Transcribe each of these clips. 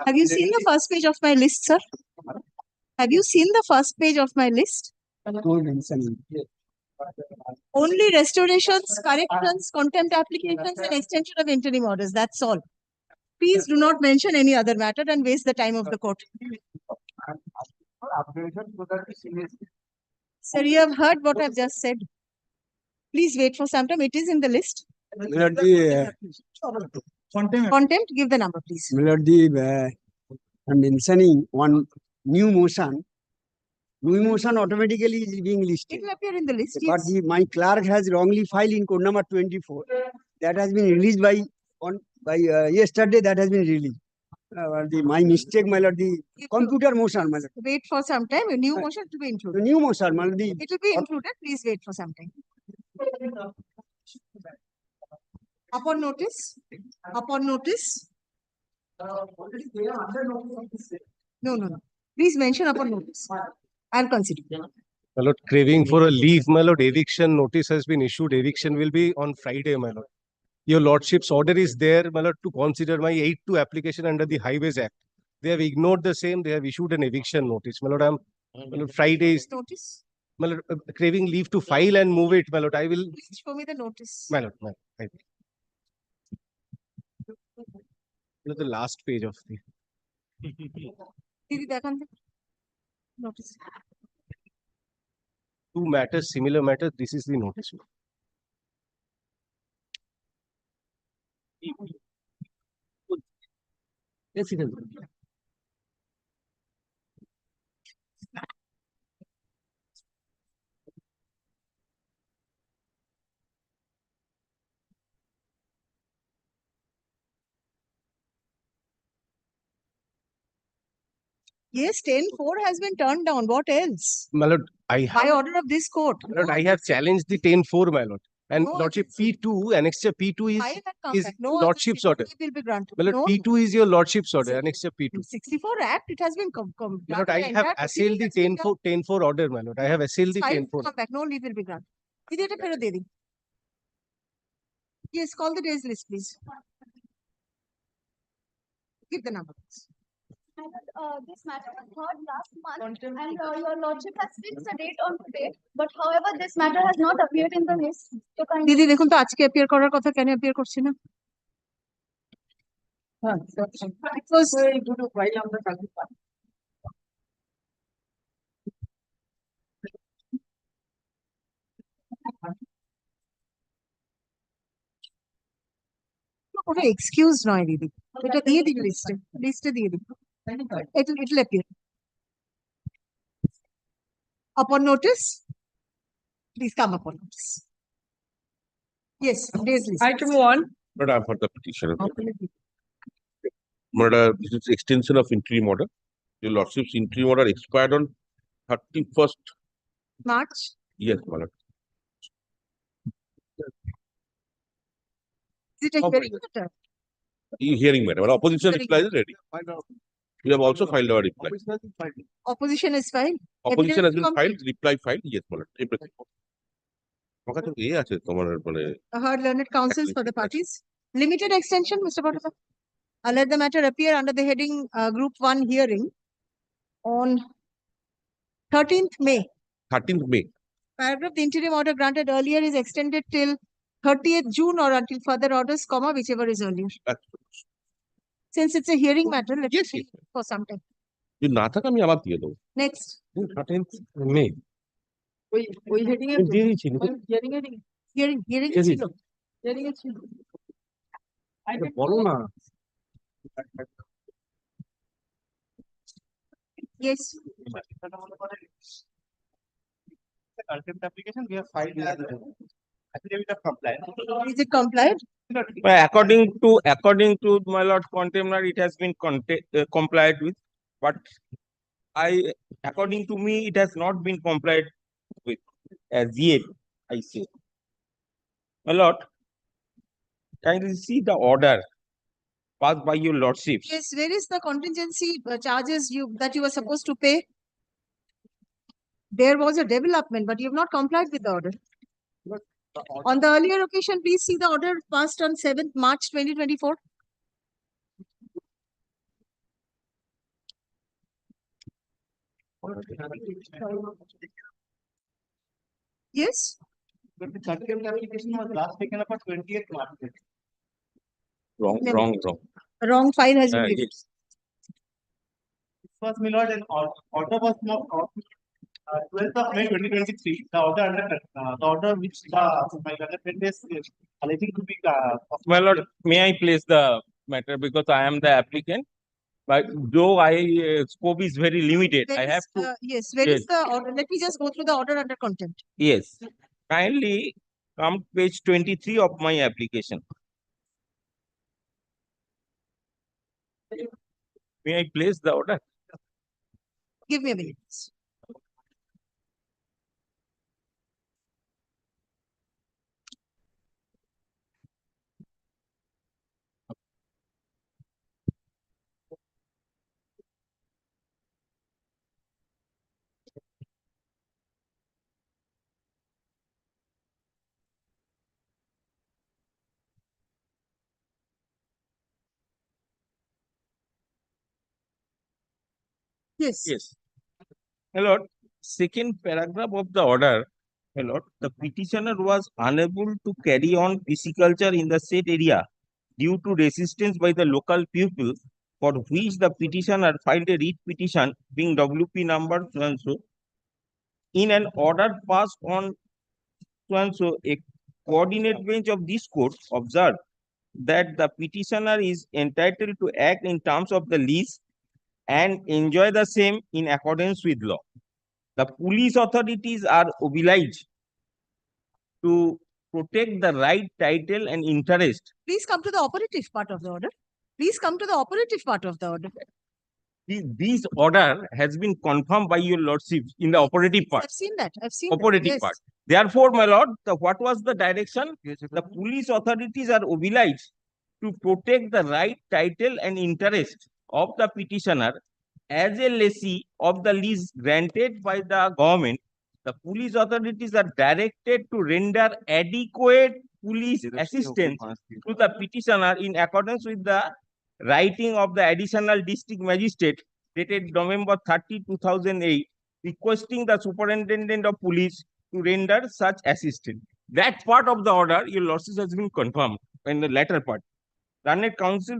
Have you seen the first page of my list, sir? Have you seen the first page of my list? Only restorations, corrections, contempt applications, and extension of interim orders. That's all. Please do not mention any other matter and waste the time of the court. Sir, you have heard what I've just said. Please wait for some time. It is in the list. Contempt, give the number, please. I'm mentioning one new motion. New motion automatically is being listed. It will appear in the list. But Yes. my clerk has wrongly filed in code number 24. That has been released by yesterday. That has been released. My mistake, my lord, the computer motion, my lord. Wait for some time. A new motion to be The included. new motion, my lord. It will be included. Please wait for some time. Upon notice. Upon notice. No. Please mention upon notice. I'll consider. My lord, craving for a leave, my lord, eviction notice has been issued. Eviction will be on Friday, my lord. Your lordship's order is there, my lord, to consider my 8-2 application under the Highways Act. They have ignored the same. They have issued an eviction notice. My lord, my lord, Friday is, Notice. my lord, craving leave to file and move it, my lord. I will, Please show me the notice. my lord, I will. My lord, the last page of the Didi, dekhan the notice. two matters, similar matters. This is the notice. Yes, it is. Yes, 10-4 has been turned down. What else? My lord, I By have, order of this court. my lord, I have challenged the 10-4, my lord. And No, lordship P2, annexure P2 File and come is back. No other lordship's order. leave will be granted. My lord, No, P2 is your lordship's order, Sir. annexure P2. 64 Act, it has been My lord, I have assailed the 10-4 order, my lord. I have assailed the 10-4. Come back. No leave will be granted. Didi, eta phero de din. Yes, call the days list, please. Give the number, please. This matter was heard last month and your lordship has fixed a date on today. But however, this matter has not appeared in the list. So kindly দিদি দেখুন তো আজকে appear করার কথা কেন appear করছে না? Because কোনো এক্সকিউজ নয় দিদি, এটা দিয়ে দিন লিস্টে দিয়ে দিন, it'll appear. Upon notice, please come upon notice. Yes, days list. Item 1. Madam, for the petition. Madam, this is extension of interim order. Your lordship's interim order expired on 31st. March. Yes, madam. Is it a Okay. hearing matter? Hearing, madam. Opposition Very reply is ready. We have also filed our reply. Opposition is filed. Opposition has been Evidence filed, reply filed. Yes, madam. Everything. আমার কাছে এ আছে তোমার মানে Heard learned counsels for the parties. Limited extension, Mr. Bhattacharya. I'll let the matter appear under the heading Group 1 hearing on 13th May. 13th May. Paragraph, the interim order granted earlier is extended till 30th June or until further orders, comma, whichever is earlier. Since it's a hearing matter, let Yes, it be yes. for some time. যদি না থাকে আমি আবার দিয়ে দেবো। Next. 13th May. ওই heading এ দিয়ে দিচ্ছি নাকি? Hearing Yes, ছিল। হেডিং এ ছিল। বলো না। Yes. Contempt application we have filed affidavit of compliance. Is it complied? According to my lord contemptor, it has been complied with, but according to me, it has not been complied with as yet. I say, my lord, kindly see the order passed by your lordships. Yes. Where is the contingency charges that you were supposed to pay? There was a development, but you have not complied with the order. On the earlier occasion, please see the order passed on 7th March 2024. Yes, But the contempt application was last taken up on 20th March. Wrong, No. wrong, wrong. wrong file has been given. Yes. This was, my lord, an order was not 12th of May 2023. The order the order which my lord is alleging to be My lord, may I place the matter because I am the applicant? But though scope is very limited, Where I have is, to, yes, where yes. is the order? Let me just go through the order under contempt. yes. Kindly come to page 23 of my application. May I place the order? Give me a minute. Yes. Yes. My lord, second paragraph of the order, my lord, the petitioner was unable to carry on pisciculture in the said area due to resistance by the local people, for which the petitioner filed a writ petition being WP number so and so. In an order passed on so and so, a coordinate bench of this court observed that the petitioner is entitled to act in terms of the lease and enjoy the same in accordance with law. The police authorities are obliged to protect the right, title, and interest. Please come to the operative part of the order. Please come to the operative part of the order. This order has been confirmed by your lordship in the operative part. I've seen that. I've seen that. Operative Yes. part. Therefore, my lord, what was the direction? The police authorities are obliged to protect the right, title, and interest of the petitioner as a lessee of the lease granted by the government. The police authorities are directed to render adequate police assistance to the petitioner in accordance with the writing of the additional district magistrate dated November 30, 2008, requesting the superintendent of police to render such assistance. That part of the order, your lordship, has been confirmed in the latter part. Learned counsel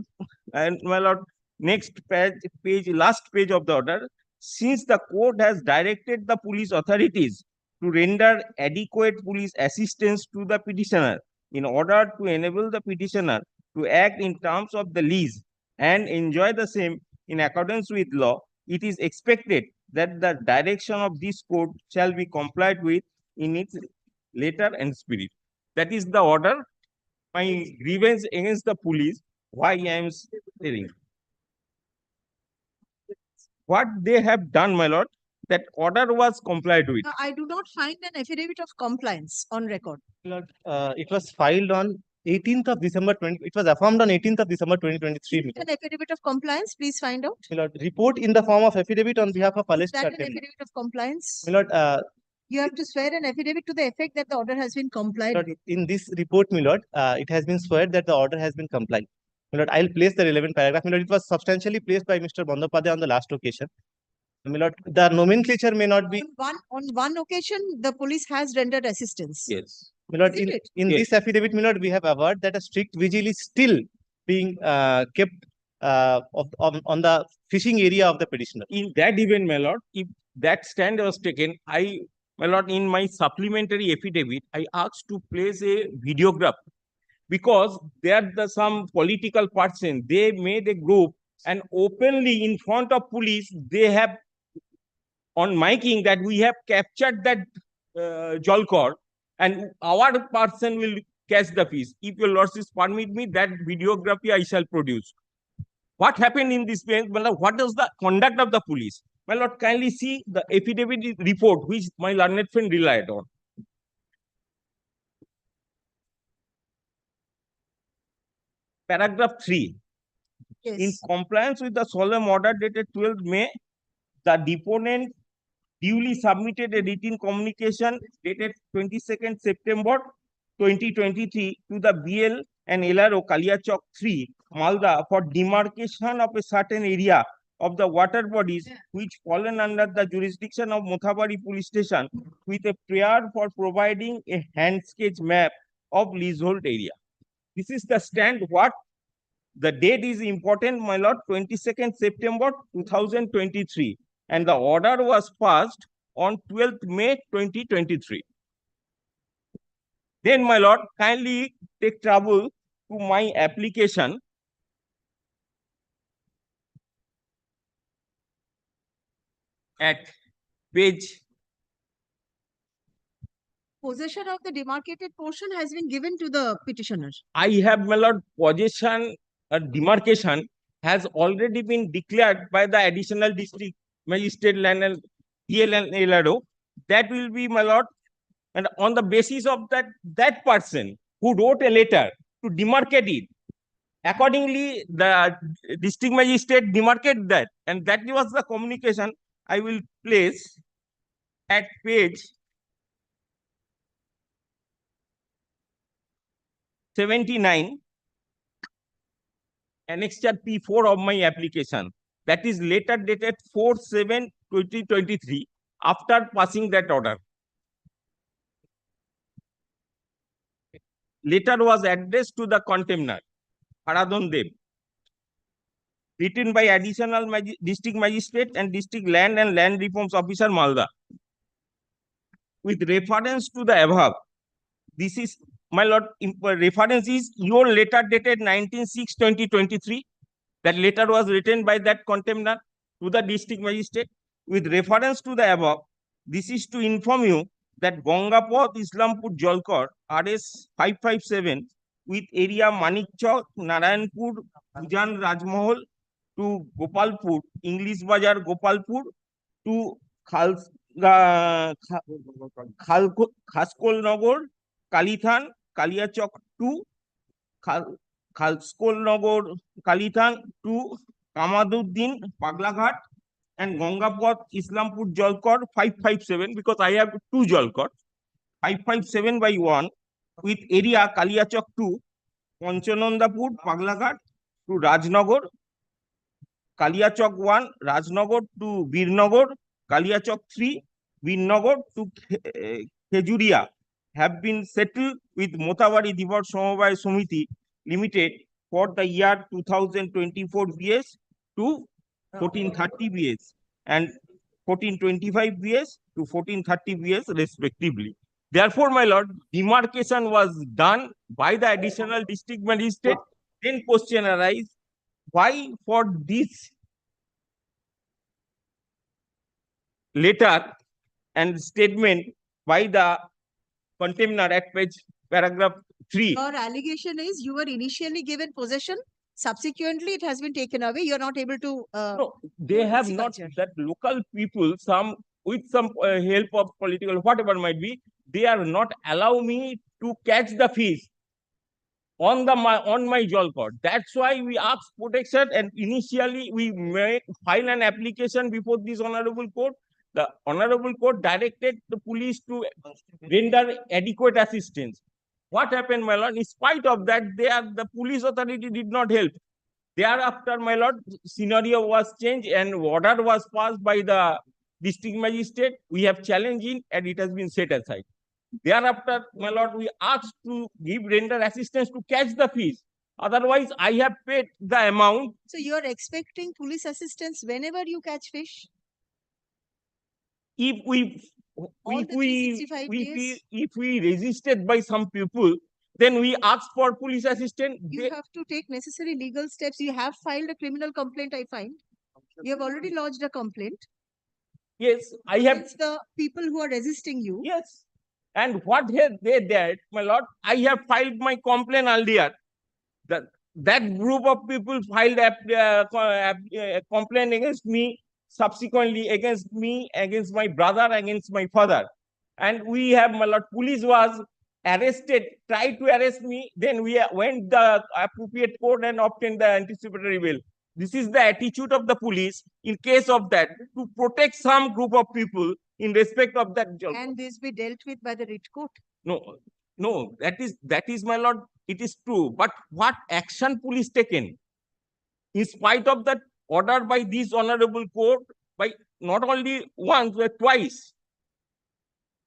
and my lord, next page, last page of the order. Since the court has directed the police authorities to render adequate police assistance to the petitioner in order to enable the petitioner to act in terms of the lease and enjoy the same in accordance with law, it is expected that the direction of this court shall be complied with in its letter and spirit. That is the order. My grievance against the police, why I am telling. What they have done, my lord, that order was complied with. I do not find an affidavit of compliance on record. Lord, it was filed on 18th of December 20. It was affirmed on 18th of December 2023. An affidavit of compliance, please find out. My lord, report in the form of affidavit on behalf of Is alleged that an attorney. affidavit of compliance? My lord, You have to swear an affidavit to the effect that the order has been complied Lord, with. in this report, my lord, it has been swear that the order has been complied. My lord, I'll place the relevant paragraph. My lord, it was substantially placed by Mr. Bandyopadhyay on the last occasion. My lord, the nomenclature may not be. On one occasion, the police has rendered assistance. Yes. My lord, Isn't it? in Yes. this affidavit, my lord, we have averred that a strict vigil is still being kept on the fishing area of the petitioner. In that event, my lord, if that stand was taken, my lord, in my supplementary affidavit, I asked to place a videograph because there are some political person, they made a group and openly in front of police, they have on miking that we have captured that Jalkor and our person will catch the fish. If your lordships permit me, that videography I shall produce. What happened in this case? What is the conduct of the police? My lord, kindly see the affidavit report which my learned friend relied on. Paragraph 3. In Yes. compliance with the solemn order dated 12th May, the deponent duly submitted a written communication dated 22nd September 2023 to the BL and LRO Kaliachok 3, Malda, for demarcation of a certain area of the water bodies which fallen under the jurisdiction of Mothabari Police Station with a prayer for providing a hand sketch map of leasehold area. This is the stand. What the date is important, my lord, 22nd September 2023, and the order was passed on 12th May 2023. Then, my lord, kindly take trouble to my application. At page, Possession of the demarcated portion has been given to the petitioner. I have, my lord, possession demarcation has already been declared by the additional district magistrate land and LRO. That will be, my lord, and on the basis of that person who wrote a letter to demarcate it, accordingly the district magistrate demarcate that, and that was the communication I will place at page 79, annexure P4 of my application. That is later dated 4/7/2023 after passing that order. Letter was addressed to the contemner, Haradon Dev, written by additional district magistrate and district land and land reforms officer Malda. With reference to the above, this is, my lord, reference is your letter dated 19/6/2023. That letter was written by that contemner to the district magistrate. With reference to the above, this is to inform you that Gangapod Islampur Jalkar RS 557 with area Manikchok, Narayanpur, Pujan Rajmahal to Gopalpur, English Bazar Gopalpur to Khaskol Nagar, Kalithan, Kaliachok to Khalskol Nagar, Kalithan to Kamaduddin, Paglaghat, and Gangapod Islampur Jalkar 557, because I have two Jalkar, 557/1 with area Kaliachok 2, Panchanandapur, Paglaghat to Rajnagar, Kaliachok 1, Rajnagar to Birnagar, Kaliachok 3, Birnagar to Khejuria have been settled with Mothabari Divar Samabay Samiti Limited for the year 2024 BS to 1430 BS and 1425 BS to 1430 BS respectively. Therefore, my lord, demarcation was done by the additional district magistrate. Then question arises, why for this letter and statement by the contemner at paragraph 3. Your allegation is you were initially given possession, subsequently it has been taken away. You are not able to. No, they have not, that local people, some with some help of political, whatever might be, they are not allow me to catch the fish on my Jalkar. That's why we asked protection, and initially we file an application before this honorable court. The honorable court directed the police to render adequate assistance. What happened, my lord? In spite of that, the police authority did not help. Thereafter, my lord, scenario was changed and order was passed by the district magistrate. We have challenged it and it has been set aside. Thereafter, my lord, we asked to render assistance to catch the fish. Otherwise, I have paid the amount. So you are expecting police assistance whenever you catch fish? If we resisted by some people, then we ask for police assistance. You have to take necessary legal steps. You have filed a criminal complaint, I find. You have already lodged a complaint. Yes, I have. It's the people who are resisting you. Yes. And what have they did, my lord? I have filed my complaint earlier. That group of people filed a complaint against me, subsequently against me, against my brother, against my father. And we have, my lord, police was arrested, tried to arrest me. Then we went the appropriate court and obtained the anticipatory bail. This is the attitude of the police in case of that, to protect some group of people in respect of that job. Can this be dealt with by the writ court? No, that is, my lord, it is true. But what action police taken? In spite of that ordered by this honorable court by not only once but twice.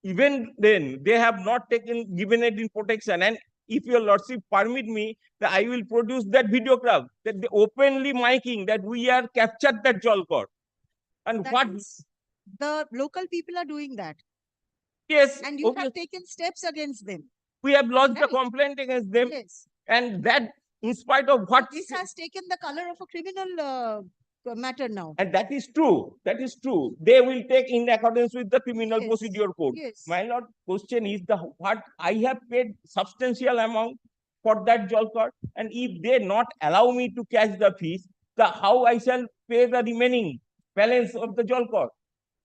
Even then, they have not given it in protection. And if your lordship permit me, that I will produce that video club that they openly miking that we are captured that Jalkor. And That what? means the local people are doing that. Yes, And you have obvious- taken steps against them. we have lodged Right. a complaint against them, Yes. and that in spite of what This has taken the color of a criminal matter now. and that is true. That is true. They will take in accordance with the criminal Yes. procedure code. Yes. My lord, question is the what I have paid substantial amount for that Jalkor, and if they not allow me to catch the fees, the how I shall pay the remaining balance of the Jalkor?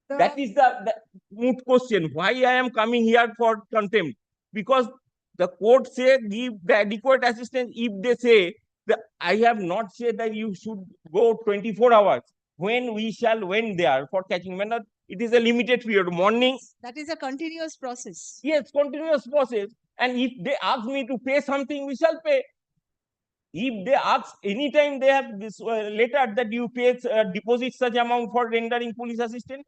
That is the moot question. Why I am coming here for contempt? Because the court say give the adequate assistance. If they say that I have not said that you should go 24 hours. When we shall went there for catching manner, it is a limited period. Morning, That is a continuous process. yes, continuous process. And if they ask me to pay something, we shall pay. If they ask anytime they have this letter that you pay deposit such amount for rendering police assistance,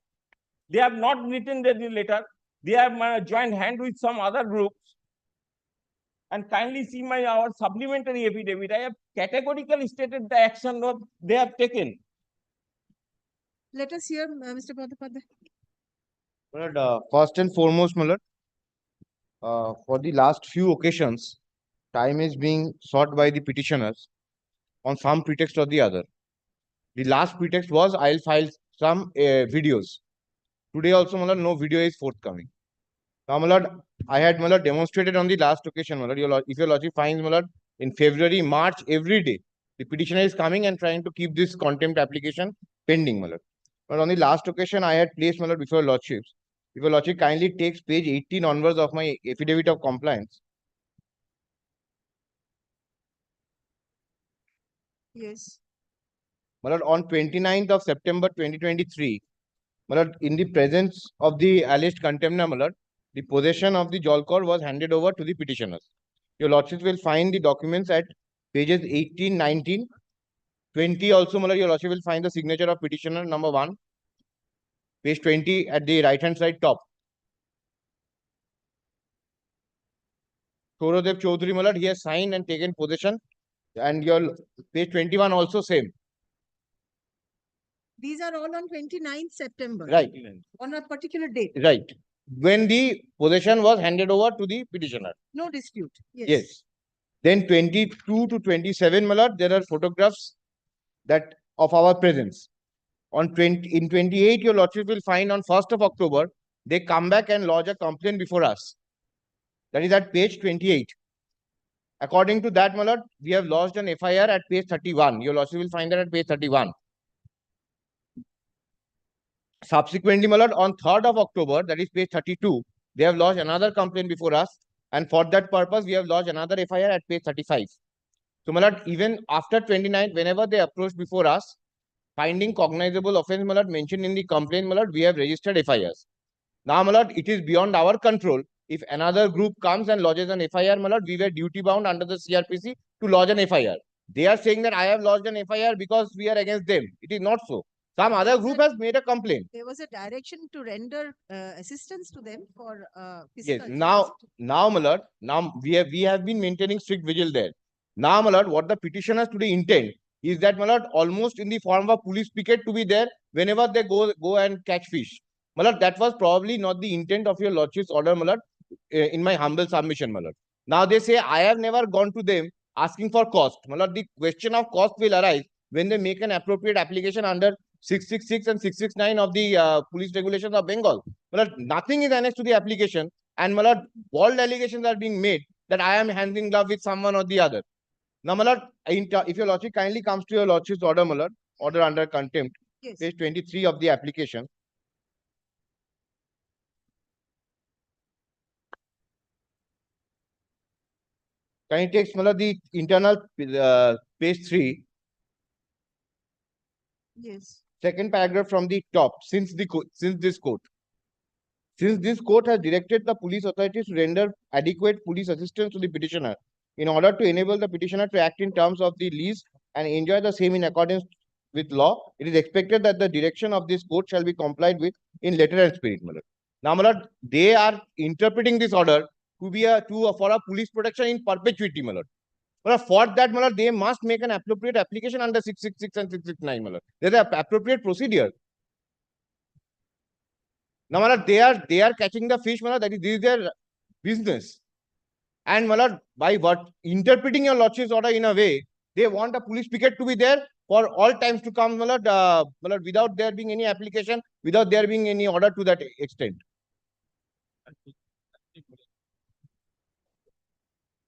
they have not written the letter. They have joined hand with some other groups. And kindly see our supplementary affidavit. I have categorically stated the action they have taken. Let us hear Mr. Padapade. My lord, first and foremost, my lord, for the last few occasions, time is being sought by the petitioners on some pretext or the other. The last pretext was I'll file some videos. Today also, my lord, no video is forthcoming. Now, my lord, I had, my lord, demonstrated on the last occasion, my lord, if your lordship finds, my lord, in February, March, every day, the petitioner is coming and trying to keep this contempt application pending, my lord. But on the last occasion, I had placed, my lord, before your lordships. If your lordship kindly takes page 18 onwards of my affidavit of compliance. Yes. My lord, on 29th of September 2023, my lord, in the presence of the alleged contemner, my lord, the possession of the Jalkor was handed over to the petitioners. Your lordship will find the documents at pages 18, 19, 20 also, my lord, your lordship will find the signature of petitioner number 1. Page 20 at the right hand side top. Sorodev Chaudhary, my lord, he has signed and taken possession. And your page 21 also same. These are all on 29th September. Right. On a particular date. Right. When the possession was handed over to the petitioner. No dispute. Yes. Yes. Then 22 to 27, my lord, there are photographs that of our presence. In 28, your lordship will find on 1st of October, they come back and lodge a complaint before us. That is at page 28. According to that, my lord, we have lodged an FIR at page 31. Your lordship will find that at page 31. Subsequently, my lord, on 3rd of October, that is page 32, they have lodged another complaint before us. And for that purpose, we have lodged another FIR at page 35. So, my lord, even after 29, whenever they approach before us, finding cognizable offense, my lord, mentioned in the complaint, my lord, we have registered FIRs. Now, my lord, it is beyond our control. If another group comes and lodges an FIR, my lord, we were duty bound under the CRPC to lodge an FIR. They are saying that I have lodged an FIR because we are against them. It is not so. Some other group has made a complaint. There was a direction to render assistance to them for Yes. physical. Now, my lord, now we have been maintaining strict vigil there. Now, my lord, what the petitioners today intend is that, my lord, almost in the form of a police picket to be there whenever they go and catch fish. My lord, that was probably not the intent of your lordship's order, my lord, in my humble submission, my lord. Now they say I have never gone to them asking for cost. My lord, the question of cost will arise when they make an appropriate application under 666 and 669 of the police regulations of Bengal. My lord, nothing is annexed to the application, and my lord, bold allegations are being made that I am hand in glove with someone or the other. Now, my lord, if your lordship kindly comes to your lordship's order, my lord, order under contempt, Yes. page 23 of the application. Can you take, my lord, the internal page 3, Yes. second paragraph from the top, since this court has directed the police authorities to render adequate police assistance to the petitioner in order to enable the petitioner to act in terms of the lease and enjoy the same in accordance with law, it is expected that the direction of this court shall be complied with in letter and spirit, my lord. Now, my lord, they are interpreting this order to be for a police protection in perpetuity, my lord. But for that, my lord, they must make an appropriate application under 666 and 669, my lord. There's an appropriate procedure. Now, my lord, they are catching the fish, my lord. That is, this is their business. And, my lord, by what interpreting your lordship's order in a way, they want a police picket to be there for all times to come, my lord, without there being any application, without there being any order to that extent.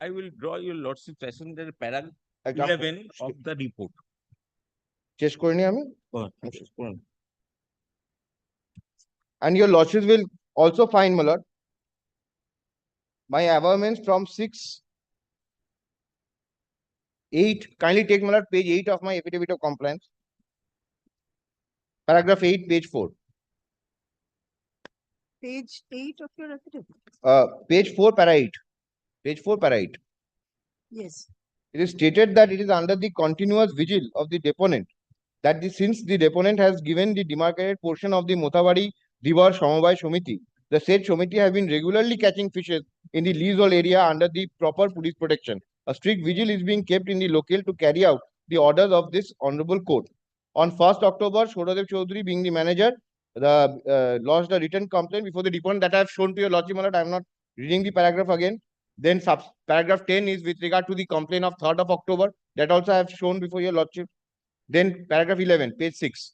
I will draw your lordship's attention to paragraph একটা 11 of the report. শেষ করে নি আমি and your lordships will also find, my lord, my averments from 6(8). Kindly take, my lord, page 8 of my affidavit of compliance, paragraph 8, page 4. Page 8 of your affidavit. Page 4, para 8. Page 4, para 8. Yes. It is stated that it is under the continuous vigil of the deponent that since the deponent has given the demarcated portion of the Mothabari River Samabhay Somiti, the said Somiti have been regularly catching fishes in the leasehold area under the proper police protection. A strict vigil is being kept in the locale to carry out the orders of this honorable court. On 1st October, Shodadev Chaudhary, being the manager, lodged a written complaint before the deponent that I have shown to your lordship. I am not reading the paragraph again. Then paragraph 10 is with regard to the complaint of 3rd of October. That also I have shown before your lordship. Then paragraph 11, page 6.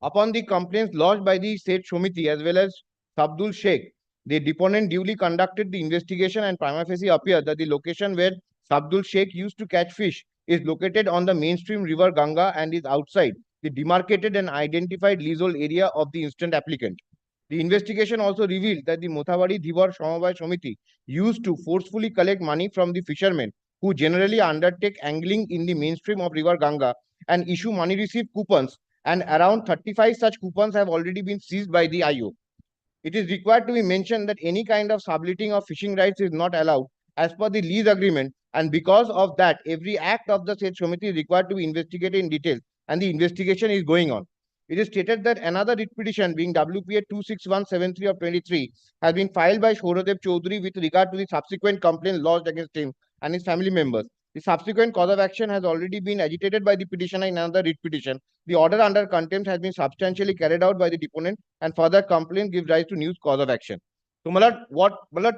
Upon the complaints lodged by the said Somiti as well as Sabdul Sheikh, the deponent duly conducted the investigation and prima facie appeared that the location where Sabdul Sheikh used to catch fish is located on the mainstream river Ganga and is outside the demarcated and identified leasehold area of the instant applicant. The investigation also revealed that the Mothabari Dhivar Samabhay Somiti used to forcefully collect money from the fishermen who generally undertake angling in the mainstream of river Ganga and issue money receipt coupons, and around 35 such coupons have already been seized by the IO. It is required to be mentioned that any kind of subletting of fishing rights is not allowed as per the lease agreement, and because of that, every act of the said Somiti is required to be investigated in detail, and the investigation is going on. It is stated that another writ petition being WPA 26173 of 23 has been filed by Shodadev Chaudhary with regard to the subsequent complaint lodged against him and his family members. The subsequent cause of action has already been agitated by the petitioner in another writ petition. The order under contempt has been substantially carried out by the deponent, and further complaint gives rise to new cause of action. So, my lord,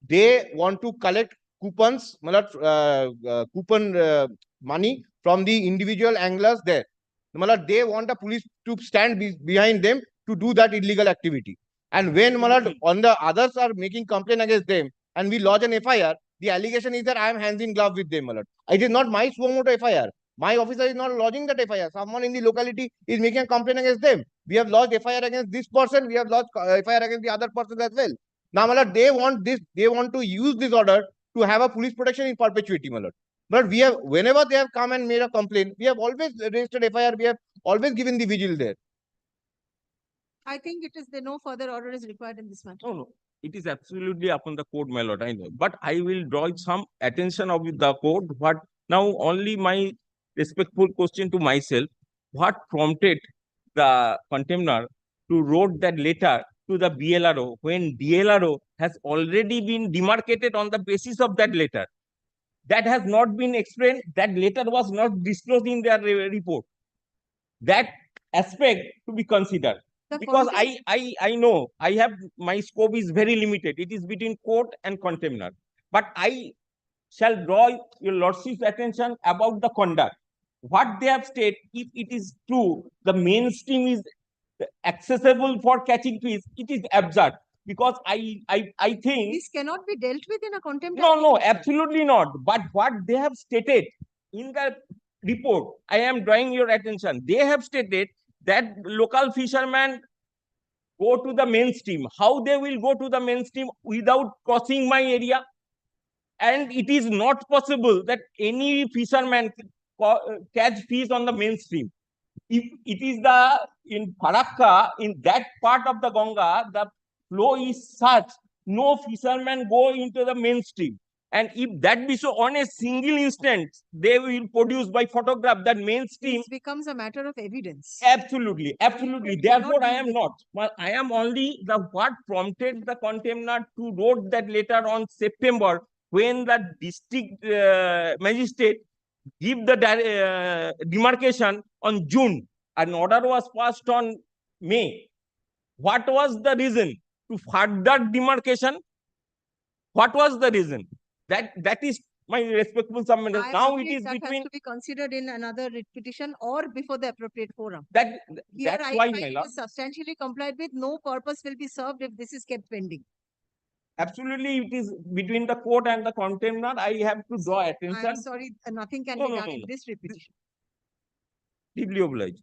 they want to collect coupons, my lord, coupon money from the individual anglers there. My lord, they want the police to stand behind them to do that illegal activity. And when, my lord, on the others are making complaint against them and we lodge an FIR, the allegation is that I am hands in glove with them, my lord. It is not my suo motu FIR. My officer is not lodging that FIR. Someone in the locality is making a complaint against them. We have lodged FIR against this person. We have lodged FIR against the other person as well. Now, my lord, they want this. They want to use this order to have a police protection in perpetuity, my lord. But we have, whenever they have come and made a complaint, we have always registered FIR. We have always given the vigil there. I think it is the no further order is required in this matter. No. It is absolutely upon the court, my lord, I know. But I will draw some attention of the court. What now only my respectful question to myself, what prompted the contemner to wrote that letter to the BLRO when BLRO has already been demarcated on the basis of that letter? That has not been explained. That letter was not disclosed in their report. That aspect to be considered. Because I know I have my scope is very limited. It is between court and contemner. But I shall draw your lordship's attention about the conduct. What they have stated, if it is true, the mainstream is accessible for catching fish, it is absurd. Because I think this cannot be dealt with in a contempt. No, absolutely not. But what they have stated in the report, I am drawing your attention. They have stated that local fishermen go to the mainstream. How they will go to the mainstream without crossing my area? And it is not possible that any fisherman catch fish on the mainstream. If it is in Farakka, in that part of the Ganga, the flow is such, no fishermen go into the mainstream. And if that be so, on a single instance, they will produce by photograph that mainstream. This becomes a matter of evidence. Absolutely, absolutely. We cannot Therefore, I deal am with not. Well, I am only the what prompted the contemner to wrote that letter on September when the district magistrate give the demarcation on June. An order was passed on May. What was the reason to further demarcation? What was the reason? That is my respectful submission. I Now it agree is that between has to be considered in another writ petition or before the appropriate forum. that. Here That's I why, find my it lord. is substantially complied with. No purpose will be served if this is kept pending. Absolutely, it is between the court and the contemner. I have to draw I'm attention. sorry, nothing can No, be no, done no, in no. this writ petition. Deeply obliged.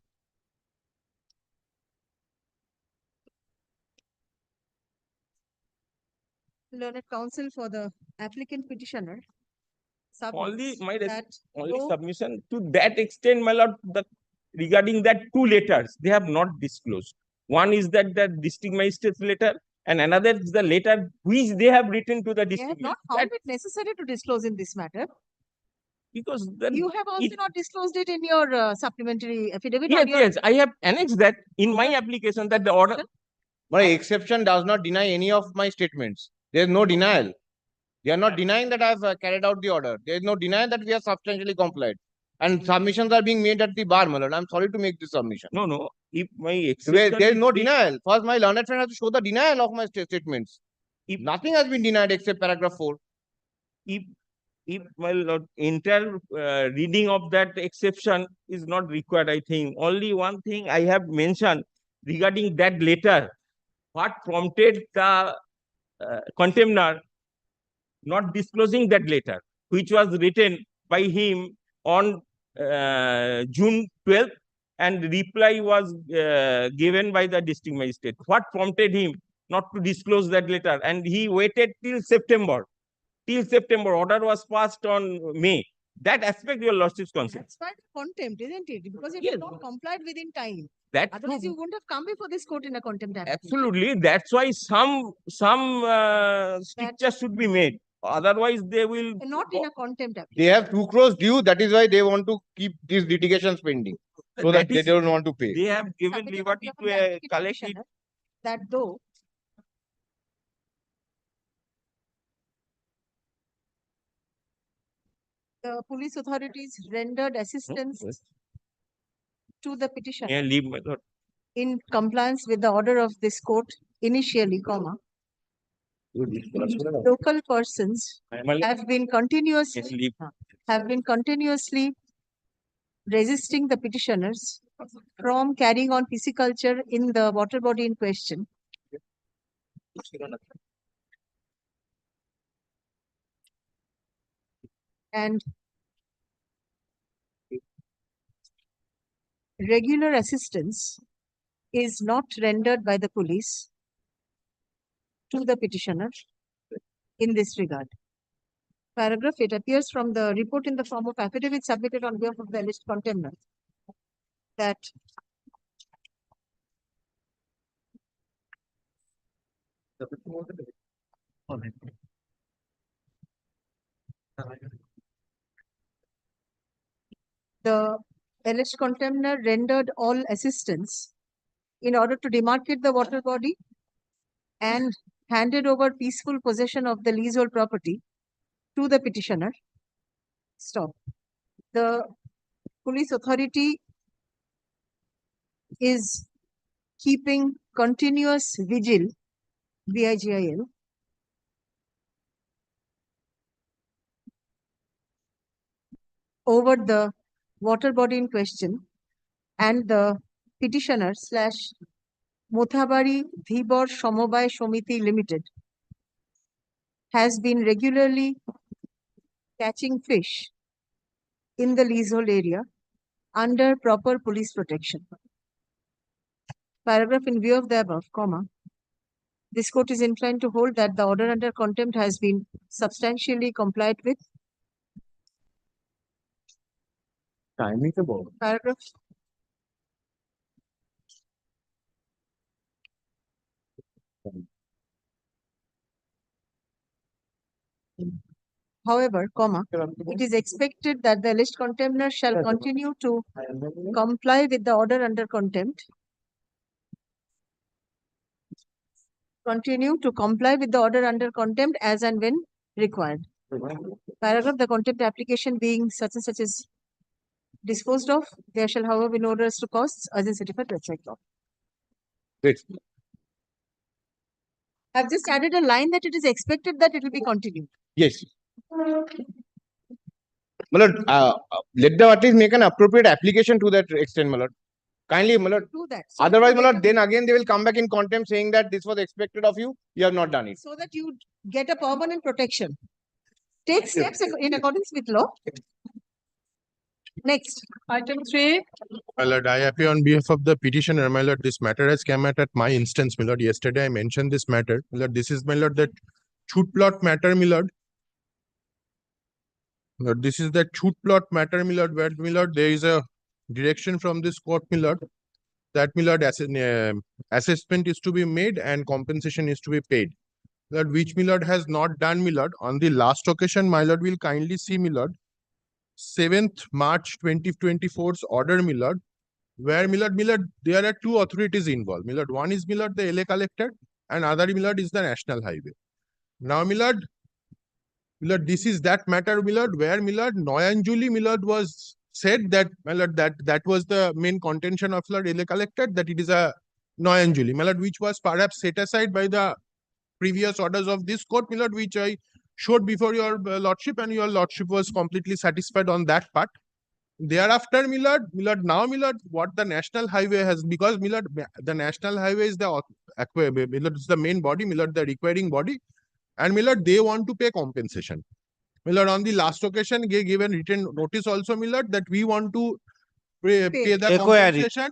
Learned counsel for the applicant petitioner Only submits my that only though submission to that extent, my lord, regarding that two letters, they have not disclosed. One is that the district magistrate's letter, and another is the letter which they have written to the they have district not magistrate. found it necessary to disclose in this matter. Because then You have also it- not disclosed it in your supplementary affidavit. yes, or your yes, I have annexed that in my application that the order. My exception does not deny any of my statements. There is no denial. They are not denying that I have carried out the order. There is no denial that we are substantially complied. And submissions are being made at the bar, my lord. I'm sorry to make this submission. No, no. If my There exception is no being- denial. First, my learned friend has to show the denial of my statements. If- Nothing has been denied except paragraph 4. if my lord, entire reading of that exception is not required, I think only one thing I have mentioned regarding that letter. What prompted the contemner not disclosing that letter, which was written by him on June 12th, and reply was given by the district magistrate. What prompted him not to disclose that letter? And he waited till September. Till September, order was passed on May. That aspect your lordship's concern. That's why contempt, isn't it? Because it Yes. is not complied within time. That Otherwise, you wouldn't have come before this court in a contempt application. absolutely. That's why some strictures should be made. Otherwise, they will And not in a contempt application. They have 2 crores due. That is why they want to keep these litigations pending. So that they is- don't want to pay. They have given Submitted liberty on to the a applicant collective. petitioner that though the police authorities rendered assistance to the petitioner May I leave, my lord? in compliance with the order of this court initially, local persons My lord, have been may I continuously leave? resisting the petitioners from carrying on pisciculture in the water body in question. And regular assistance is not rendered by the police to the petitioner in this regard. Paragraph 8 appears from the report in the form of affidavit submitted on behalf of the alleged contemner that the alleged contemner rendered all assistance in order to demarcate the water body and handed over peaceful possession of the leasehold property to the petitioner. Stop. The police authority is keeping continuous vigil, VIGIL, over the water body in question, and the petitioner / Mothabari Dhibor Shomobai Shomiti Limited has been regularly catching fish in the leasehold area under proper police protection. Paragraph in view of the above, this court is inclined to hold that the order under contempt has been substantially complied with. Paragraph However, comma, it is expected that the alleged contemner shall continue to comply with the order under contempt. Continue to comply with the order under contempt as and when required. Paragraph, the contempt application being such and such is disposed of, there shall however be no redress to costs as in certified website law. Great. I've just added a line that it is expected that it will be continued. Yes. My lord, let the parties make an appropriate application to that extent, my lord. Kindly, my lord. Do that. So Otherwise, that my you lord, then again they will come back in contempt saying that this was expected of you. You have not done it. so that you get a permanent protection. Take steps in accordance with law. Next. Item 3. My lord, I appear on behalf of the petitioner. My lord, this matter has come at my instance, my lord. Yesterday I mentioned this matter. My lord, this is, my lord, that shoot plot matter, my lord. My lord, this is the shoot plot matter, my lord, where, my lord, there is a direction from this court, my lord, that, my lord, assessment is to be made and compensation is to be paid. My lord, which, my lord, has not done, my lord. On the last occasion, my lord, will kindly see, my lord, 7th March 2024's order, my lord, where, my lord, there are two authorities involved. My lord, one is, my lord, the LA collector, and other, my lord, is the National Highway. Now, my lord, this is that matter, my lord, where, my lord, Noyanjuli, my lord, was said that, my lord, that was the main contention of, my lord, LA collector, that it is a Noyanjuli, my lord, which was perhaps set aside by the previous orders of this court, my lord, which I showed before your lordship, and your lordship was completely satisfied on that part. Thereafter, my lord, now, my lord, what the National Highway has, because, my lord, the National Highway is the, my lord, is the main body, my lord, the requiring body, and, my lord, they want to pay compensation. My lord, on the last occasion, they gave a written notice also, my lord, that we want to pay the Acquire it. compensation.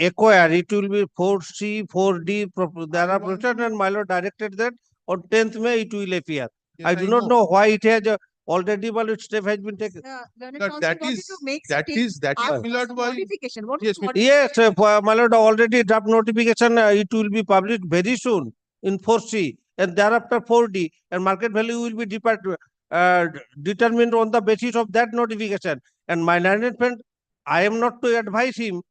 Acquire it will be 4C, 4D. There are written, and my lord directed that on 10th May it will appear. Yes, I do not hope. know why it has already, my lord, step has been taken. Learned Lord, counsel that wanted is- to make that state- is, ask my for lord, some why- modification. What Yes, is modification? Yes, my lord, already draft notification, it will be published very soon in 4C, and thereafter 4D, and market value will be determined on the basis of that notification. And my learned friend, I am not to advise him.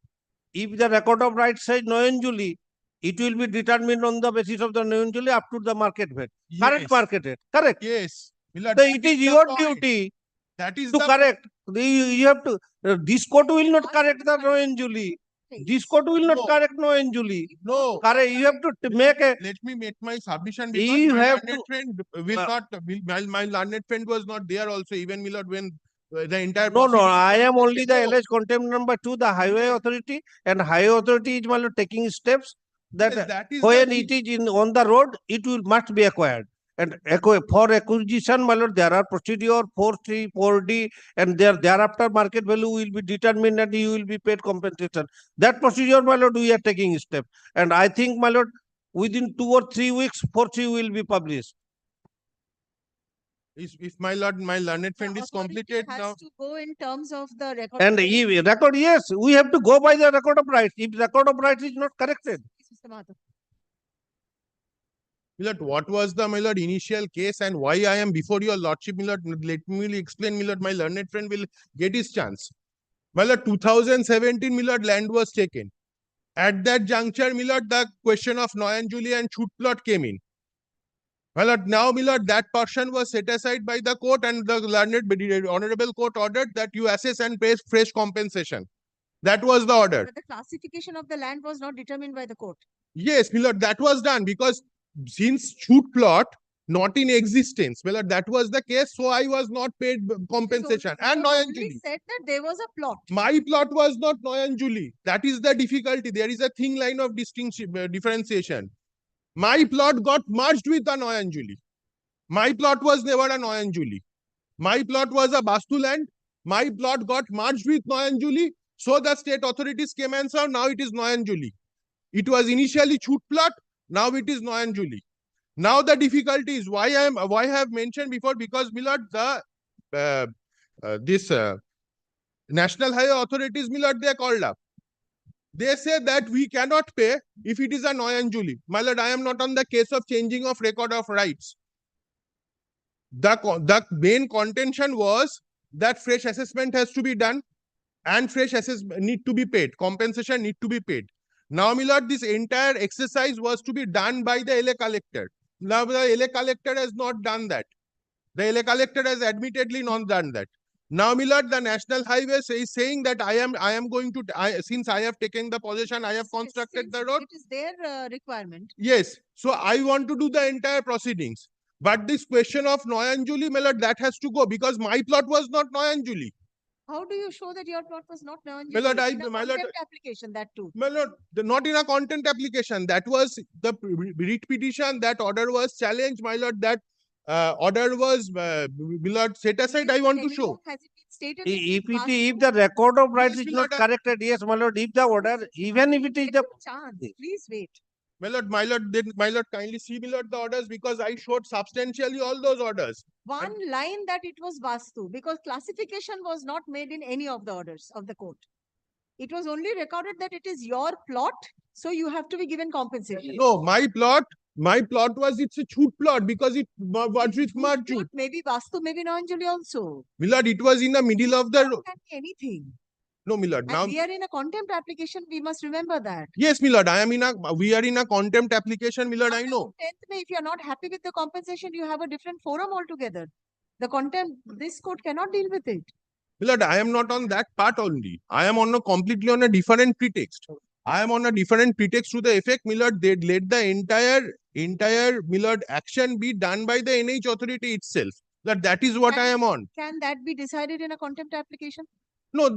If the record of rights says Noyanjuli, it will be determined on the basis of the Noyanjuli up to the market rate. Current Yes. market rate. Correct. Yes. My lord, So that it is the your point. duty That is to the correct. You have to. This court will not correct the Noyanjuli. This court will not No. correct Noyanjuli. No. Correct. You have to make a. Let me make my submission, because You my have learned to. friend will not, my learned friend was not there also, even, my lord, when the entire No, proceeding I was am only the conducted. alleged contempt number 2, the highway authority, and highway authority is, my lord, taking steps that, Yes, that is when the it is on the road, it will must be acquired. And for acquisition, my lord, there are procedure 4C, 4D, and thereafter market value will be determined and you will be paid compensation. That procedure, my lord, we are taking step. And I think, my lord, within 2 or 3 weeks, 4C will be published. if my lord, my learned friend is completed has now. to go in terms of the record. And if record, yes, we have to go by the record of rights. If record of rights is not corrected. Mr. Mahato. My lord, what was the, my lord, initial case and why I am before your lordship, my lord? Let me explain, my lord. My learned friend will get his chance. My lord, 2017, my lord, land was taken. At that juncture, my lord, the question of Noyanjuli and shoot plot came in. My lord, now, my lord, that portion was set aside by the court, and the learned honorable court ordered that you assess and pay fresh compensation. That was the order. But the classification of the land was not determined by the court. Yes, my lord, that was done because since shoot plot not in existence, my lord, that was the case. So I was not paid compensation. And Noyanjuli. Said that there was a plot. My plot was not Noyanjuli. That is the difficulty. There is a thin line of distinction, differentiation. My plot got merged with a Noyanjuli. My plot was never a Noyanjuli. My plot was a Bastu land. My plot got merged with Noyanjuli. So the state authorities came and said, now it is Noyanjuli. It was initially shoot plot. Now it is Noyanjuli. Now the difficulty is why I have mentioned before, because, my lord, the National Highway authorities, my lord, they are called up. They say that we cannot pay if it is a Noyanjuli. My lord, I am not on the case of changing of record of rights. the main contention was that fresh assessment has to be done and fresh assessment need to be paid. Compensation need to be paid. Now, my lord, this entire exercise was to be done by the LA collector. Now, the LA collector has not done that. The LA collector has admittedly not done that. Now, my lord, the National Highways is saying that I am going to, since I have taken the possession, I have constructed the road. It is their requirement. Yes. So I want to do the entire proceedings. But this question of Noyanjuli, my lord, that has to go because my plot was not Noyanjuli. How do you show that your plot was not now? My lord, My lord, application that too. My lord, not in a content application. That was the writ petition. That order was challenged, my lord. That order was, my lord, set aside. I want to show. Has it been stated? If the record of rights Yes, is my not lord, corrected, yes, my lord, if the order, even if it is the chance, please wait. My lord, then, my lord, kindly see, my lord, the orders because I showed substantially all those orders. One line that it was Vastu because classification was not made in any of the orders of the court. It was only recorded that it is your plot, so you have to be given compensation. No, my plot was it's a chhoot plot because it was with mud chhoot. Maybe Vastu, maybe Noyanjali also. My lord, it was in the middle of the road. Can be anything. No, my lord. And Now we are in a contempt application. We must remember that. yes, my lord. We are in a contempt application, my lord. I know. 10th May, if you are not happy with the compensation, you have a different forum altogether. The contempt, this court cannot deal with it. My lord, I am not on that part only. I am on a completely on a different pretext. I am on a different pretext to the effect, my lord, they let the entire, my lord, action be done by the NH authority itself. That is what I am on. Can that be decided in a contempt application? No.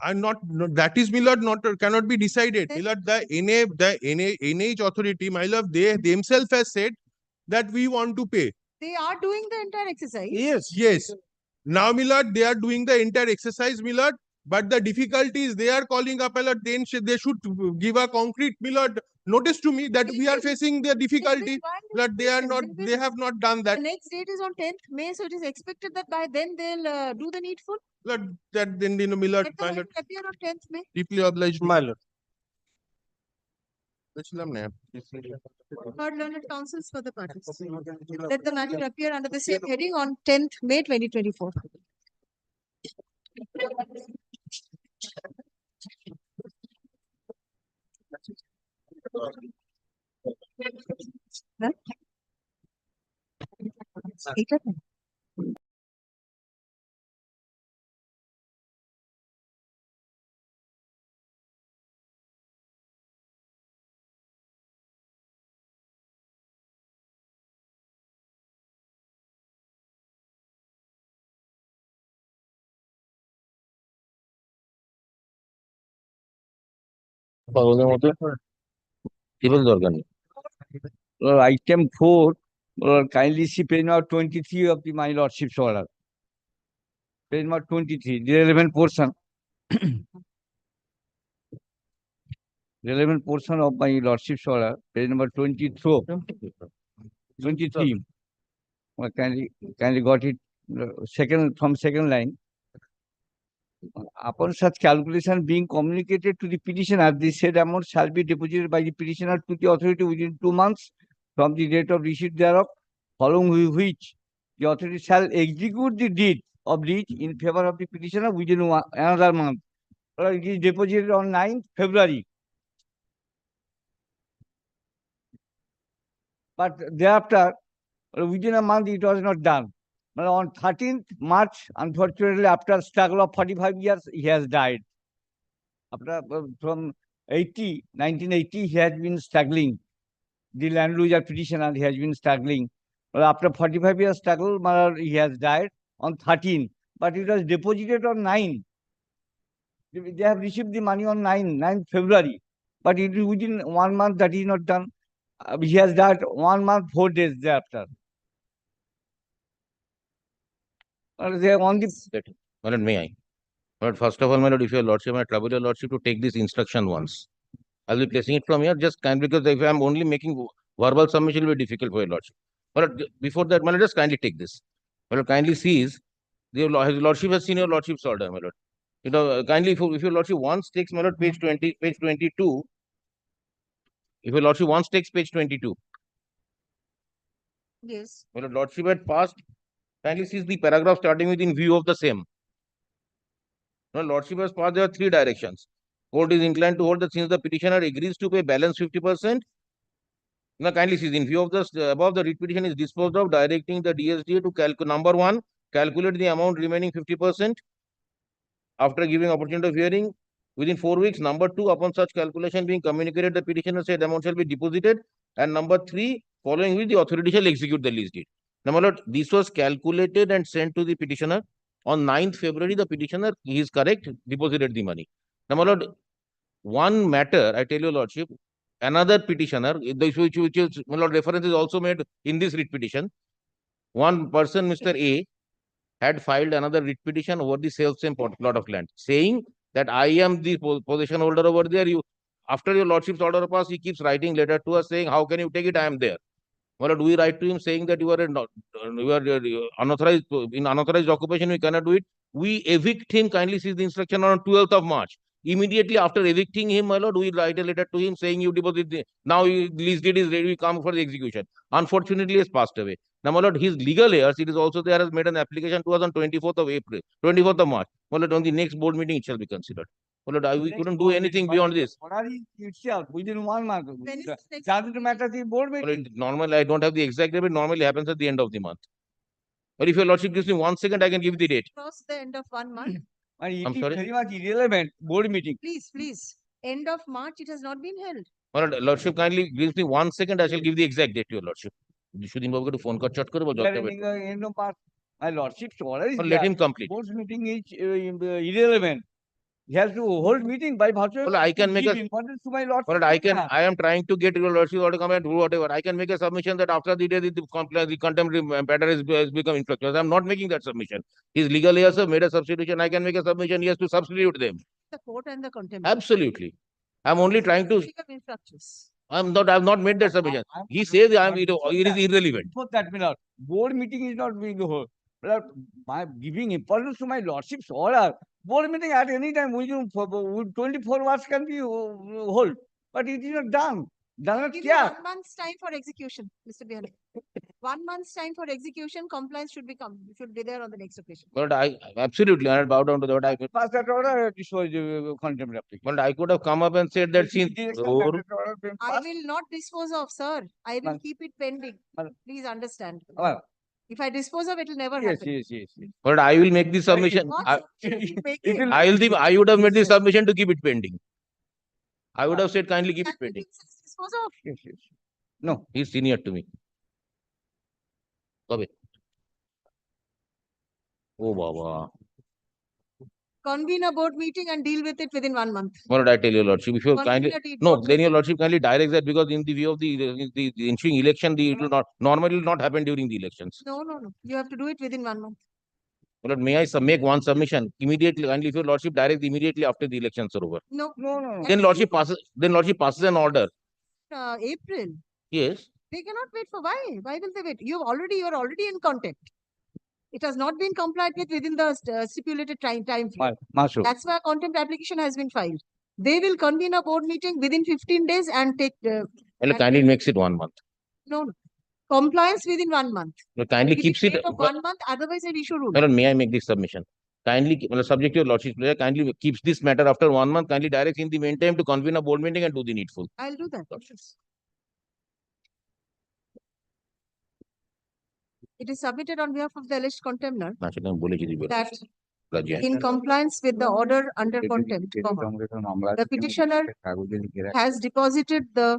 I'm not. No, that is, my lord, not cannot be decided. My lord, the NH authority, my lord, they themselves has said that we want to pay. They are doing the entire exercise. Yes. Now, my lord, they are doing the entire exercise, my lord. But the difficulty is they are calling up, my lord. Then they should give a concrete, my lord, notice to me that we are facing the difficulty. That they are not. They have not done that. The next date is on 10th May, so it is expected that by then they'll do the needful. Lord, that then, my lord, Let the matter appear on 10th May. deeply obliged, my lord. Third learned counsels for the parties. Let the matter appear under the same heading on 10th May 2024. Huh? পাগলের মতো table দরকার নেই item 4 kindly see page number 23 of the my lordship's order, page number 23, the relevant portion of my lordship's order, page number 23 kindly got it, second line. Upon such calculation being communicated to the petitioner, the said amount shall be deposited by the petitioner to the authority within 2 months from the date of receipt thereof, following which the authority shall execute the deed of deed in favor of the petitioner within another month. It is deposited on 9th February. But thereafter, within a month, it was not done. On 13th March, unfortunately, after a struggle of 45 years, he has died. After from 1980, he has been struggling. The land loser petitioner, he has been struggling. Well, after 45 years struggle, he has died on 13. But it was deposited on 9. They have received the money on 9th February. But it is within 1 month that is not done. He has died 1 month, 4 days thereafter. They are on the. My lord, may I? My lord, first of all, my lord, if your lordship, I trouble your lordship to take this instruction once. I'll be placing it from here, just kind because if I'm only making verbal submission, it will be difficult for your lordship. My lord, before that, my lord, just kindly take this. My lord, kindly sees, his lordship has seen your lordship's order, my lord. You know, kindly, if your lordship once takes, my lord, page 22, if your lordship once takes page 22, Yes. my lord, lordship had passed Kindly see the paragraph starting with in view of the same. Now, Lordship has passed, there are three directions. Court is inclined to hold that since the petitioner agrees to pay balance 50%, now kindly see in view of the above, the writ petition is disposed of, directing the DSDA to calculate number one, calculate the amount remaining 50% after giving opportunity of hearing within 4 weeks. Number two, upon such calculation being communicated, the petitioner said amount shall be deposited. And number three, following which the authority shall execute the lease deed. Now, my lord, this was calculated and sent to the petitioner. On 9th February, the petitioner, he is correct, deposited the money. Now, my lord, one matter, I tell you, lordship, another petitioner, which is, my lord, reference is also made in this writ petition. One person, Mr. A, had filed another writ petition over the same plot of land, saying that I am the possession holder over there. You, after your lordship's order passed, he keeps writing letter to us saying, how can you take it? I am there. Well, do we write to him saying that you are unauthorized, in unauthorized occupation, we cannot do it? We evict him, kindly see the instruction on 12th of March. Immediately after evicting him, my lord, we write a letter to him saying you deposit the, now lease deed is ready, we come for the execution. Unfortunately, he has passed away. Now, my lord, his legal heirs, it is also there, has made an application to us on 24th of April, 24th of March. My lord, on the next board meeting, it shall be considered. My lord, we couldn't do anything beyond this. Itself within 1 month. When is the next Doesn't matter the board Well, meeting. normally, I don't have the exact date, but normally happens at the end of the month. But if your lordship gives me 1 second, I can give the date. Cross the end of 1 month. And it I'm is sorry? very much irrelevant, board meeting. Please. End of March, it has not been held. Well, lordship kindly gives me 1 second, I shall give the exact date to your lordship. Shouldn't Babu to phone call chat karo, We are ending the end of March. My lordship's order is let there. him complete. Board's meeting is irrelevant. He has to hold meeting by virtue. Well, I can make give a- importance to my lordship. Well, I am trying to get your lordship order to come and do whatever. I can make a submission that after the day the contempt matter has become influential. I'm not making that submission. His legal heirs have made a substitution. I can make a submission. He has to substitute them. The court and the contempt. Absolutely. I'm only trying to. Become infractions. I've not made that submission. He says it is irrelevant. For that, my lord, board meeting is not being held. But by giving importance to my lordship's order, board meeting at any time within 24 hours can be hold. But it is not done. Done Give kya? you 1 month's time for execution, Mr. Bihani. 1 month's time for execution, compliance should be there on the next occasion. But I absolutely, I bow down to that. Pass that order, destroy the contempt application. But I could have come up and said that since. I will not dispose of, sir. I will Well- keep it pending. Well- Please understand. Well, If I dispose of, it will never yes, happen. yes. But I will make the submission. What? I Make It it. will- I would have made the submission to keep it pending. I would have said kindly keep it That will pending. be dispose of. Yes. No. He's senior to me. Kabe. Oh, Baba. Convene a board meeting and deal with it within 1 month. What did I tell your lordship? If you Convene kindly. a deed No, board then your meeting. lordship kindly directs that because in the view of the ensuing election, it will not normally not happen during the elections. No. You have to do it within 1 month. But may I make one submission immediately? Kindly, if your lordship directs immediately after the elections are over. No. No. Then lordship passes an order. April. Yes. They cannot wait for why? Why will they wait? You are already in contempt. It has not been complied with within the stipulated time frame. Master. That's why a contempt application has been filed. They will convene a board meeting within 15 days and take Well, and kindly makes it 1 month. no. Compliance within 1 month. Well, kindly Within keeps it. date of 1 month, otherwise I'll issue rule. Well, may I make this submission? Kindly, well, subject to your lordship's pleasure, kindly keeps this matter after 1 month. Kindly directs in the meantime to convene a board meeting and do the needful. I'll do that. It is submitted on behalf of the alleged contemner that in compliance with the order under contempt, the petitioner has deposited the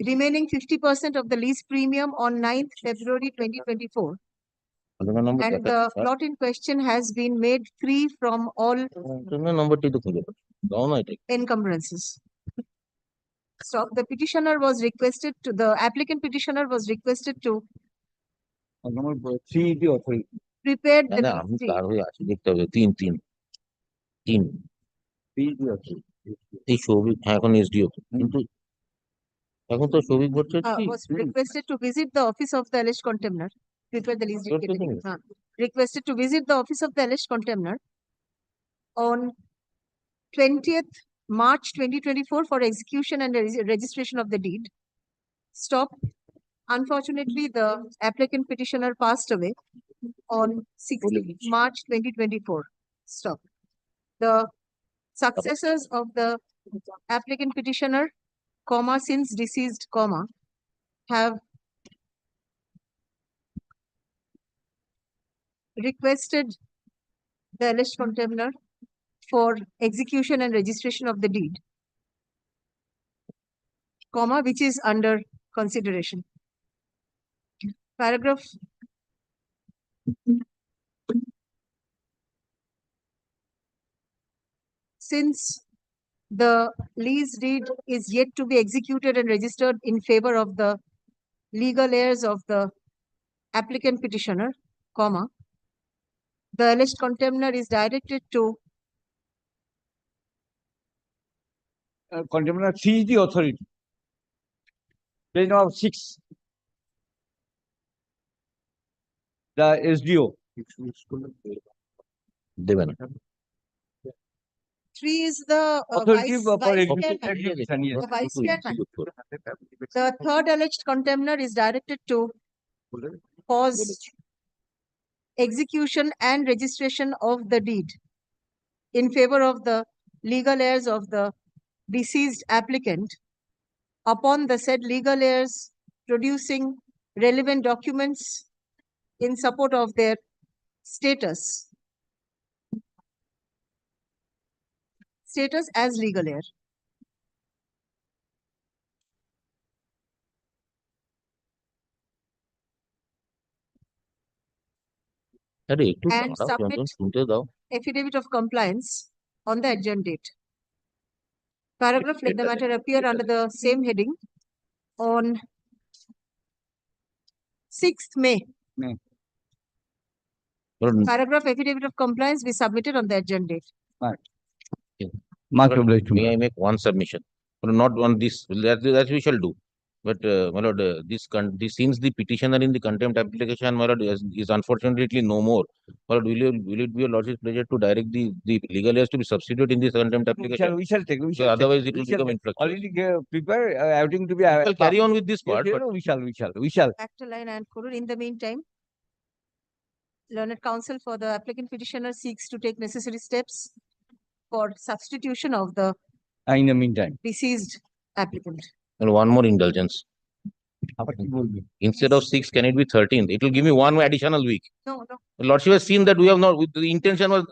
remaining 50% of the lease premium on 9th February 2024. And the plot in question has been made free from all encumbrances. So the applicant petitioner was requested to prepare the lease deed. Was requested to visit the office of the alleged contemner. Prepare the lease deed. Requested to visit the office of the alleged contemner on 20th March 2024 for execution and registration of the deed. Stop. Unfortunately, the applicant petitioner passed away. on 16 March 2024. Stop. The successors of the applicant petitioner, comma, since deceased, comma, have requested the alleged contemner for execution and registration of the deed, comma, which is under consideration. Paragraph since the lease deed is yet to be executed and registered in favor of the legal heirs of the applicant petitioner, comma, the alleged contemner is directed to contemner seize the authority. Page number 6. The SDO. Devan. 3 is the Authority vice for chairman. execution, yes. The vice chairman. The third alleged contemner is directed to cause execution and registration of the deed in favor of the legal heirs of the deceased applicant upon the said legal heirs producing relevant documents in support of their status as legal heir. And submit affidavit of compliance on the adjourned date. Paragraph, let the matter appear under the same heading on 6th May. Paragraph, affidavit of compliance be submitted on the adjourned date. May I make one submission? Not on this, that we shall do. But, my lord, this since the petitioner in the contempt application, my lord, is unfortunately no more. My lord, will it be your lordship's pleasure to direct the legal heirs to be substituted in this contempt application? We shall take. Otherwise, it will become influxuous. Already prepare everything to be. We shall carry on with this part. Yes, But we shall. Act a line and Kurur. In the meantime, learned counsel for the applicant petitioner seeks to take necessary steps for substitution of the In the meantime. deceased applicant. and one more indulgence. Instead of 6, can it be 13th? It will give me one additional week. No, no. Lordship has seen that we have not, the intention was,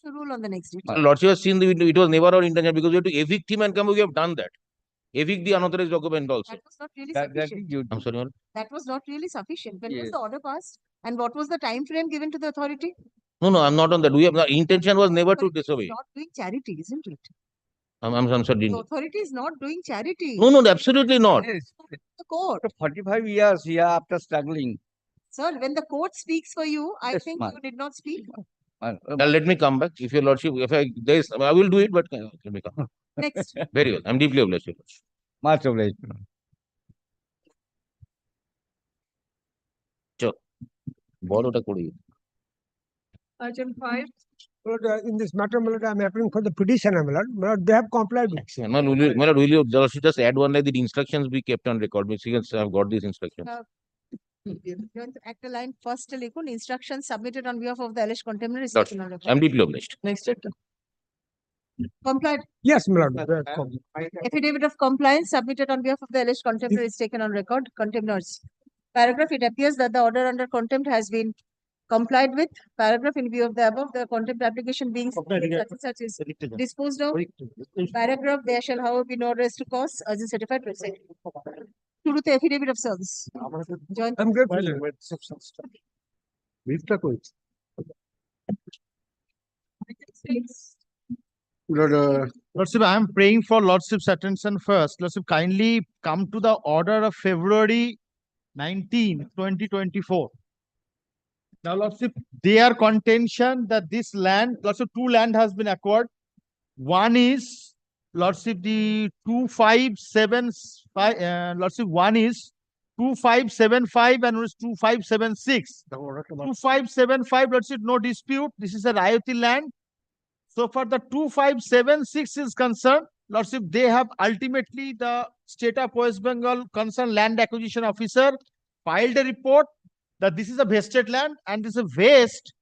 The rule on the next date. Lordship has seen that it was never our intention because we have to evict him and come, we have done that. Evict the unauthorized document also. That was not really That sufficient. is good. I'm sorry, Lord. That was not really sufficient. When was Yes. the order passed? And what was the time frame given to the authority? No, I'm not on that. We have, the intention was never to Authority is disobey. not doing charity, isn't it? I'm sorry. The authority is not doing charity. No, absolutely not. Yes. The court. After 45 years, after struggling. Sir, when the court speaks for you, I Yes, think ma'am. you did not speak. Now let me come back. If your lordship, I will do it, but let me come. Next. Very well. I'm deeply obliged, your lordship. Much obliged. বড়টা করি। Item 5. In this matter, my lord, I am appealing for the petitioner, my lord. My lord, they have complied with. My lord, will you just add one like the instructions we kept on record? Because I've got these instructions. Going to act a line first likun instructions submitted on behalf of the alleged contemner is Lord, taken on record. I'm deeply obliged. Next item. Complied. Yes, my lord. they have complied. Affidavit of compliance submitted on behalf of the alleged contemner is taken on record. Contemners. Paragraph, it appears that the order under contempt has been complied with. Paragraph, in view of the above, the contempt application being such and such is disposed of. Paragraph, there shall however be no arrest to cause as in certified website. To do the affidavit of service. Join. I'm good. Lordship, I am praying for Lordship's attention first. Lordship, kindly come to the order of February 19, 2024. Now, Lordship, their contention that this land, Lordship, 2 land has been acquired. One is, Lordship, the 2575, Lordship, one is 2575 and one is 2576. 2575, Lordship, no dispute. This is a Rayati land. So far the 2576 is concerned, Lordship, they have ultimately the state of West Bengal concerned land acquisition officer filed a report that this is a vested land and this is a vest,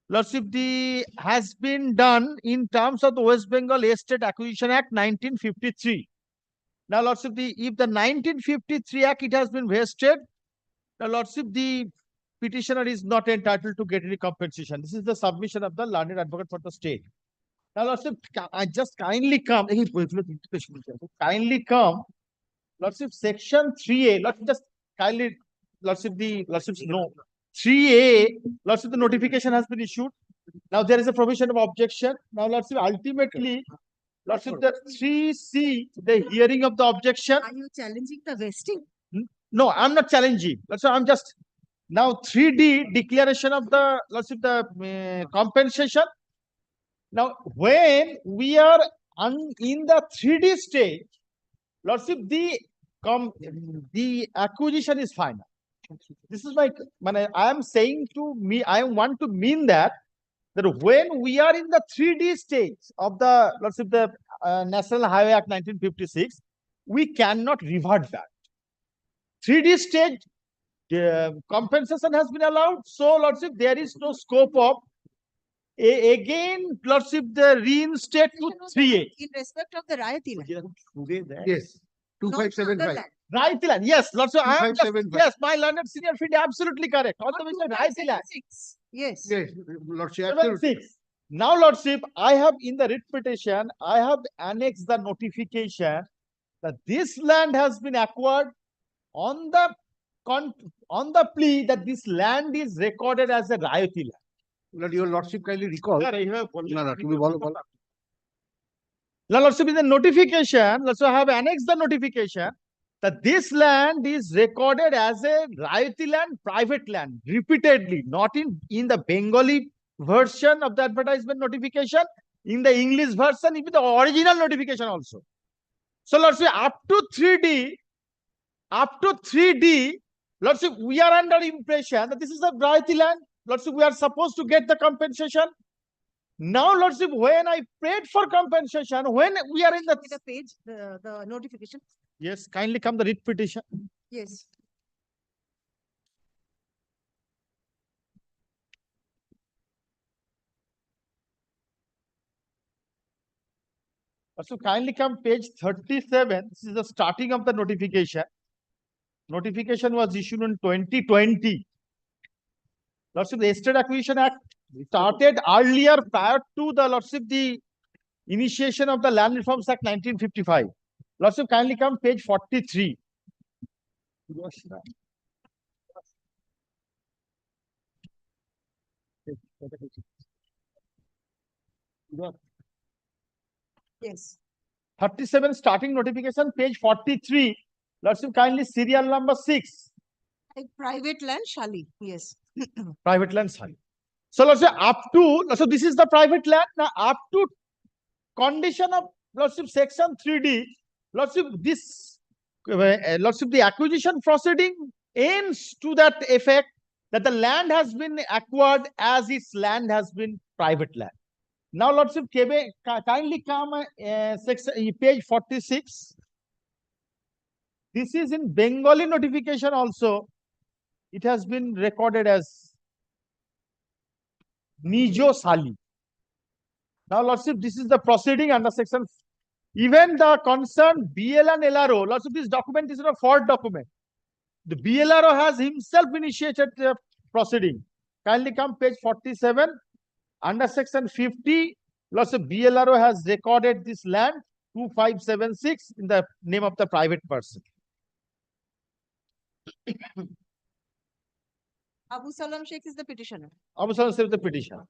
Lordship, the has been done in terms of the West Bengal Estate Acquisition Act 1953. Now, Lordship, if the 1953 Act, it has been vested, now, Lordship, the petitioner is not entitled to get any compensation. This is the submission of the learned advocate for the state. Now, Lordship, I just kindly come, kindly come, Lordship, section 3A, Lordship, just kindly, Lordship, no, 3A, Lordship, the notification has been issued. Now, there is a provision of objection. Now, Lordship, ultimately, Lordship, the 3C, the hearing of the objection. Are you challenging the vesting? No, I'm not challenging. That's why I'm just now 3D declaration of the Lordship, the compensation. Now, when we are in the 3D stage, Lordship, the acquisition is final. This is my, I am saying to me, I want to mean that when we are in the 3D stage of the Lordship, the National Highway Act 1956, we cannot revert that. 3D stage compensation has been allowed. So, Lordship, there is no scope of again, Lordship, the reinstate to 3A. In respect of the Rayati land. Yes, 2575. Rayati land, yes, Lordship, I am just, 2575. yes, my learned senior friend, absolutely correct. On the mission, Rayati land. Yes. Yes, Lordship, absolutely. 7-6. Now, Lordship, I have in the writ petition, I have annexed the notification that this land has been acquired on the plea that this land is recorded as a Rayati land. Your Lordship kindly recall. Now, Lordship, in the notification, Lordship, I have annexed the notification that this land is recorded as a Rayati land, private land, repeatedly, not in the Bengali version of the advertisement notification, in the English version, even the original notification also. So, Lordship, up to 3D, Lordship, we are under impression that this is a Rayati land. Lordship, we are supposed to get the compensation. Now, Lordship, when I paid for compensation, when we are in the page, the notification. Yes, kindly come the writ petition. Yes. So kindly come page 37. This is the starting of the notification. Notification was issued in 2020. Lordship, the Estate Acquisition Act started earlier prior to the Lordship, the initiation of the Land Reforms Act 1955. Lordship, kindly come page 43. Yes. 37 starting notification, page 43. Lordship, kindly serial number 6. Like private land, Shali. Yes. Private land, sorry. So, Lordship, up to, so this is the private land. Now, up to condition of Lordship, section 3D, Lordship, this, Lordship, the acquisition proceeding ends to that effect that the land has been acquired as its land has been private land. Now, Lordship, kindly come section, page 46. This is in Bengali notification also. It has been recorded as Nijo Sali. Now, Lordship, this is the proceeding under section. Even the concerned BL and LRO, Lordship, this document is a fault document. The BLRO has himself initiated the proceeding. Kindly come page 47. Under section 50, Lordship, BLRO has recorded this land 2576 in the name of the private person. Abu Salam Sheikh is the petitioner. Abu Salam Sheikh is the petitioner.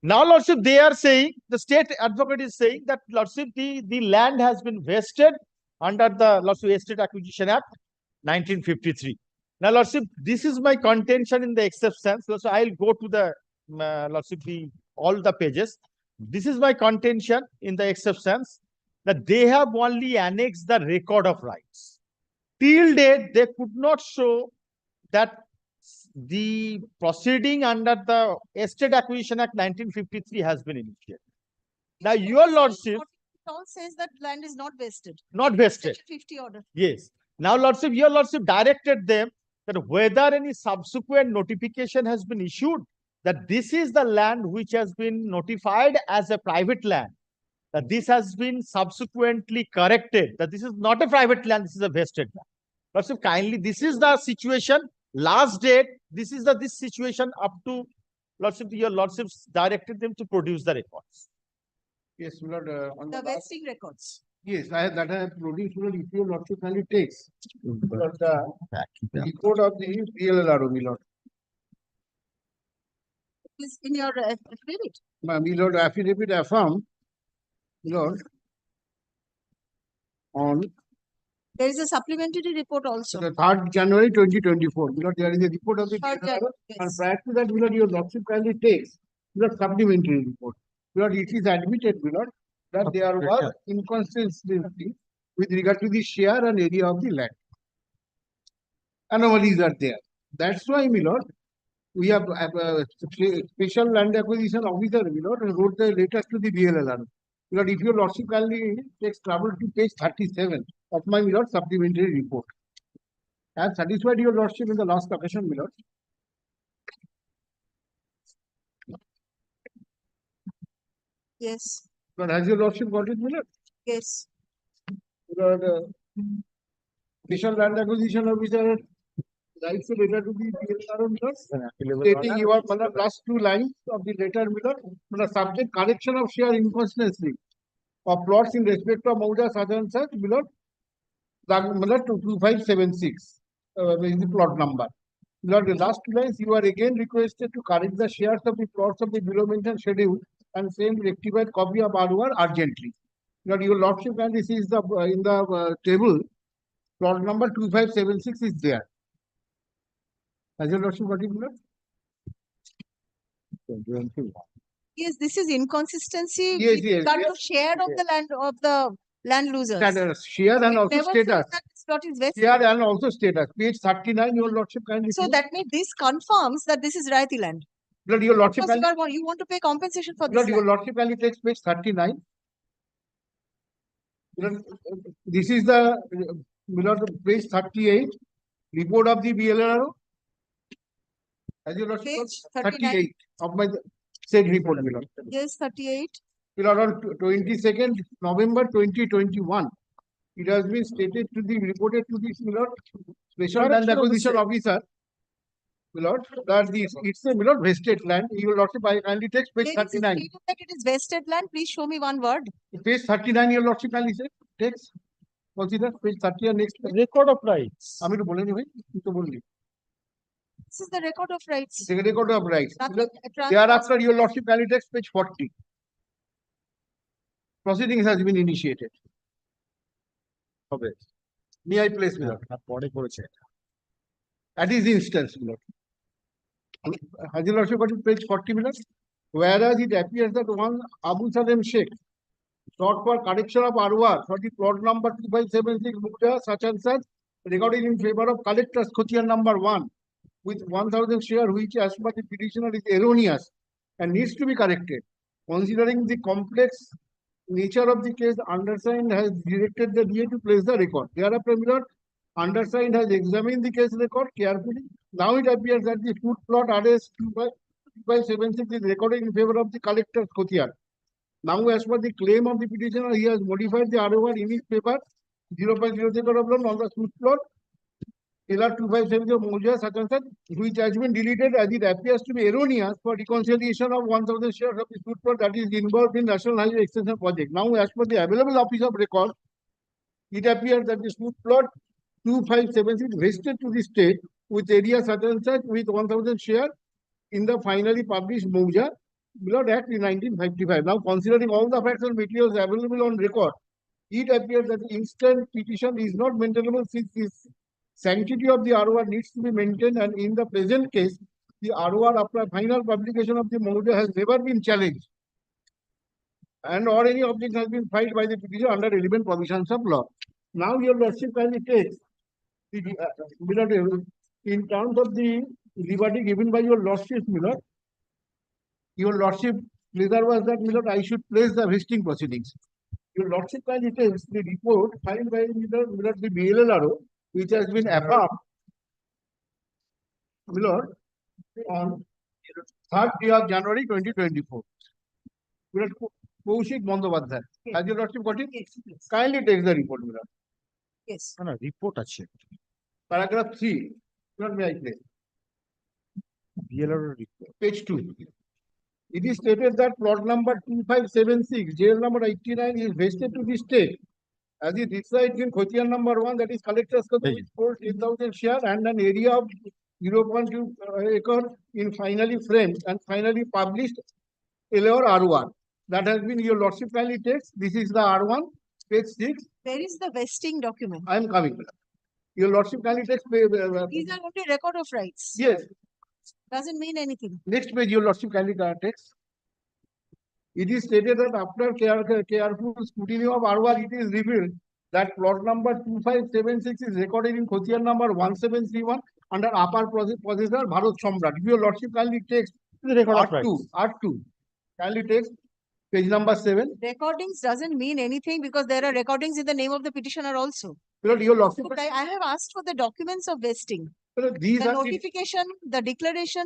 Now, Lordship, they are saying, the state advocate is saying that, Lordship, the land has been vested under the Lordship Estate Acquisition Act 1953. Now, Lordship, this is my contention in the exceptions. So I'll go to the Lordship, all the pages. This is my contention in the exceptions that they have only annexed the record of rights. Till date, they could not show that the proceeding under the Estate Acquisition Act 1953 has been initiated. Now, your Lordship. It all says that land is not vested. Not vested. Section 50 order. Yes. Now, Lordship, your Lordship directed them that whether any subsequent notification has been issued that this is the land which has been notified as a private land, that this has been subsequently corrected, that this is not a private land, this is a vested land. Lordship, kindly, this is the situation, last date, this is this situation up to, Lordship, your Lordships directed them to produce the records. Yes, my lord, on The vesting records. yes, that I have produced, my lord, if your lordship kindly takes. But the report of the PLLRO, my lord. Is in your affidavit. My lord, affidavit affirm, my lord, on There is a supplementary report also. the 3rd January 2024. My lord, there is a report of the Third PLLRO, and yes. prior to that, my lord, your lordship kindly takes the supplementary report. My lord, it is admitted, my lord, that there was inconsistency with regard to the share and area of the land. Anomalies are there. That's why, my lord, we have a special land acquisition officer, my lord, wrote the letter to the BLLR. My lord, if your lordship kindly takes trouble to page 37 of my, my lord, supplementary report. I have satisfied your lordship in the last occasion, my lord. Yes. But has your lordship got it, my lord? Yes. My lord, special land acquisition officer writes a letter to the BLLR, my lord, stating your last 2 lines of the letter, my lord, subject correction of share inconsistency of plots in respect of Mauda Southern Search, my lord, 2576 is the plot number. My lord, the last 2 lines, you are again requested to correct the shares of the plots of the below mentioned schedule and send rectified copy of ROR urgently. My lord, your lordship, and this is the in the table, plot number 2576 is there. Has your lordship got it, my lord? Yes, this is inconsistency Yes, with yes, regard yes. to share of the land of the land losers. Status, share and It also never says status. that this plot is vested. Share and also status. Page 39, your lordship kindly. So that means this confirms that this is Rayati land. Blood, your lordship Because kindly. you want to pay compensation for this Blood, your land. lordship kindly takes page 39. Blood, this is the blood, page 38. Report of the BLRO. As your lordship, Page 38 of my said report, my lord. Yes, 38. My lord, on 22nd November 2021, it has been stated to the reported to the my lord, special land acquisition officer, my lord, that it's a my lord, vested land. Your lordship, I kindly takes page There is a 39. statement that it is vested land. Please show me one word. Page 39, your lordship kindly say, takes. Consider page 30 and next page. Record of rights. আমি তো বলিনি ভাই, তুই তো বললি। This is the record of rights. The record of rights. Nothing Thereafter, your lordship kindly takes page 40. Proceedings has been initiated. হবে। May I place, my lord? পরে করেছে। At his instance, my lord. Has your lordship got it page 40, my lord? Whereas it appears that one Abu Salem Sheikh sought for correction of ROR for the plot number 2576 Mukta such and such recorded in favor of collectors Khotiar number 1 with 1000 share, which as per the petitioner is erroneous and needs to be corrected. Considering the complex nature of the case, undersigned has directed the DA to place the record. Thereafter, my lord, undersigned has examined the case record carefully. Now it appears that the food plot RS 2576 is recorded in favor of the collectors Khotiar. Now, as per the claim of the petitioner, he has modified the ROR in his paper 0.00 on the food plot LR 257 Moja such and such, which has been deleted as it appears to be erroneous for reconciliation of 1000 shares of the food plot that is involved in National Highway Extension Project. Now, as per the available office of record, it appears that the food plot 2576 vested to the state with area such and such with 1000 share in the finally published Moja Blood Act in 1955. Now, considering all the facts and materials available on record, it appears that the instant petition is not maintainable since the sanctity of the ROR needs to be maintained, and in the present case, the ROR after final publication of the Moja has never been challenged, and or any objection has been filed by the petitioner under relevant provisions of law. Now, your lordship kindly takes in terms of the liberty given by your lordship, your lordship pleasure was that, my lord, I should place the vesting proceedings. Your lordship kindly takes the report filed by the BLLRO, which has been affirmed Milord, on 3rd day of January 2024. Milord, Kaushik Bandyopadhyay. Has your lordship got it? Kindly take the report, Milord. Yes. No, report আছে Paragraph 3. Milord, may I play? BLR report. Page 2. It is stated that plot number 2576, jail number 89 is vested to the state as it resides in Khotian number 1, that is collector's Hey. with 14,000 share and an area of 0.2 acre in finally framed and finally published LOR R1. That has been your lordship kindly takes. This is the R1, page 6. Where is the vesting document? I am coming. Your lordship kindly takes. These are only record of rights. Yes. Doesn't mean anything. Next page, your lordship kindly takes. It is stated that after careful scrutiny of R1, it is revealed that plot number 2576 is recorded in Khotian number 1731 under upper possessor Bharat Samrat. If your lordship kindly takes The record of R2, rights. R2, kindly takes page number 7. Recordings doesn't mean anything because there are recordings in the name of the petitioner also. Milord, your lordship, Look, I have asked for the documents of vesting. Milord, these The are the notification, the declaration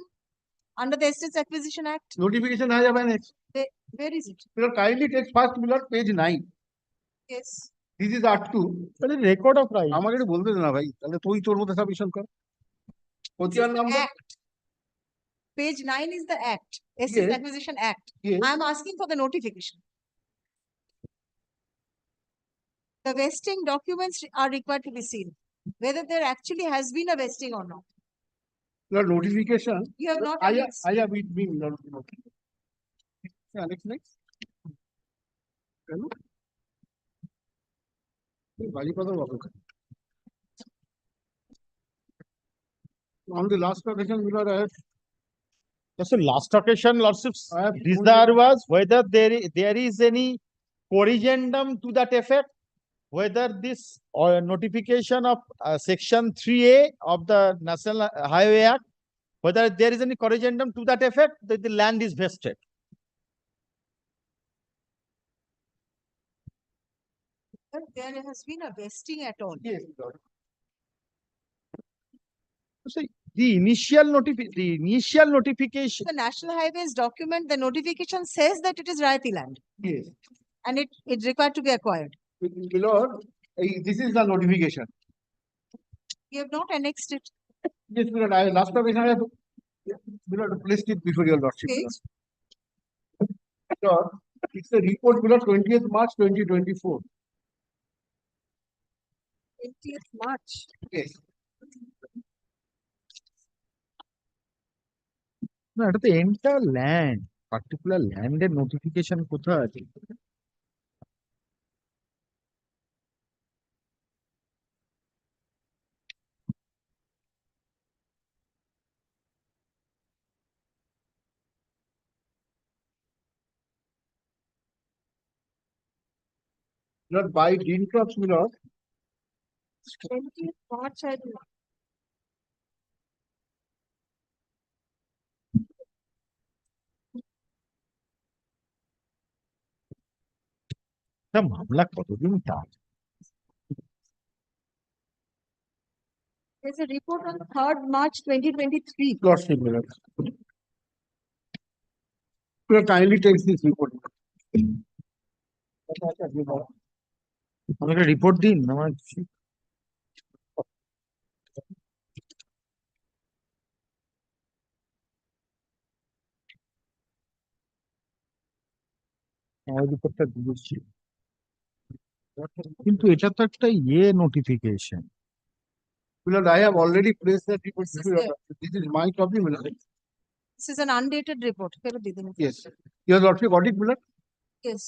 under the Estates Acquisition Act. notification I have annexed. Where is it? Milord, kindly takes first, Milord, page 9. Yes. This is R2. তাহলে record of rights. আমাকে একটু বলতে দে না ভাই, তাহলে তুই তোর মধ্যে সাবমিশন কর। Khotian number, Act. Page 9 is the Act, Estates Yes. Acquisition Act. yes, I am asking for the notification. The vesting documents are required to be seen, whether there actually has been a vesting or not. Milord, notification. You have not I annexed. have it been, Milord. Annex next. Hello? On the last occasion, Milord, I have So last occasion, lordships, I have desire was whether there is any corrigendum to that effect, whether this notification of section 3A of the National Highway Act, whether there is any corrigendum to that effect that the land is vested. But there has been a vesting at all. yes, Milord. So the initial notification. The National Highways document, the notification says that it is Rayati land Yes. and it's required to be acquired. Milord, this is the notification. You have not annexed it. Yes, Milord, last occasion I have, Milord, placed it before your lordship. Page? Milord, it's a report, Milord, 20th March 2024. 20th March. Yes. No, এটা তো entire land, particular land এর notification কোথায় আছে? Milord, by dint of, Milord, 20th March, I do. এটা মামলা কতদিন তার? There's a report on 3rd March 2023. lordship, Milord. Milord, kindly takes this report. আমাকে রিপোর্ট দিন আমার রিপোর্টটা দিয়েছি কিন্তু এটা তো একটা notification. Milord, I have already placed that report before your lordship. This is my copy, Milord. This is an undated report. Yes. Your lordship got it, Milord? Yes.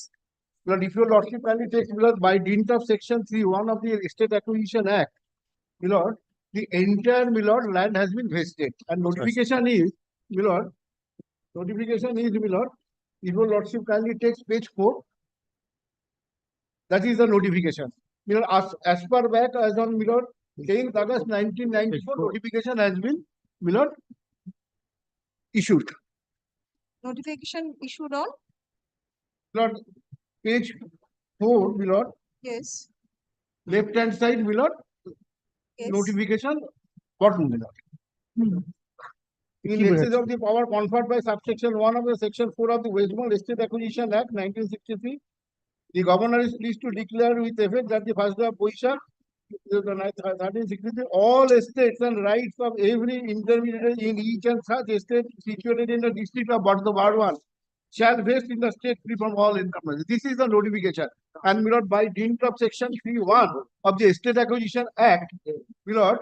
Milord, if your lordship kindly takes, Milord, by dint of section 3(1) of the Estate Acquisition Act, Milord, the entire, Milord, land has been vested. And notification is, Milord, Milord, if your lordship kindly takes page 4, that is the notification. Milord, as per back, as on, Milord, 10th August 1994, notification has been, Milord, issued. Notification issued on? Milord, page 4, Milord, Yes. left hand side, Milord, Yes. notification, bottom, Milord. in excess of the power conferred by subsection 1 of the section 4 of the Westbengal Estate Acquisition Act 1963, the governor is pleased to declare with effect that the first day of Boishakh 1363, all estates and rights of every intermediary in each and such estate situated in the district of Bardhaman shall vest in the state free from all encumbrances. This is the notification. And my lord, by dint of section 3(1) of the Estate Acquisition Act, my lord,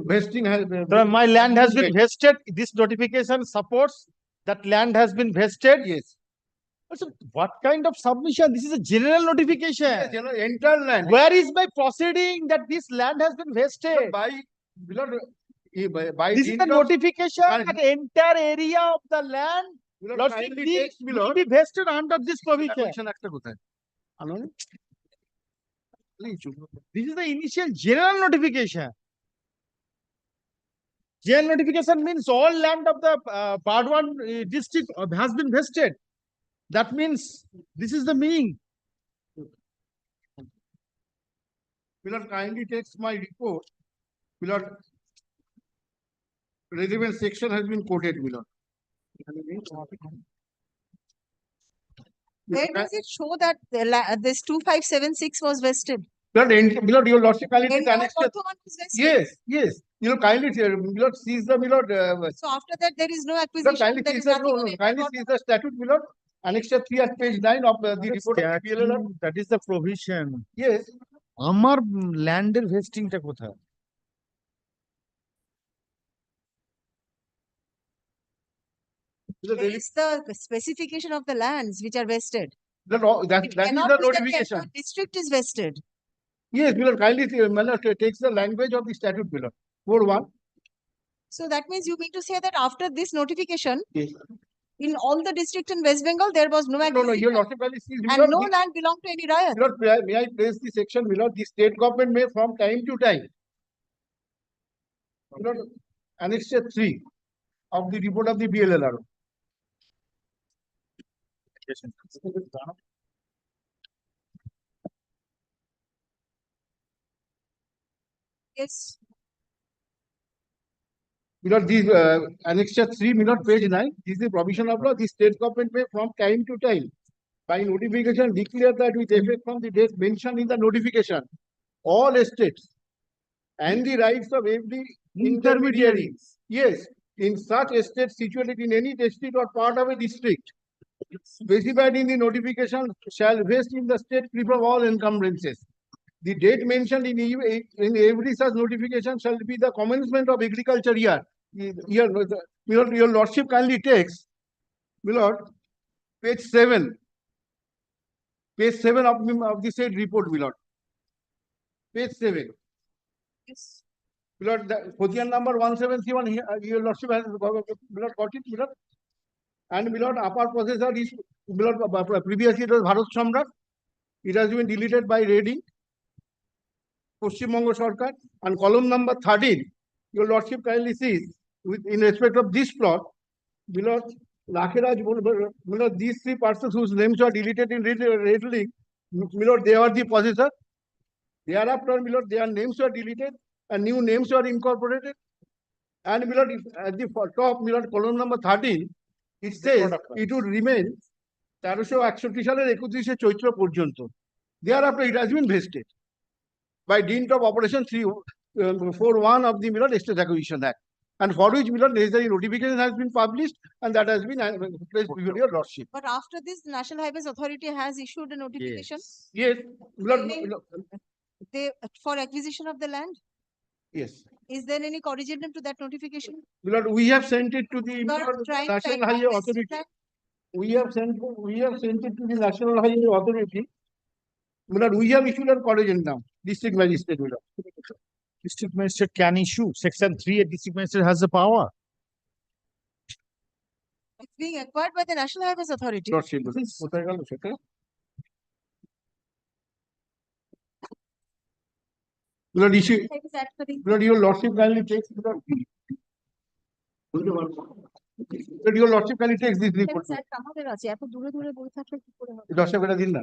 vesting has So my land has been vested. This notification supports that land has been vested. Yes. So what kind of submission? This is a general notification. Yes, you know, entire land. Where is my proceeding that this land has been vested? By This is the dint of- notification and- that entire area of the land my lord, Lord, kindly will text, my lord. be vested under this provision. Acquisition Act টা কোথায়? আনো নি? This is the initial general notification. General notification means all land of the Bardhaman district has been vested. That means this is the meaning. My lord, kindly text my report. My lord, relevant section has been quoted, my lord. Where does it show that this 2576 was vested? My lord, your lordship kindly take Entire annexed. Bardhaman was vested? Yes, yes. You know, kindly, my lord, sees the, my lord, So after that, there is no my lord, acquisition, kindly there sees is the, nothing no, on no, it. kindly sees the statute, my lord, annexure 3 at page 9 of the report of the PLLR. That is the provision. Yes. আমার ল্যান্ডের ভেস্টিংটা কোথায়? There is the specification of the lands which are vested. That is Cannot the be that the notification. entire district is vested. Yes, my lord, kindly, my lord, takes the language of the statute, my lord. 4(1). So that means you mean to say that after this notification, Yes. in all the district in West Bengal, there was no No, no, acquisition your lordship kindly sees, my and lord, no the- land belonged to any Rayat. my lord, may I place the section, my lord, the state government may from time to time, my lord, annexure 3 of the report of the PLLR. Yes. My lord, these annexure 3, my lord, page 9, this is the provision of law. The state government may from time to time, by notification, declare that with effect from the date mentioned in the notification, all estates and the rights of every intermediary, yes, in such estates situated in any district or part of a district, specified in the notification shall vest in the state free from all encumbrances. The date mentioned in every such notification shall be the commencement of agriculture year. Your lordship kindly takes, my lord, page 7. Page 7 of the said report, my lord. Page 7. Yes. My lord, the quotidian number 1731, your lordship has, my lord, got it, my lord. And my lord, upper possessor is, my lord, previously it was Bharat Samrat. It has been deleted by raiding Paschim Bongo Sarkar. And column number 13, your lordship kindly sees, in respect of this plot, my lord, Lakheraj, my lord, these 3 persons whose names are deleted in raiding, my lord, they are the possessor. Thereafter, my lord, their names were deleted and new names were incorporated. And my lord, at the top, my lord, column number 13, it says it would remain 1361 সালের 31শে চৈত্র পর্যন্ত. Thereafter, it has been vested by dint of operation 341 of the my lord, Estate Acquisition Act, and for which my lord, necessary notification has been published, and that has been placed before your lordship. But after this, the National Highways Authority has issued a notification Yes, my lord, for acquisition of the land. yes. Is there any corrigendum to that notification? My lord, we have sent it to the You are trying to National encompass Highway Authority. that? We have sent it to the National Highway Authority. My lord, we have issued a corrigendum, district magistrate, my lord. District magistrate can issue. Section 3, a district magistrate has the power. It's being acquired by the National Highways Authority. Lordship, কোথায় গেল সেটা? My lord, issue, Highways Act for the- my lord, your lordship kindly takes, my lord. My lord, your lordship kindly takes this report. Highways Act আমাদের আছে, এত দূরে দূরে বই থাকলে কি করে হবে? 10 টাকা দিন না।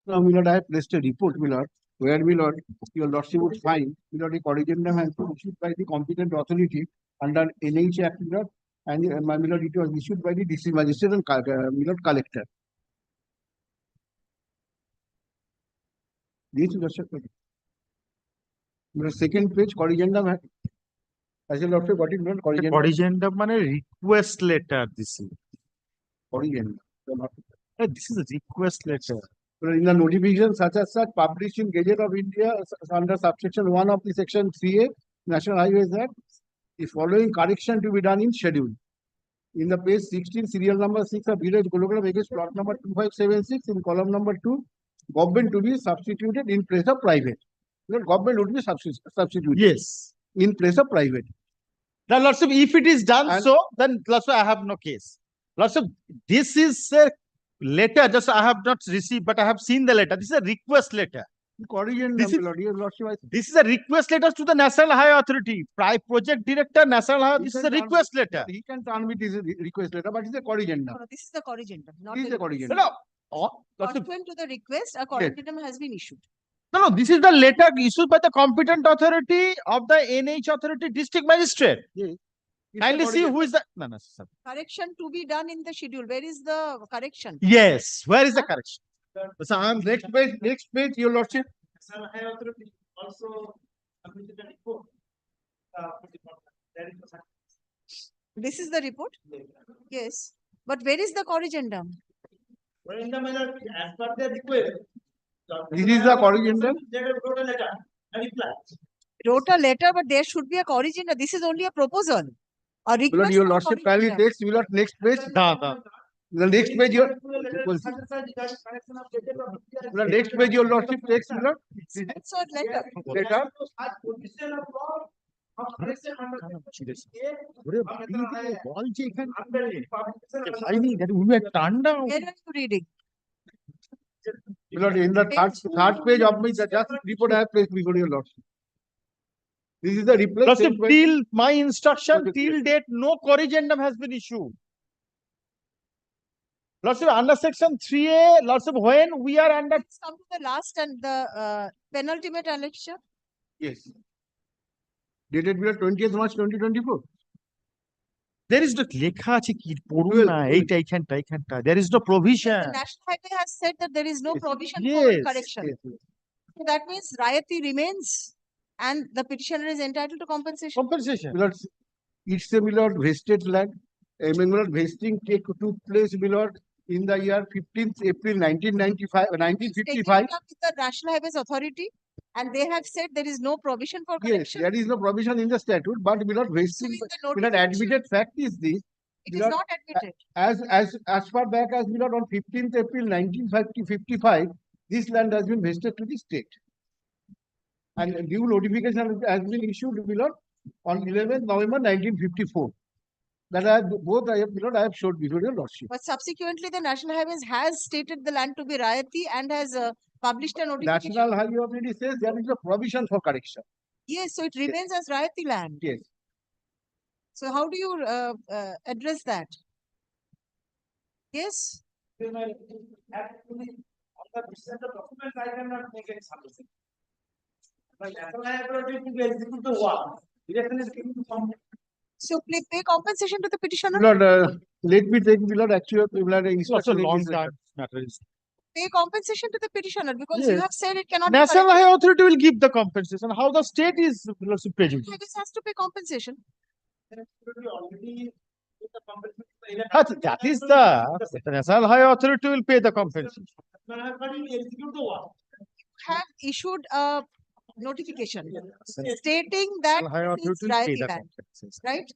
Now, my lord, I have placed a report, my lord, where, my lord, your lordship would find, my lord, a corrigendum has been issued by the competent authority under NH Act, my lord, and my lord, it was issued by the district magistrate and my lord, collector. This is the second page, corrigendum as a lordship, what is not corrigendum? Corrigendum মানে request letter this is. Corrigendum. This is a request letter. In the notification such as such published in Gazette of India under subsection 1 of the section 3A National Highways Act, the following correction to be done in schedule. In the page 16, serial number 6 of village kilogram against plot number 2576 in column number 2, government to be substituted in place of private. Government would be substituted. Yes. In place of private. Now, Lordship, if it is done And- so, then Lordship, I have no case. Lordship, this is a letter, just I have not received, but I have seen the letter. This is a request letter. Corrigendum, This is- my lord, your lordship, This is a request letter to the National Highway Authority. Project Director, National Highway, this is a request letter. he can turn with this request letter, but it's a corrigendum. No, this is the corrigendum, not This is the a request. corrigendum. No, oh, Lordship, Pursuant to the request, a corrigendum has been issued. no, this is the letter issued by the competent authority of the NH Authority District Magistrate. It's a Kindly see corrigendum. who is the, no, sir. Correction to be done in the schedule. Where is the correction? Yes, where is the correction? So I'm next page, your lordship. This is the report? Yes. But where is the corrigendum? This is the corrigendum. Wrote a letter, but there should be a corrigendum. This is only a proposal. A Lord, request your for lordship kindly corrigendum. takes, your next page. No. The next page, your next page, your lordship takes, my lord. So letter. Letter. বলছে এখানে হয়নি, that we were turned down. Where are you reading? My lord, in the third page of my just report I have placed before your lordship. This is the reply. Lordship, sent by- till my instruction, Okay. till date, no corrigendum has been issued. Lordship, under section 3A, Lordship, when we are under, Let's come to the last and the penultimate annexure. Yes. Dated by 20th March 2024. there is no লেখা আছে কি পড়ুন না এইখানটা there is no provision. The National Highway has said that there is no Yes. provision Yes. for correction. Yes, yes. So that means Rayati remains and the petitioner is entitled to compensation. Compensation. My lord, it's a my lord vested land. My lord, vesting took place, my lord, in the year 15th April 1995, Taking 1955. it up with the National Highways Authority and they have said there is no provision for Yes, correction. there is no provision in the statute, but my lord, So vesting, in the my lord, notification, admitted fact is this. it my is lord, not admitted. As far back as my lord, on 15th April 1955, this land has been vested to the state. And due notification has been issued, my lord, on 11th November 1954. That I have both I have, my lord, I have showed before your lordship. But subsequently, the National Highways has stated the land to be Rayati and has published a notification. National Highway Authority says there is a provision for correction. Yes, so it remains as Rayati land. Yes. So how do you address that? Yes, so pay compensation to the petitioner. Lord, let me take, my lord, actually, my lord, It's also instruction in long this letter. time matter. Pay compensation to the petitioner because you Yes. have said it cannot be National corrected. Highway Authority will give the compensation. How the state is Lordship prejudiced. Highways has to pay compensation. That is the National Highway Authority will pay the compensation. Have issued a notification stating that National Highway it is Authority will pay Rayati the land, compensation. right?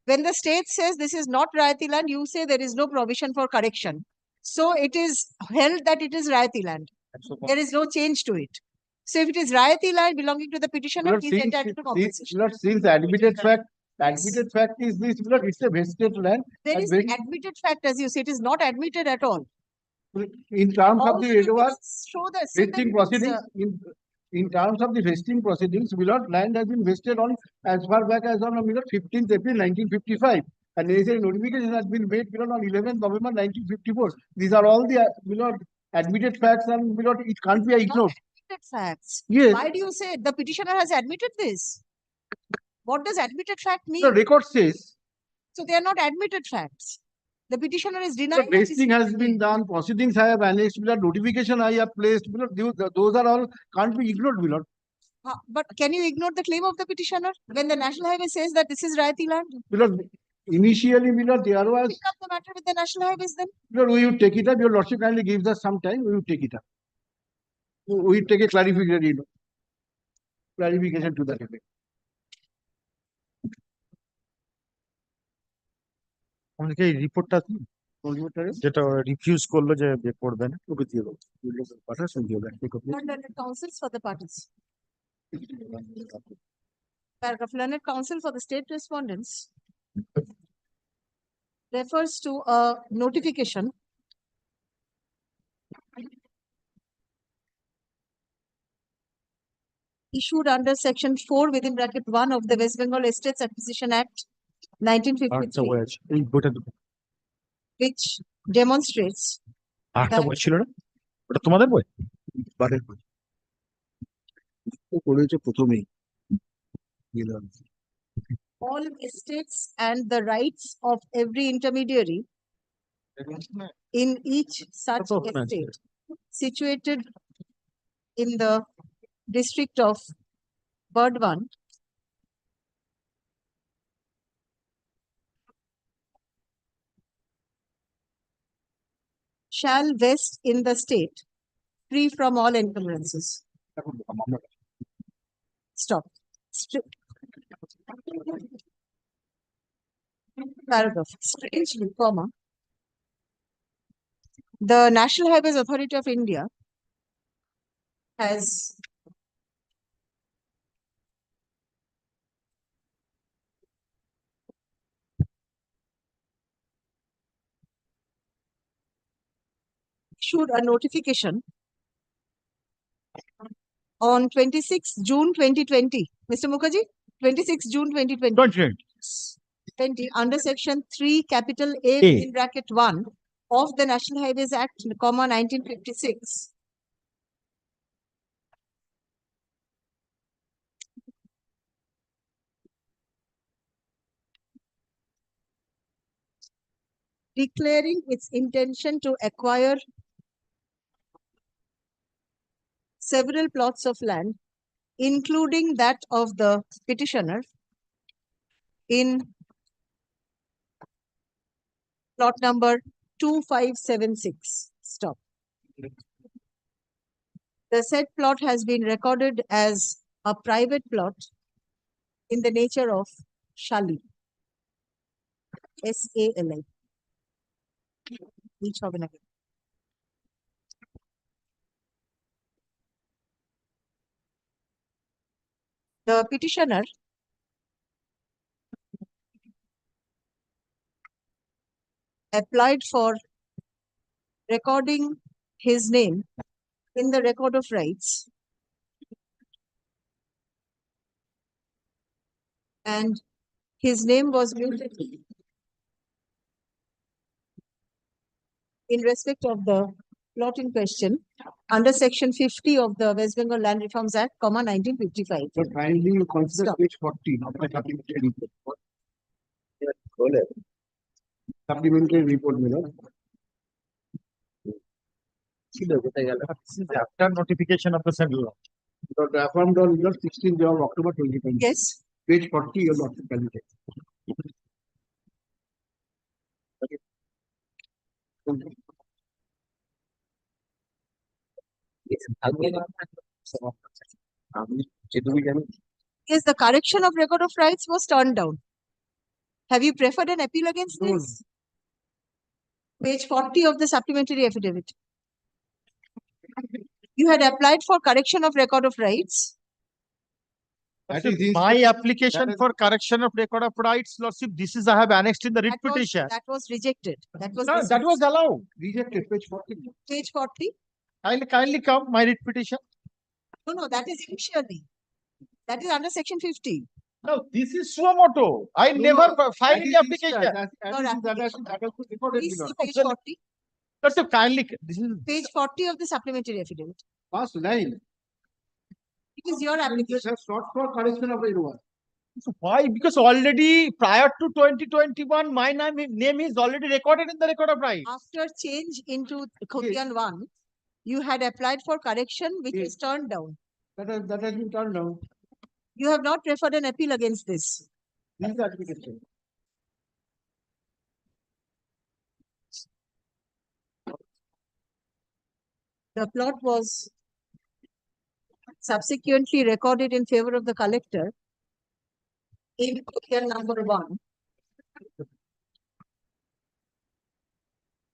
When the state says this is not Rayati land, you say there is no provision for correction. So it is held that it is Rayati land. There is no change to it. So if it is Rayati land belonging to the petitioner, Lord, he is entitled to compensation. Lord, since admitted fact is this, Lord, it's a vested land. There and is very- admitted fact, as you say, it is not admitted at all. In terms All of the the Edward documents show the say that vesting it is, proceedings, in terms of the vesting proceedings, my lord, land has been vested on as far back as on, my lord, 15th April 1955. And there is a notification has been made, my lord, on 11th November 1954. These are all the, my lord, admitted facts and my lord, it can't be ignored. Admitted facts. Yes, Why do you say the petitioner has admitted this? What does admitted fact mean? the record says So they are not admitted facts. The petitioner is the denying. that this vesting is has been done, proceedings I have annexed, my lord, notification I have placed, my lord, those are all can't be ignored, my lord. But can you ignore the claim of the petitioner when the National Highway says that this is Rayati land? My lord, initially, my lord, there was, Pick up the matter with the National Highways then. my lord, we will take it up. Your lordship kindly gives us some time. We will take it up. We will take a clarification to that effect. আমাকে এই রিপোর্টটা যেটা refuse করলো যে করবে না ওকে দিয়ে দেবো। পাঠাস and give that. Take a place. Learned counsels for the parties. Paragraph learned counsel for the state respondents refers to a notification issued under section 4 within bracket 1 of the West Bengal Estates Acquisition Act আরেকটা 1953, বই আছে এই বইটা which demonstrates আরেকটা that বই ছিল না ওটা তোমাদের বই বারের পর। ও করেছে প্রথমেই। all estates and the rights of every intermediary in each such That's all, man. estate situated in the district of Burdwan shall vest in the state free from all encumbrances. Stop. Paragraph. Strangely, comma. The National Highways Authority of India has issued a notification on 26 June 2020. Mr. Mukherjee, 26 June 2020. 20 under section 3 capital A in bracket 1 of the National Highways Act, comma 1956. Declaring its intention to acquire several plots of land, including that of the petitioner, in plot number 2576. Stop. The said plot has been recorded as a private plot in the nature of Shali. S-A-L-I. Each of an again. The petitioner applied for recording his name in the record of rights and his name was muted in respect of the plot in question under section 50 of the West Bengal Land Reforms Act, comma 1955. So kindly you consider Stop. page 40 of the supplementary report. Supplementary report, my lord. after notification of the central law. The affirmed on 16th day of October 2020. Yes. Page 40, your lordship can take. Yes, the correction of record of rights was turned down. Have you preferred an appeal against No. this? Page 40 of the supplementary affidavit. You had applied for correction of record of rights. That is the- My application that is- for correction of record of rights, lordship, this is I have annexed in the writ petition. That was rejected. That was No, that dismissed. was allowed. Rejected, page 40. Page 40. Kindly come, my writ petition. No, that is initially. That is under section 50. No, this is suo moto. I No, never no, filed that is the application. that is recorded, Please my see lord. page 40. Lordship, kindly, this is Page 40 of the supplementary affidavit. First line. It is your application. Sought for correction of error. so why? Because already prior to 2021, my name is already recorded in the record of rights. After change into Khotian 1, you had applied for correction, which Yes. was turned down. That has been turned down. You have not referred an appeal against this. This is the application. The plot was subsequently recorded in favor of the collector in Khotian number 1.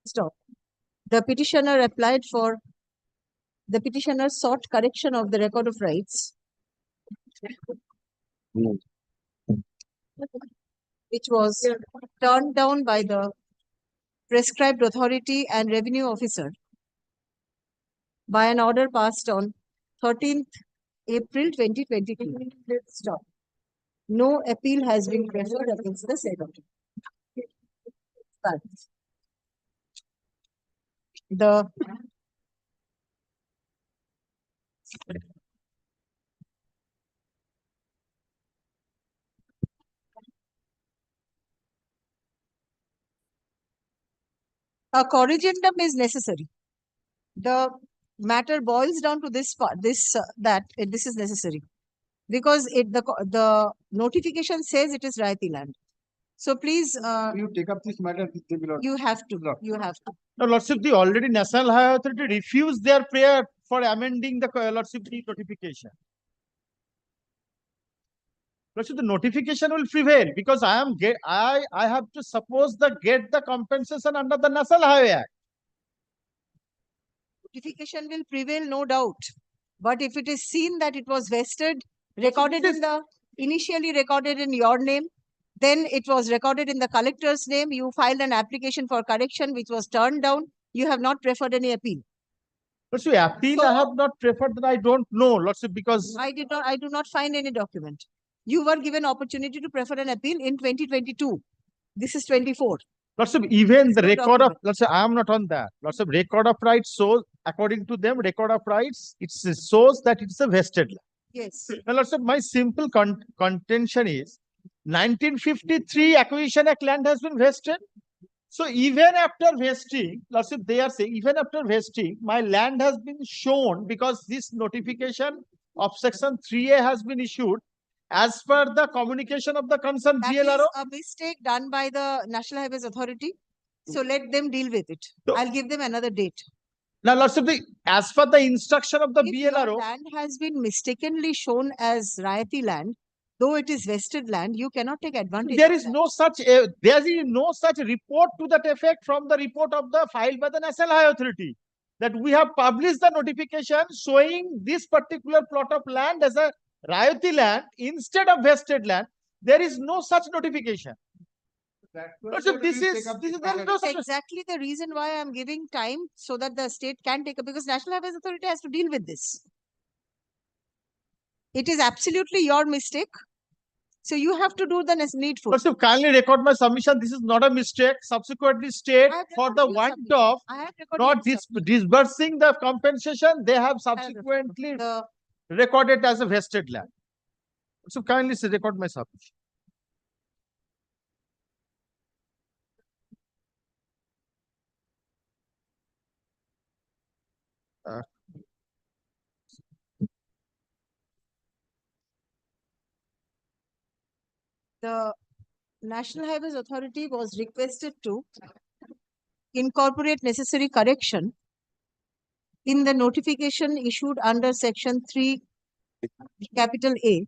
Stop. The petitioner sought correction of the record of rights, which was turned down by the prescribed authority and revenue officer by an order passed on 13th April 2022. Stop. No appeal has been preferred against the said order. But the a corrigendum is necessary. The matter boils down to this part, this is necessary because the notification says it is Rayati land. So please, You take up this matter. you have to. You have to. No, Lordship, the already National High Authority refused their prayer for amending the Lordship the notification. Lordship, the notification will prevail because I have to get the compensation under the National Highway Act. Notification will prevail, no doubt. But if it is seen that it was vested, initially recorded in your name, then it was recorded in the collector's name, you filed an application for correction, which was turned down, you have not preferred any appeal. Lordship, appeal I have not preferred that I don't know, Lordship, because I do not find any document. You were given opportunity to prefer an appeal in 2022. This is 24. Lordship, even the No record of, document. Lordship, I am not on that. Lordship, record of rights shows, according to them, record of rights, it shows that it's a vested land. Yes. Now, Lordship, my simple contention is 1953 Acquisition Act land has been vested. So even after vesting, Lordship, they are saying, even after vesting, my land has been shown because this notification of section 3A has been issued as per the communication of the concerned That is GLRO. a mistake done by the National Highways Authority. So let them deal with it. So- I'll give them another date. Now, Lordship, as per the instruction of the If your BLRO, land has been mistakenly shown as Rayati land, though it is vested land, you cannot take advantage there of is that. no such report to that effect from the report of the filed by the National High Authority that we have published the notification showing this particular plot of land as a Rayati land instead of vested land. There is no such notification. Lordship, there is no That's such. exactly the reason why I'm giving time so that the state can take it, because National Highways Authority has to deal with this. It is absolutely your mistake. So you have to do the needful. Lordship, kindly record my submission. This is not a mistake. Subsequently state I have for the recorded your want submission. of I have recorded not your submission. disbursing the compensation, they have I have subsequently the recorded as a vested land. So kindly record my submission. the National Highways Authority was requested to incorporate necessary correction in the notification issued under Section 3, capital A,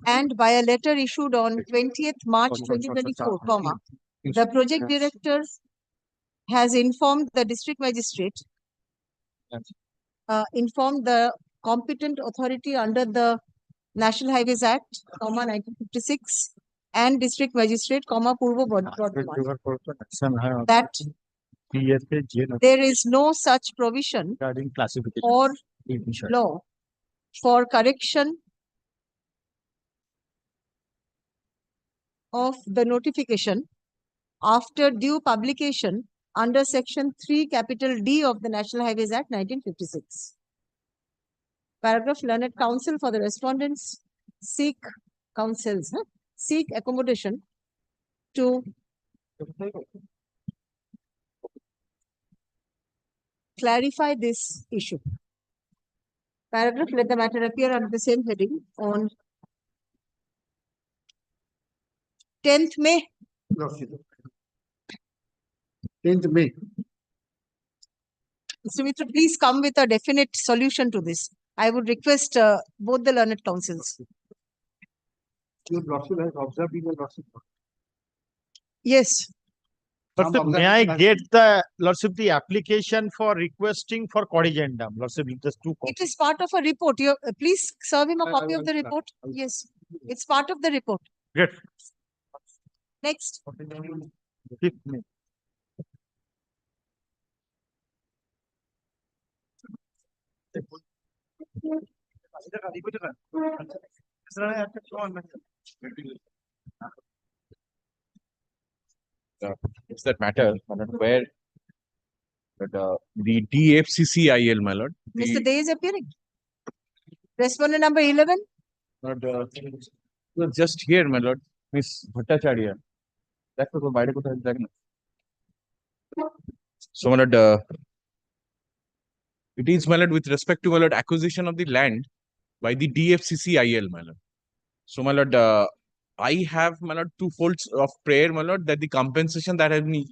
and by a letter issued on 20th March 2024, the project director has informed the district magistrate, informed the competent authority under the National Highways Act, 1956, and district magistrate, Purbo Bardhaman, that there is no such provision or law for correction of the notification after due publication under Section 3, capital D of the National Highways Act 1956. Paragraph, learned counsel for the respondents seek accommodation to clarify this issue. Paragraph, let the matter appear under the same heading on 10th May. 10th May. Mr. Mitra, please come with a definite solution to this. I would request both the learned counsels. Your lordship has observed in your lordship. Yes. Lordship, may I get the Lordship the application for requesting for corrigendum? Lordship, just two It copies. is part of a report. You please serve him a I copy of will the start. report. Yes, it's part of the report. Great. Next. 5th May. It's that matter where the DFCCIL, my lord. Mr. Day is appearing. Respondent number 11. Just here, my lord, Miss Bhattacharya. That's what by the So, my lord, it is, my lord, with respect to, my lord, acquisition of the land by the DFCCIL, my lord. So, my lord, I have, my lord, two folds of prayer, my lord, that the compensation that has been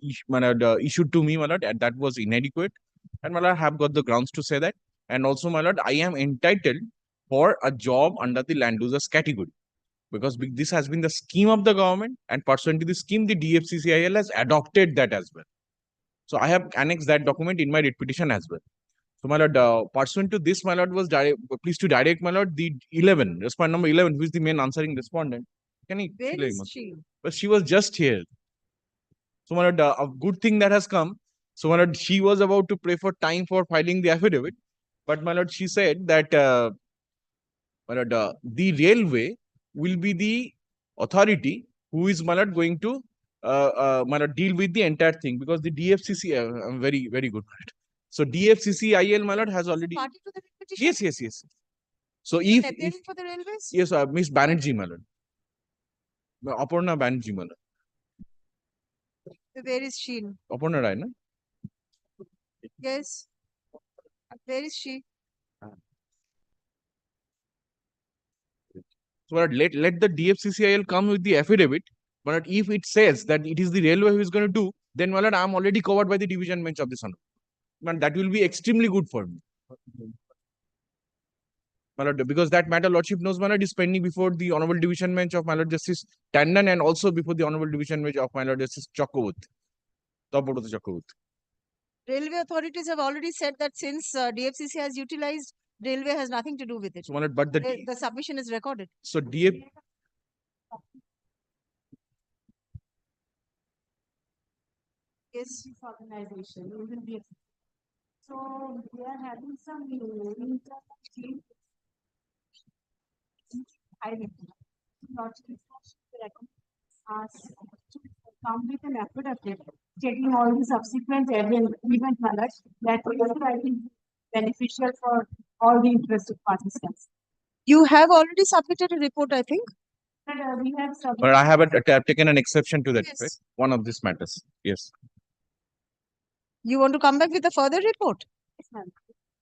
issued to me, my lord, and that was inadequate. And, my lord, I have got the grounds to say that. And also, my lord, I am entitled for a job under the land users category, because this has been the scheme of the government, and pursuant to the scheme, the DFCCIL has adopted that as well. So I have annexed that document in my writ petition as well. So, my lord, pursuant to this, my lord, was pleased to direct, my lord, the 11, respondent number 11, who is the main answering respondent. Can he? Where is she? But she was just here. So, my lord, a good thing that has come. So, my lord, she was about to pray for time for filing the affidavit. But, my lord, she said that my lord, the railway will be the authority who is, my lord, going to my lord, deal with the entire thing, because the DFCC, very, very good. So DFCCIL, my lord, has already. Party to the petition? Yes. So if Appearing for the railways? yes, Miss Banerjee, my lord. Aparna Banerjee, my lord. Where is she? Aparna Rai, no? Yes. Where is she? So let the DFCCIL come with the affidavit. But if it says that it is the railway who is going to do, then, my lord, I am already covered by the division bench of the Sun. And that will be extremely good for me. My lord, because that matter, lordship knows, my lord, is pending before the honorable division bench of my lord Justice Tandon, and also before the honorable division bench of my lord Justice Chakravarti. Railway authorities have already said that since DFCC has utilized, railway has nothing to do with it. So, my lord, but The submission is recorded. so DF. Yes. Organization, even the. So we are having some us to come with an affidavit taking all the subsequent event knowledge that will, I think, beneficial for all the interested participants. You have already submitted a report, I think. And we have submitted. But I have taken an exception to that Yes. effect. One of these matters. Yes. You want to come back with a further report? Yes, ma'am.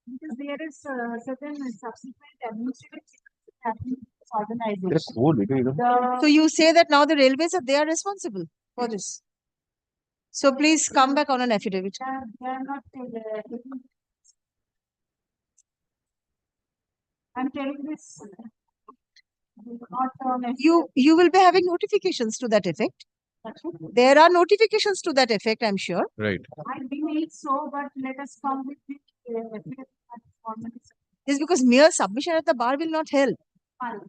Because there is certain subsequent administrative happening in this organization. So you say that now the railways they are responsible for this. So please come back on an affidavit. They are not taking. I'm telling this. Not on You will be having notifications to that effect. There are notifications to that effect, I'm sure. Right. I believe so, but let us come with the Yes, because mere submission at the bar will not help. Fine.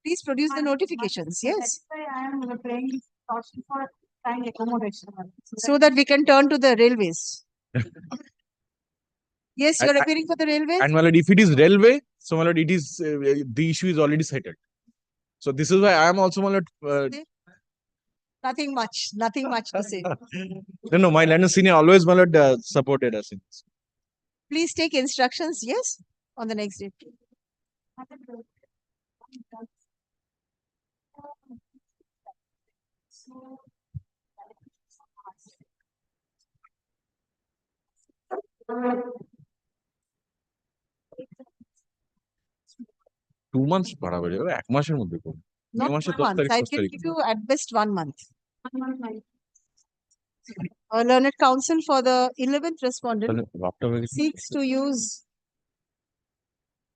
Please produce the notifications. Yes. That's why I am praying this caution for time accommodation. So that we can turn to the railways. Yes, you are appearing for the railways. And, my lord, if it is railway, so, my lord, it is the issue is already settled. So this is why I am also, my lord. Nothing much to say. No, my landlord senior always, my lord, supported us in this. Please take instructions, yes, on the next day. Two months বাড়াবে রে, এক মাসের মধ্যে করুন। মে Not মাসের 2 10 months. তারিখ I 5 can তারিখ। give you at best 1 month. Learned counsel for the 11th respondent তাহলে ভাবটা হয়ে গেছে। seeks to use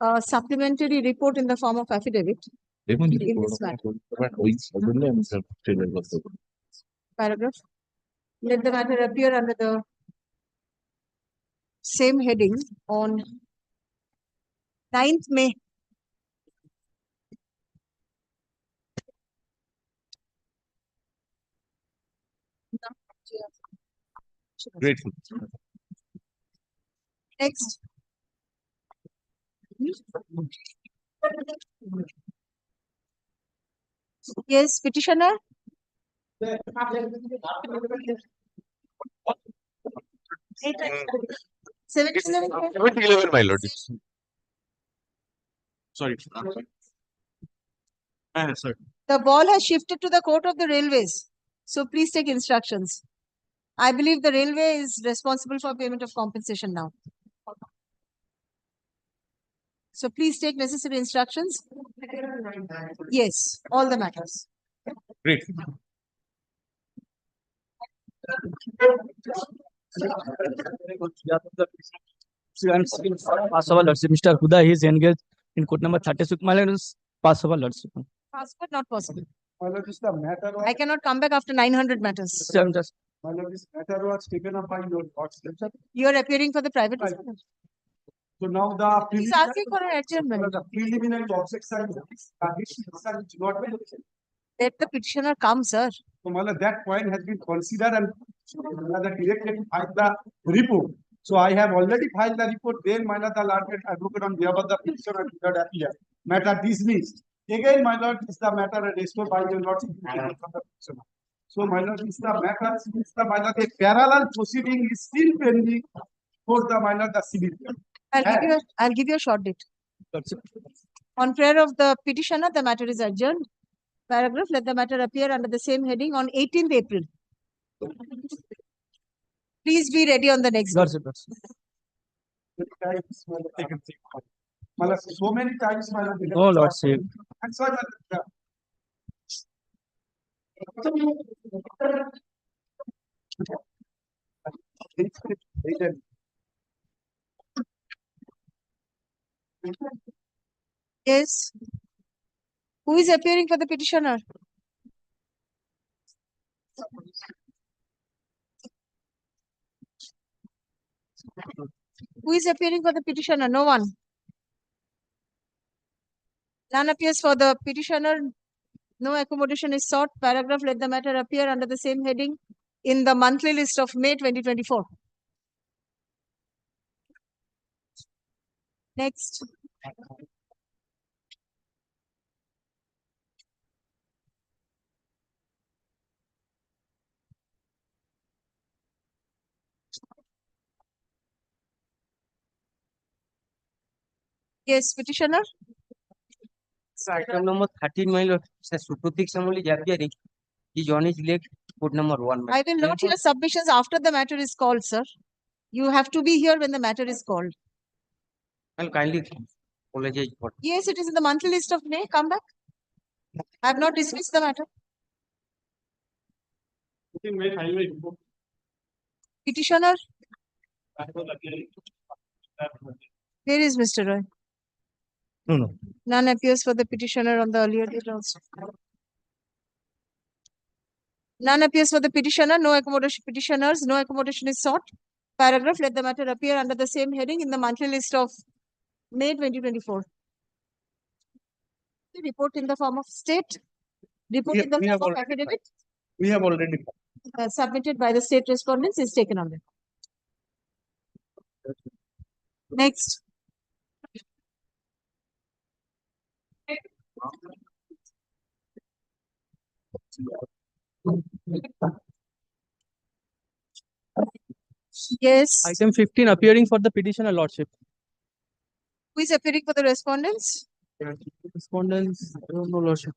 a supplementary report in the form of affidavit দেখুন যদি in কোনো this রকম matter. ওই জন্য আমি স্যার ট্রেলার করতে পারি। Paragraph. Let the matter appear under the same heading on 9th May. Grateful. Next. Yes, petitioner. Seven, 11, my lord. Sorry. Sir. The ball has shifted to the court of the railways. So please take instructions. I believe the railway is responsible for payment of compensation now. So please take necessary instructions. Yes, all the matters. Great. Pass over lordship. Mr. Huda is engaged in court number 36. My lord is pass over lordship. Passport not possible. My lord, this the matter I cannot come back after 900 matters. Sir, I'm just my lord, this matter was taken up by your lordship. You are appearing for the private respondent. So now the He's asking for an adjournment. the preliminary objection is not been. Let the petitioner come, sir. So my lord, that point has been considered and the director filed the report. So I have already filed the report. Then my lord, the learned advocate on behalf of the petitioner did not appear. Matter dismissed. Again, my lord, is the matter restored by your lordship. So my lord, is the matter, is the my lord, a parallel proceeding is still pending for the my lord, the civil. I'll give you a short date. On prayer of the petitioner, the matter is adjourned. Paragraph, let the matter appear under the same heading on 18th April. Please be ready on the next day. My lord, so many times, my lord. no lordship. I'm sorry, my lord. Yes. Who is appearing for the petitioner? Who is appearing for the petitioner? No one. None appears for the petitioner. No accommodation is sought. Paragraph, let the matter appear under the same heading in the monthly list of May 2024. Next. Yes, petitioner. So item number 13, my lord, Sir Supratik Samoli is appearing. He on his leg, code number 1. I will not hear submissions after the matter is called, sir. You have to be here when the matter is called. I'll kindly apologize for. Yes, it is in the monthly list of May. Come back. I have not dismissed the matter. Petitioner. Where is Mr. Roy? No. None appears for the petitioner on the earlier date also. None appears for the petitioner. No accommodation petitioners. No accommodation is sought. Paragraph, let the matter appear under the same heading in the monthly list of May 2024. Report in the form of state. Report in the form of affidavit. We have already. Submitted by the state respondents is taken on them. Next. Yes. Item 15, appearing for the petitioner lordship. Who is appearing for the respondents? Respondents, I don't know, lordship.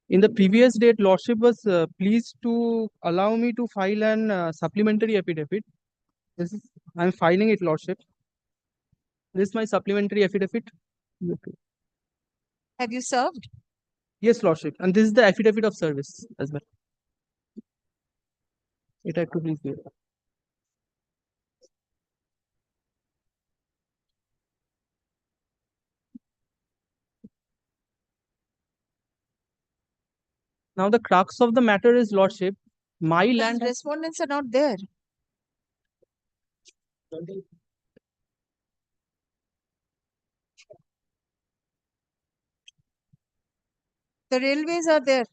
In the previous date, lordship was pleased to allow me to file an supplementary affidavit. I'm filing it, lordship. This is my supplementary affidavit. Have you served? Yes, lordship, and this is the affidavit of service as well. It had to be there. Now the crux of the matter is, lordship, my But land the respondents are not there. The railways are there.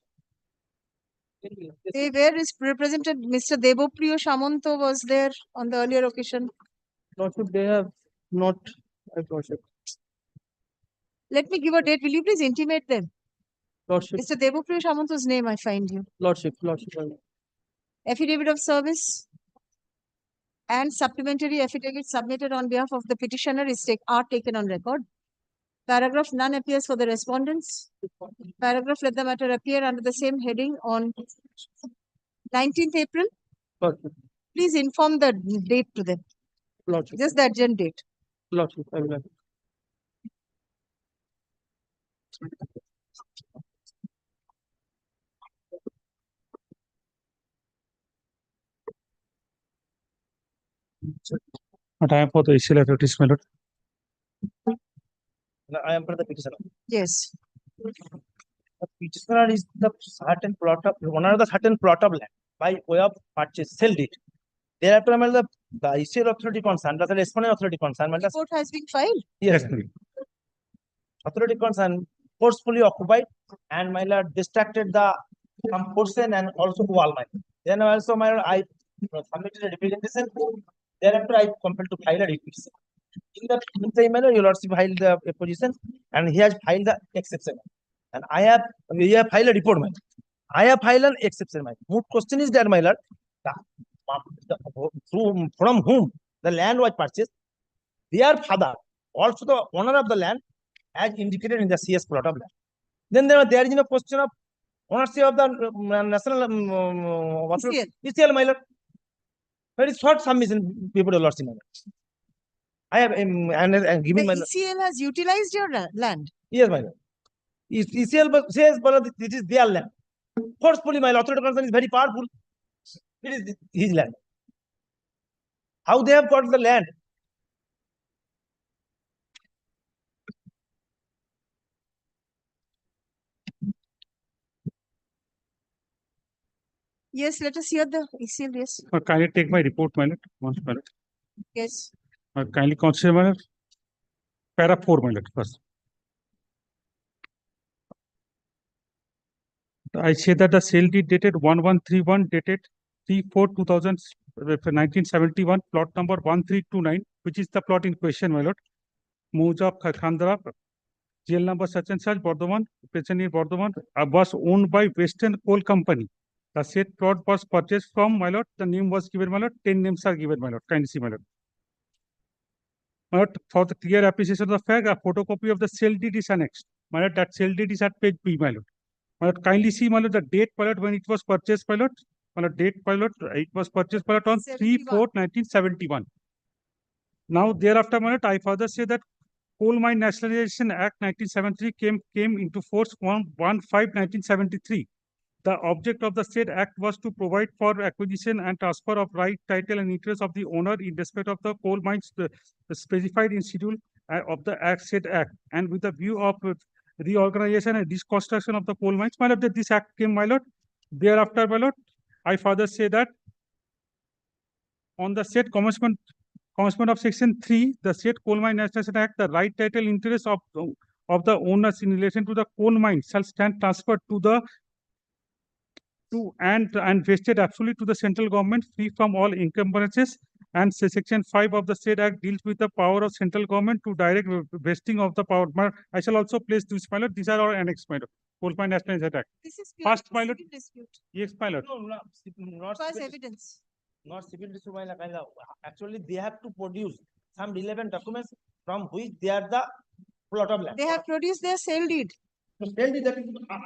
They where is represented Mr. Devopriyo Shamanto was there on the earlier occasion. lordship, they have not, lordship. Let me give a date. Will you please intimate them? Lordship, Mr. Devopriyo Shamanto's name, I find you. lordship. Affidavit of service and supplementary affidavit submitted on behalf of the petitioner are taken on record. Paragraph none appears for the respondents. Paragraph let the matter appear under the same heading on 19th April. Lordship, Please inform the date to them. lordship, Just the urgent date. lordship, I will have it. But I am for the issue authorities, my lord. I am for the petitioner. Yes. The petitioner is the certain plot of owner of the certain plot of land by way of purchase, sell it. Thereafter, the issue authority concerned, the respondent authority concerned, Report has been filed. yes, authority concerned forcefully occupied and my lord distracted the portion and also wall mine. Then also my lord, I submitted a representation. Thereafter, I compelled to file a report. In the same manner, your lordship filed the position and he has filed the exception. And we have filed a report, my lord. I have filed an exception, my lord. Moot question is that, my lord, from whom the land was purchased, their father, also the owner of the land, as indicated in the CS plot of land. Then there is no question of ownership of the national ECL, my lord. Very short submission before the lordship, my lord. I have given my The ECL has utilized your land. yes, my lord. ECL says, this is their land. Forcefully, my lord, authority concern is very powerful. It is his land. How they have got the land? Yes, let us hear the ECL. Yes. Kindly take my report, my lord. Once, my lord. Yes. Kindly consider, my lord. Para 4, my lord, first. I say that the sale deed dated 1131 dated 3/4/1971, plot number 1329, which is the plot in question, my lord. Mouja Khandra, jail number such and such, Bardhaman, present in Bardhaman, was owned by Western Coal Company. The said plot was purchased from, my lord. The name was given, my lord. 10 names are given, my lord. Kindly see, my lord. My lord, for the clear appreciation of the fact, a photocopy of the sale deed is annexed. My lord, that sale deed is at page B, my lord. My lord, kindly see, my lord, the date, my lord, when it was purchased, my lord. My lord, date, my lord, it was purchased, my lord, on 3/4/1971. Now, thereafter, my lord, I further say that Coal Mine Nationalization Act 1973 came into force on 1/5/1973. The object of the said act was to provide for acquisition and transfer of right, title, and interest of the owner in respect of the coal mines specified in schedule of the said act, and with the view of reorganization and reconstruction of the coal mines. My lord, this act came, my lord. Thereafter, my lord, I further say that on the said commencement of section 3, the said Coal Mine Nationalization Act, the right, title, interest of the owners in relation to the coal mine shall stand transferred and vested absolutely to the central government, free from all encumbrances And section 5 of the said act deals with the power of central government to direct vesting of the power. I shall also place this, my lord. These are our annex, my lord. Coal Mine Nationalization Act. This is First, purely my lord. civil dispute. Yes, my lord. No, not Requires civil, evidence. not civil dispute, my lord. Actually, they have to produce some relevant documents from which they are the plot of land. They have produced their sale deed. Sale deed,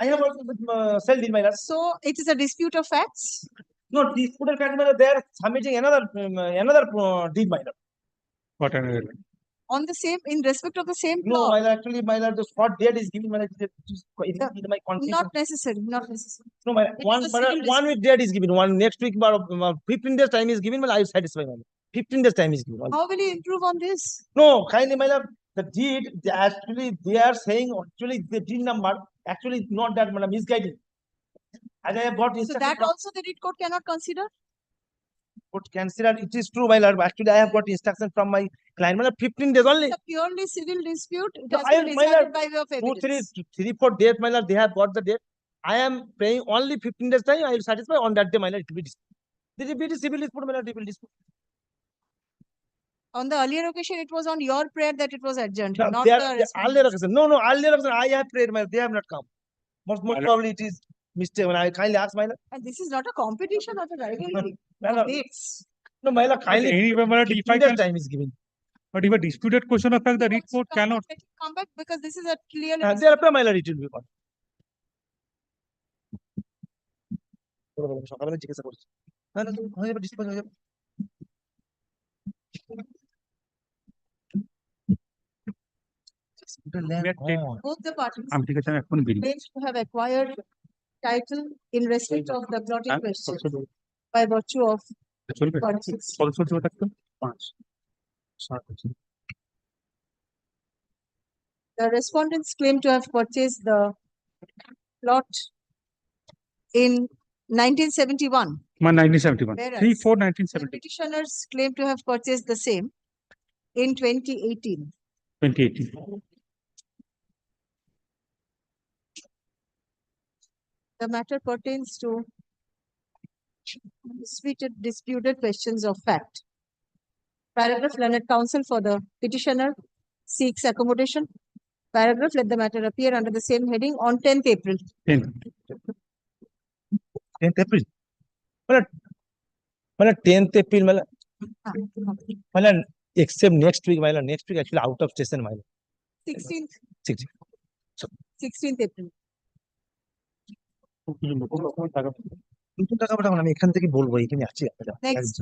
I have also sale deed, my lord. So it is a dispute of facts. No, disputed fact, my lord, they are submitting another deed, my lord. What another? On the same, in respect of the same No, plot. my lord, actually, my lord, the spot date is given, my lord, it is my confusion. Not necessary, not necessary. No, my It lord, is a civil one week date is given, one next week, 15 days time is given, well, I will satisfy, my lord. 15 days time is given. How will you improve on this? No, kindly, my lord, the deed, they are saying, actually, the deed number, actually, not that, madam, misguiding. As I have got So instruction that from also the deed court cannot consider? court consider, it is true, my lord, actually, I have got instruction from my client, my lord, 15 days only. It's a purely civil dispute. It No, has I been am, my decided lord, by way of evidence. 4 days, my lord, they have got the date. I am paying only 15 days time, I will satisfy on that day, my lord, it will be dispute. It is civil dispute, my lord, it will dispute. On the earlier occasion, it was on your prayer that it was adjourned, No, not they the are, response. earlier occasion. No, earlier occasion, I have prayed, my lord, they have not come. Most probably it is mistake. When I kindly ask my lord. And this is not a competition of a rivalry No, of no. dates. No, my lord, kindly. Anyway, my lord, if 15 I days can, time is given. but if a disputed question of fact, the read court cannot. Let it come back because this is a clearly. Thereafter, my lord, it will be gone. সকালে জিজ্ঞাসা করছি না না তুমি হয়ে যাবে dispose হয়ে যাবে Both the parties আমি ঠিক আছে আমি এখন বেরিয়ে claim to have acquired title in respect of the plot in হ্যাঁ, question কত চলবে? by virtue of চলবে purchase. কত চলছে ওটা একটু 5 7 The respondents claim to have purchased the plot in 1971. মানে 1971 Whereas 3/4 the 1970 petitioners claim to have purchased the same in 2018. 2018 The matter pertains to disputed questions of fact. Paragraph, learned counsel for the petitioner seeks accommodation. Paragraph, let the matter appear under the same heading on 10th April. 10th April मतलब 10th April मतलब except next week next week actually out of station 16th 16th April. নতুন টাকা পাঠাবো আমি এখান থেকে বলবো এখানে আছি Next.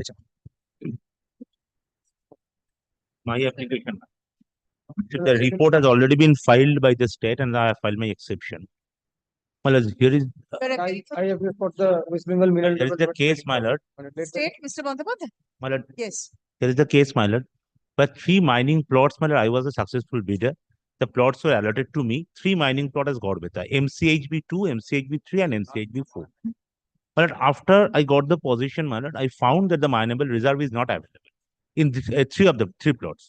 My application. The report has already been filed by the state and I have filed my exception. Well, here is I have for the West Bengal mineral. there is the case, my lord. State, Mr. Bandapad? My lord, Yes. there is the case, my lord. But 3 mining plots, my lord, I was a successful bidder. The plots were allotted to me. 3 mining plots as Gorbeta, MCHB2, MCHB3, and MCHB4. But after I got the position, my lord, I found that the mineable reserve is not available in this, 3 of the 3 plots.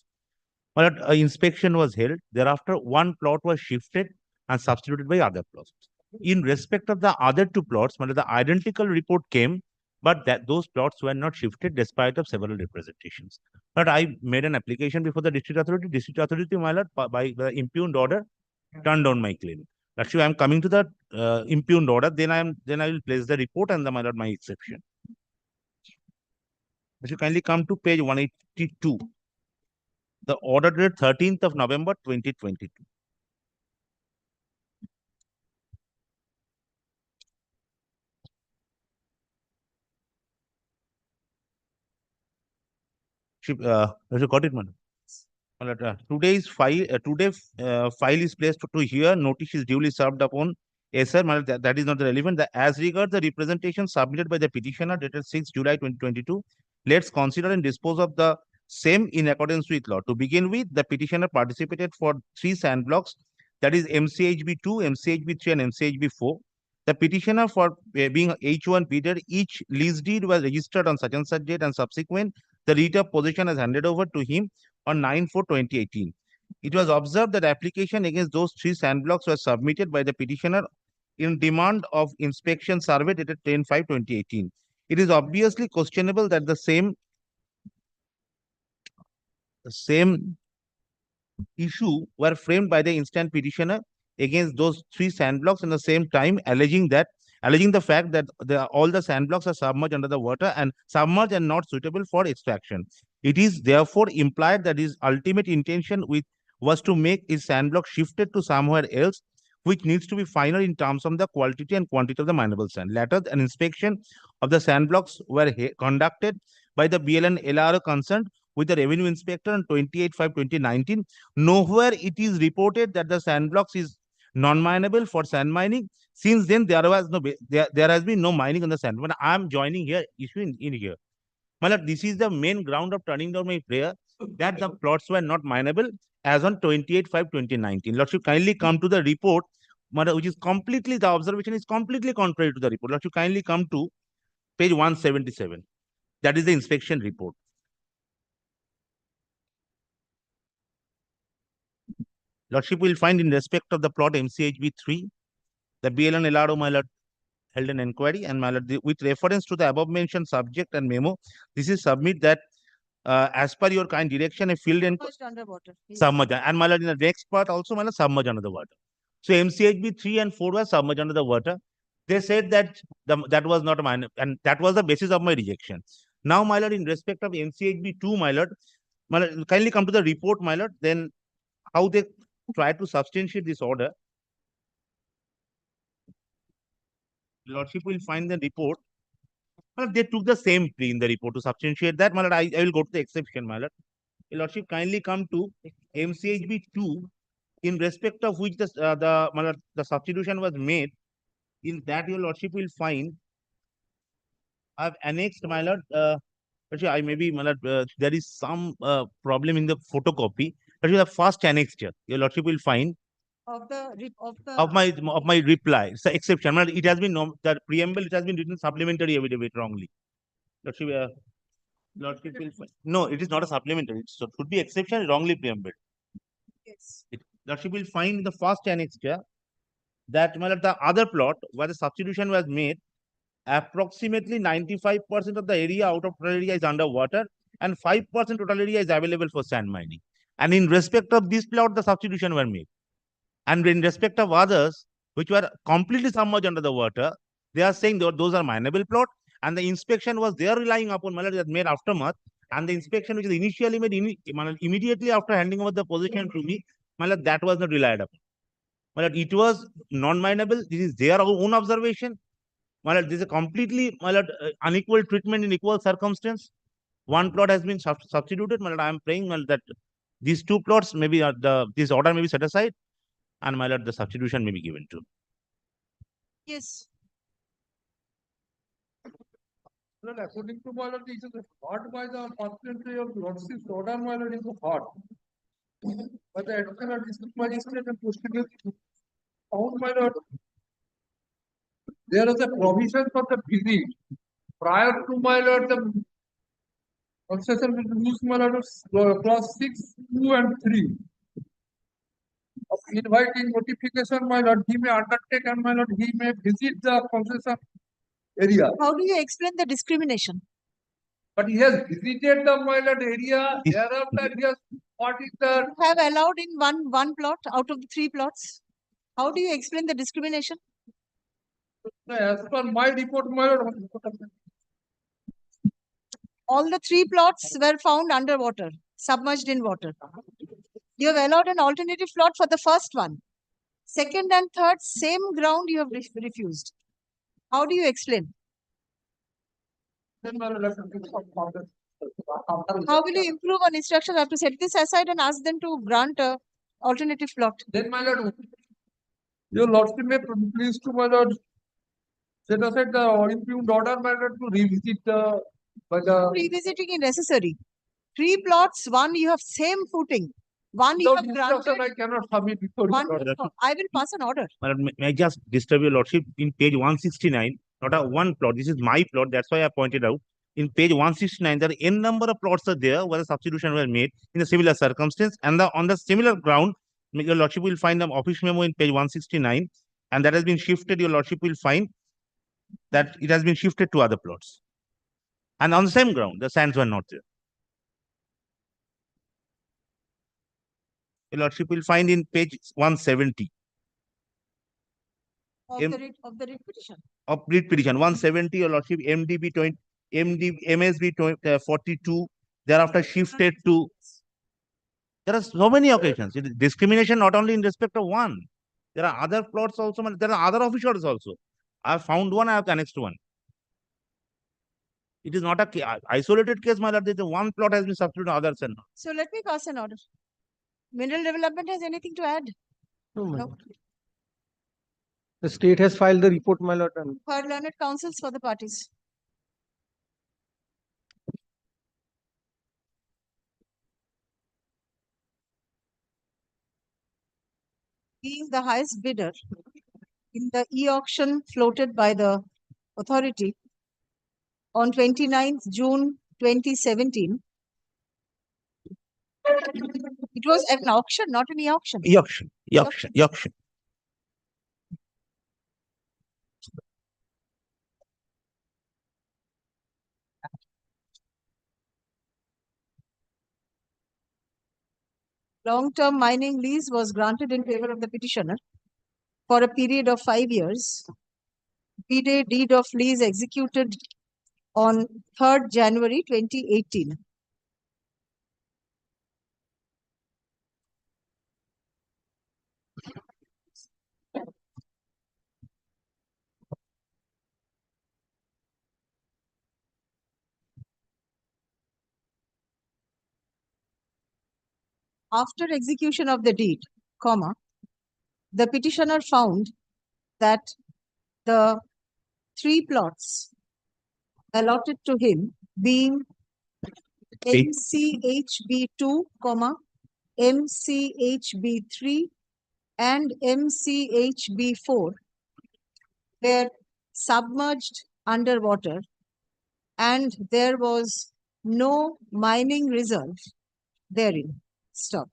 But inspection was held. Thereafter, 1 plot was shifted and substituted by other plots. In respect of the other 2 plots, the identical report came, but that those plots were not shifted despite of several representations. But I made an application before the district authority. District authority, my lord, by the impugned order, turned down my claim. That's why I am coming to the impugned order. Then I will place the report and my lord, my exception. If you kindly come to page 182. The order dated 13th of November 2022. Have you got it, madam? Today's file, file is placed to hear. Notice is duly served upon. Yes, sir. Madam, that is not relevant. As regards the representation submitted by the petitioner dated 6 July 2022, let's consider and dispose of the same in accordance with law. To begin with, the petitioner participated for 3 sand blocks, that is MCHB2, MCHB3, and MCHB4. The petitioner for being H1 bidder, each lease deed was registered on such and such date, and subsequent, the writ of possession is handed over to him on 9/4/2018. It was observed that application against those 3 sand blocks was submitted by the petitioner in demand of inspection survey dated 10/5/2018. It is obviously questionable that the same same issue were framed by the instant petitioner against those 3 sand blocks in the same time, alleging the fact that all the sand blocks are submerged under the water and submerged and not suitable for extraction. It is therefore implied that his ultimate intention was to make his sand block shifted to somewhere else, which needs to be final in terms of the quality and quantity of the mineable sand. Later, an inspection of the sand blocks were conducted by the BLN LRO concerned with the revenue inspector on 28/5/2019. Nowhere it is reported that the sand blocks is non-mineable for sand mining. Since then, there has been no mining on the sand. But I am joining here issue in here. My lord, this is the main ground of turning down my prayer, that the plots were not mineable as on 28/5/2019. Lord, should kindly come to the report, my lord, which is completely, the observation is completely contrary to the report. Lord, should kindly come to page 177. That is the inspection report. Lordship will find in respect of the plot MCHB 3, the BLN LRO, my lord, held an inquiry, and my lord, with reference to the above mentioned subject and memo, this is submit that as per your kind direction, a field and Submerged underwater. Yes. submerged, and my lord, in the next part also, my lord, submerged under the water. So MCHB 3 and 4 were submerged under the water. They said that that was not a minor, and that was the basis of my rejection. Now, my lord, in respect of MCHB 2, my lord, kindly come to the report, my lord, then how they try to substantiate this order. Lordship will find the report. Well, they took the same plea in the report to substantiate that. My lord, I will go to the exception, my lord. Lordship kindly come to MCHB 2, in respect of which the substitution was made. In that, your lordship will find I have annexed, my lord. Actually, I maybe, my lord, there is some problem in the photocopy. Actually, the first annexed here, your lordship will find of my reply. It's an exception. It has been the preamble. It has been written supplementary affidavit wrongly. Lordship, lordship will find. No, it is not a supplementary. It should be exception wrongly preamble. Yes. Lordship will find in the first annex here that, my lord, the other plot where the substitution was made, approximately 95% of the area out of total area is underwater, and 5% total area is available for sand mining. And in respect of this plot, the substitution were made. And in respect of others, which were completely submerged under the water, they are saying that those are mineable plot, and the inspection was there relying upon, my lord, that made aftermath, and the inspection which is initially made immediately after handing over the position to me, my lord, that was not relied upon. My lord, it was non-mineable. This is their own observation. My lord, this is a completely, my lord, unequal treatment in equal circumstance. One plot has been substituted. My lord, I am praying, my lord, that these two plots maybe this order may be set aside, and, my lord, the substitution may be given to. Yes. Well, according to my lord, this is hard by the possibility of lordship's order, my lord, is hard. But the additional district magistrate and proceedings found, my lord, there is a provision for the visit prior to, my lord, the concession will use, my lord, clause 6, 2 and 3. Of inviting notification, my lord, he may undertake and, my lord, he may visit the concession area. How do you explain the discrimination? But he has visited the, my lord, area. Thereafter, he has what is the You have allowed in one plot out of the 3 plots. How do you explain the discrimination? as per my report, my lord. All the 3 plots were found underwater, submerged in water. You have allowed an alternative plot for the first one. Second and third, same ground you have refused. How do you explain? Then, my lord, let us give some further. How will you improve on instruction? I have to set this aside and ask them to grant a alternative plot. Then, my lord, your lordship may please to, my lord, set aside the impugned order, my lord, to revisit the by the Revisiting is necessary. 3 plots, one you have same footing. One you have instruction granted. I cannot submit before One, your lordship. I will pass an order. May I just disturb your lordship in page 169, not a one plot. This is my plot. That's why I pointed out. In page 169, there are n number of plots are there where the substitution were made in a similar circumstance, and on the similar ground, your lordship will find the office memo in page 169, and that has been shifted. Your lordship will find that it has been shifted to other plots, and on the same ground, the sands were not there. Your Lordship will find in page 170 Of M- the writ petition. of writ petition. 170, Your Lordship, MDB 20, MSB 42. Thereafter shifted to. There are so many occasions. It is discrimination not only in respect of one. There are other plots also. There are other officials also. I have found one. I have annexed one. It is not a isolated case, my lord. The one plot has been substituted to others and not. So let me pass an order. Mineral Development has anything to add? No, my No. lord. The state has filed the report, my lord. And Third learned counsels for the parties. Being the highest bidder in the e-auction floated by the authority on 29th June 2017. It was an auction, not an e-auction. E-auction. Long-term mining lease was granted in favor of the petitioner for a period of 5 years. Deed of lease executed on 3rd January 2018. After execution of the deed, the petitioner found that the 3 plots allotted to him being MCHB2, MCHB3 and MCHB4 were submerged underwater and there was no mining reserve therein. Stop.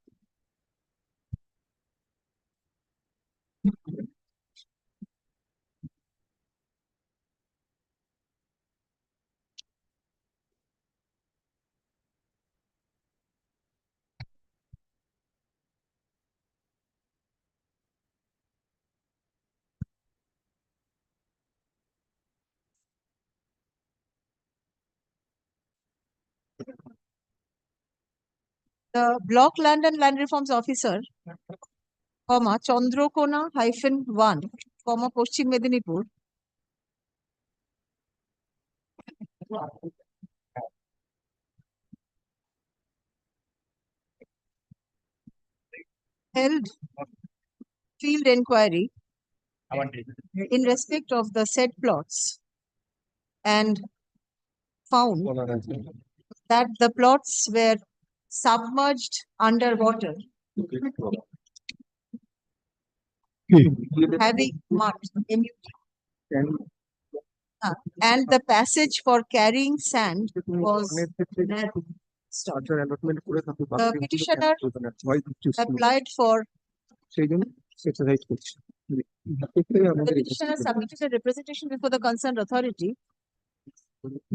The Block Land and Land Reforms Officer, Chandrakona -1, Paschim Medinipur, held field inquiry in respect of the said plots and found that the plots were submerged underwater, having mud, and the passage for carrying sand was narrow. The petitioner applied for the petitioner submitted a representation before the concerned authority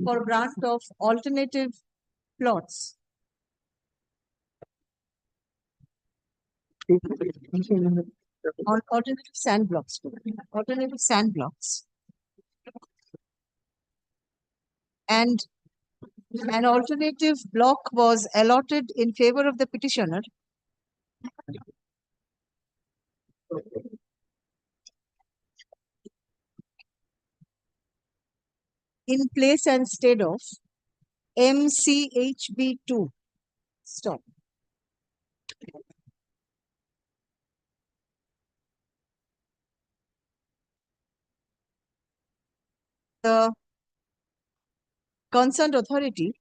for grant of alternative plots. On alternative sand blocks. And an alternative block was allotted in favor of the petitioner in place and stead of MCHB2. Stop. The concerned authority,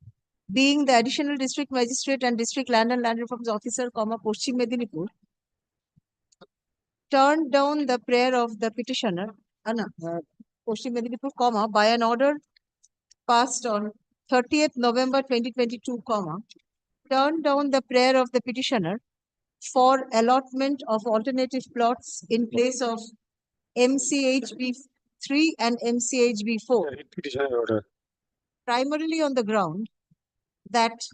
being the additional district magistrate and district land and land reforms officer, Paschim Medinipur, turned down the prayer of the petitioner, Paschim Medinipur, by an order passed on 30th November 2022, turned down the prayer of the petitioner for allotment of alternative plots in place of MCHB3 and MCHB4. Primarily on the ground that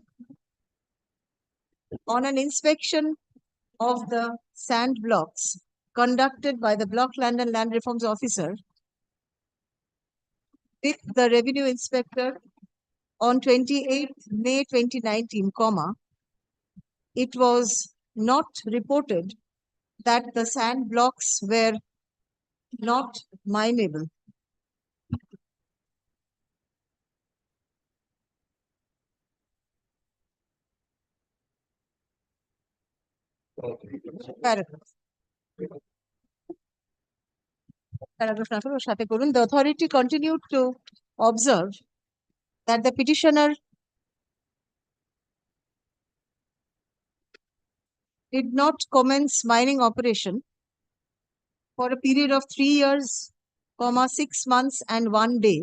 on an inspection of the sand blocks conducted by the Block Land and Land Reforms Officer with the Revenue Inspector on 28th May 2019, it was not reported that the sand blocks were not mineable. Paragraph. Paragraph number সাথে করুন. The authority continued to observe that the petitioner did not commence mining operation for a period of 3 years, 6 months and 1 day.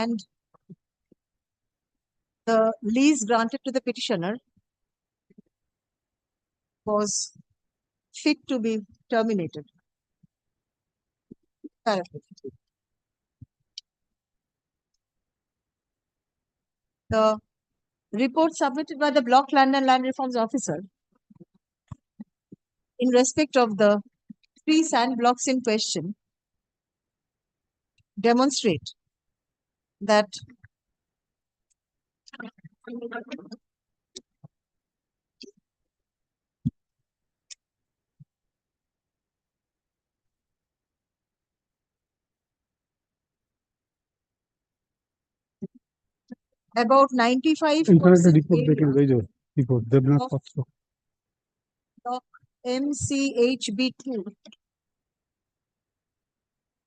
And the lease granted to the petitioner was fit to be terminated. Paragraph. The report submitted by the Block Land and Land Reforms Officer in respect of the 3 sand blocks in question demonstrate that about 95% area of block MCHB2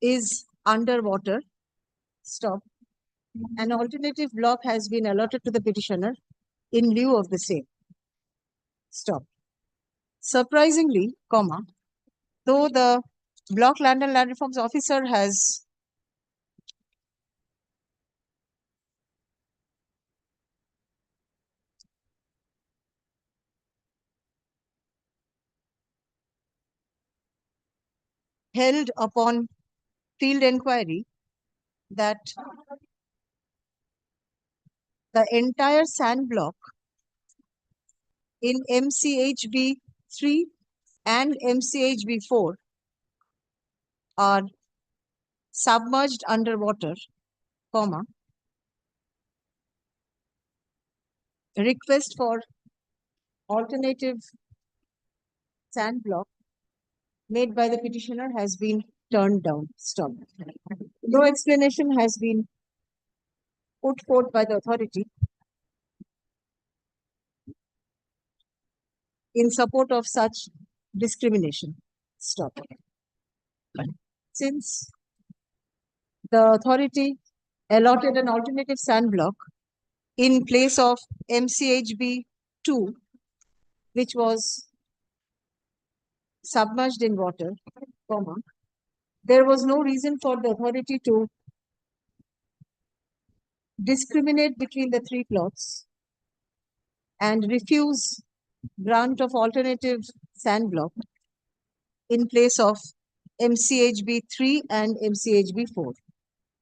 is underwater. Stop. An alternative block has been allotted to the petitioner in lieu of the same. Stop. Surprisingly, though the Block Land and Land Reforms Officer has held upon field inquiry that the entire sand block in MCHB 3 and MCHB 4 are submerged underwater, request for alternative sand block made by the petitioner has been turned down. Stop. No explanation has been put forth by the authority in support of such discrimination. Stop. Since the authority allotted an alternative sand block in place of MCHB 2, which was submerged in water, there was no reason for the authority to discriminate between the 3 plots and refuse grant of alternative sand block in place of MCHB 3 and MCHB 4.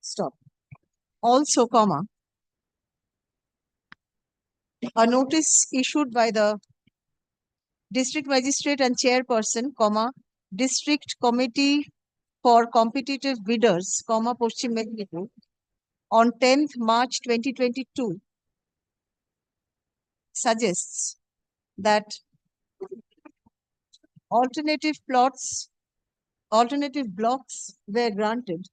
Stop. Also, a notice issued by the district magistrate and chairperson, District Committee for Competitive Bidders, Paschim Medinipur, on 10th March 2022 suggests that alternative blocks were granted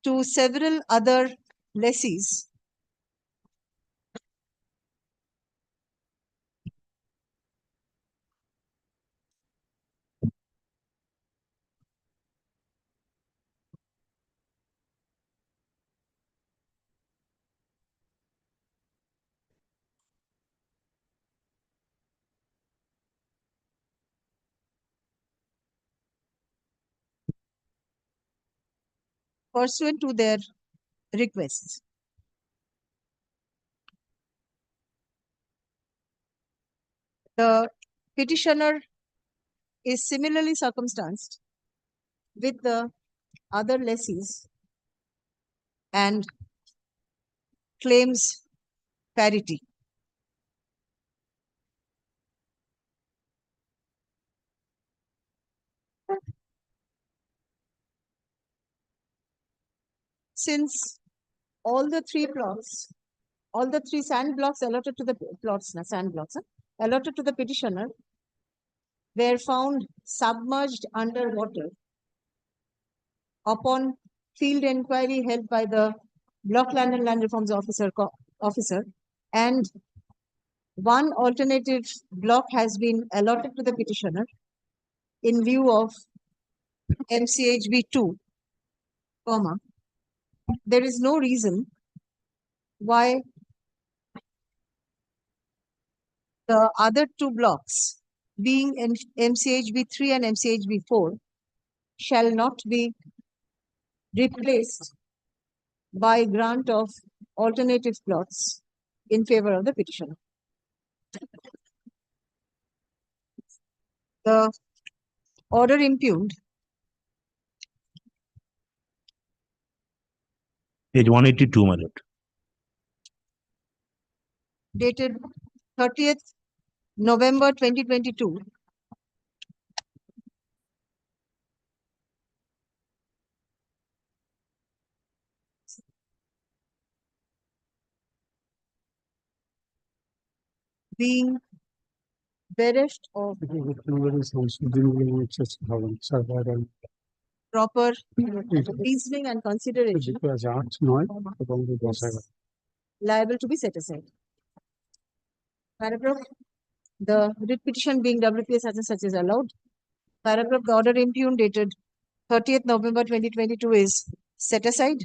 to several other lessees pursuant to their requests. The petitioner is similarly circumstanced with the other lessees and claims parity. Since all the three sand blocks allotted to the allotted to the petitioner were found submerged underwater upon field inquiry held by the Block Land and Land Reforms officer, and one alternative block has been allotted to the petitioner in lieu of MCHB 2, there is no reason why the other two blocks, being MCHB 3 and MCHB 4, shall not be replaced by grant of alternative plots in favor of the petitioner. The order impugned, Page 182, my lord. dated 30th November 2022, being bereft of proper reasoning and consideration, liable to be set aside. Paragraph, the writ petition being WPS such and such is allowed. Paragraph, the order impugned dated 30th November 2022 is set aside.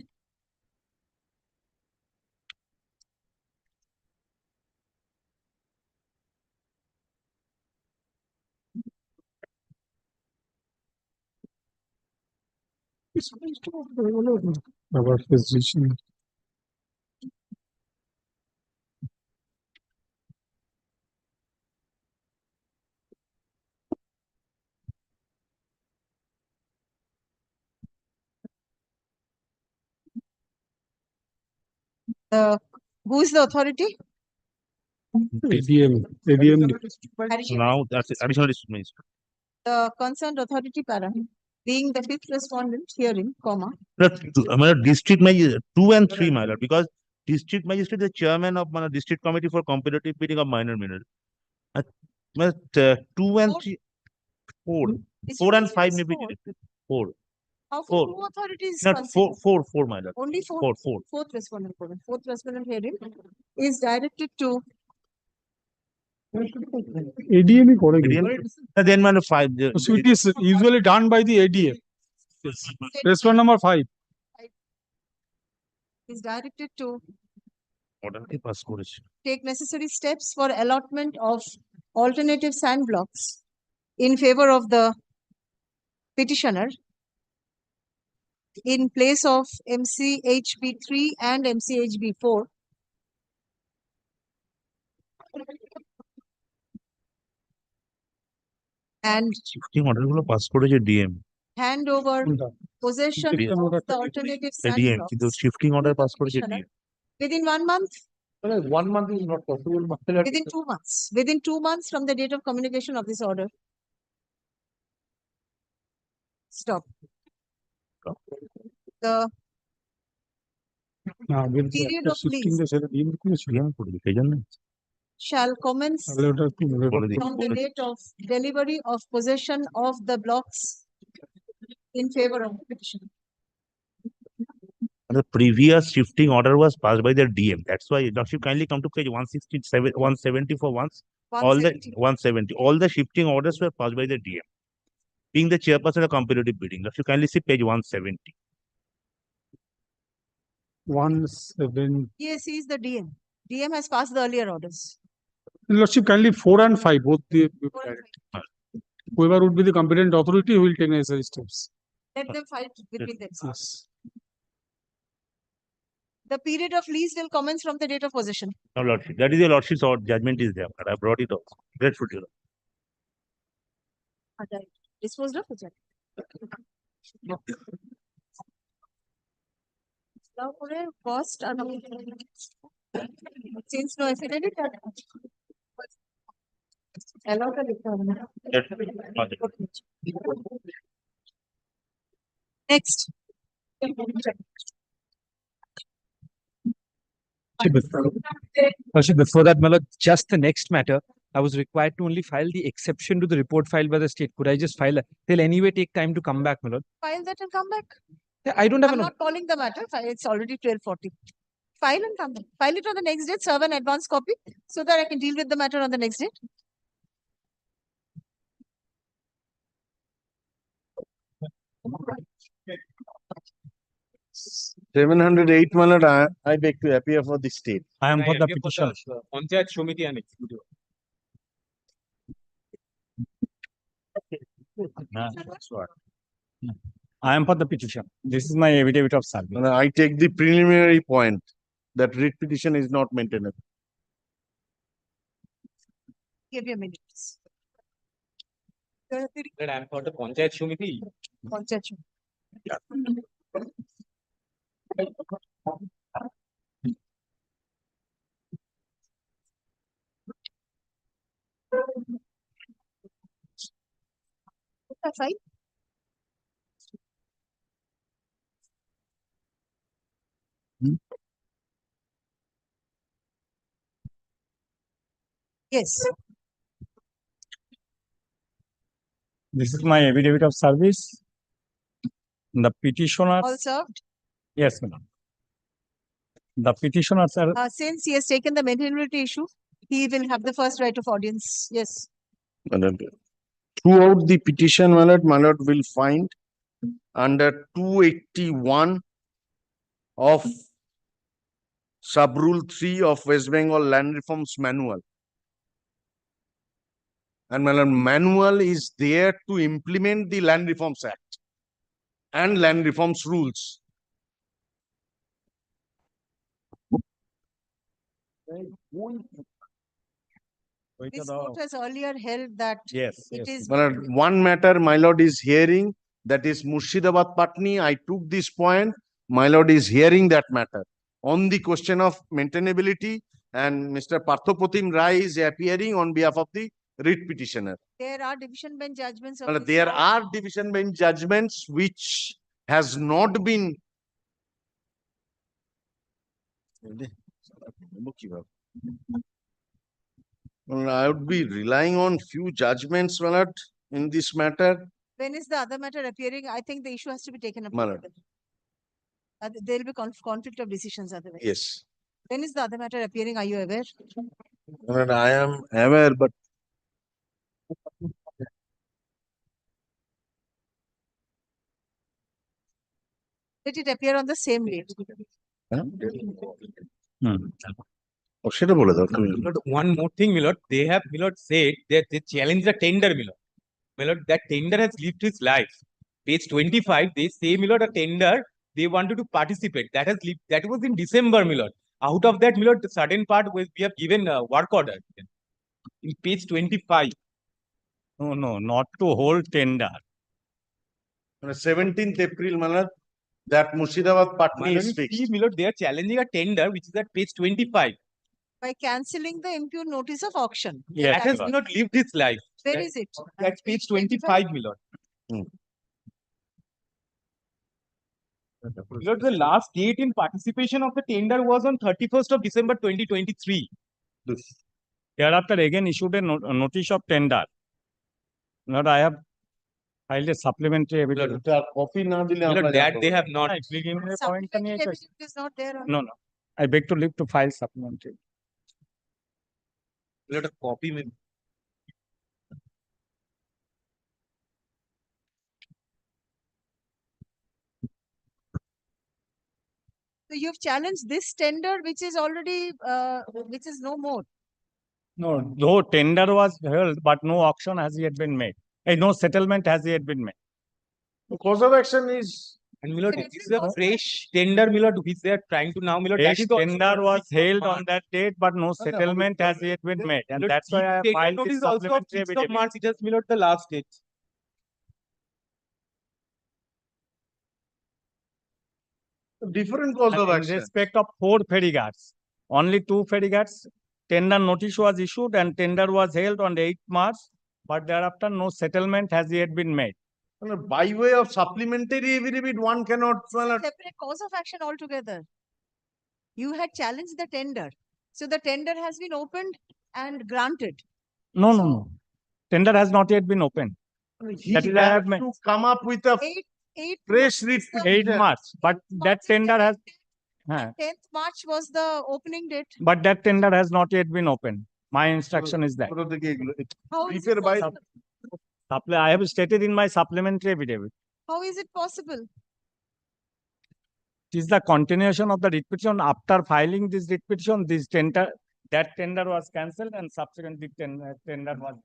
Who is the authority? ADM. Now that's additional district magistrate. The concerned authority para, being the fifth respondent hearing, My lord, district magistrate 2 and 3, my lord, because district magistrate is the chairman of my district committee for competitive bidding of minor mineral. 2 and 3, 4 and 5 may be directed. 4. How Four. two authorities? Not considered? 4, my lord. Only four. 4. Fourth respondent hearing is directed to ADM Then my lord, 5. So it is usually done by the ADM. Respond number 5. is directed to Pass course. take necessary steps for allotment of alternative sand blocks in favor of the petitioner in place of MCHB 3 and MCHB 4 and order গুলো pass করেছে DM. hand over possession of the alternative sand DM blocks কিন্তু shifting order pass করেছে petitioner DM. within 1 month. 1 month is not possible. Within 2 months. Within 2 months from the date of communication of this order. Stop. The period of lease shall commence from the date of delivery of possession of the blocks in favor of the petition. The previous shifting order was passed by the DM. That's why Lordship kindly come to page 167, 170 for once. All the 170. All the shifting orders were passed by the DM. Being the chairperson of competitive bidding. Lordship kindly see page 170. 17. Yes, he is the DM. DM has passed the earlier orders. Lordship, kindly 4 and 5, both the whoever would be the competent authority will take necessary steps. Let them fight between themselves. Yes. The period of lease will commence from the date of possession. No, Lordship. That is your Lordship's order. Judgment is there. I brought it up. Grateful to you. Disposed of. তারপরে cost and since no affidavit allow টা লিখতে হবে না। Next. Before that, my lord, just the next matter, I was required to only file the exception to the report filed by the state. Could I just file that? They'll anyway take time to come back, my lord. File that and come back. I don't have I'm an. not calling the matter. It's already 12:40. File and come back. File it on the next date, serve an advance copy so that I can deal with the matter on the next date. Seven 708, my lord, I beg to appear for the state. I am for the petition. Panchayat Shomiti and Executive. I am for the petition. This is my affidavit of service. And I take the preliminary point that writ petition is not maintainable. Give you a minute. That I am for the Panchayat Shomiti. Panchayat Shomiti. Fine. Yes. This is my affidavit of service. The petitioners. All served. Yes, madam. The petitioners are. Since he has taken the maintainability issue, he will have the first right of audience. Yes. Throughout the petition, my lord will find under 281 of sub-rule 3 of West Bengal Land Reforms Manual. And my lord, manual is there to implement the Land Reforms Act and Land Reforms rules. This court has earlier held that it is. My lord, one matter my lord is hearing, that is Murshidabad Patni. I took this point. My lord is hearing that matter on the question of maintainability, and Mr. Parthopratim Rai is appearing on behalf of the writ petitioner. There are division bench judgments. Well, there are division bench judgments which has not been. Well, I would be relying on few judgments, my lord, in this matter. When is the other matter appearing? I think the issue has to be taken up. My lord. There will be conflict of decisions otherwise. Yes. When is the other matter appearing? Are you aware? My lord, I am aware, but let it appear on the same date. সেটা বলে দাও তুমি। One more thing, my lord. They have, my lord, said that they challenge the tender, my lord. My lord, that tender has lived his life. Page 25, they say, my lord, a tender, they wanted to participate. That has lived, that was in December, my lord. Out of that, my lord, the certain part was we have given a work order. In page 25. No, not to hold tender. 17th April, my lord, that Murshidabad Patni is fixed. See, my lord, they are challenging a tender, which is at page 25. By cancelling the impugn notice of auction. Yes, that has not lived its life. Where is it? That's page 25, my lord. Lord, the last date in participation of the tender was on 31st of December 2023. Thereafter, again issued a notice of tender. Lord, I have filed a supplementary evidence. Copy now, Lord, that they have not. Supplementary evidence is not there. No. I beg to leave to file supplementary. Lord, a copy में. So you've challenged this tender, which is already, which is no more. No, though tender was held, but no auction has yet been made. No settlement has yet been made. The cause of action is. And my lord, this is a fresh tender, my lord, which they are trying to now, my lord. Fresh tender was held on that date, but no settlement has yet been made. And that's why I filed this supplementary evidence. March, it has, my lord, the last date. Different cause of In action. respect of 4 ferry guards, only 2 ferry guards, tender notice was issued and tender was held on 8th March, but thereafter no settlement has yet been made. By way of supplementary affidavit, one cannot. Separate cause of action altogether. You had challenged the tender. So the tender has been opened and granted. No. Tender has not yet been opened. He That is, I have has to come up with a fresh writ. 8 March, but that tender has, 10th March was the opening date. but that tender has not yet been opened. My instruction is that. How is it possible? I have stated in my supplementary affidavit. How is it possible? It is the continuation of the writ petition. After filing this writ petition, that tender was cancelled and subsequently tender was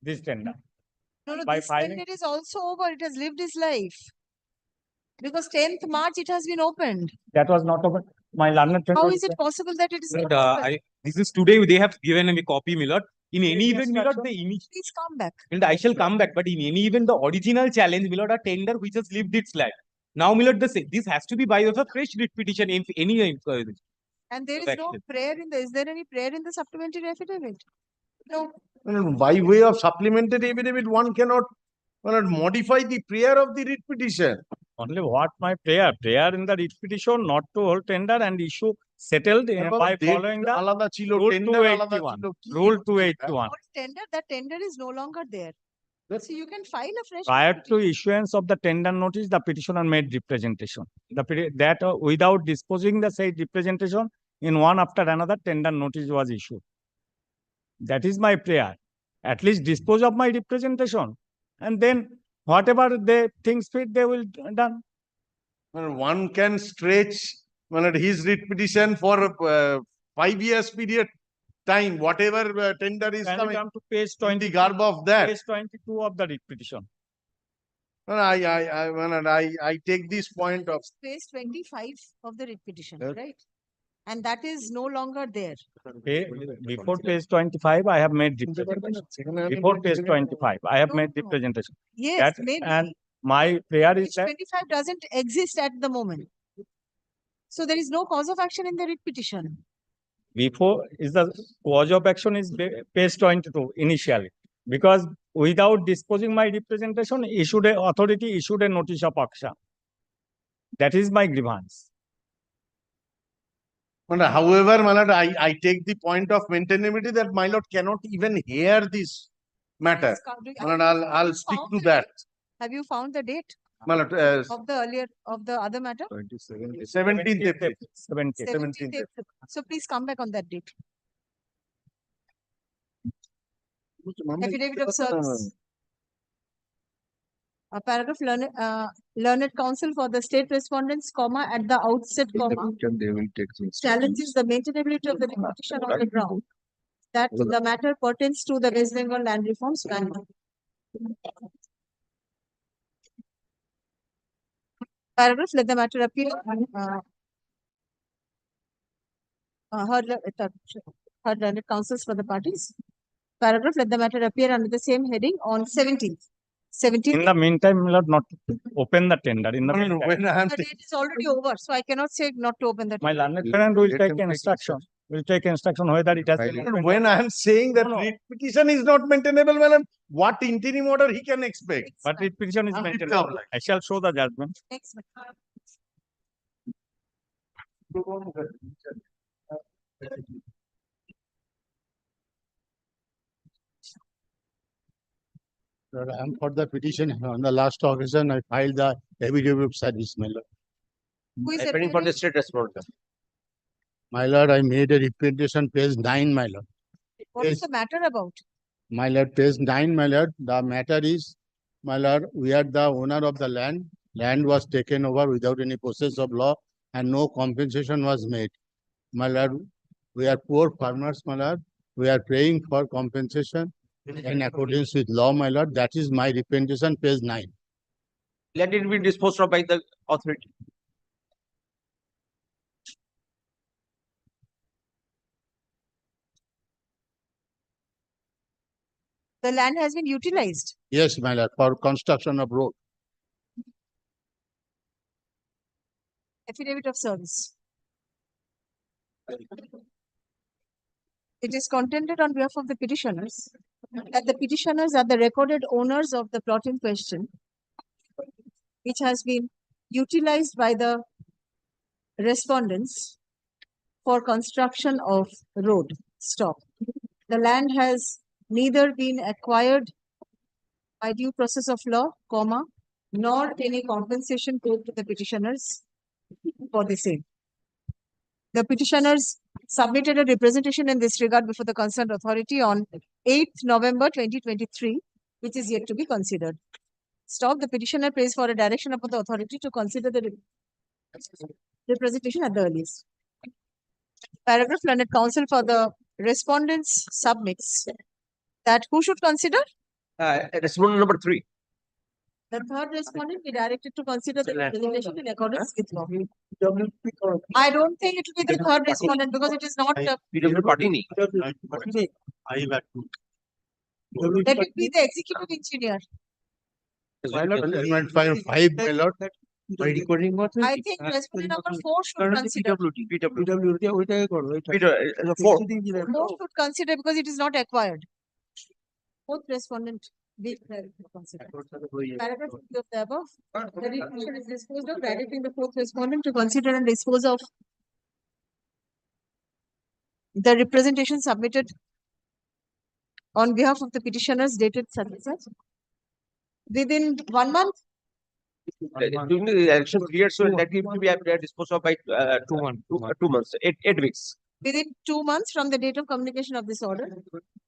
this tender. No, By this filing- tender is also over. It has lived its life. Because 10th March, it has been opened. That was not open. My learned friend How was is it possible that it is not But, open? this is today they have given a copy, Milord. In any event, Milord, Please come back. Milord, I shall come back. But in any event, the original challenge, Milord, a tender which has lived its life. Now, Milord, this has to be by way of a fresh writ petition. If any And there is no prayer in the, is there any prayer in the supplementary affidavit? No. By way of supplementary affidavit, one cannot modify the prayer of the writ petition. Only what my prayer? Prayer in the writ petition not to hold tender and issue settled by following the Rule 281. Rule 281. Tender, that tender is no longer there. So you can file a fresh. Prior to issuance of the tender notice, the petitioner made representation. Without disposing the said representation, in one after another tender notice was issued. That is my prayer. At least dispose of my representation, and then whatever they things fit, they will done. One can stretch his writ petition for 5 years period time, whatever tender is Can you coming. come to page 20, in the garb of that. Page 22 of the writ petition. I take this point of Page 25 of the writ petition, right? And that is no longer there. Before page 25, I have made representation. Before page 25, I have made representation. Yes, That- maybe. And my prayer is Page that 25 doesn't exist at the moment. So there is no cause of action in the writ petition. before is the cause of action is page 22 initially, because without disposing my representation, authority issued a notice of action. That is my grievance. However, my lord, I take the point of maintainability that my lord cannot even hear this matter. My lord, I'll stick to that. Have you found the date My lord, of the other matter? 17th April. 17th April. So please come back on that date. Affidavit of service. A paragraph learned counsel for the state respondents, comma, at the outset, comma, They will take things. challenges the maintainability of the petition on the ground that the matter pertains to the West Bengal land reforms manual. Paragraph, let the matter appear her learned counsels for the parties. Paragraph, let the matter appear under the same heading on 17th. In the meantime, Lord, not to open the tender. In the meantime, The date is already over, so I cannot say not to open the my tender. learned friend will take instruction. Will take instruction whether it has been opened. When I am saying that writ petition is not maintainable, madam, what interim order he can expect? But writ petition is I'm maintainable. I shall show the judgment. Next. I am for the petition. On the last occasion, I filed the affidavit of service, my lord. Who is Depending for the state respondent. My lord, I made a representation, page 9, my lord. What is the matter about? My lord, page 9, my lord, the matter is, my lord, we are the owner of the land. Land was taken over without any process of law and no compensation was made. My lord, we are poor farmers, my lord. We are praying for compensation in accordance with law, my lord. That is my representation, page 9. Let it be disposed of by the authority. The land has been utilized. Yes, my lord, for construction of road. affidavit of service. It is contended on behalf of the petitioners that the petitioners are the recorded owners of the plot in question, which has been utilized by the respondents for construction of road. Stop. The land has neither been acquired by due process of law, comma, nor any compensation paid to the petitioners for the same. The petitioners submitted a representation in this regard before the concerned authority on 8th November 2023, which is yet to be considered. Stop. The petitioner prays for a direction upon the authority to consider the representation at the earliest. Paragraph. Learned counsel for the respondents submits that who should consider? Respondent number 3. The third respondent be directed to consider the representation in accordance with law. I don't think it will be the third respondent because it is not. PW Patini. Let it be the executive engineer. Five, my lord. I think respondent number 4 should consider. 4 should consider because it is not acquired. Fourth respondent be considered. Paragraph 50 of the above. The resolution is disposed of, directing the fourth respondent to consider and dispose of the representation submitted on behalf of the petitioners dated such and such within 1 month. During the election period, so that will be disposed of by 2 months, 2 months, 8 weeks. Within 2 months from the date of communication of this order,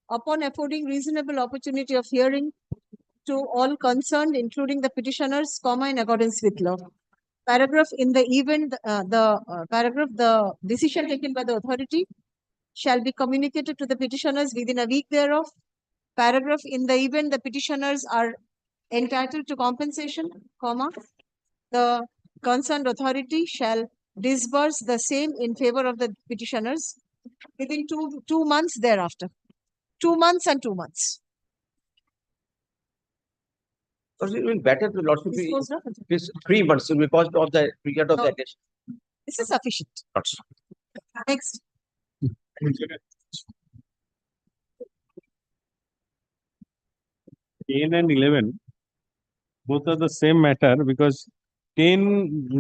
upon affording reasonable opportunity of hearing to all concerned, including the petitioners, comma, in accordance with law. Paragraph. In the event, the decision taken by the authority shall be communicated to the petitioners within a week thereof. Paragraph. In the event the petitioners are entitled to compensation, comma, the concerned authority shall disburse the same in favor of the petitioners within two months thereafter. 2 months and 2 months. So it will better to lordship is 3 months because of the period of the election. This is sufficient. Next. 10 and 11, both are the same matter because 10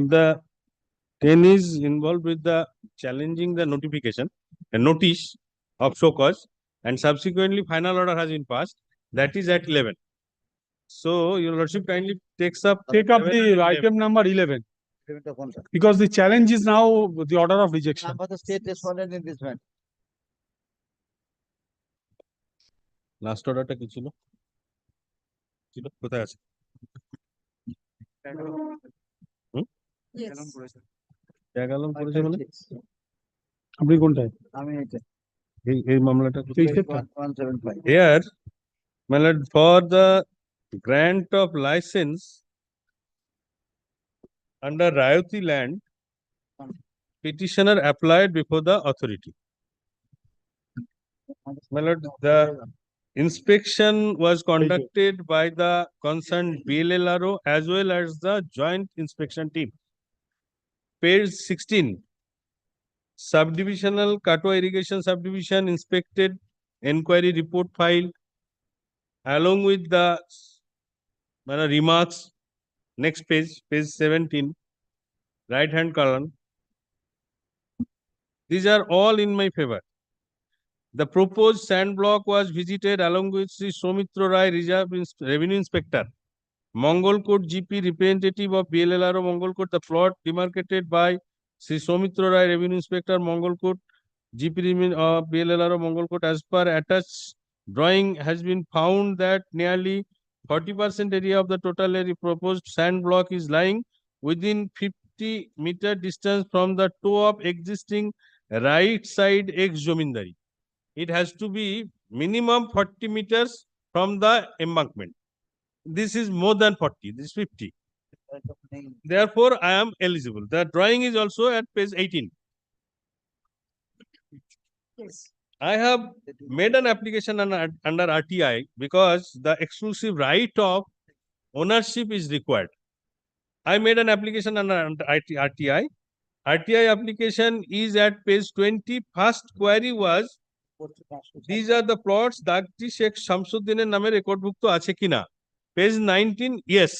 is involved with the challenging the notification, a notice of show cause, and subsequently final order has been passed. That is at 11. So your lordship kindly take up the item number 11 because the challenge is now the order of rejection. The state respondent in this one. Last orderটা কি ছিল? কোথায় আছে? জাগালম করেছে মানে আপনি কোনটায়? আমি এটা এই মামলাটা Case 175. Here, my lord, for the grant of license under Rayoti land, petitioner applied before the authority. My lord, the inspection was conducted by the concerned BLLRO as well as the joint inspection team. Page 16. Subdivisional Katwa irrigation subdivision inspected, inquiry report filed along with the remarks. Next page, page 17, right hand column. These are all in my favor. The proposed sand block was visited along with Sri Soumitra Rai, Revenue Inspector, Mongolkot GP, representative of BLLRO Mongolkot. The plot demarcated by Sri Soumitra Rai, Revenue Inspector, Mongolkot GP of BLLRO Mongolkot. As per attached drawing, has been found that nearly 40% area of the total area proposed sand block is lying within 50-meter distance from the toe of existing right side ex-Jomindari. It has to be minimum 40 meters from the embankment. This is more than 40, this is 50. Therefore, I am eligible. The drawing is also at page 18. Yes. I have made an application under RTI because the exclusive right of ownership is required. I made an application under RTI RTI application is at page 20. First query was, these are the plots Dagti Sheikh Shamsuddin নামে রেকর্ডভুক্ত আছে কিনা? Page 19, yes.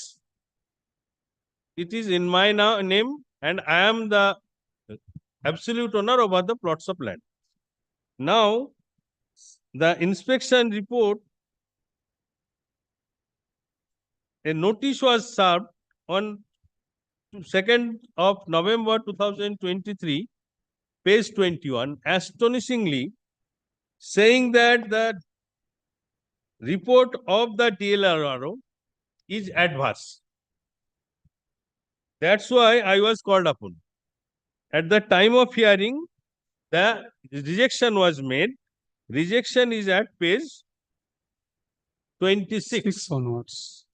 It is in my name and I am the absolute owner over the plots of land. Now, the inspection report, a notice was served on 2nd of November 2023, page 21, astonishingly saying that the report of the DLRO is adverse. That's why I was called upon. At the time of hearing, the rejection was made. Rejection is at page 26 onwards.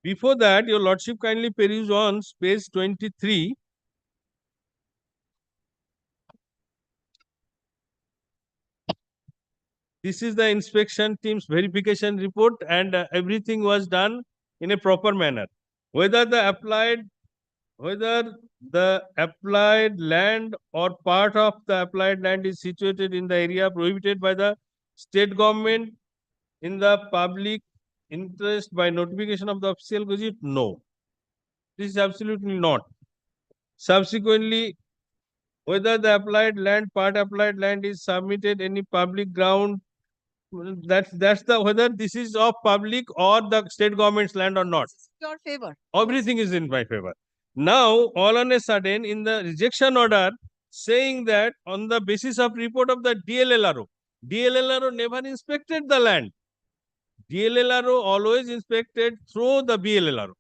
Before that, your lordship kindly peruse on page 23. This is the inspection team's verification report, and everything was done in a proper manner. Whether the applied land or part of the applied land is situated in the area prohibited by the state government in the public interest by notification of the official gazette? No. This is absolutely not. Subsequently, whether the applied land is submitted any public ground, that's the whether this is of public or the state government's land or not. Your favor. Everything is in my favor. Now, all on a sudden, in the rejection order, saying that on the basis of report of the DLLRO never inspected the land. DLLRO always inspected through the BLLRO.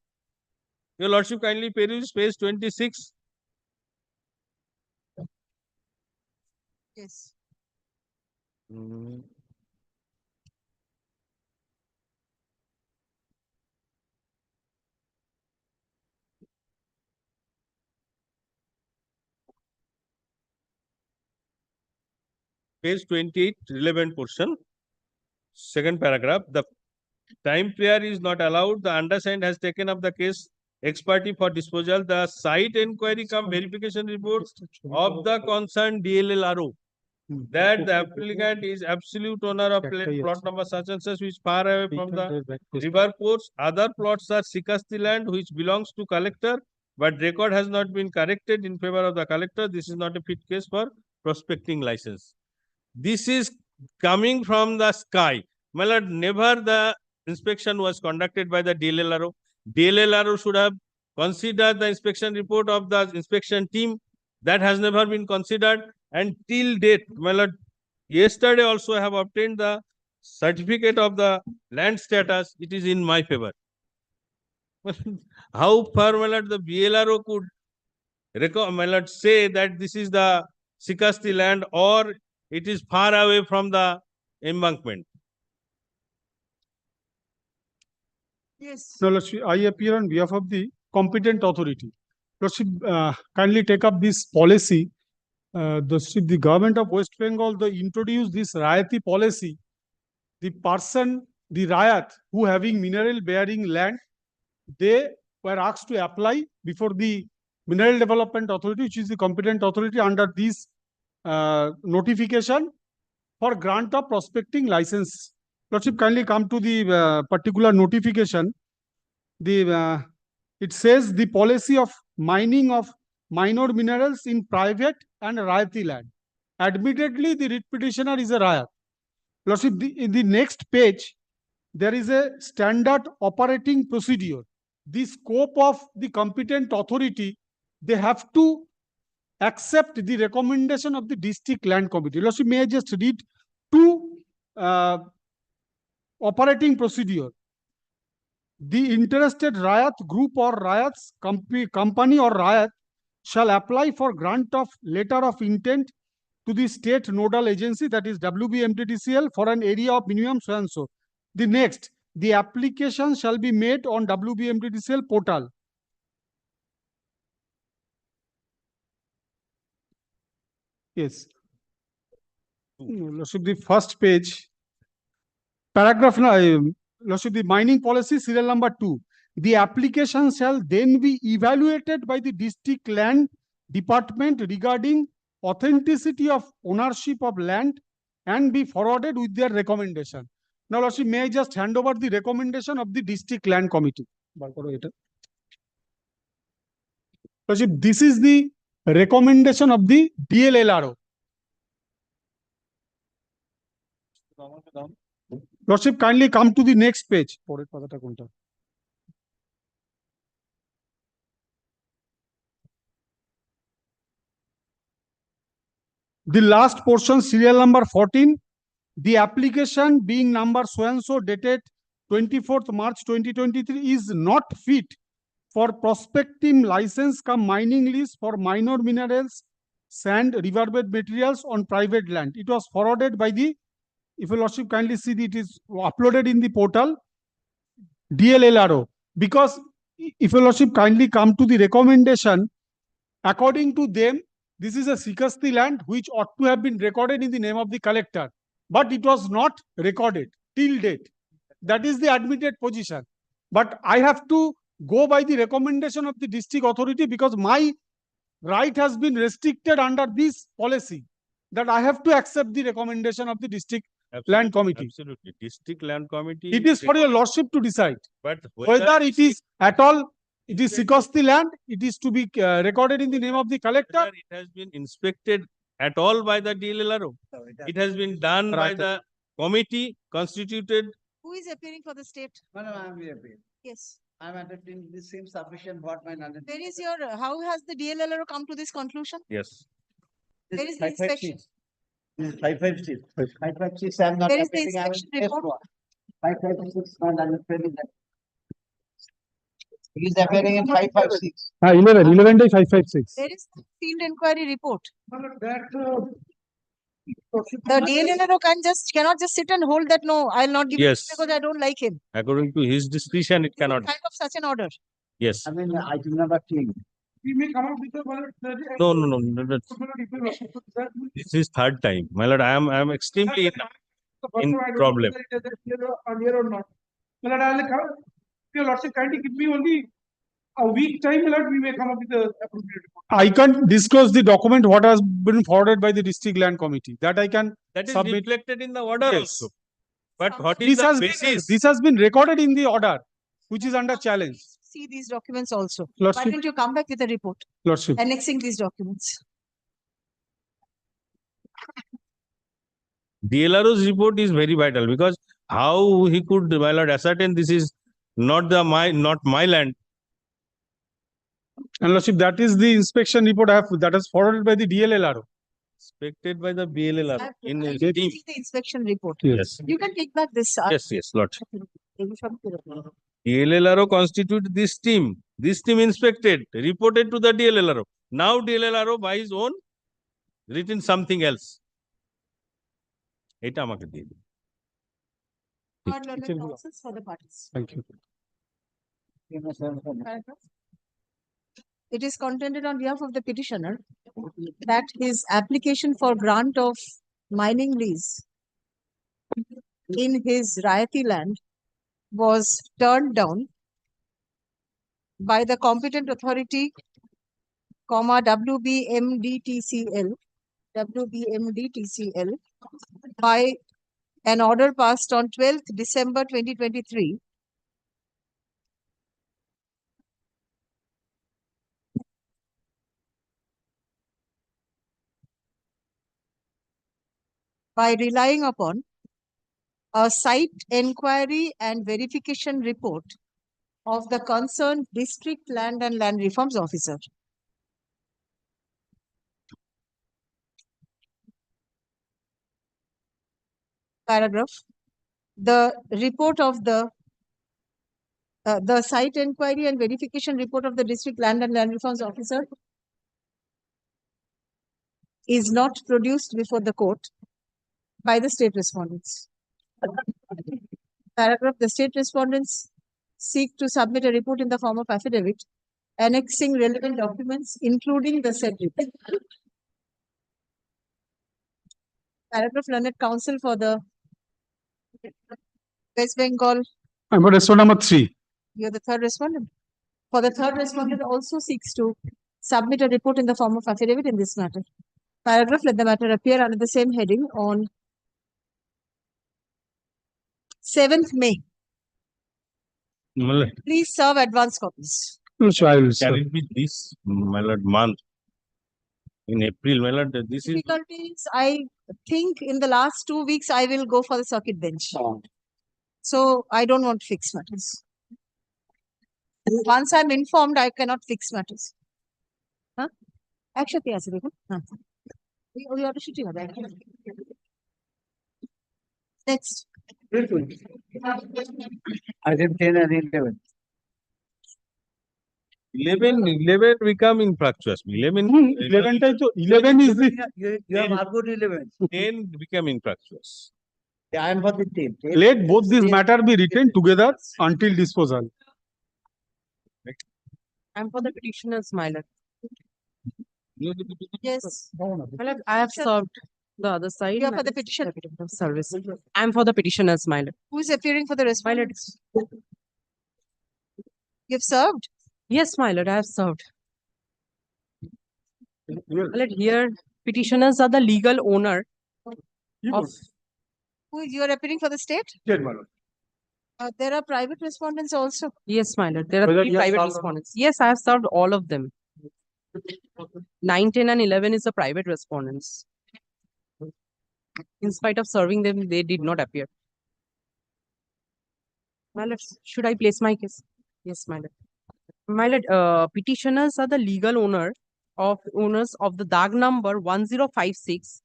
Your lordship kindly peruse page 26. Yes. Page 28, relevant portion, second paragraph. The time prayer is not allowed. The undersigned has taken up the case ex parte for disposal. The site inquiry cum verification report of the concerned DLLRO that the applicant is absolute owner of plot number such and such, which far away from the river course. Other plots are Sikasti land which belongs to collector, but record has not been corrected in favor of the collector. This is not a fit case for prospecting license. This is coming from the sky. My lord, never the inspection was conducted by the DLLRO. DLLRO should have considered the inspection report of the inspection team. That has never been considered. And till date, my lord, yesterday also I have obtained the certificate of the land status. It is in my favor. How far, my lord, the BLRO could my lord, say that this is the Sikasti land or it is far away from the embankment? Yes. No, Lordship, I appear on behalf of the competent authority. Lordship, kindly take up this policy. The government of West Bengal, they introduced this Rayati policy. The person, the Rayat, who having mineral bearing land, they were asked to apply before the Mineral Development Authority, which is the competent authority under this notification for grant of prospecting license. Lordship, kindly come to the particular notification. It says the policy of mining of minor minerals in private and Rayati land. Admittedly, the writ petitioner is a Rayat. Lordship, in the next page, there is a standard operating procedure. The scope of the competent authority, they have to accept the recommendation of the district land committee. Lordship, may I just read two operating procedure. The interested Rayat group or Rayat's company or Rayat shall apply for grant of letter of intent to the state nodal agency, that is WBMTTCL, for an area of minimum so and so. The next, the application shall be made on WBMTTCL portal. Yes. Lordship, the first page, paragraph, Lordship, the mining policy, serial number 2. The application shall then be evaluated by the district land department regarding authenticity of ownership of land and be forwarded with their recommendation. Now, Lordship, may I just hand over the recommendation of the district land committee? Lordship, this is the recommendation of the DLLRO. Lordship, kindly come to the next page. The last portion, serial number 14, the application being number so and so dated 24th March 2023 is not fit for prospective license come mining lease for minor minerals, sand, riverbed materials on private land. It was forwarded by the, if your Lordship kindly see, it is uploaded in the portal DLLRO. Because if your Lordship kindly come to the recommendation, according to them, this is a Sikasti land which ought to have been recorded in the name of the collector, but it was not recorded till date. That is the admitted position. But I have to go by the recommendation of the district authority because my right has been restricted under this policy, that I have to accept the recommendation of the district land committee. Absolutely. District land committee. It is for your Lordship to decide But whether it is at all, it is Sikasti land, it is to be recorded in the name of the collector. whether it has been inspected at all by the DLLRO. It has been done by Right. the committee constituted. Who is appearing for the state? Madam, I am here. Yes. I am attempting, this seems sufficient what my knowledge. Where is your, how has the DLLRO come to this conclusion? Yes. Where is the inspection? This is 556. 556, I am not. Where is the appearing, I am inspection in report? 556, my understanding that. He is appearing in 556. 11 by 556. There is the field inquiry report. That, The DLLRO cannot just sit and hold that, no, I'll not give Yes. it because I don't like him. According to his discretion, it cannot. Kind of such an order. Yes. I mean, I do not think. we may come up with a No. This is third time. My lord, I am extremely in problem. Earlier or not. My lord, I'll come. Your Lordship, kindly give me only a week time, my lord, we may come up with the appropriate report. I can't disclose the document what has been forwarded by the district land committee. That I can That is submit. reflected in the order Yes. also. But what is This the has basis? this has been recorded in the order, which is under challenge. See these documents also. Lordship. Why don't you come back with a report Lordship. annexing these documents? DLRO's report is very vital because how he could, my lord, ascertain this is not my land. And Lordship, that is the inspection report I have that is forwarded by the DLLRO. Inspected by the BLLR I in I his did team. see the inspection report. Yes. You can take back this. Yes, Lord. DLLRO constitute this team. This team inspected, reported to the DLLRO. Now DLLRO by his own written something else. এটা আমাকে দিয়ে দিন। Lord Learned Counsels for the parties. Thank you. Paragraph. It is contended on behalf of the petitioner that his application for grant of mining lease in his Rayati land was turned down by the competent authority, WBMDTCL, by an order passed on 12th December 2023, by relying upon a site enquiry and verification report of the concerned district land and land reforms officer. Paragraph. The report of the site enquiry and verification report of the district land and land reforms officer is not produced before the court by the state respondents. Paragraph. The state respondents seek to submit a report in the form of affidavit annexing relevant documents, including the said report. Paragraph. Learned Counsel for the West Bengal. I'm going to number 3. You're the third respondent. For the third respondent also seeks to submit a report in the form of affidavit in this matter. Paragraph, let the matter appear under the same heading on 7th May. My lord, Please serve advance copies. so I will can it be this, my lord, month? In April, my lord, this is Difficulties, I think in the last 2 weeks, I will go for the circuit bench. So I don't want fixed matters. Once I'm informed, I cannot fix matters. Huh? Actually, yes, next. Item 10 and 11. 11 become infractuous. 11 11 is the You have argued 11. 10 become infractuous. I am for the 10. let both these matter be written together until disposal. I'm for the petitioners, my lord. Yes. My lord, I have served the other side. You are my for the lord, petition. certificate of service. I'm for the petitioners, my lord. Who is appearing for the respondents? You've served? Yes, my lord, I have served. My lord, here petitioners are the legal owner of. You are appearing for the state? There are private respondents also. Yes, my lord, there are Whether 3 you have private served or respondents. Yes, I have served all of them. 9, 10 and 11 is the private respondents. In spite of serving them, they did not appear. My lord, should I place my case? Yes, my lord. My lord, petitioners are the legal owners of the DAG number 1056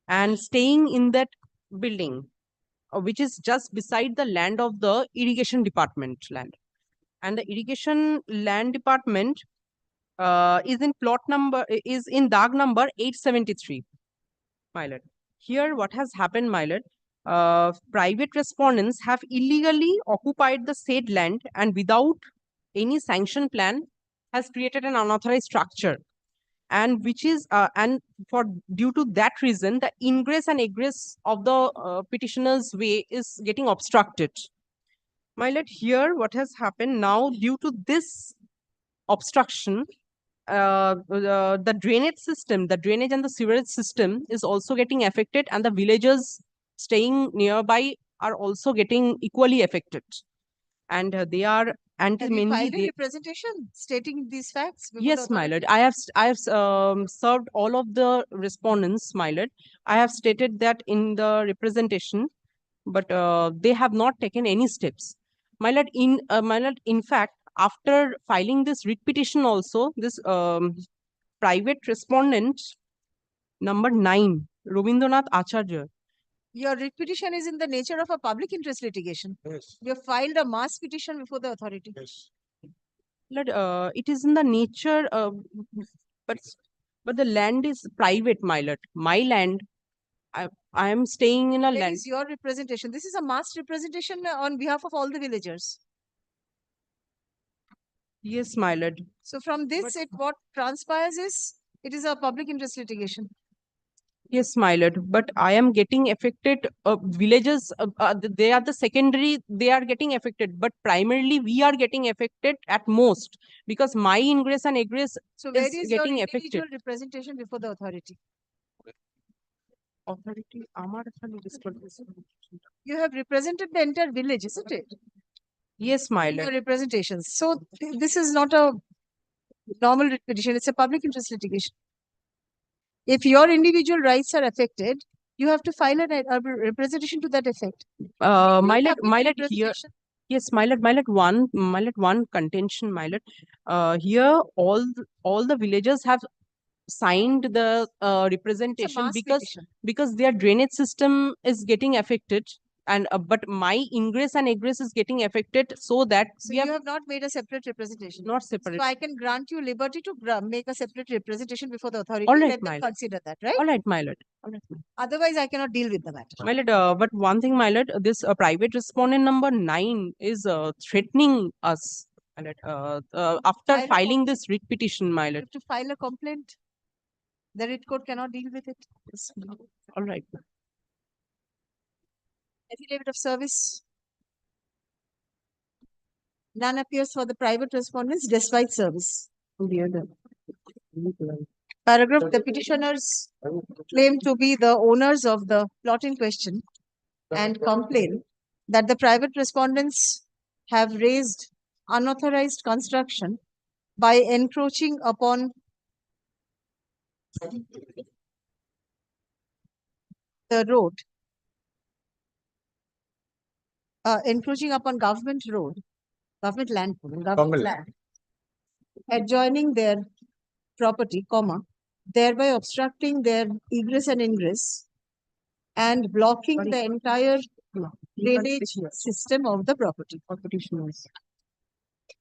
and staying in that building, which is just beside the land of the irrigation department land. And the irrigation land department is in DAG number 873. My lord. Here, what has happened, my lord? Private respondents have illegally occupied the said land and without any sanction plan has created an unauthorized structure, and which is due to that reason the ingress and egress of the petitioner's way is getting obstructed. My lord, here what has happened now, due to this obstruction, the drainage and the sewerage system is also getting affected, and the villagers staying nearby are also getting equally affected. And they are Have you mainly filed a representation stating these facts? before the Yes, my authority? lord. I have served all of the respondents, my lord. I have stated that in the representation, but they have not taken any steps. My lord, in fact, after filing this writ petition also, this private respondent number 9, Rabindranath Acharya. Your writ petition is in the nature of a public interest litigation. Yes. You have filed a mass petition before the authority. Yes. Lord, it is in the nature, but the land is private, my lord. My land, I am staying in a That land. is your representation. This is a mass representation on behalf of all the villagers. Yes, my lord. So from this, what transpires is, it is a public interest litigation. Yes, my lord. But I am getting affected. Villagers, they are the secondary, they are getting affected. But primarily, we are getting affected at most because my ingress and egress So where is is your getting individual affected. representation before the authority? Authority, You have represented the entire village, isn't it? Yes, my Your lord. representations. So this is not a normal writ petition, it's a public interest litigation. If your individual rights are affected, you have to file a representation to that effect. My lord, here. Representation. Yes, my lord, one contention, my lord. Here, all the villagers have signed the representation mass petition. because their drainage system is getting affected, and but my ingress and egress is getting affected, so that So you have not made a separate representation. not separate. So I can grant you liberty to make a separate representation before the authority. All right, Let them my lord. consider that, right? All right, my lord. All right, my lord. Otherwise, I cannot deal with the matter. My lord, but one thing, my lord, this private respondent number 9 is threatening us. My lord, after File a filing this writ petition, my You lord. have to file a complaint. The writ court cannot deal with it. All right. Affidavit of service. None appears for the private respondents despite service. Paragraph, the petitioners claim to be the owners of the plot in question and complain that the private respondents have raised unauthorized construction by encroaching upon the road, encroaching upon government land, adjoining their property, thereby obstructing their egress and ingress and blocking the entire drainage system of the property.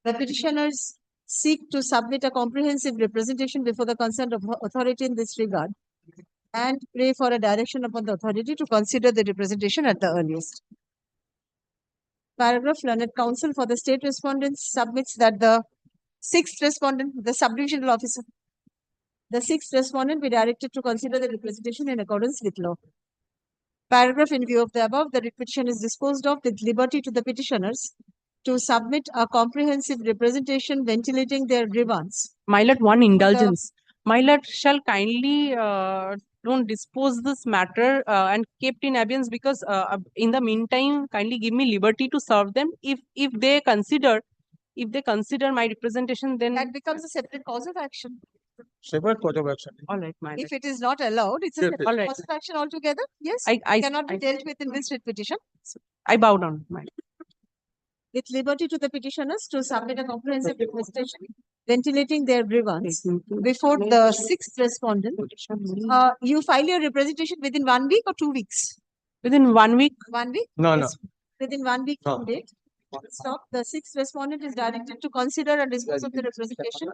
The petitioners seek to submit a comprehensive representation before the concerned authority in this regard and pray for a direction upon the authority to consider the representation at the earliest. Paragraph, learned counsel for the state respondents submits that the sixth respondent, the sub-divisional officer, the sixth respondent be directed to consider the representation in accordance with law. Paragraph, in view of the above, the petition is disposed of with liberty to the petitioners to submit a comprehensive representation ventilating their grievance. My lord, one indulgence. My lord shall kindly don't dispose this matter and kept in abeyance, because in the meantime, kindly give me liberty to serve them. If they consider my representation, then that becomes a separate cause of action. Separate cause of action. All right, my lord. If it is not allowed, it's a separate All right. cause of action altogether. Yes, I cannot be dealt with in this writ petition. I bow down, my lord. With liberty to the petitioners to submit a comprehensive representation ventilating their grievance before the sixth respondent. You file your representation within 1 week or 2 weeks? Within 1 week. 1 week? No, Yes. Within 1 week from date. Stop. The sixth respondent is directed to consider and dispose of the representation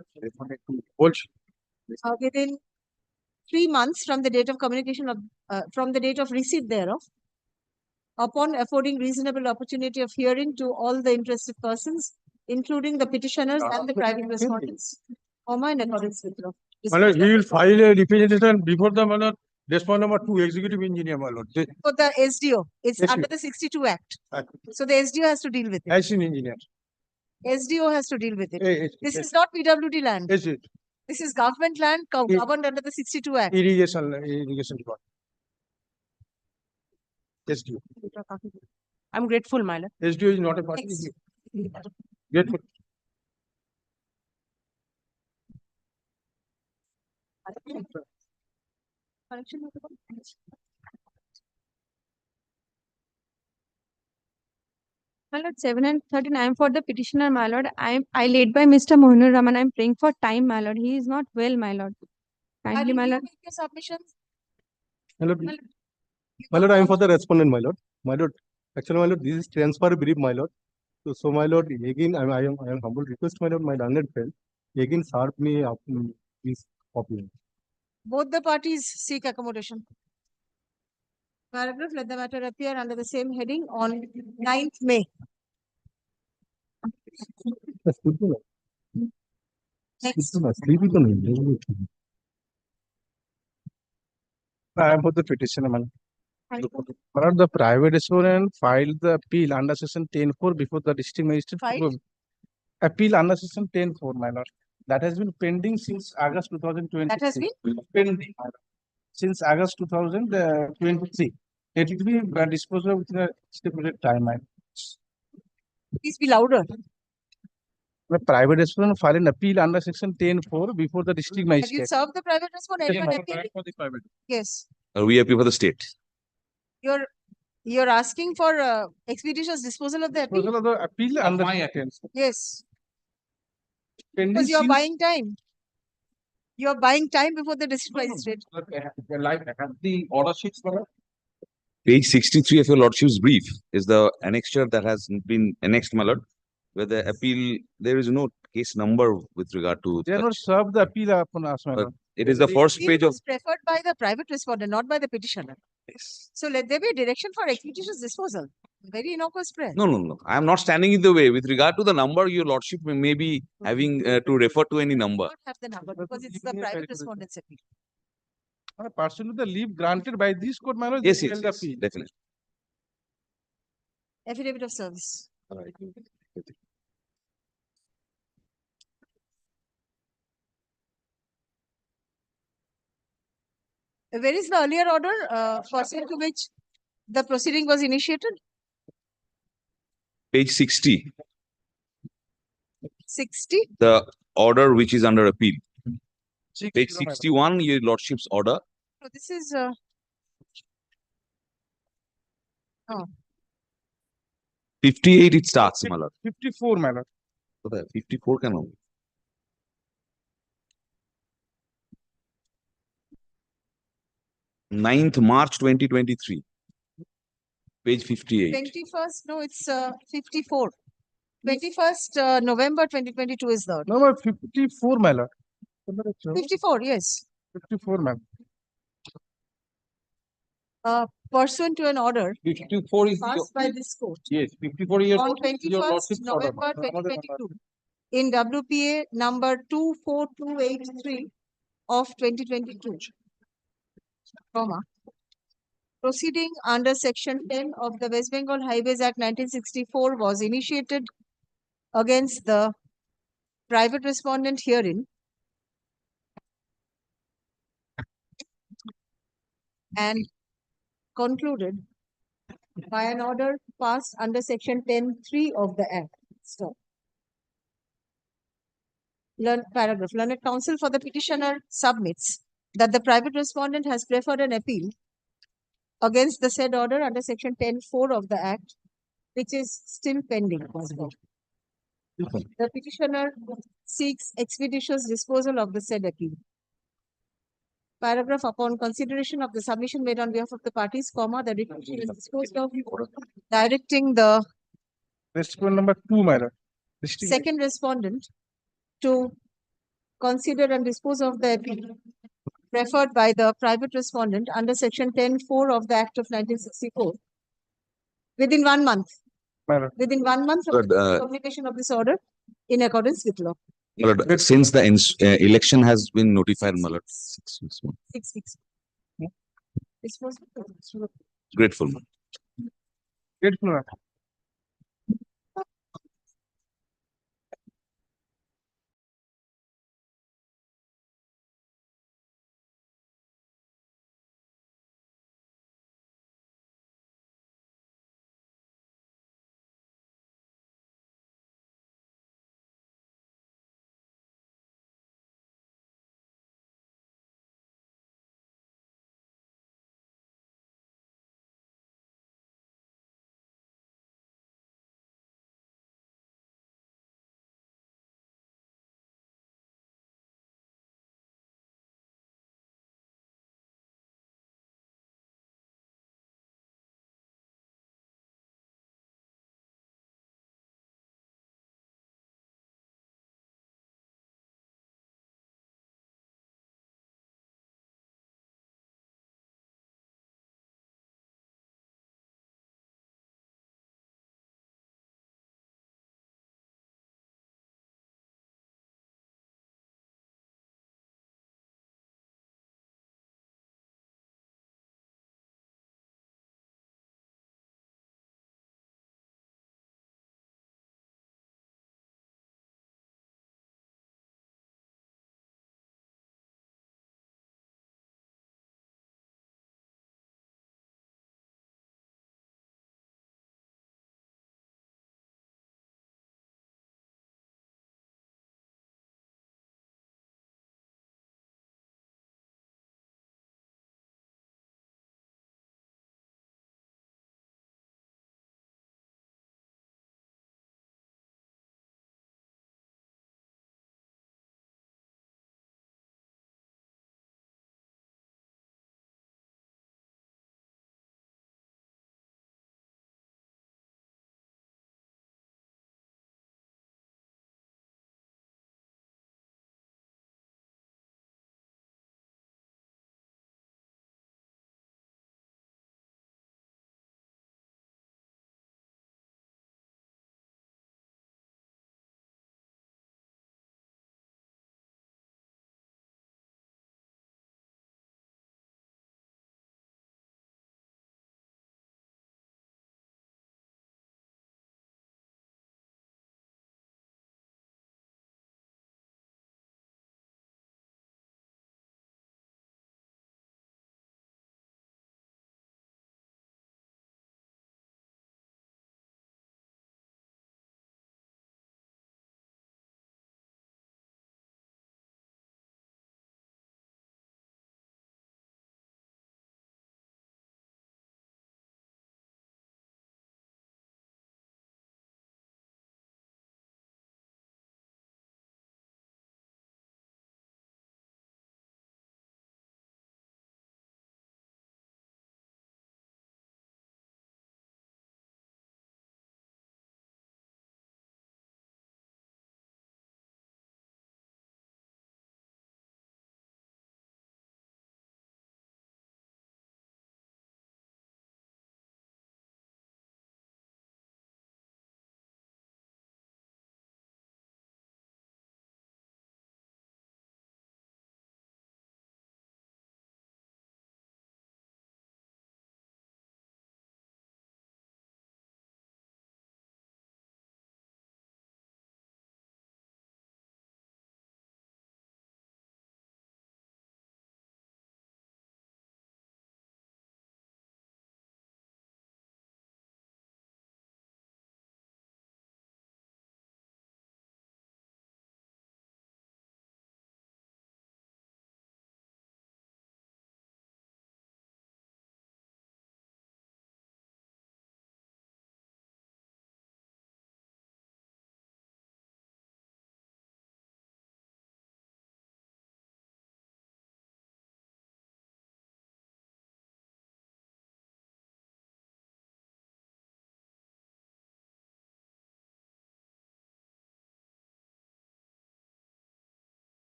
within 3 months from the date of communication of from the date of receipt thereof, upon affording reasonable opportunity of hearing to all the interested persons, including the petitioners and the private respondents, in accordance with law. My lord, he will file a representation before the respondent number 2, executive engineer, my lord. For the SDO, it's SDO. under the 62 Act. So the SDO has to deal with it. As an engineer. SDO has to deal with it. Yes, This yes. is not PWD land. Yes, it. This is government land governed under the 62 Act. Irrigation department. SDO. I'm grateful, my lord. SDO is not a party. Grateful. My lord, 7 and 13. I am for the petitioner, my lord. I laid by Mr. Mohinur Raman. I am praying for time, my lord. He is not well, my lord. Kindly, my lord. Make your submissions. My lord, I am for the respondent, my lord. My lord, actually, my lord, this is transfer brief, my lord. So, my lord, again, I am humble request, my lord, my learned friend, again, serve me up this copy. Both the parties seek accommodation. Paragraph, let the matter appear under the same heading on 9th May. Next. I am for the petitioner, my lord. My lord, the private respondent filed the appeal under section 10(4) before the district magistrate. Appeal under section 10(4), my lord. That has been pending since August 2023. That has been pending since August 2023. It will be disposed of within a stipulated timeline. Please be louder. The private respondent filed an appeal under section 10(4) before the district Have you magistrate. served the private respondent? Yes, Anyone ma'am. appealing? Yes. We appeal for the state. You're asking for expeditious disposal of the appeal? Disposal of the appeal under my attempts. Yes. Pending Because you're since- buying time. You're buying time before the district magistrate. Like the order sheets, my lord. Page 63 of your lordship's brief is the annexure that has been annexed, my lord, where the appeal, there is no case number with regard to. They are not served the appeal upon us, my But lord. it is the first page of. It's preferred by the private respondent, not by the petitioner. Yes. So let there be a direction for expeditious disposal. Very innocuous prayer. No. I am not standing in the way. With regard to the number, your lordship may be having to refer to any number. Not have the number because it's the private respondent's appeal. Pursuant to the leave granted by this court, my lord. Yes, they yes, filed the yes, appeal. definitely. Affidavit of service. All right. Where is the earlier order, pursuant to which the proceeding was initiated? Page 60, 60? the order which is under appeal. Page 61, your lordship's order. So this is, oh, 58 it starts, my lord. 54, my lord. So the 54 can only. March 2023. Page 58. 21st, no, it's 54. 21st November 2022 is the order. No, 54, my lord. 54, yes. 54, ma'am. Pursuant to an order 54 is passed by this court yes, 54 years on old is your 21st lordship's order. November 2022 in WPA number 24283 of 2022, comma, proceeding under section 10 of the West Bengal Highways Act 1964 was initiated against the private respondent herein and concluded by an order passed under section 10(3) of the Act. Stop. Paragraph. Learned counsel for the petitioner submits that the private respondent has preferred an appeal against the said order under section 10(4) of the Act, which is still pending. The petitioner seeks expeditious disposal of the said appeal. Paragraph. Upon consideration of the submission made on behalf of the parties, comma, the petition is disposed of, directing the Respondent number 2, my lord. second respondent to consider and dispose of the appeal preferred by the private respondent under section 10(4) of the Act of 1964 within 1 month. My lord. Within 1 month from But, the publication of this order in accordance with law. my lord, since the election has been notified, my lord. 6 weeks. 6 weeks. Dispose of the- Grateful. Grateful, ma'am.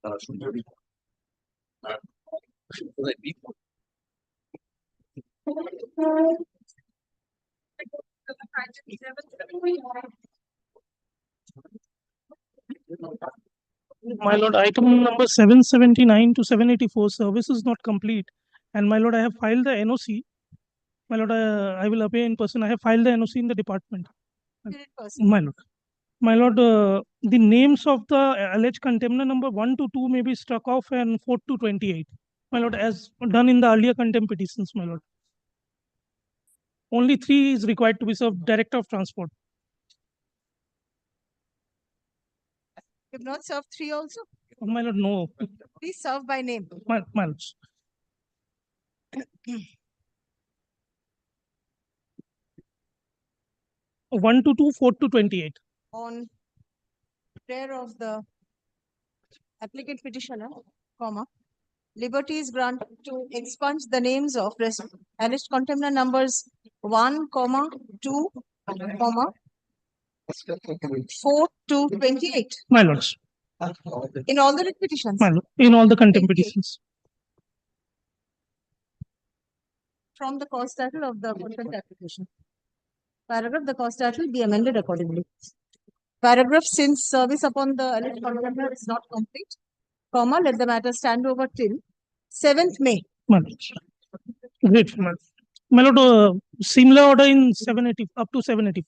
My lord, item number 779 to 784, service is not complete. And my lord, I have filed the NOC. My lord, I will appear in person. I have filed the NOC in the department. My lord. My lord, the names of the alleged contemner number 1 to 2 may be struck off and 4 to 28. My lord, as done in the earlier contempt petitions, my lord. Only 3 is required to be served, Director of Transport. You've not served 3 also? My lord, no. Please serve by name. My lord. 1 to 2, 4 to 28. On prayer of the applicant petitioner, comma, liberty is granted to expunge the names of alleged contemner numbers 1, 2, 4 to 28. My lords. In all the writ petitions. My lord, in all the contempt petitions. From the cause title of the contempt application. Paragraph, the cause title be amended accordingly. Paragraph, since service upon the alleged contemner is not complete, comma, let the matter stand over till 7th May. My lord. Great, my lord. My lord, similar order in 780, up to 780.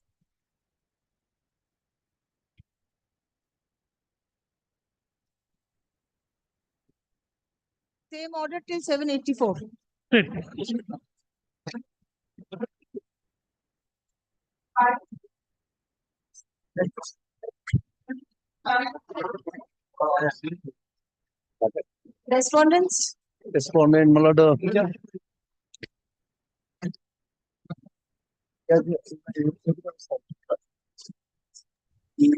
Same order till 784. Great. Respondents? Respondent, my lord. The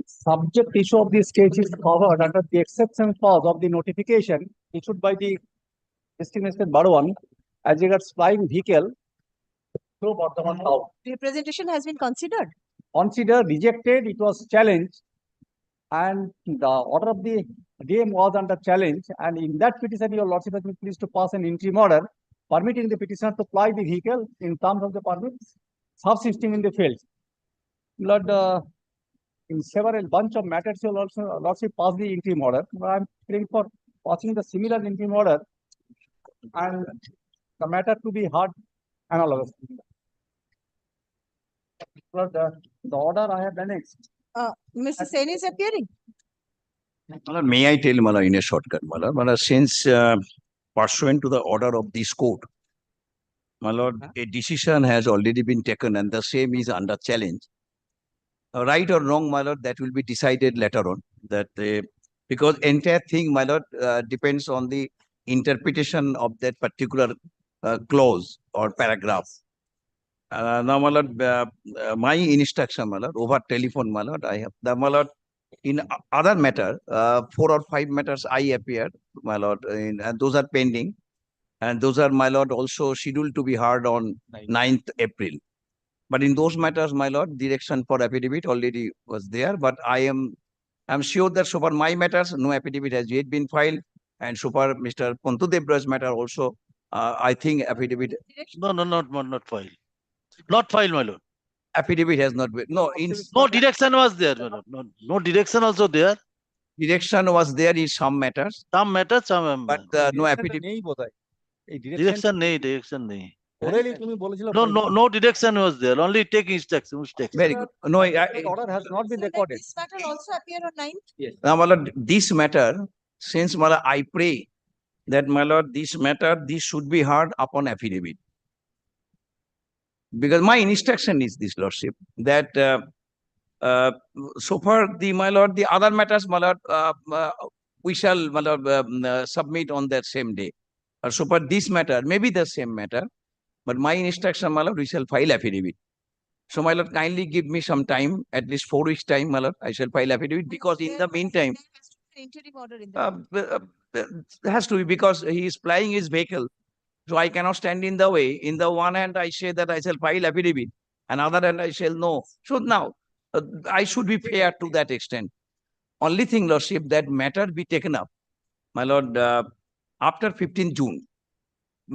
subject issue of this case is covered under the exception clause of the notification issued by the distinguished Barwan as regards flying vehicle through Bardhaman town. Representation has been considered. Considered, rejected, it was challenged, and the order of the DM was under challenge, and in that petition, your lordship has been pleased to pass an interim order permitting the petitioner to fly the vehicle in terms of the permit subsisting in the field. Lord, in several bunch of matters, your lordship passed the interim order. I am praying for passing the similar interim order and the matter to be heard analogously. Lord, the order I have annexed. Mr. Sen is appearing. May I tell Mala in a shortcut, Mala, since pursuant to the order of this court, my lord, a decision has already been taken and the same is under challenge. Right or wrong, my lord, that will be decided later on. That because entire thing, my lord, depends on the interpretation of that particular clause or paragraph. Now, my lord, my instruction, my lord, over telephone, my lord, I have the my lord. In other matter, 4 or 5 matters I appeared, my lord, and those are pending. And those are, my lord, also scheduled to be heard on 9th April. But in those matters, my lord, direction for affidavit already was there. But I'm sure that so far my matters, no affidavit has yet been filed. And so far, Mr. Pontu Debra's matter also, I think affidavit. No, not filed. Not filed, my lord. Affidavit has not been. No, no direction was there, my lord. No direction also there. Direction was there in some matters. Some matters, some. But no affidavit. Direction নেই. No direction was there. Only take instruction. Very good. No, order has not been recorded. This matter also appear on 9th? Yes. Now, my lord, this matter, since my lord, I pray that my lord, this matter, this should be heard upon affidavit. Because my instruction is this, lordship, that so far my lord, the other matters, my lord, we shall, my lord, submit on that same day. Or so far this matter, maybe the same matter, but my instruction, my lord, we shall file affidavit. So, my lord, kindly give me some time, at least 4 weeks time, my lord, I shall file affidavit, because in the meantime, Interim order in the has to be, because he is flying his vehicle. So I cannot stand in the way. In the one hand, I say that I shall file affidavit. Another hand, I shall no. So now, I should be fair to that extent. Only thing, lordship, that matter be taken up My lord, after 15th June.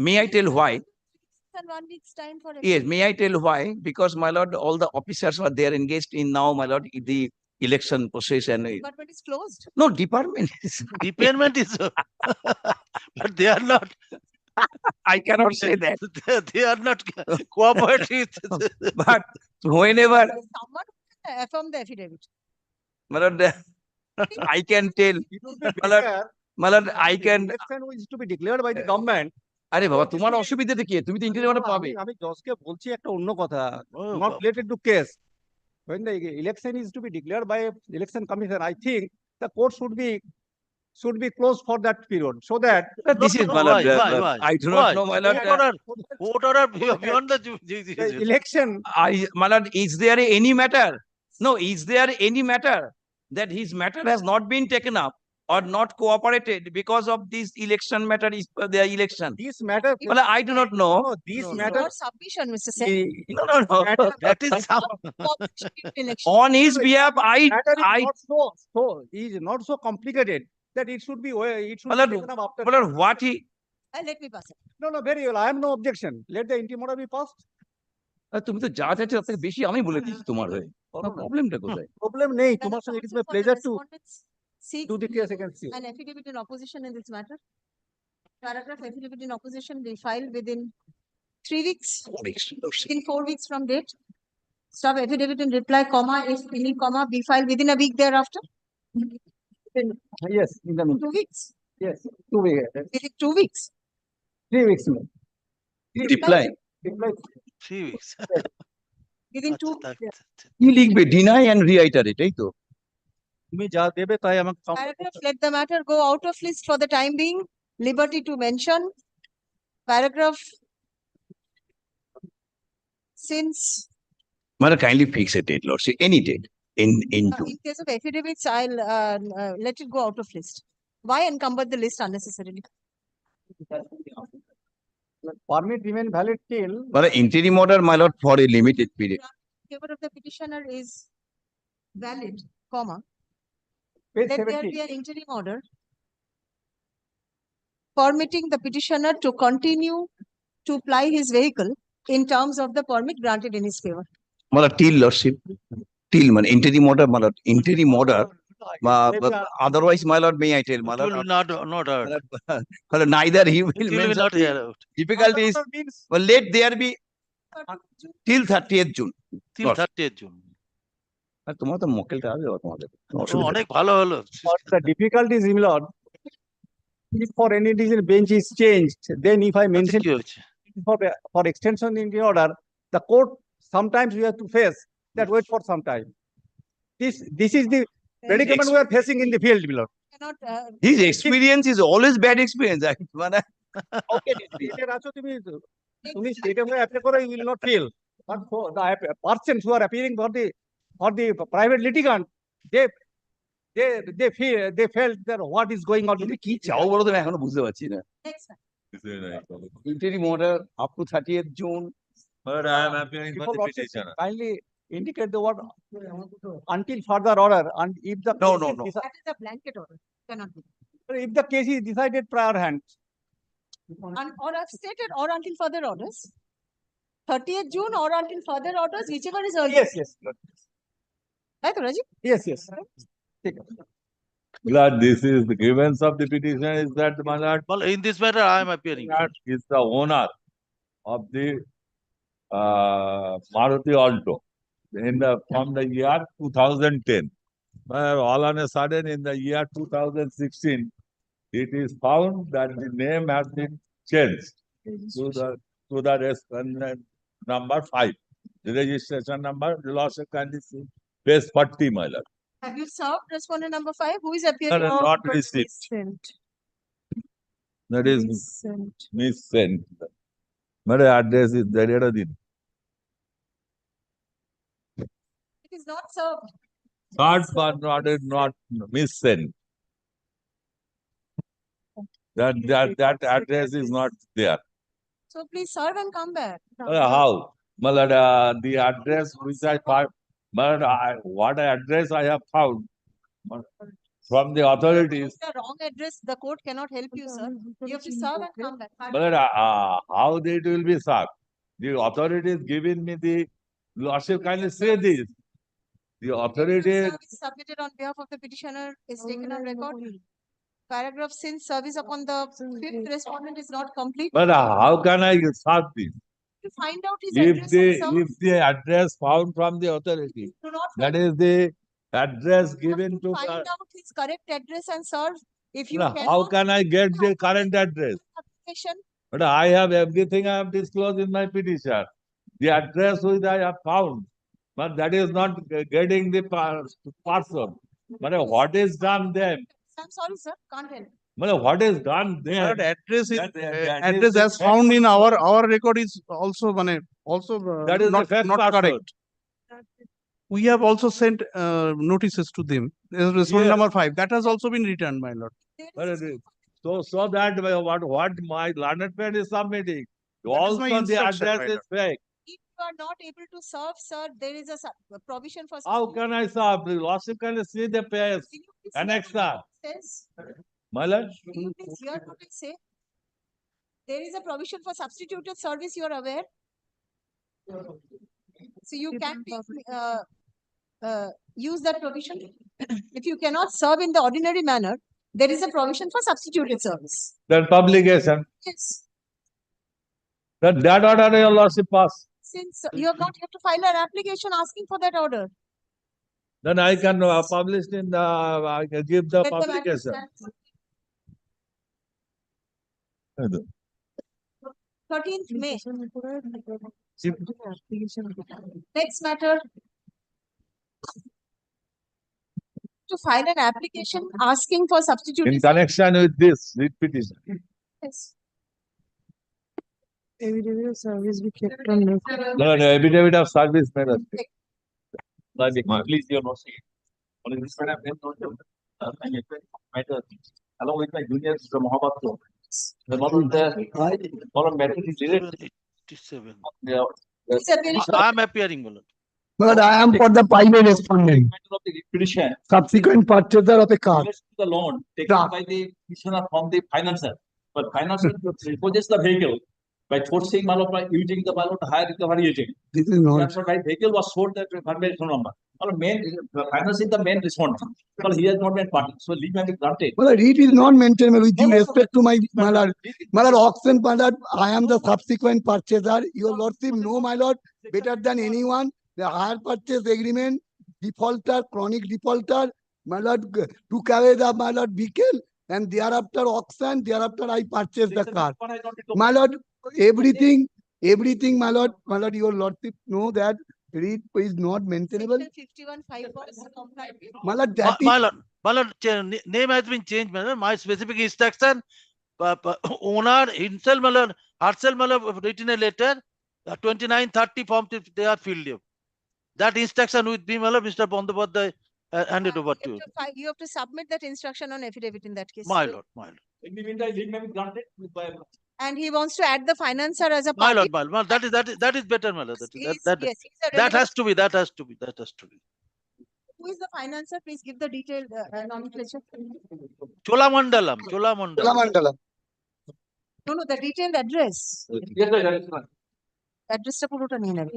May I tell why? And 1 week's time for Yes, may I tell why? Because, my lord, all the officers were there engaged in now, my lord, the election process and Department is closed. no department is Department is, but they are not. I cannot say that. They are not cooperative. But whenever, Someone affirm the affidavit. my lord, I can tell, my lord, I can. Election is to be declared by the government. আরে বাবা তোমার অসুবিধাটা কি তুমি তো interview পাবে আমি জজকে বলছি একটা অন্য কথা, not related to case. When the election is to be declared by election commission, I think the court should be closed for that period, so that this is my lord, I do not know, my lord. Court order beyond the election. My lord, is there any matter? No, is there any matter that his matter has not been taken up or not cooperated because of this election matter is their election? This matter, well, I do not know. No, this matter. Your submission, Mr. Sen. No. That is On his behalf, is not so complicated that it should be well, taken up after. well, what he Let me pass it. No, very well. I have no objection. Let the interim order be passed. তুমি তো যা চাচ্ছ তার থেকে বেশি আমি বলে দিচ্ছি তোমার হয়ে প্রবলেমটা কোথায় Problem নেই তোমার সঙ্গে, it is my pleasure to Seek do the case against you. an affidavit in opposition in this matter. Paragraph affidavit in opposition be filed within 3 weeks. In 4 weeks from date. Stop affidavit in reply, comma, if any comma, be filed within a week thereafter. Yes, in the 2 weeks. Yes, 2 weeks. Within 2 weeks. 3 weeks. Reply. 3 weeks. Within 2 কি লিখবে deny and রিআইটারেট এই তো তুমি যা দেবে তাই আমাকে paragraph, let the matter go out of list for the time being. Liberty to mention. Paragraph, since Mother, kindly fix a date, Lord. Say any date in June. in case of affidavits, I'll let it go out of list. Why encumber the list unnecessarily? Permit remain valid till. Mother, interim order, my lord, for a limited period. Favor of the petitioner is valid, comma. Page Let there 70. be an interim order permitting the petitioner to continue to ply his vehicle in terms of the permit granted in his favor. Mother, till lordship, till man interim order, my lord, interim order. But otherwise, my lord, may I tell, my lord, Not heard. well, neither he will It will mention not the hear out. difficulties. Well, let there be till 30th June. Till 30th June. তোমার তো মক্কেলটা হবে তোমাদের অনেক ভালো হলো। The difficulties, my lord, if for any reason bench is changed, then if I mention for extension in the order, the court sometimes we have to face that wait for some time. This is the predicament we are facing in the field, my lord. Cannot, his experience is always bad experience. মানে Okay, state আছো তুমি state এ apply করো, you will not fail. But for the persons who are appearing for the private litigant, they felt that what is going on. কি চাও বলো তো এখনো বুঝতে পারছি না next time. interim order up to 30th June. But I am appearing for the petitioner. Kindly indicate the word until further order, and if the No. That is a blanket order. Cannot be. If the case is decided prior hand. And or I've stated or until further orders. 30th June or until further orders, whichever is earlier. Yes. Right, Rajiv? Yes. Glad this is the grievance of the petitioner is that my lord. Well, in this matter, I am appearing. Is the owner of the Maruti Alto from the year 2010. But all on a sudden in the year 2016, it is found that the name has been changed to the number 5. The registration number, the loss of condition, page 40, my lord. Have you served respondent number 5? Who is appearing? No, not received. That is missent. My address is there. It is not served. Not missent. That address is not there. So please serve and come back. How? Malad, the address which I found, what address I have found, from the authorities. The wrong address, the court cannot help you, sir. You have to serve and come back. But how it will be served? The authorities giving me the lordship kindly say this. The authorities. Service submitted on behalf of the petitioner is taken on record. Paragraph, since service upon the fifth respondent is not complete. But how can I serve this? To find out his If address and serve. the address found from the authority, Do not that is the address given to find out his correct address and serve. If you But how can I get the current address? application, But I have everything I have disclosed in my petition. The address which I have found, but that is not getting the parcel. But what is done then? I'm sorry, sir, can't help. But what is done there? But address is that address is as the found in our record is also That is not the fact not parcel. correct. We have also sent notices to them. Respondent number 5. That has also been returned, my lord. But it is- so that what my learned friend is submitting. That is Also my the instruction, address my is lord. fake. If you are not able to serve, sir, there is a provision for. How can I serve? The lordship can see the pairs. Annexer. Says, My lord. can you please hear what it say? There is a provision for substituted service, you are aware? So you can use that provision. If you cannot serve in the ordinary manner, there is a provision for substituted service. That publication. Yes. That order your lordship pass. Since you have not yet to file an application asking for that order. Then I can publish in the, I can give the Let the matter publication. stand. 13th May. Next matter. To file an application asking for substitute. In connection with this, with petition. Yes. Affidavit of service we kept on record. No, affidavit of service matter. Please, your mercy. On this matter, matter along with my juniors from Mohabbat. The one of the matter is related. I am appearing, Mullah. But I am for the pilot respondent. Of the petition. Subsequent purchaser of a car. The loan taken by the petitioner from the financer, but financer reposes the vehicle by forcing Malo by using the Malo to hire recovery agent. This is not. That's why vehicle was sold that confirmation number. Or main finance is the main respondent. Because he has not been party, so leave may be granted. Well, it is not maintained with due respect to my lord. My lord, auction, my lord, I am the subsequent purchaser. Your lordship know, my lord, better than anyone. The hire purchase agreement, defaulter, chronic defaulter, my lord, took away the my lord vehicle, and thereafter auction, thereafter I purchased the car. My lord, everything, my lord, your lordship know that it is not maintainable. 51(5) was complied with. My lord, that My lord, name has been changed, my lord. My specific instruction, owner himself, my lord, herself, my lord, written a letter, 2930 form, they are filled up. That instruction with me, my lord, Mr. Bandyopadhyay, handed over to you. You have to submit that instruction on affidavit in that case. My lord, my lord. In the meantime, leave may be granted by And he wants to add the financer as a My party. lord, my lord. That is better, my lord. Yes, That he's a has relevant- to be, that has to be. Who is the financer? Please give the detailed nomenclature. Cholamandalam. No, the detailed address. Yes, sir. Address টা পুরোটা নিয়ে নেবে।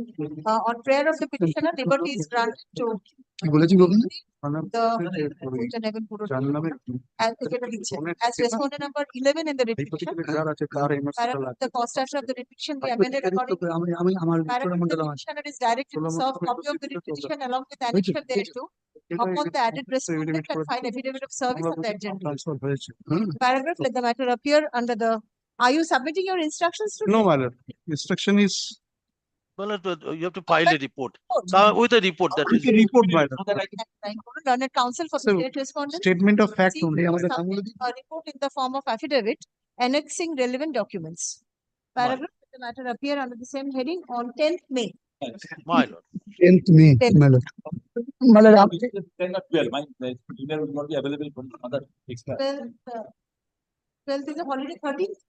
On prayer of the petitioner, liberty is granted to as respondent number 11 in the petition. The cost structure of the petition be amended according to the petitioner is directed to serve copy of the petition along with annexure thereto upon the added respondent and file affidavit of service of the agenda. Paragraph, let the matter appear under the. Are you submitting your instructions to? No, my lord. Instruction is. Well, you have to file a report. With a report that is. Report, my lord. Learned counsel for the state respondent. Statement of fact only. A report in the form of affidavit annexing relevant documents. Paragraph, let the matter appear under the same heading on 10th May. My lord. 10th May, my lord. My lord, 10 or 12. My email will not be available for other extra. 12th is a holiday, 13th?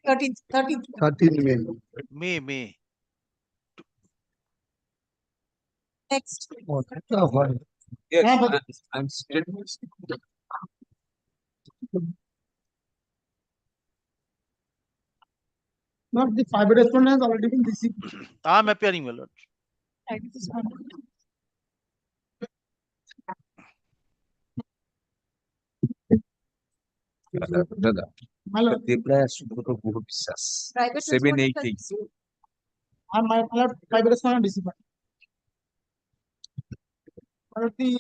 13th. 13th May. May. Next. Yes, I'm still. Not the fiber respondent has already been received. I'm appearing, my lord. দাদা My lord, Debray Subrata Guha বিশ্বাস Private 780 and my lord, fiber respondent received. But the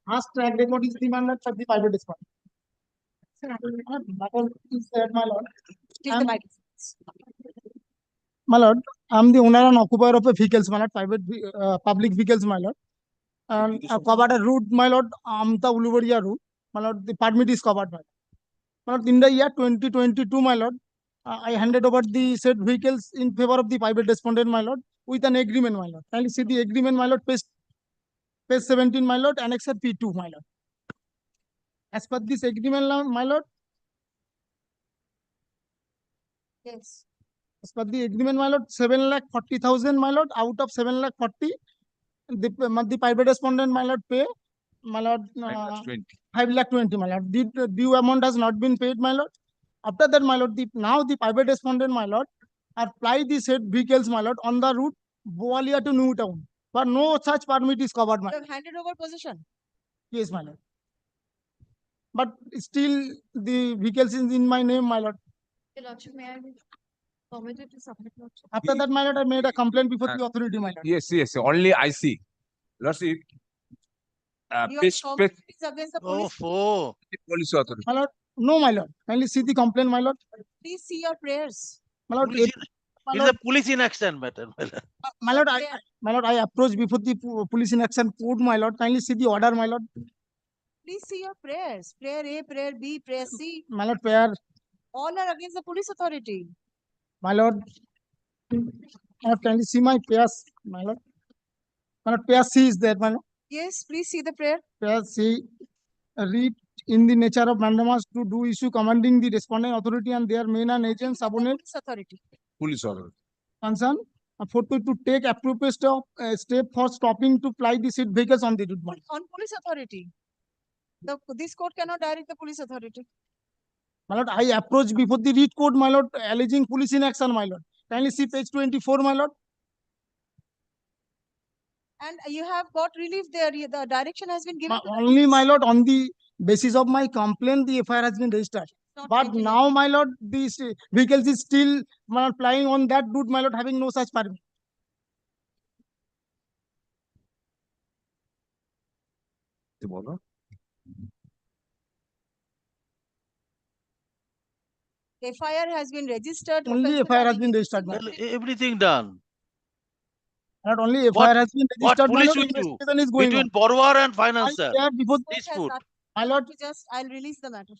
first track record is demanded for the fiber respondent. That is said, my lord. My lord, I'm the owner and occupier of a vehicles, my lord, public vehicles, my lord. And I've covered a route, my lord, Amta Uluvaria route. My lord, the permit is covered, my lord. My lord, in the year 2022, my lord, I handed over the said vehicles in favor of the private respondent, my lord, with an agreement, my lord. Kindly see the agreement, my lord, page 17, my lord, annexure P2, my lord. As per this agreement, my lord, Yes. as per the agreement, my lord, 7,40,000, my lord, out of 7,40,000, the private respondent, my lord, pay, my lord, 5,20,000, my lord. The due amount has not been paid, my lord. After that, my lord, now the private respondent, my lord, apply the said vehicles, my lord, on the route Boalia to New Town. But no such permit is covered, my You lord. have handed over possession. Yes, my lord. But still, the vehicles is in my name, my lord. Your Lordship, may I be permitted to submit, Lordship? After that, my lord, I made a complaint before the authority, my lord. yes only I see Lordship Your page complaint is against the police. Oh, police authority My lord, no, my lord. Kindly see the complaint, my lord. Please see your prayers. My lord, my it's lord, a police in action matter, my lord. my lord, I approached before the police in action court, my lord. Kindly see the order, my lord. Please see your prayers. Prayer A, prayer B, prayer C. My lord, prayer, All are against the police authority. my lord. My lord, kindly see my prayers, my lord. My lord, prayer C is there, my lord. Yes, please see the prayer. Prayer C, read in the nature of mandamus to do issue commanding the responding authority and their main and agent subordinate Police authority. police authority concern for to take appropriate step for stopping to fly the said vehicles on the route, my lord. On police authority. This court cannot direct the police authority. My lord, I approached before the read court, my lord, alleging police in action, my lord. Kindly see page 24, my lord. And you have got relief there. The direction has been given. Only, my lord, on the basis of my complaint, the FIR has been registered. But now, my lord, these vehicles is still, my lord, flying on that route, my lord, having no such permit. FIR has been registered. Only FIR has been registered, my Well, lord. everything done. Not only What- FIR has been What registered, my police lord, with you? investigation is going Between on. borrower and financer. I before Dispute. my lord, I'll release the matter.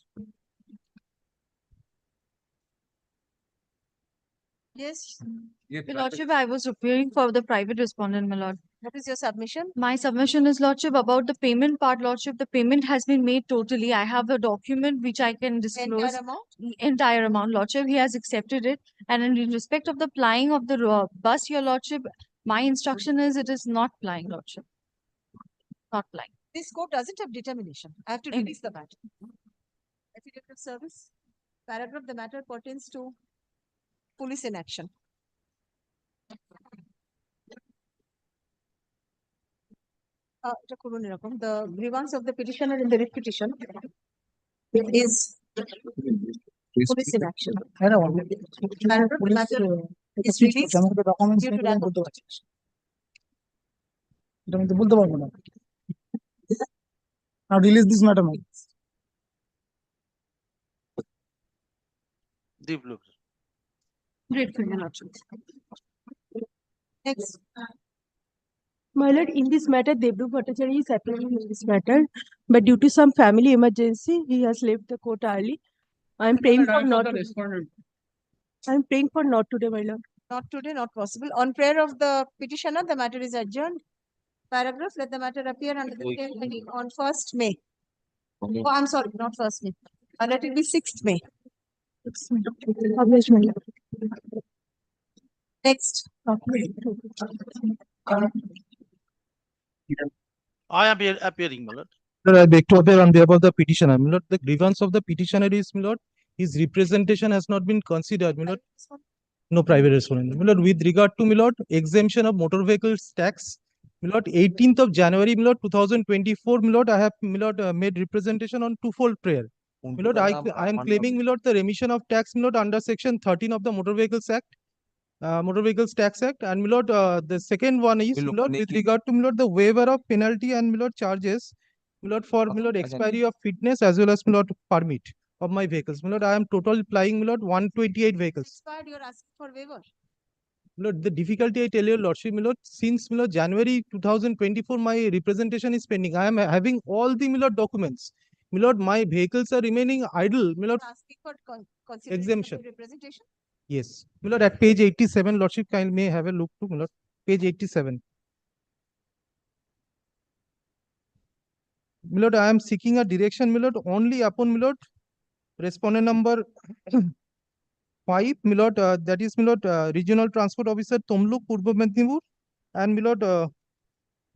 Yes. Your Lordship, I was appearing for the private respondent, my lord. What is your submission? My submission is, Lordship, about the payment part, Lordship. The payment has been made totally. I have a document which I can disclose. Entire amount? Entire amount, Lordship. He has accepted it. And in respect of the plying of the bus, Your Lordship, my instruction is it is not plying, Lordship. Not plying. This court doesn't have determination. I have to release the matter. Affidavit of service. Paragraph, the matter pertains to police in action. The grievance of the petitioner in the writ petition is police in action. Paragraph, the matter is released due to lack of jurisdiction. now release this matter, my lord. Deep look. Grateful, Your Lordship. Next. My lord, in this matter, Devdu Bhattacharya is appearing in this matter, but due to some family emergency, he has left the court early. I am praying for not. I am praying for not today, my lord. Not today, not possible. On prayer of the petitioner, the matter is adjourned. Paragraph, let the matter appear under the same heading on 1st May. Oh, I'm sorry, not 1st May. Let it be 6th May. Publish, my lord. Next. I am here appearing, my lord. Sir, I beg to appear on behalf of the petitioner. My lord, the grievance of the petitioner is, my lord, his representation has not been considered, my lord. No private respondent. My lord, with regard to, my lord, exemption of motor vehicles tax, my lord, 18th of January, my lord, 2024, my lord, I have, my lord, made representation on twofold prayer. My lord, I am claiming, my lord, the remission of tax, my lord, under section 13 of the Motor Vehicles Act. Motor Vehicles Tax Act, and my lord, the second one is, my lord, with regard to, my lord, the waiver of penalty and, my lord, charges, my lord, for, my lord, expiry of fitness as well as, my lord, permit of my vehicles. My lord, I am total applying, my lord, 128 vehicles. Expired, you're asking for waiver. My lord, the difficulty I tell your lordship, my lord, since, my lord, January 2024, my representation is pending. I am having all the, my lord, documents. My lord, my vehicles are remaining idle, my lord. You're asking for consideration Exemption. of your representation. Yes. My lord, at page 87, lordship, kind may have a look to, my lord, page 87. My lord, I am seeking a direction, my lord, only upon, my lord, respondent number 5, my lord, that is, my lord, Regional Transport Officer, Tomluk, Purbo Mednipur, and my lord,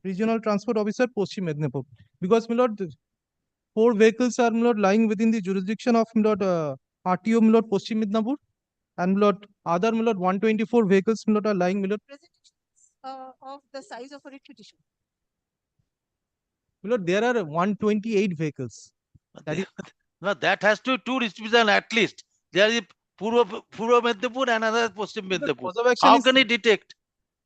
Regional Transport Officer, Paschim Mednipur. Because, my lord, 4 vehicles are, my lord, lying within the jurisdiction of, my lord, RTO, my lord, Paschim Mednipur, and, my lord, other, my lord, 124 vehicles, my lord, are lying, my lord. Of the size of a writ petition. My lord, there are 128 vehicles. That is, No, that has to two distribution at least. There is Purva Mednipur and another Paschim Mednipur. cause of action How is- can he detect?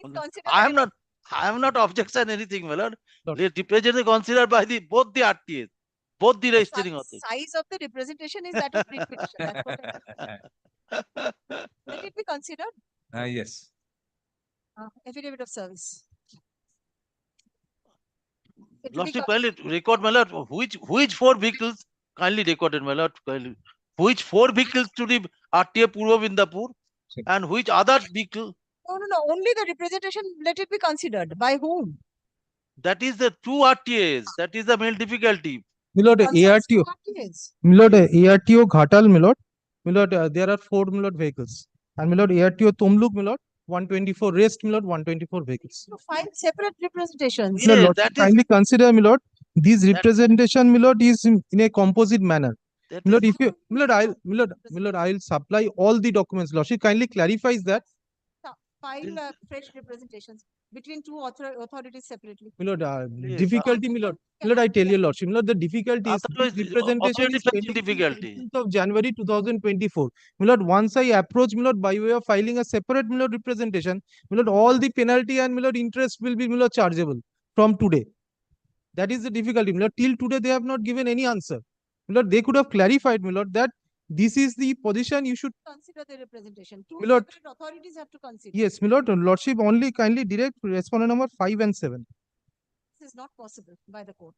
Consider I am not objection anything, my lord. Let representative considered by the both the RTAs, both the registering authorities. Size of the representation is that of writ petition. That's what let it be considered. Yes. Affidavit of service. It will be Lordship, kindly record, my lord, which 4 vehicles kindly recorded, my lord, kindly. Which 4 vehicles to the RTA Purva Vindapur and which other vehicle? No. Only the representation, let it be considered. By whom? That is the 2 RTAs. That is the main difficulty. my lord, ARTO. My lord, ARTO Ghatal, my lord. My lord, there are 4, my lord, vehicles. And my lord, ARTO Tomluk, my lord, 124. Rest, my lord, 124 vehicles. To file separate representations. My lord, kindly consider, my lord, this representation, my lord, is in a composite manner. My lord, if you, my lord, I'll supply all the documents. Lordship kindly clarifies that. File fresh representations between two authorities separately. My lord, difficulty, my lord. My lord, I tell you, lordship, my lord, the difficulty is this representation is pending difficulty. since 18th of January 2024. My lord, once I approach, my lord, by way of filing a separate, my lord, representation, my lord, all the penalty and, my lord, interest will be, my lord, chargeable from today. That is the difficulty. My lord, till today, they have not given any answer. My lord, they could have clarified, my lord, that this is the position you should Consider the representation. Two My lord, separate authorities have to consider. yes, my lord, lordship only kindly direct respondent number 5 and 7. This is not possible by the court.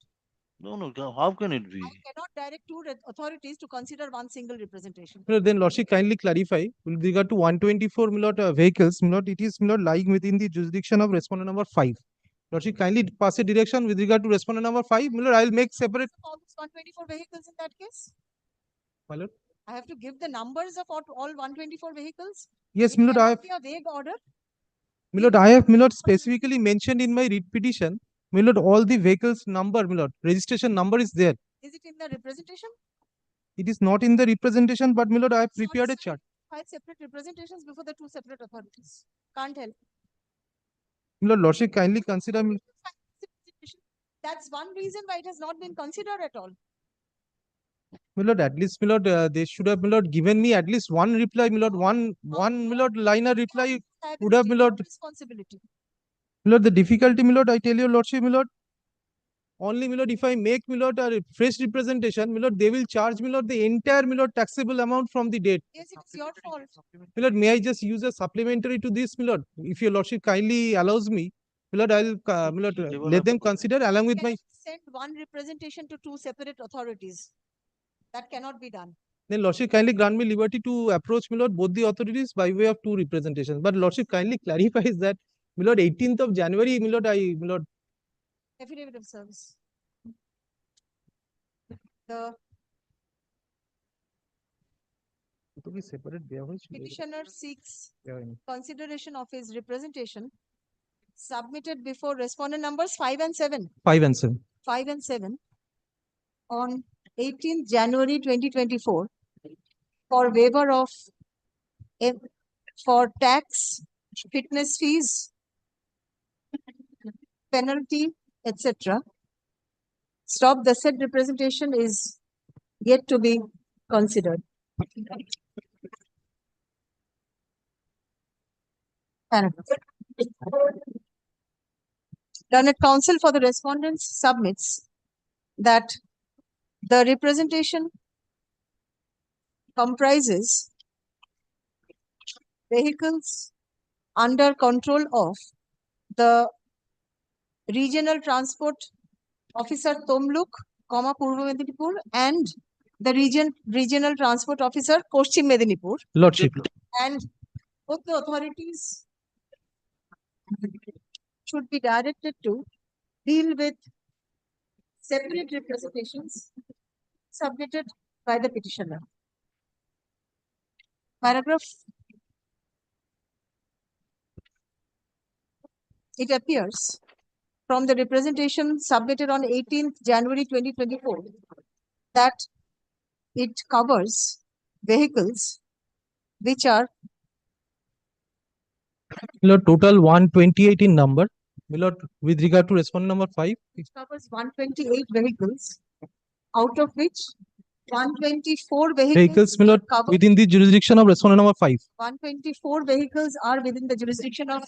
No, how can it be? I cannot direct two authorities to consider one single representation. My lord, then lordship kindly clarify with regard to 124 my lord, vehicles, my lord, it is my lord, lying within the jurisdiction of respondent number 5. Lordship kindly pass a direction with regard to respondent number 5. My lord, I'll make separate. All these 124 vehicles in that case? My lord. I have to give the numbers of all 124 vehicles? Yes, my lord, I have. Be a vague order? My lord, I have, my lord, specifically mentioned in my writ petition, my lord, all the vehicles number, my lord, registration number is there. Is it in the representation? It is not in the representation, but my lord, I have prepared a chart. 5 separate representations before the 2 separate authorities. Can't help. My lord, lordship kindly consider me. That's one reason why it has not been considered at all. My lord, at least, my lord, they should have, my lord, given me at least one reply, my lord, one, my lord, liner reply would have, my lord. Responsibility. My lord, the difficulty, my lord, I tell your lordship, my lord, only, my lord, if I make, my lord, a fresh representation, my lord, they will charge, my lord, the entire, my lord, taxable amount from the date. Yes, it's your fault. My lord, may I just use a supplementary to this, my lord? If your lordship kindly allows me, my lord, I'll, my lord, let them consider along with my. Send one representation to 2 separate authorities. That cannot be done. Then lordship kindly grant me liberty to approach, my lord, both the authorities by way of 2 representations. But lordship kindly clarifies that, my lord, 18th of January, my lord, my lord. Affidavit of service. The petitioner seeks consideration of his representation submitted before respondent numbers 5 and 7. 5 and 7. 5 and 7 on 18th January 2024 for waiver of for tax, fitness fees, penalty, etc. Stop the said representation is yet to be considered. Paragraph. Learned counsel for the respondents submits that the representation comprises vehicles under control of the Regional Transport Officer Tomluk, Purva Medinipur, and the Regional Transport Officer Paschim Medinipur. Lordship. And both the authorities should be directed to deal with separate representations submitted by the petitioner. Paragraph. It appears from the representation submitted on 18th January 2024 that it covers vehicles which are Lord, total 128 in number. Lord, with regard to respondent number 5. It covers 128 vehicles, out of which 124 Vehicles, my lord, covered. within the jurisdiction of respondent number 5. 124 vehicles are within the jurisdiction of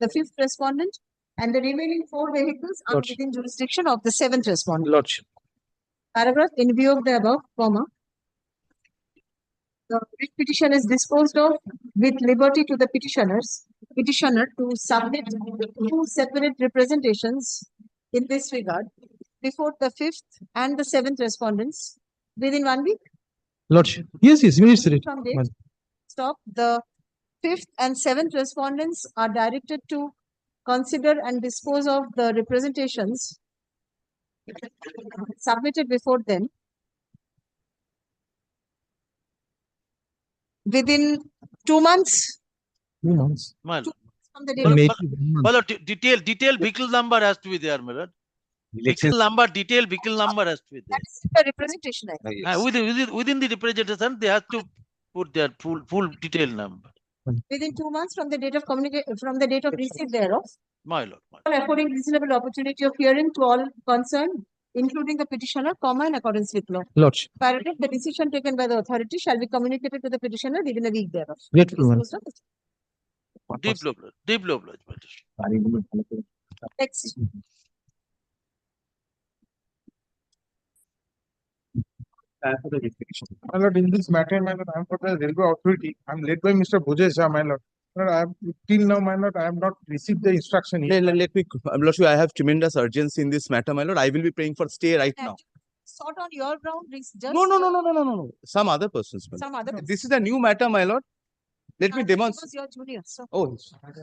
the 5th respondent, and the remaining 4 vehicles are Lordship. within jurisdiction of the 7th respondent. Lordship. Paragraph. In view of the above, comma, the writ petition is disposed of with liberty to the petitioner to submit 2 separate representations in this regard before the 5th and the 7th respondents within 1 week. Lordship. Yes, immediately. From date, stop. The 5th and 7th respondents are directed to consider and dispose of the representations submitted before them within 2 months. 2 months. My lord. From the May date. be 1 month. My lord, detail vehicle number has to be there, my lord. Vehicle number, detail vehicle number has to be there. That is the representation. I think. Within the representation, they have to put their full detail number. Within 2 months from the date of from the date of receipt thereof, My lord. affording reasonable opportunity of hearing to all concerned, including the petitioner, in accordance with law. Lordship. Paragraph. The decision taken by the authority shall be communicated to the petitioner within a week thereof. Grateful, madam. Disposed of. Deep low blood. Next. My lord, in this matter, my lord, I am for the railway authority. I am led by Mr. Bhujeja, my lord. My lord, I have till now, my lord, I have not received the instruction yet. Let me, Lordship, I have tremendous urgency in this matter, my lord. I will be praying for stay right now. Sort on your ground, just No. Some other persons, my lord. some other. This is a new matter, my lord. Let me demonstrate. Because your junior, so. Oh,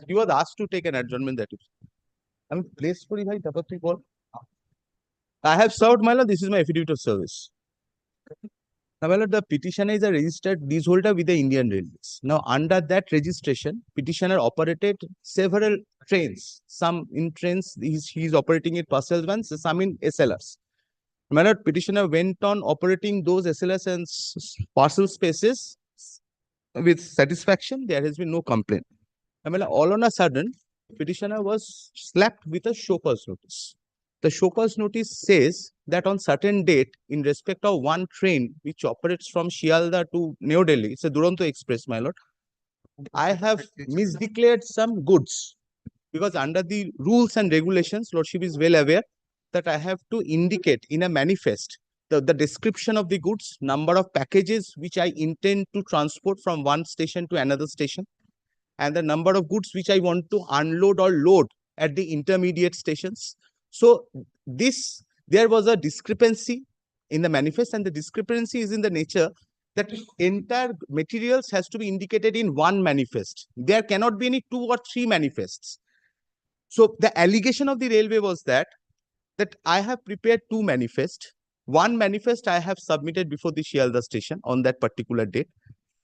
you was asked to take an adjournment that is. I mean, place for bhai, double three call. I have served, my lord. This is my affidavit of service. Now, my lord, the petitioner is a registered leaseholder with the Indian Railways. Now, under that registration, petitioner operated several trains. Some in trains, he is operating in parcel vans, some in SLRs. My lord, petitioner went on operating those SLRs and parcel spaces with satisfaction. There has been no complaint. I mean, all on a sudden, petitioner was slapped with a show cause notice. The show cause notice says that on certain date, in respect of one train which operates from Shialda to New Delhi, it's a Duronto Express, my lord, I have misdeclared some goods because under the rules and regulations, Lordship is well aware that I have to indicate in a manifest the description of the goods, number of packages which I intend to transport from one station to another station, and the number of goods which I want to unload or load at the intermediate stations. So there was a discrepancy in the manifest, and the discrepancy is in the nature that entire materials has to be indicated in one manifest. There cannot be any 2 or 3 manifests. So the allegation of the railway was that I have prepared 2 manifests. One manifest I have submitted before the Shialda station on that particular date.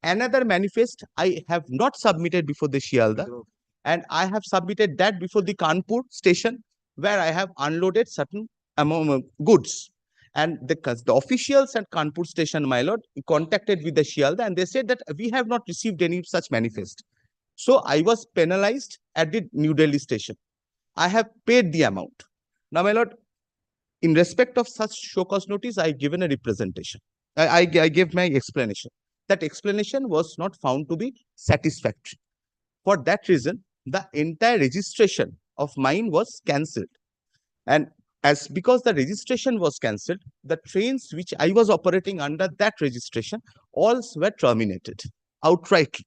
Another manifest I have not submitted before the Shialda. and I have submitted that before the Kanpur station, where I have unloaded certain amount of goods. And the officials at Kanpur station, my lord, contacted with the Shialda, and they said that we have not received any such manifest. So I was penalized at the New Delhi station. I have paid the amount. Now, my lord, in respect of such show cause notice, I given a representation. I gave my explanation. That explanation was not found to be satisfactory. For that reason, the entire registration of mine was cancelled. And because the registration was cancelled, the trains which I was operating under that registration, all were terminated outrightly.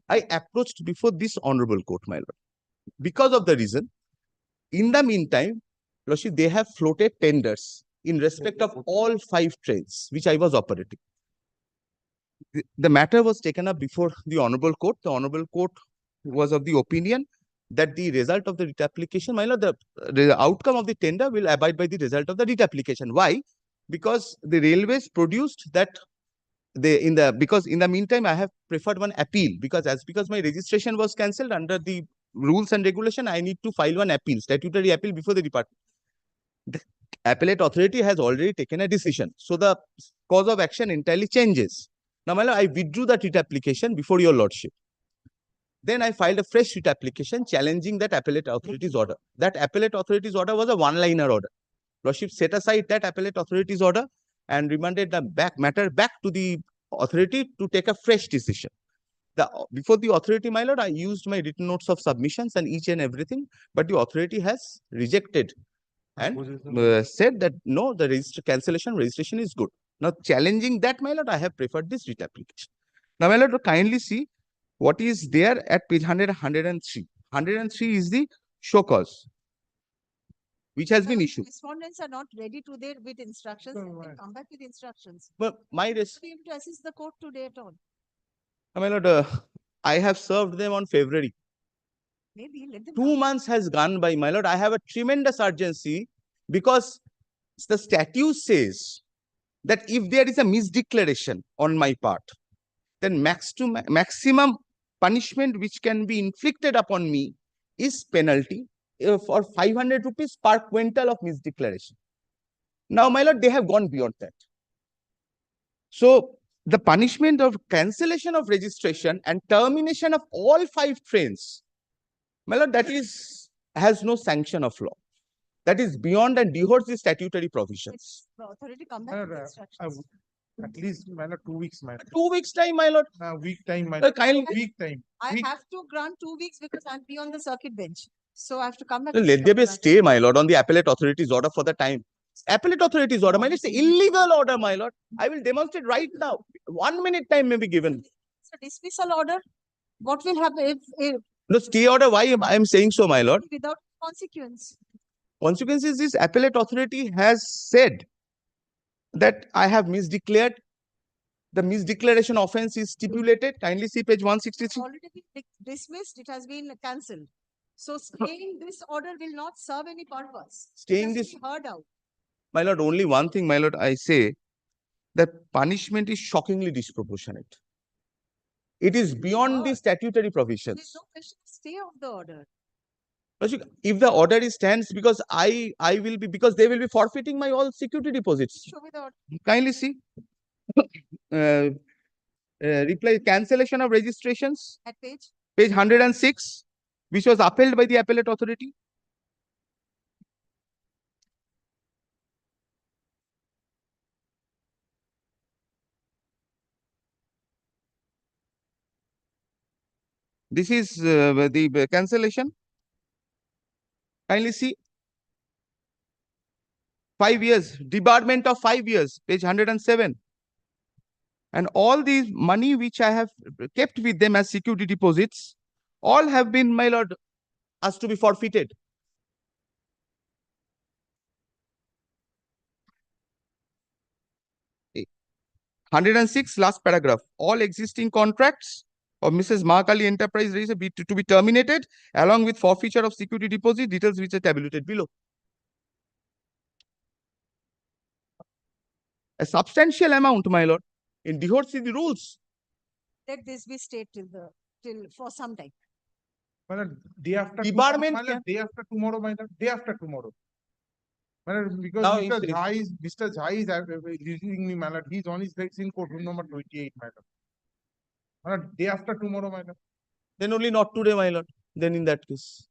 I approached before this honorable court, my lord. Because of the reason, in the meantime, Lordship, they have floated tenders in respect of all 5 trains which I was operating. The matter was taken up before the honorable court. The honorable court was of the opinion that the result of the writ application, my lord, the outcome of the tender will abide by the result of the writ application. Why? Because the railways produced that because in the meantime I have preferred one appeal, because my registration was cancelled under the rules and regulation, I need to file one appeal, statutory appeal before the department. The appellate authority has already taken a decision. So the cause of action entirely changes. Now, my lord, I withdrew that writ application before your lordship. Then I filed a fresh writ application challenging that appellate authority's order. That appellate authority's order was a one-liner order. Lordship set aside that appellate authority's order and remanded the matter back to the authority to take a fresh decision. Before the authority, my lord, I used my written notes of submissions and each and everything, but the authority has rejected and said that no, the cancellation registration is good. Now, challenging that, my lord, I have preferred this writ application. Now, my lord, kindly see what is there at page 103. 103 is the show cause, which has been issued. Respondents are not ready to their with instructions. They can come back with instructions. But my Be able to assist the court today at all. my lord, I have served them on February. Maybe let them 2 months has gone by, my lord. I have a tremendous urgency because the statute says that if there is a misdeclaration on my part, then maximum punishment which can be inflicted upon me is penalty for 500 rupees per quintal of misdeclaration. Now, my lord, they have gone beyond that. So the punishment of cancellation of registration and termination of all 5 trains, my lord, that has no sanction of law. That is beyond and dehodes the statutory provisions. The authority come back with instructions. At least, my lord, 2 weeks, my lord. 2 weeks time, my lord. Week time, my lord. Week time. I have to grant 2 weeks because I'll be on the circuit bench. So I have to come back. Let there be a stay, my lord, on the appellate authority's order for the time. Appellate authority's order, my lord, it's an illegal order, my lord. I will demonstrate right now. 1 minute time may be given. It's a dismissal order. What will happen if The stay order, why I am saying so, my lord? without consequence? Consequence is this: appellate authority has said that I have misdeclared. The misdeclaration offense is stipulated. Kindly see page 163. Already been dismissed. It has been cancelled. So staying this order will not serve any purpose. Staying It has this- to be heard out. My lord, only one thing, my lord, I say that punishment is shockingly disproportionate. It is beyond the statutory provisions. There's no question of stay of the order. If the order stands, because because they will be forfeiting my all security deposits. Show me the order. Kindly see. Reply cancellation of registrations. At page? Page 106, which was upheld by the appellate authority. This is the cancellation. Kindly see. 5 years, debarment of 5 years, page 107. And all these money which I have kept with them as security deposits, all have been, my lord, asked to be forfeited. Okay. 106, last paragraph. All existing contracts of Mrs. Mahakali Enterprise to be terminated along with forfeiture of security deposit, details which are tabulated below. A substantial amount, my lord, in dehodes the rules. Let this be stayed till for some time. Day after Debarment tomorrow, day after tomorrow, my lord, day after tomorrow. My lord, because Now Mr. if- Mr. Jha is releasing me, my lord. He's on his legs in court room number 28, my lord. My lord, day after tomorrow, my lord. Then only not today, my lord. Then in that case.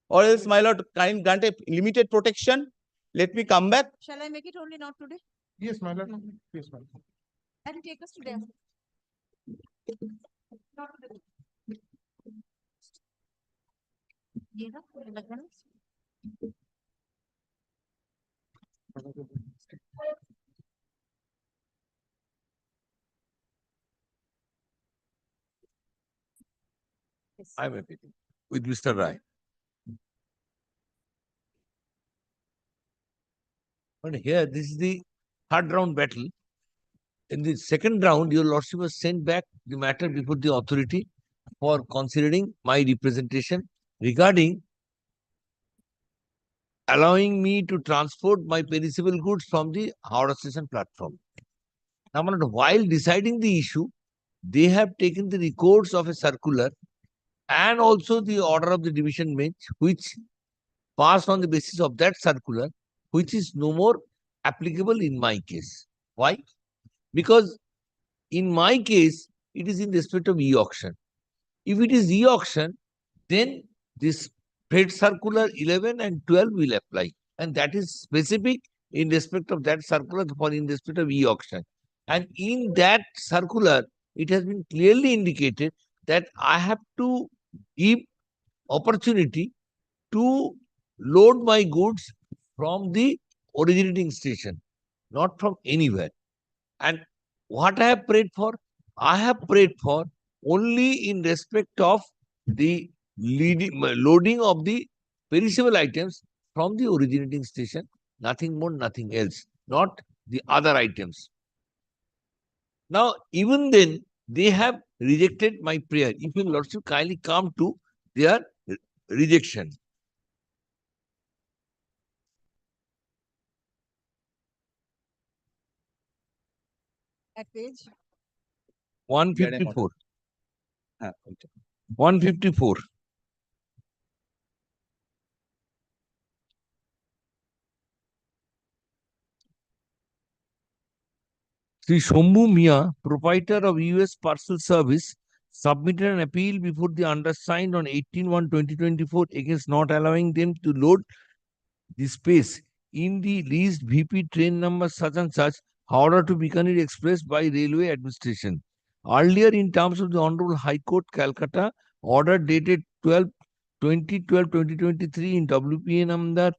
Or else, my lord, grant a limited protection. Let me come back. Shall I make it only not today? Yes, my lord. Yes, my lord. And take us to death. Not today. ये ना, लग रहा है? I'm happy with Mr. Rai. But here, this is the third round battle. In the second round, your lordship was sent back the matter before the authority for considering my representation regarding allowing me to transport my perishable goods from the Howrah station platform. Now, my lord, while deciding the issue, they have taken the records of a circular and also the order of the division bench, which passed on the basis of that circular, which is no more applicable in my case. Why? Because in my case, it is in respect of e-auction. If it is e-auction, then this trade circular 11 and 12 will apply. And that is specific in respect of that circular for in respect of e-auction. And in that circular, it has been clearly indicated that I have to give opportunity to load my goods from the originating station, not from anywhere. And what I have prayed for? I have prayed for only in respect of the loading of the perishable items from the originating station, nothing more, nothing else, not the other items. Now, even then, they have rejected my prayer. If your lordship kindly come to their rejection. At page 154. 154. Sri Shambhu Mia, proprietor of US Parcel Service, submitted an appeal before the undersigned on 18/1/2024 against not allowing them to load the space in the leased VP train number such and such, Howrah to Bikaner Express by Railway Administration. Earlier, in terms of the Honorable High Court, Calcutta, order dated 20/12/2023 in WPA number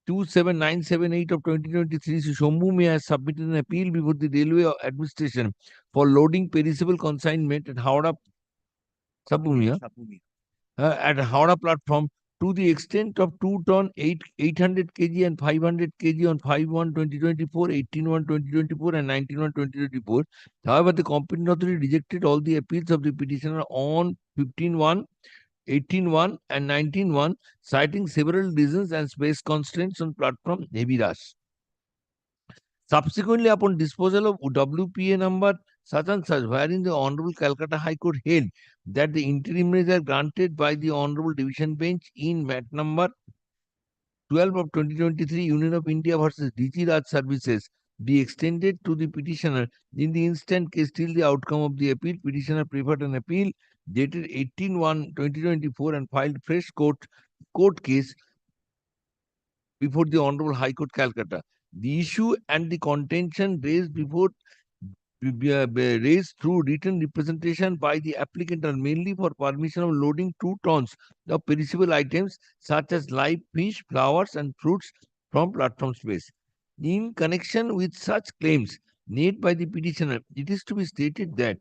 27978 of 2023, Sri Shambhu Mia has submitted an appeal before the Railway Administration for loading perishable consignment at Howrah at Howrah platform to the extent of 2 ton 800 kg and 500 kg on 5/1/2024, 18/1/2024 and 19/1/2024. However, the competent authority rejected all the appeals of the petitioner on 15/1, 18/1 and 19/1, citing several reasons and space constraints on platform heavy rush. Subsequently, upon disposal of WPA number such and such, wherein the Honorable Calcutta High Court held that the interim measure granted by the Honorable Division Bench in MAT number 12 of 2023, Union of India versus DG Raj Services, be extended to the petitioner in the instant case till the outcome of the appeal. Petitioner preferred an appeal dated 18/1/2024 and filed fresh court case before the Honorable High Court, Calcutta. The issue and the contention raised raised through written representation by the applicant are mainly for permission of loading 2 tons of perishable items such as live fish, flowers, and fruits from platform space. In connection with such claims made by the petitioner, it is to be stated that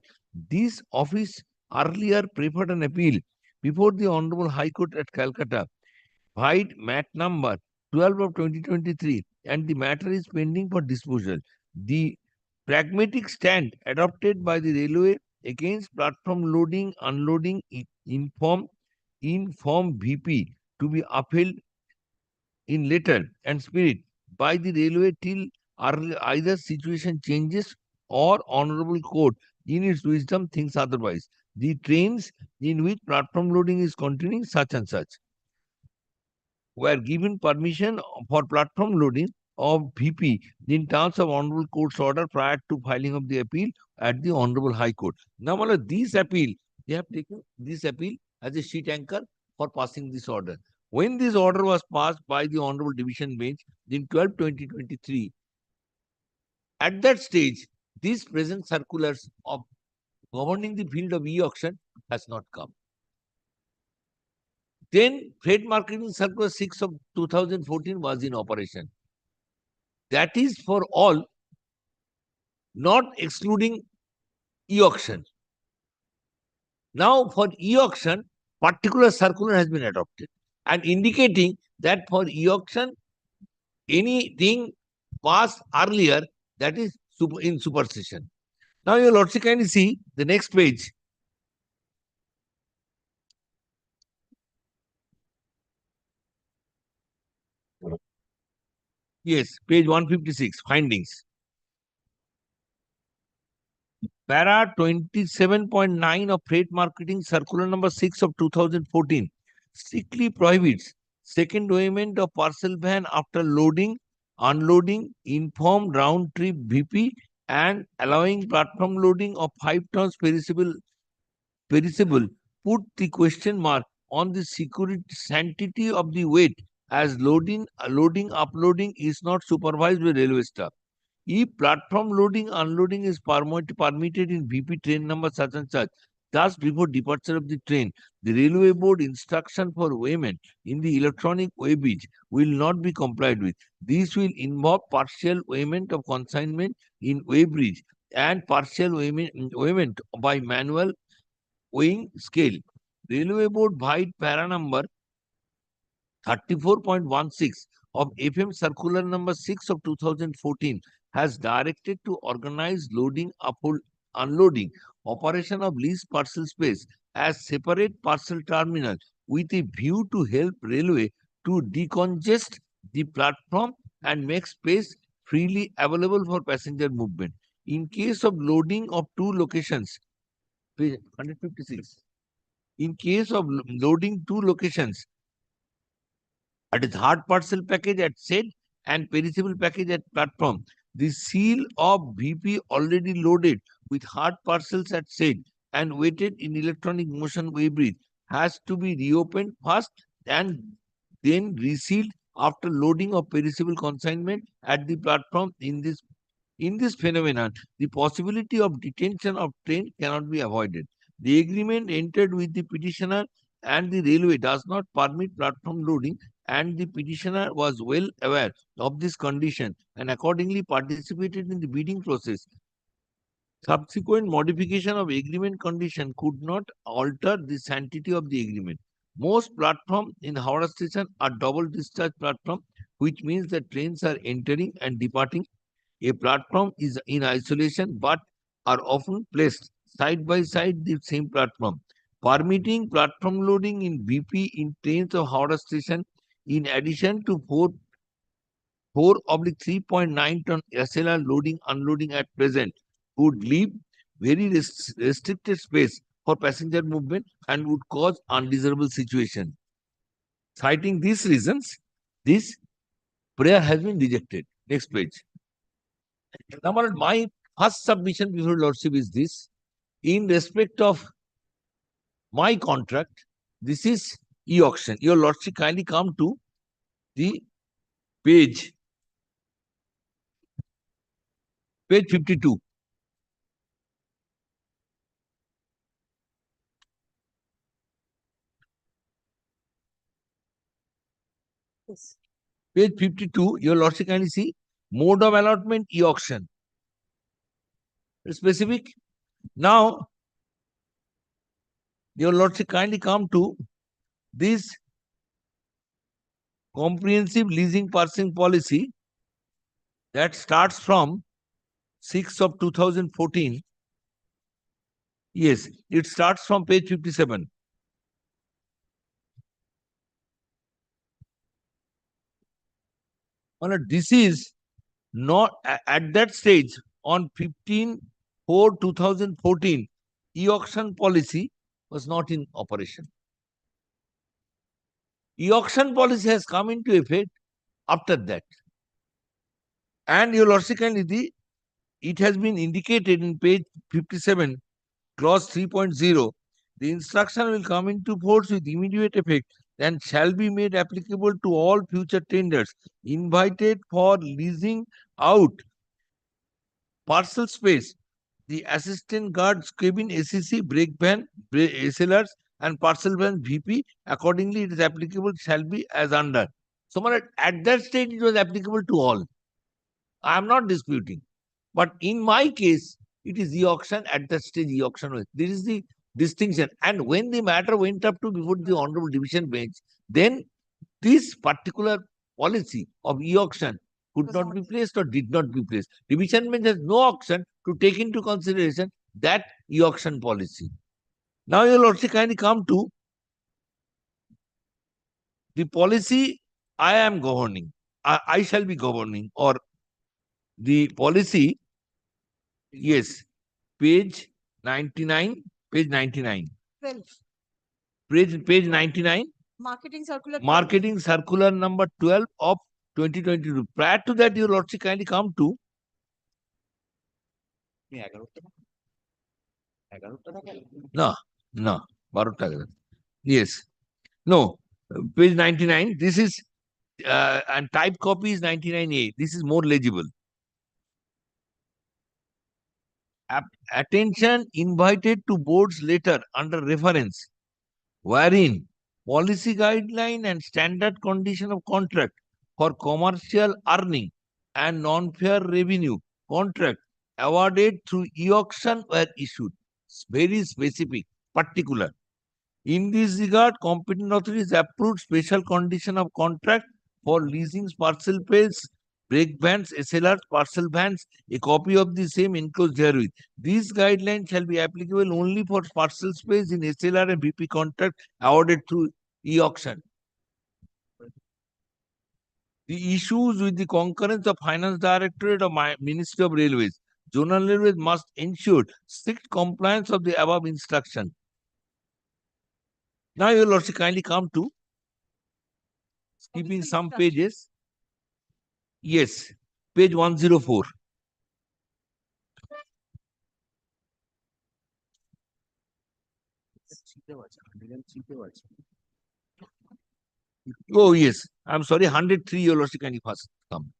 this office earlier preferred an appeal before the Honorable High Court at Calcutta, filed MAT number 12 of 2023, and the matter is pending for disposal. The pragmatic stand adopted by the railway against platform loading, unloading in form VP to be upheld in letter and spirit by the railway till either situation changes or Honorable Court in its wisdom thinks otherwise. the trains in which platform loading is continuing such and such were given permission for platform loading of VP in terms of Honorable Court's order prior to filing of the appeal at the Honorable High Court. Now, this appeal, they have taken this appeal as a sheet anchor for passing this order. When this order was passed by the Honorable Division Bench in 12/2023, at that stage, these present circulars of governing the field of e-auction has not come. Then Trade Marketing Circular 6 of 2014 was in operation. That is for all, not excluding e-auction. Now for e-auction, particular circular has been adopted and indicating that for e-auction, anything passed earlier, that is in supersession. Now your lordship, can you see the next page? Yes, page 156, findings. Para 27.9 of Trade Marketing Circular number 6 of 2014 strictly prohibits second weighment of parcel van after loading, unloading, informed round trip VP and allowing platform loading of 5 tons perishable put the question mark on the security sanctity of the weight as loading, uploading is not supervised by railway staff. If platform loading, unloading is permitted in VP train number such and such, thus before departure of the train, the railway board instruction for weighment in the electronic weighbridge will not be complied with. This will involve partial weighment of consignment in weighbridge and partial weighment by manual weighing scale. Railway board by para number 34.16 of FM Circular number 6 of 2014 has directed to organize loading, unloading, operation of leased parcel space as separate parcel terminal with a view to help railway to decongest the platform and make space freely available for passenger movement. In case of loading of two locations, page 156. In case of loading two locations, that is hard parcel package at said and perishable package at platform, the seal of VP already loaded with hard parcels at said and weighted in electronic motion weighbridge has to be reopened first and then resealed after loading of perishable consignment at the platform. In this phenomenon, the possibility of detention of train cannot be avoided. The agreement entered with the petitioner and the railway does not permit platform loading, and the petitioner was well aware of this condition and accordingly participated in the bidding process. Subsequent modification of agreement condition could not alter the sanctity of the agreement. Most platforms in Howrah station are double discharge platform, which means that trains are entering and departing. A platform is in isolation but are often placed side by side the same platform. Permitting platform loading in BP in trains of Howrah station in addition to 4/3.9 ton SLR loading unloading at present would leave very restricted space for passenger movement and would cause undesirable situation. Citing these reasons, this prayer has been rejected. Next page. Number one, my first submission before Lordship is this. In respect of my contract, this is e-auction. Your Lordship, kindly come to the page 52. Yes. Page 52, your Lordship, kindly see mode of allotment e-auction. Specific. Now, your Lordship, kindly come to this comprehensive leasing purchasing policy that starts from 6 of 2014. Yes, it starts from page 57. This is not at that stage on 15/4/2014. e-auction policy was not in operation. E-auction policy has come into effect after that. And your lordship kindly, it has been indicated in page 57, clause 3.0, the instruction will come into force with immediate effect and shall be made applicable to all future tenders invited for leasing out parcel space. The assistant guards cabin ACC, brake van, SLRs and parcel van VP, accordingly it is applicable, shall be as under. So at that stage it was applicable to all. I am not disputing. But in my case, it is e-auction. At that stage, e-auction was. This is the distinction. And when the matter went up to before the Honorable Division Bench, then this particular policy of e-auction could not be placed or did not be placed. Division Bench has no option to take into consideration that e-auction policy. Now, you will also kindly come to the policy I am governing. I shall be governing, or the policy. Yes, page 99, page 99. 12. Page 99. Marketing circular. 12. Marketing circular number 12 of 2022. Prior to that, your lordship kindly come to. No, no. Yes. No. Page 99. This is, and type copy is 99A. This is more legible. Attention invited to board's letter under reference, wherein policy guideline and standard condition of contract for commercial earning and non-fair revenue contract awarded through e-auction were issued. It's very specific, particular. In this regard, competent authorities approved special condition of contract for leasing parcel space, brake vans, SLRs, parcel vans, a copy of the same enclosed herewith. These guidelines shall be applicable only for parcel space in SLR and BP contract awarded through e-auction. The issues with the concurrence of Finance Directorate of Ministry of Railways. Zonal Railways must ensure strict compliance of the above instruction. Now you will also kindly come to skipping some pages. Yes, page 104. Oh, yes. I'm sorry, 103 you will also kindly first come.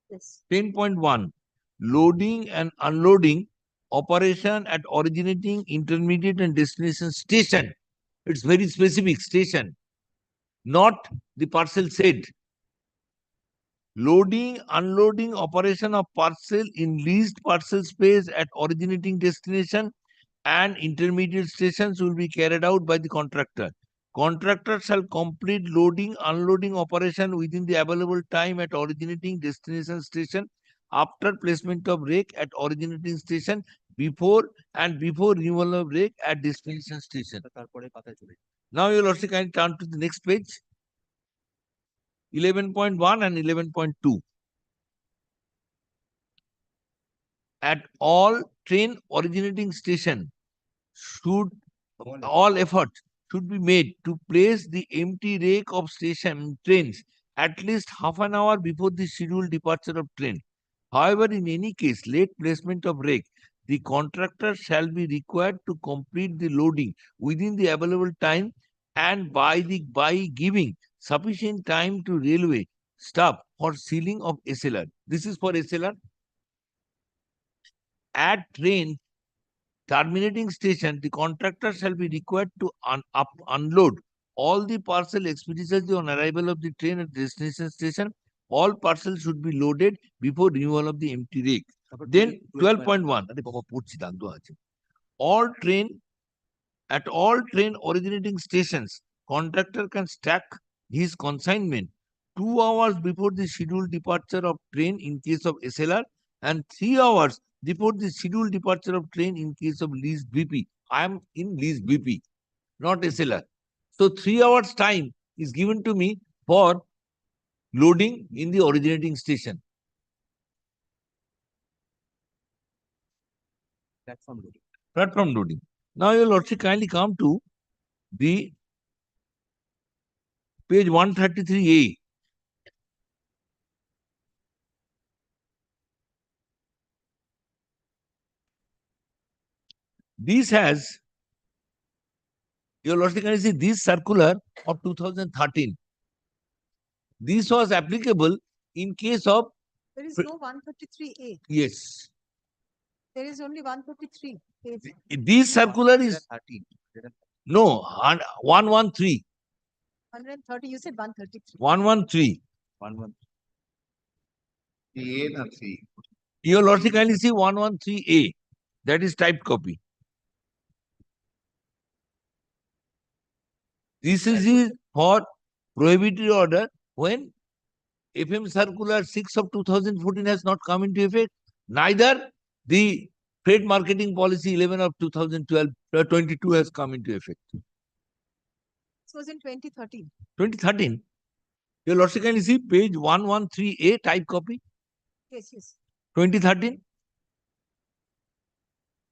Yes. 10.1. Loading and unloading operation at originating, intermediate and destination station. It's very specific, station, not the parcel shed. Loading, unloading operation of parcel in leased parcel space at originating destination and intermediate stations will be carried out by the contractor. Contractor shall complete loading, unloading operation within the available time at originating destination station after placement of rake at originating station before removal of rake at destination station. Now you will also kindly turn to the next page. 11.1 and 11.2. At all train originating station, all effort should be made to place the empty rake of station trains at least half an hour before the scheduled departure of train. However, in any case, late placement of rake, the contractor shall be required to complete the loading within the available time and by giving sufficient time to railway staff for sealing of SLR. This is for SLR. At train terminating station, the contractor shall be required to unload all the parcel expeditiously on arrival of the train at destination station. All parcels should be loaded before removal of the empty rake. Then 12.1. At all train originating stations, contractor can stack his consignment 2 hours before the scheduled departure of train in case of SLR and 3 hours before the scheduled departure of train in case of leased BP. I am in leased BP, not SLR. So 3 hours time is given to me for loading in the originating station. Platform loading. Now, your lordship kindly come to the page 133A. This has, your lordship can see this circular of 2013. This was applicable in case of. There is no 133A. Yes. There is only 133. This circular is. No, 113. 130, you said 133. 113. 113. Your lordship kindly see 113A. That is typed copy. This is for prohibitory order when FM Circular 6 of 2014 has not come into effect. Neither the trade marketing policy 11 of 2022 has come into effect. This was in 2013. 2013. Your lordship kindly see page 113A type copy. Yes, yes. 2013.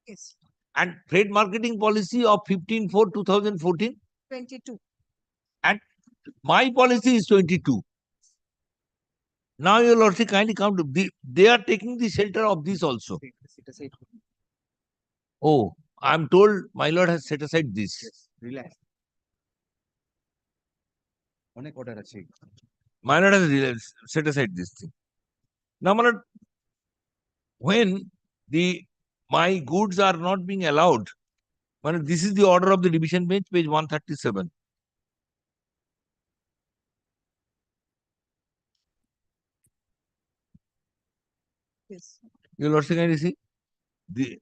Yes. And trade marketing policy of 15/4/2014. 22. And my policy is 22. Now, your lordship kindly come to they are taking the shelter of this also. Oh, I'm told my lord has set aside this. Yes, relax. My lord has set aside this thing. Now, my lord, when my goods are not being allowed, my lord, this is the order of the division bench, page 137. Yes. Your lordship kindly see the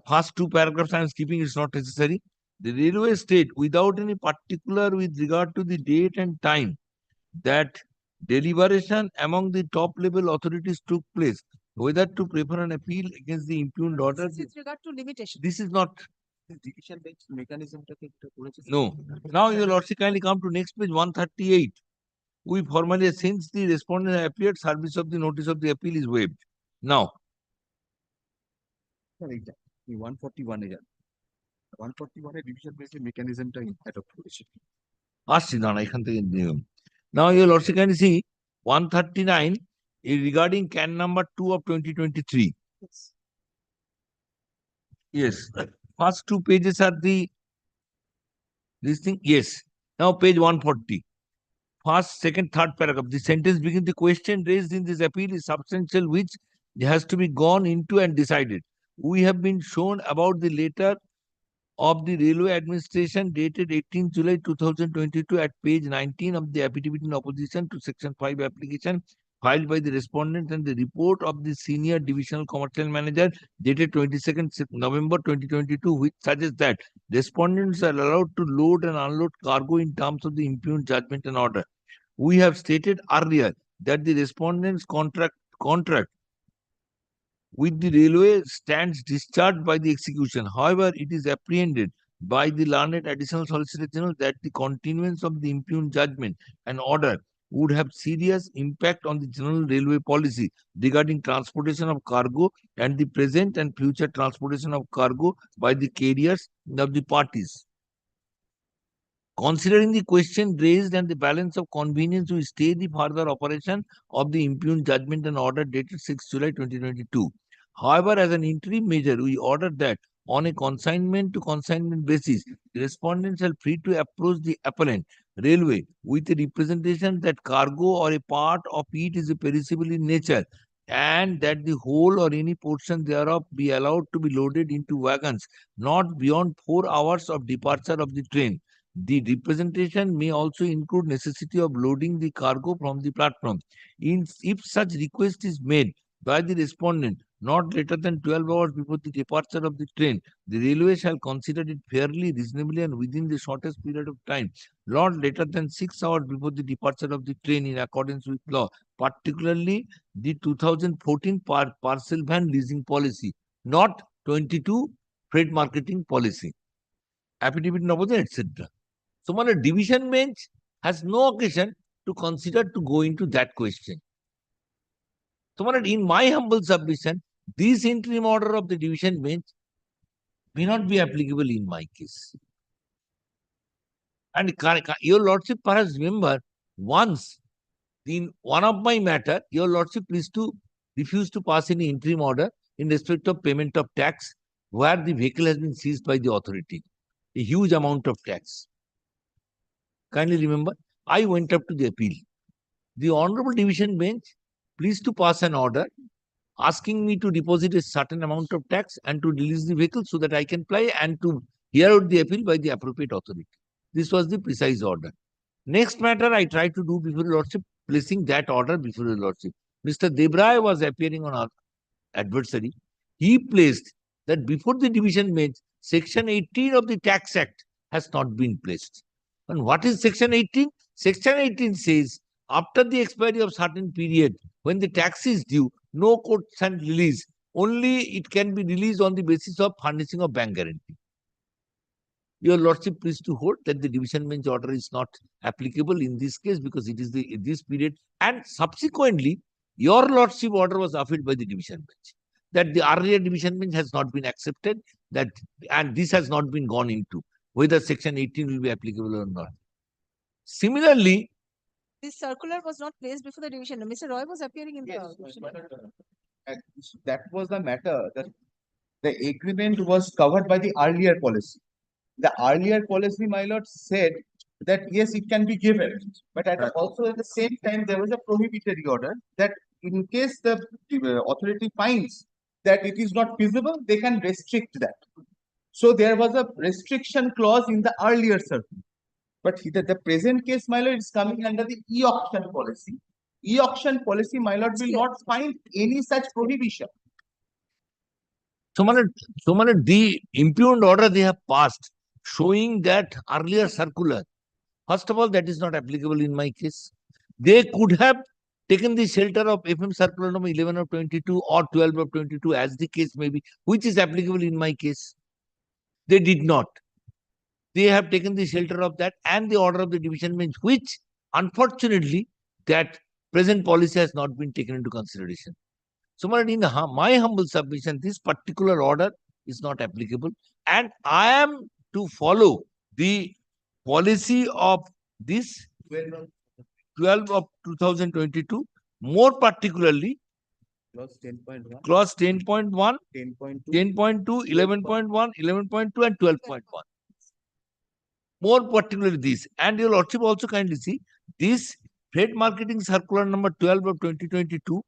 first two paragraphs I am skipping, it's not necessary. The railway state, without any particular with regard to the date and time that deliberation among the top level authorities took place, whether to prefer an appeal against the impugned order. With regard to limitation. This is not. No. Now, your lordship kindly come to next page 138. We formally, since the respondent appeared, service of the notice of the appeal is waived. Now, 141 A 141 A division বেঞ্চে মেকানিজমটা adopt করেছে। আসছি না এখান থেকে নিয়ম। Now, your lordship can see 139 is regarding can number 2 of 2023. Yes. Yes. First two pages are this thing. Yes. Now, page 140. First, second, third paragraph. The sentence begins, the question raised in this appeal is substantial, which has to be gone into and decided. We have been shown about the letter of the Railway Administration dated 18 July 2022 at page 19 of the affidavit in opposition to Section 5 application filed by the respondent and the report of the Senior Divisional Commercial Manager dated 22nd November 2022, which suggests that respondents are allowed to load and unload cargo in terms of the impugned judgment and order. We have stated earlier that the respondent's contract with the railway stands discharged by the execution. However, it is apprehended by the learned Additional Solicitor General that the continuance of the impugned judgment and order would have serious impact on the general railway policy regarding transportation of cargo and the present and future transportation of cargo by the carriers of the parties. Considering the question raised and the balance of convenience, we stay the further operation of the impugned judgment and order dated 6 July 2022. However, as an interim measure, we order that on a consignment to consignment basis, the respondent shall free to approach the appellant railway with a representation that cargo or a part of it is perishable in nature, and that the whole or any portion thereof be allowed to be loaded into wagons not beyond 4 hours of departure of the train. The representation may also include necessity of loading the cargo from the platform. If such request is made by the respondent not later than 12 hours before the departure of the train, the railway shall consider it fairly, reasonably, and within the shortest period of time, not later than 6 hours before the departure of the train in accordance with law, particularly the 2014 parcel van leasing policy, not 22 freight marketing policy. Affidavit in opposition, etc. So, my division bench has no occasion to consider to go into that question. So, in my humble submission, this interim order of the division bench may not be applicable in my case. And your lordship perhaps remember once in one of my matter, your lordship please to refuse to pass any interim order in respect of payment of tax where the vehicle has been seized by the authority. A huge amount of tax. Kindly remember, I went up to the appeal. The Honorable Division Bench pleased to pass an order asking me to deposit a certain amount of tax and to release the vehicle so that I can apply and to hear out the appeal by the appropriate authority. This was the precise order. Next matter I tried to do before your lordship, placing that order before your lordship. Mr. Debray was appearing on our adversary. He placed that before the division bench, section 18 of the Tax Act has not been placed. And what is section 18? Section 18 says, after the expiry of certain period, when the tax is due, no court can release. Only it can be released on the basis of furnishing of bank guarantee. Your lordship please to hold that the division bench order is not applicable in this case because it is this period, and subsequently your lordship order was upheld by the division bench that the earlier division bench has not been accepted, that and this has not been gone into whether section 18 will be applicable or not. Similarly, this circular was not placed before the division. Mr. Roy was appearing in the division. That was the matter, that the agreement was covered by the earlier policy. The earlier policy, my lord, said that yes, it can be given, but also at the same time there was a prohibitory order that in case the authority finds that it is not feasible, they can restrict that. So there was a restriction clause in the earlier circuit. But the present case, my lord, is coming under the e-auction policy. E-auction policy, my lord, will not find any such prohibition. So, the impugned order they have passed showing that earlier circular, first of all, that is not applicable in my case. They could have taken the shelter of FM circular number 11 of 22 or 12 of 22 as the case may be, which is applicable in my case. They did not. They have taken the shelter of that and the order of the division bench, which unfortunately that present policy has not been taken into consideration. So, in my humble submission, this particular order is not applicable, and I am to follow the policy of this 12 of 2022, more particularly Clause 10.1, clause 10.1, 10.2, 10.2, 11.1, 11.2, and 12.1. More particularly this, and your lordship also kindly see this trade marketing circular number 12 of 2022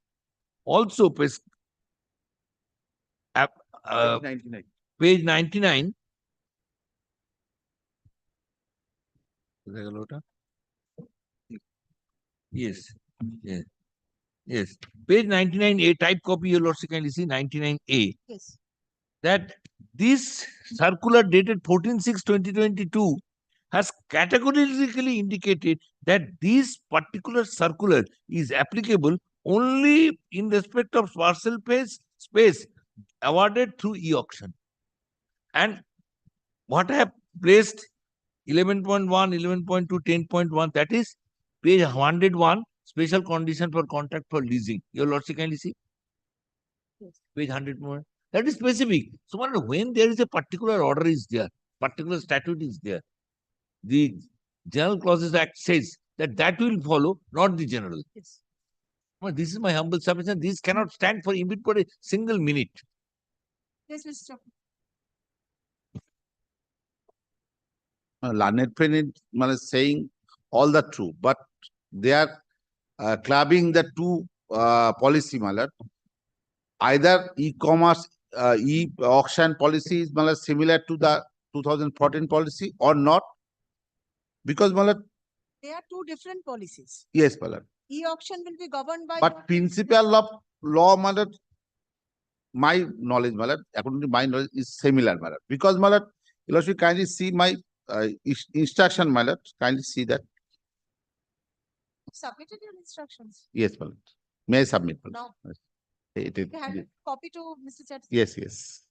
also page 99. Yes, yes, yes. Page 99A, type copy, your lordship kindly see 99A. Yes. That this circular dated 14/6/2022 has categorically indicated that this particular circular is applicable only in respect of parcel space awarded through e-auction. And what I have placed 11.1, 11.2, 10.1, that is page 101, special condition for contract for leasing. Your lordship kindly see? Yes. Page 100 that is specific. So when there is a particular order is there, particular statute is there, the General Clauses Act says that will follow, not the general. Yes. Well, this is my humble submission. This cannot stand for even for a single minute. Yes, Mr. Learned friend is saying all the true, but they are clubbing the two policy, Malad. Either e-commerce, e-auction policy is similar to the 2014 policy or not, because Malad. They are two different policies. Yes, Malad. E-auction will be governed by. But principle of law, Malad, my knowledge, Malad, according to my knowledge, is similar, Malad. Because Malad, you should kindly see my instruction, Malad. Kindly see that. Submitted your instructions. Yes, Malad. May I submit? Malad? No. It is. You had a copy to Mr. Chatterjee? Yes, yes.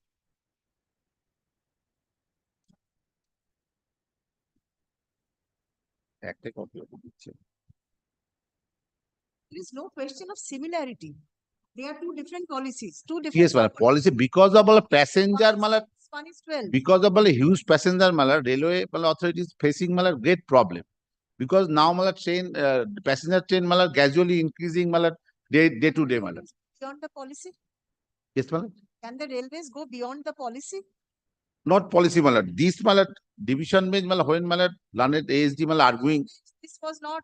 There is no question of similarity. They are two different policies. Two different. Yes, Malad. Policy because of passenger, Malad. 1 is 12. Because of huge passenger railway authority is facing great problem. Because now train passenger train gradually increasing day to day Beyond the policy? Yes, Can the railways go beyond the policy? not policy This division bench when learned ASD arguing. This was not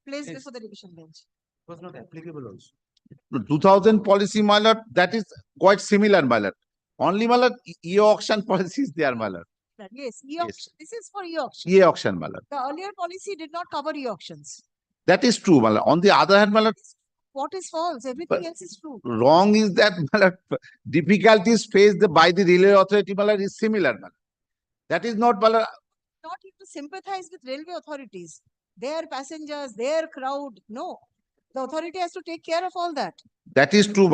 placed before the division bench. It was not applicable also. 2000 policy that is quite similar Only e-auction policy is there Yes, e-auction. This is for e-auction. E-auction The earlier policy did not cover e-auctions. That is true On the other hand What is false? Everything else is true. wrong is that difficulties faced by the railway authority is similar That is not Not you to sympathize with railway authorities, their passengers, their crowd. No, the authority has to take care of all that. That is true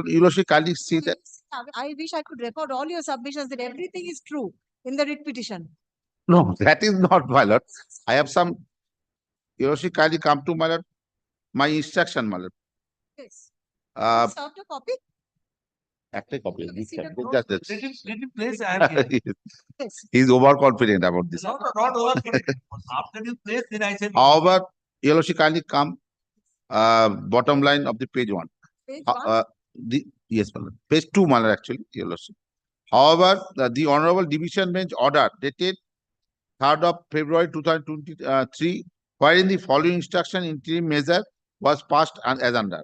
you should kindly see that. I wish I could record all your submissions that everything is true in the writ petition. No, that is not I have some you should kindly come to my instruction Yes. Uh, Served a copy? Actually, copy. Let him place. I am here. Yes. He's overconfident about this. Not overconfident. After you place, then I said. However, you should kindly come bottom line of the page 1. Page 1? Yes, page 2 actually. However, the Honorable Division Bench order dated 3rd of February 2023, wherein the following instruction interim measure was passed as under.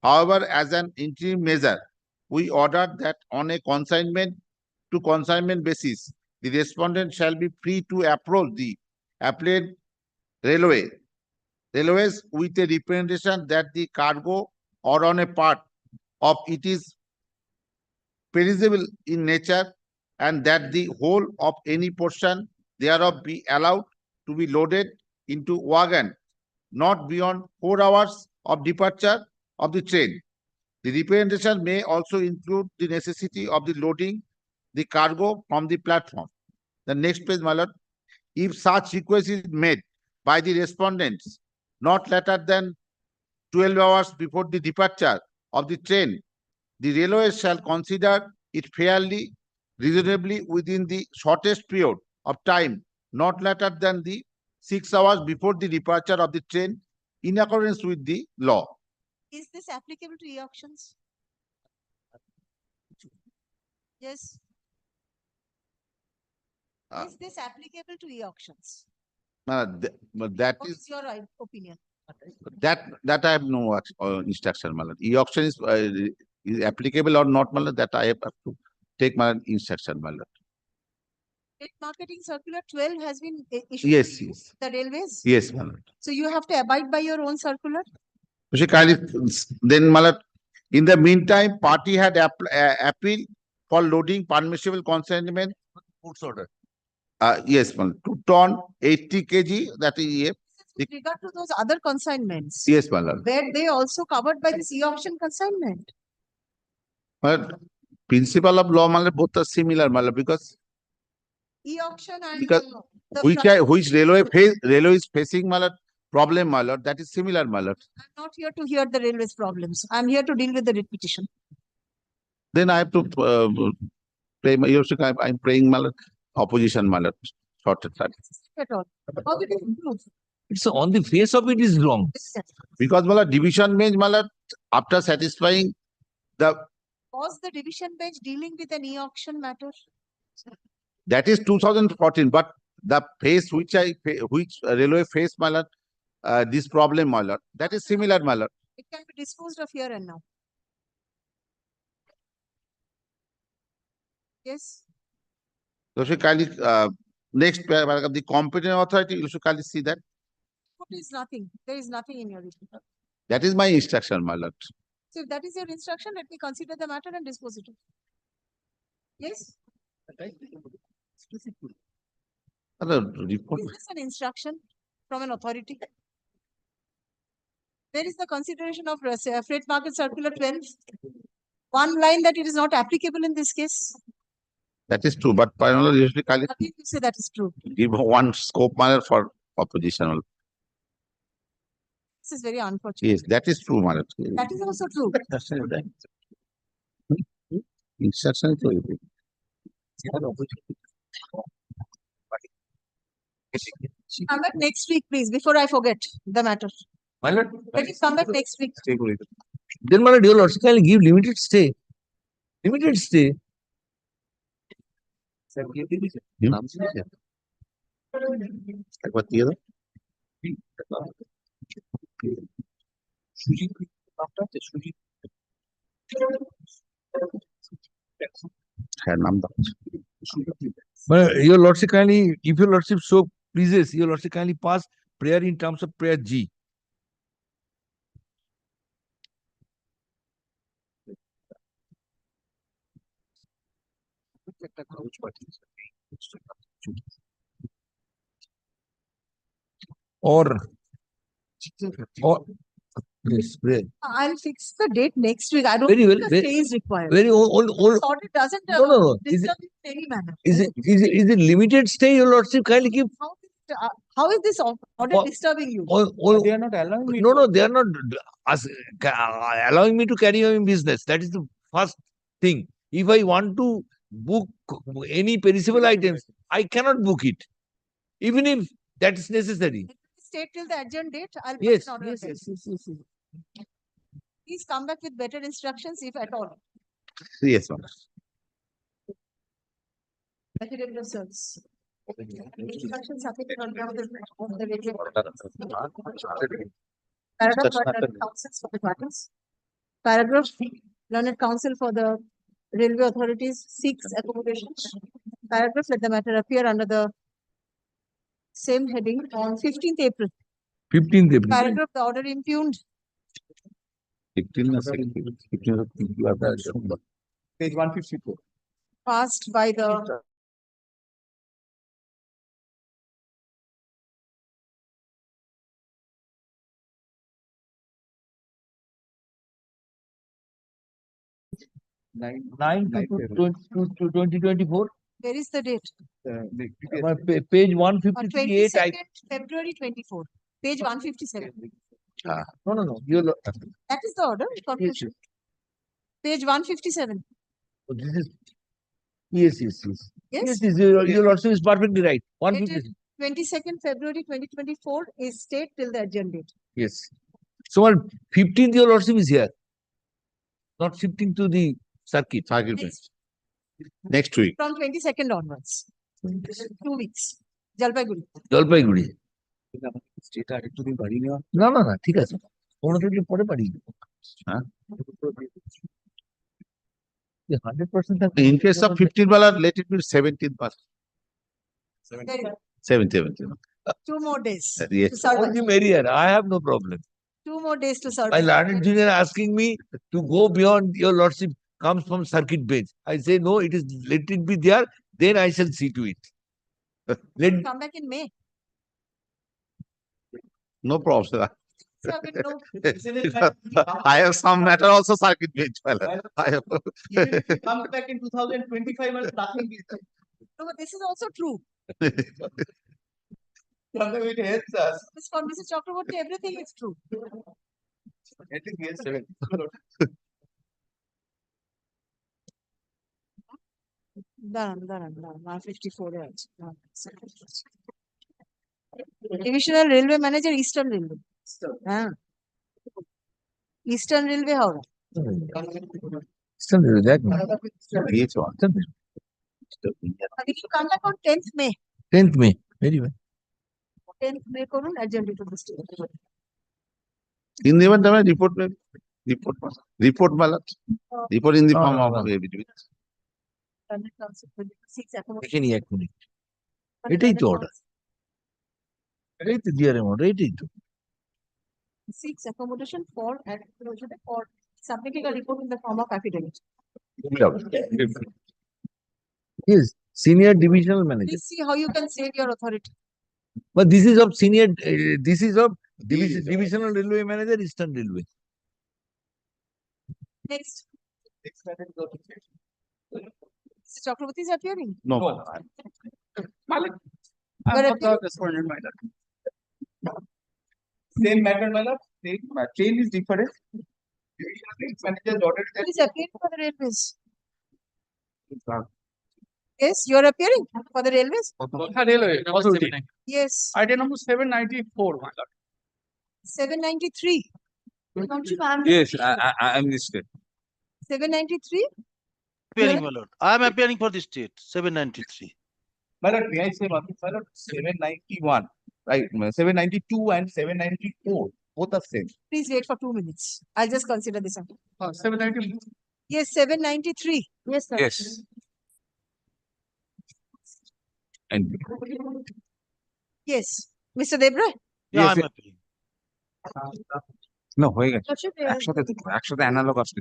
However, as an interim measure, we ordered that on a consignment to consignment basis, the respondent shall be free to approach the appellate railways with a representation that the cargo or on a part of it is perishable in nature and that the whole of any portion thereof be allowed to be loaded into wagon not beyond 4 hours of departure of the train. The representation may also include the necessity of the loading the cargo from the platform. The next page, my lord. If such request is made by the respondents not later than 12 hours before the departure of the train, the railway shall consider it fairly, reasonably within the shortest period of time, not later than the 6 hours before the departure of the train, in accordance with the law. Is this applicable to e-auctions? Yes. Is this applicable to e-auctions? That What is is your opinion? that I have no instruction. E-auction is applicable or not, that I have to take my instruction. Trade Marketing Circular 12 has been issued Yes, to yes. the railways? Yes, So you have to abide by your own circular? Then, in the meantime, party had appealed for loading permissible consignment. Goods order. Yes, 2 ton, 80 kg. That is With regard to those other consignments, yes, Malad. were they also covered by this e-auction consignment? But principle of law, both are similar, because E-auction and because the which railway is facing problem, that is similar, I'm not here to hear the railways problems. I'm here to deal with the writ petition. Then I have to pray. I'm praying opposition, shorted that. At all. How did it improve? It's on the face of it is wrong. Because division bench after satisfying the Was the division bench dealing with an e-auction matter? that is 2014, but the phase which railway faced this problem, that is similar, It can be disposed of here and now. Yes. So should kindly next paragraph, the competent authority, you should kindly see that. What is nothing? There is nothing in your report. That is my instruction, my lord. So if that is your instruction, let me consider the matter and dispose it. Yes? Report. Is this an instruction from an authority? Where is the consideration of Freight Market Circular 12? One line that it is not applicable in this case. That is true, but usually kindly Nothing to say that is true. give one scope for opposition. This is very unfortunate. Yes, that is true, my lord. That is also true. Instruction to everything. Come back next week, please, before I forget the matter. My lord, Let it come back next week. then my lord, your lordship can give limited stay. Limited stay. একবার দিয়ে দাও হ্যাঁ নাম দাও Your lordship kindly, if your lordship so pleases, your lordship kindly pass prayer in terms of prayer G. Or yes, prayer. I'll fix the date next week. I don't Very well. think a stay is required. Very old. Thought it doesn't No. disturb in any manner. Is it limited stay? Your lordship kindly give. How is this order disturbing you? They are not allowing me. No, they are not allowing me to carry on business. That is the first thing. If I want to book any perishable items, I cannot book it, even if that is necessary. Stay till the adjourned date. I'll put Yes, an order. yes. Please come back with better instructions, if at all. Yes, ma'am. Affidavit of service. Instructions are taken on behalf of the radio. Paragraph learned counsels for the parties. Paragraph learned counsel for the railway authorities seeks accommodations. Paragraph let the matter appear under the same heading on 15th April. 15th April. Paragraph the order impugned. 15 Page 154. Passed by the Nine to 2024. Where is the date? Page 153. 22nd February 24. Page 157. No. That is the order. Conclusion. Page 157. This is yes. Yes. Your lordship is perfectly right. 150. 22nd February 2024 is stayed till the adjourned date. Yes. So on 15th, your lordship is here. Not 15th to the circuit. Next week. From 22nd onwards. 2 weeks. Jalpaiguri. না ঠিক আছে 15 দিন পরে পারি হ্যাঁ 100% in case of 15 wala let it be 17th pass 17th 2 more days. Yes. To serve. only merrier. I have no problem. 2 more days to serve. My learned junior asking me to go beyond your lordship comes from circuit bench. I say no, it is let it be there, then I shall see to it. Come back in May. no problem sir. Sir, with no. I have some matter also circuit bench I have Come back in 2025 and nothing is No, but this is also true. it helps us. This for Mrs. Chakraborty, everything is true. At least yes, 7. দাঁড়ান 154 এ আছে divisional railway manager eastern railway হ্যাঁ eastern railway Howrah Will you come back on 10th May? 10th May. Very well. 10th May করুন adjourned to the state. in the event report mala report in the form of affidavit এখানে 1 minute এটাই তো order এটাই তো DR order এটাই তো Seeks accommodation for submitting a report in the form of affidavit. Yes, senior divisional manager. Please see how you can save your authority. But this is of senior, this is of divisional railway manager, Eastern Railway. Next. Mr. Chakraborty is appearing. no Same matter, my lord. Train is different. Manager's order Please appear for the railways. Yes, you are appearing for the railways? Railway authority. Yes. Item number 794, my lord. 793. Yes, I am listed. 793? Appearing, my lord. I am appearing for the state, 793. My lord, may I say one thing? My lord, 791, right? 792 and 794, both are same. Please wait for 2 minutes. I'll just consider this one. 790. Yes, 793. Yes, sir. Yes. And Yes. Mr. Debra? Yeah, Yes, I'm appealing. no, হয়ে গেছে একসাথে analogue আসছে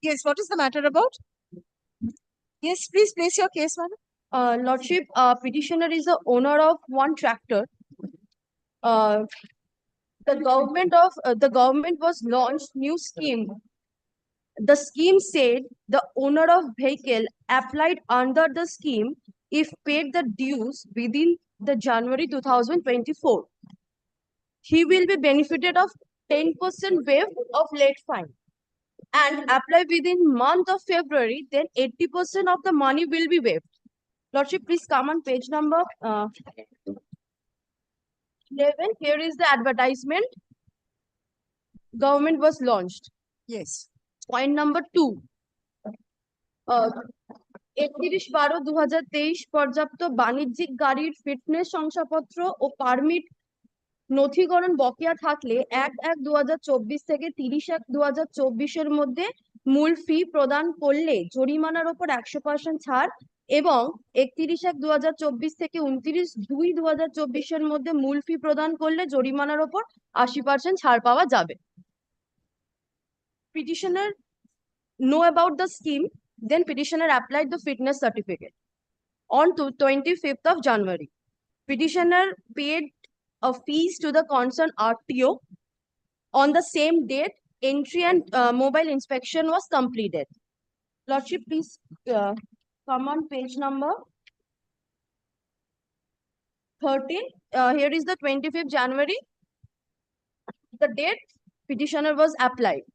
Yes, what is the matter about? Yes, please place your case, madam. Lordship, petitioner is the owner of one tractor. The government was launched new scheme. The scheme said the owner of vehicle applied under the scheme if paid the dues within the January 2024. He will be benefited of 10% waive of late fine and apply within month of February, then 80% of the money will be waived. Lordship, please come on page number 11. Here is the advertisement. Government was launched. Yes. Point number 2. 31/12/2023 পর্যাপ্ত বাণিজ্যিক গাড়ির fitness শংসাপত্র ও permit নথিকরণ বকেয়া থাকলে 1/1/2024 থেকে 30/1/2024 মধ্যে মূল ফি প্রদান করলে জরিমানার উপর 100% ছাড় এবং 31/1/2024 থেকে 29/2/2024 মধ্যে মূল ফি প্রদান করলে জরিমানার উপর 80% ছাড় পাওয়া যাবে। Petitioner know about the scheme, then petitioner applied the fitness certificate. On to 25th of January, petitioner paid a fees to the concerned RTO. On the same date, entry and mobile inspection was completed. Lordship, please come on page number 13. Here is the 25th January. The date petitioner was applied.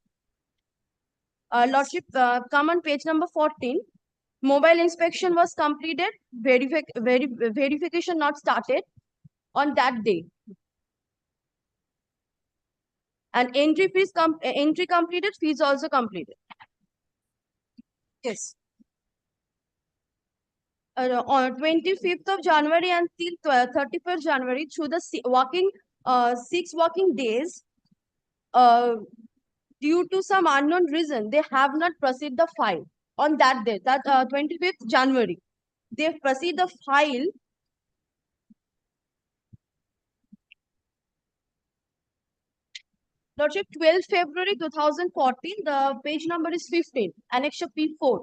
Lordship, come on page number 14. Mobile inspection was completed. Verification not started on that day. And entry completed, fees also completed. Yes. On 25th of January until 31st January, through the 6 working days, due to some unknown reason, they have not proceeded the file on that day, that 25th January. They proceed the file Lordship, 12 February 2014, the page number is 15, Annexure P4.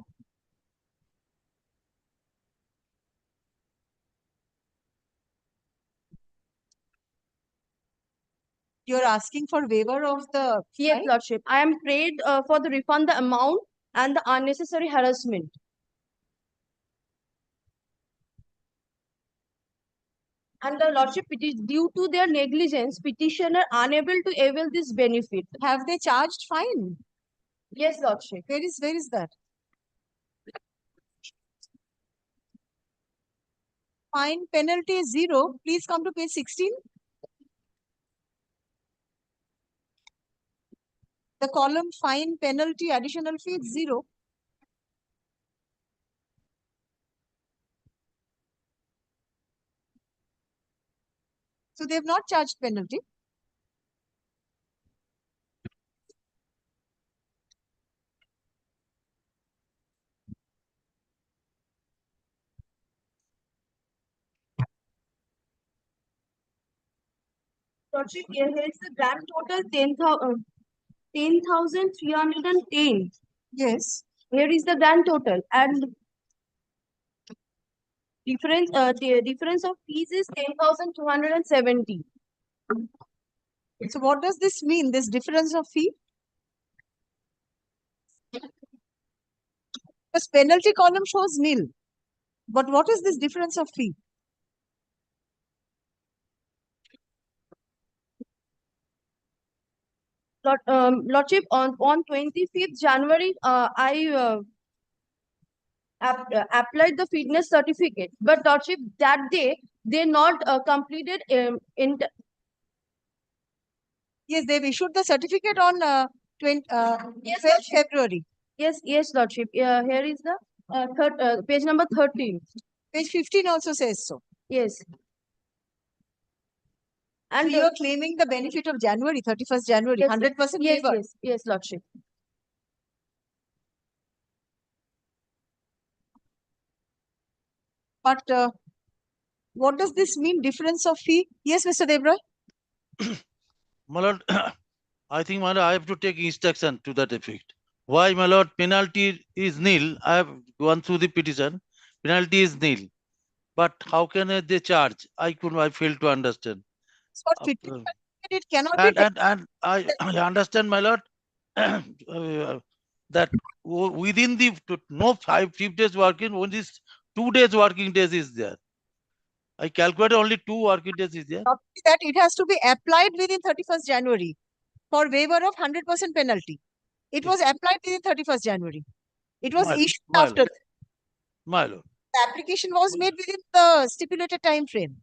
You're asking for waiver of the Yes, fine? Lordship. I am paid for the refund the amount and the unnecessary harassment. And the Lordship, it is due to their negligence, petitioner unable to avail this benefit. Have they charged fine? Yes, Lordship. Where is that? Fine penalty is 0. Please come to page 16. The column fine penalty additional fee is 0. So they have not charged penalty. Lordship, here is the grand total 10,310. Yes. Here is the grand total, and the difference of fees is 10,270. So what does this mean, this difference of fee? Because penalty column shows nil. But what is this difference of fee? Lordship, on 25th January, I applied the fitness certificate, but Lordship, that day they not completed in Yes, they've issued the certificate on 12th February. Yes, Lordship. Here is the page number 13. Page 15 also says so. Yes. And you are claiming the benefit of January, 31st January, Yes, 100% yes, waiver. yes, Lordship. But what does this mean, difference of fee? Yes, Mr. Devroy? My lord, I think, my lord, I have to take instruction to that effect. Why, my lord, penalty is nil? I have gone through the petition. Penalty is nil. But how can they charge? I fail to understand. For fitness certificate, it cannot be And I understand, my lord, that within the no 5 days working, only 2 days working days is there. I calculated only 2 working days is there. that it has to be applied within 31st January for waiver of 100% penalty. It was applied within 31st January. It was issued after. My lord. The application was made within the stipulated time frame.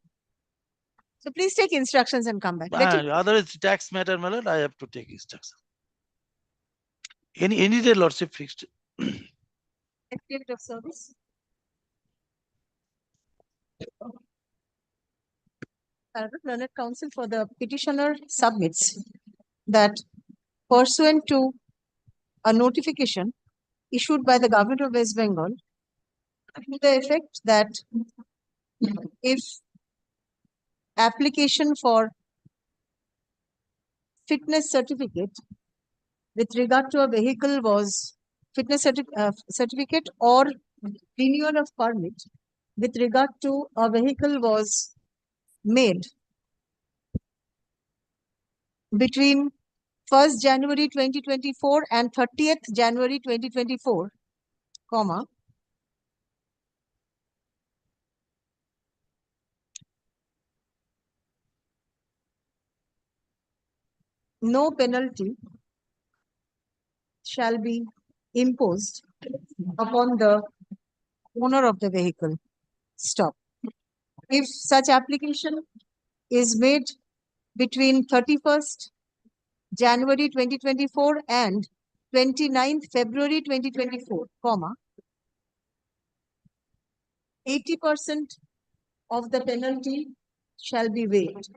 So please take instructions and come back. Otherwise, tax matter, my lord, I have to take instruction. Any day, lordship fixed. Certificate of service. Learned Counsel for the petitioner submits that pursuant to a notification issued by the Government of West Bengal to the effect that if application for fitness certificate with regard to a vehicle was certificate or renewal of permit with regard to a vehicle was made between 1st January 2024 and 30th January 2024, comma, no penalty shall be imposed upon the owner of the vehicle. Stop. If such application is made between 31st January 2024 and 29th February 2024, comma, 80% of the penalty shall be waived.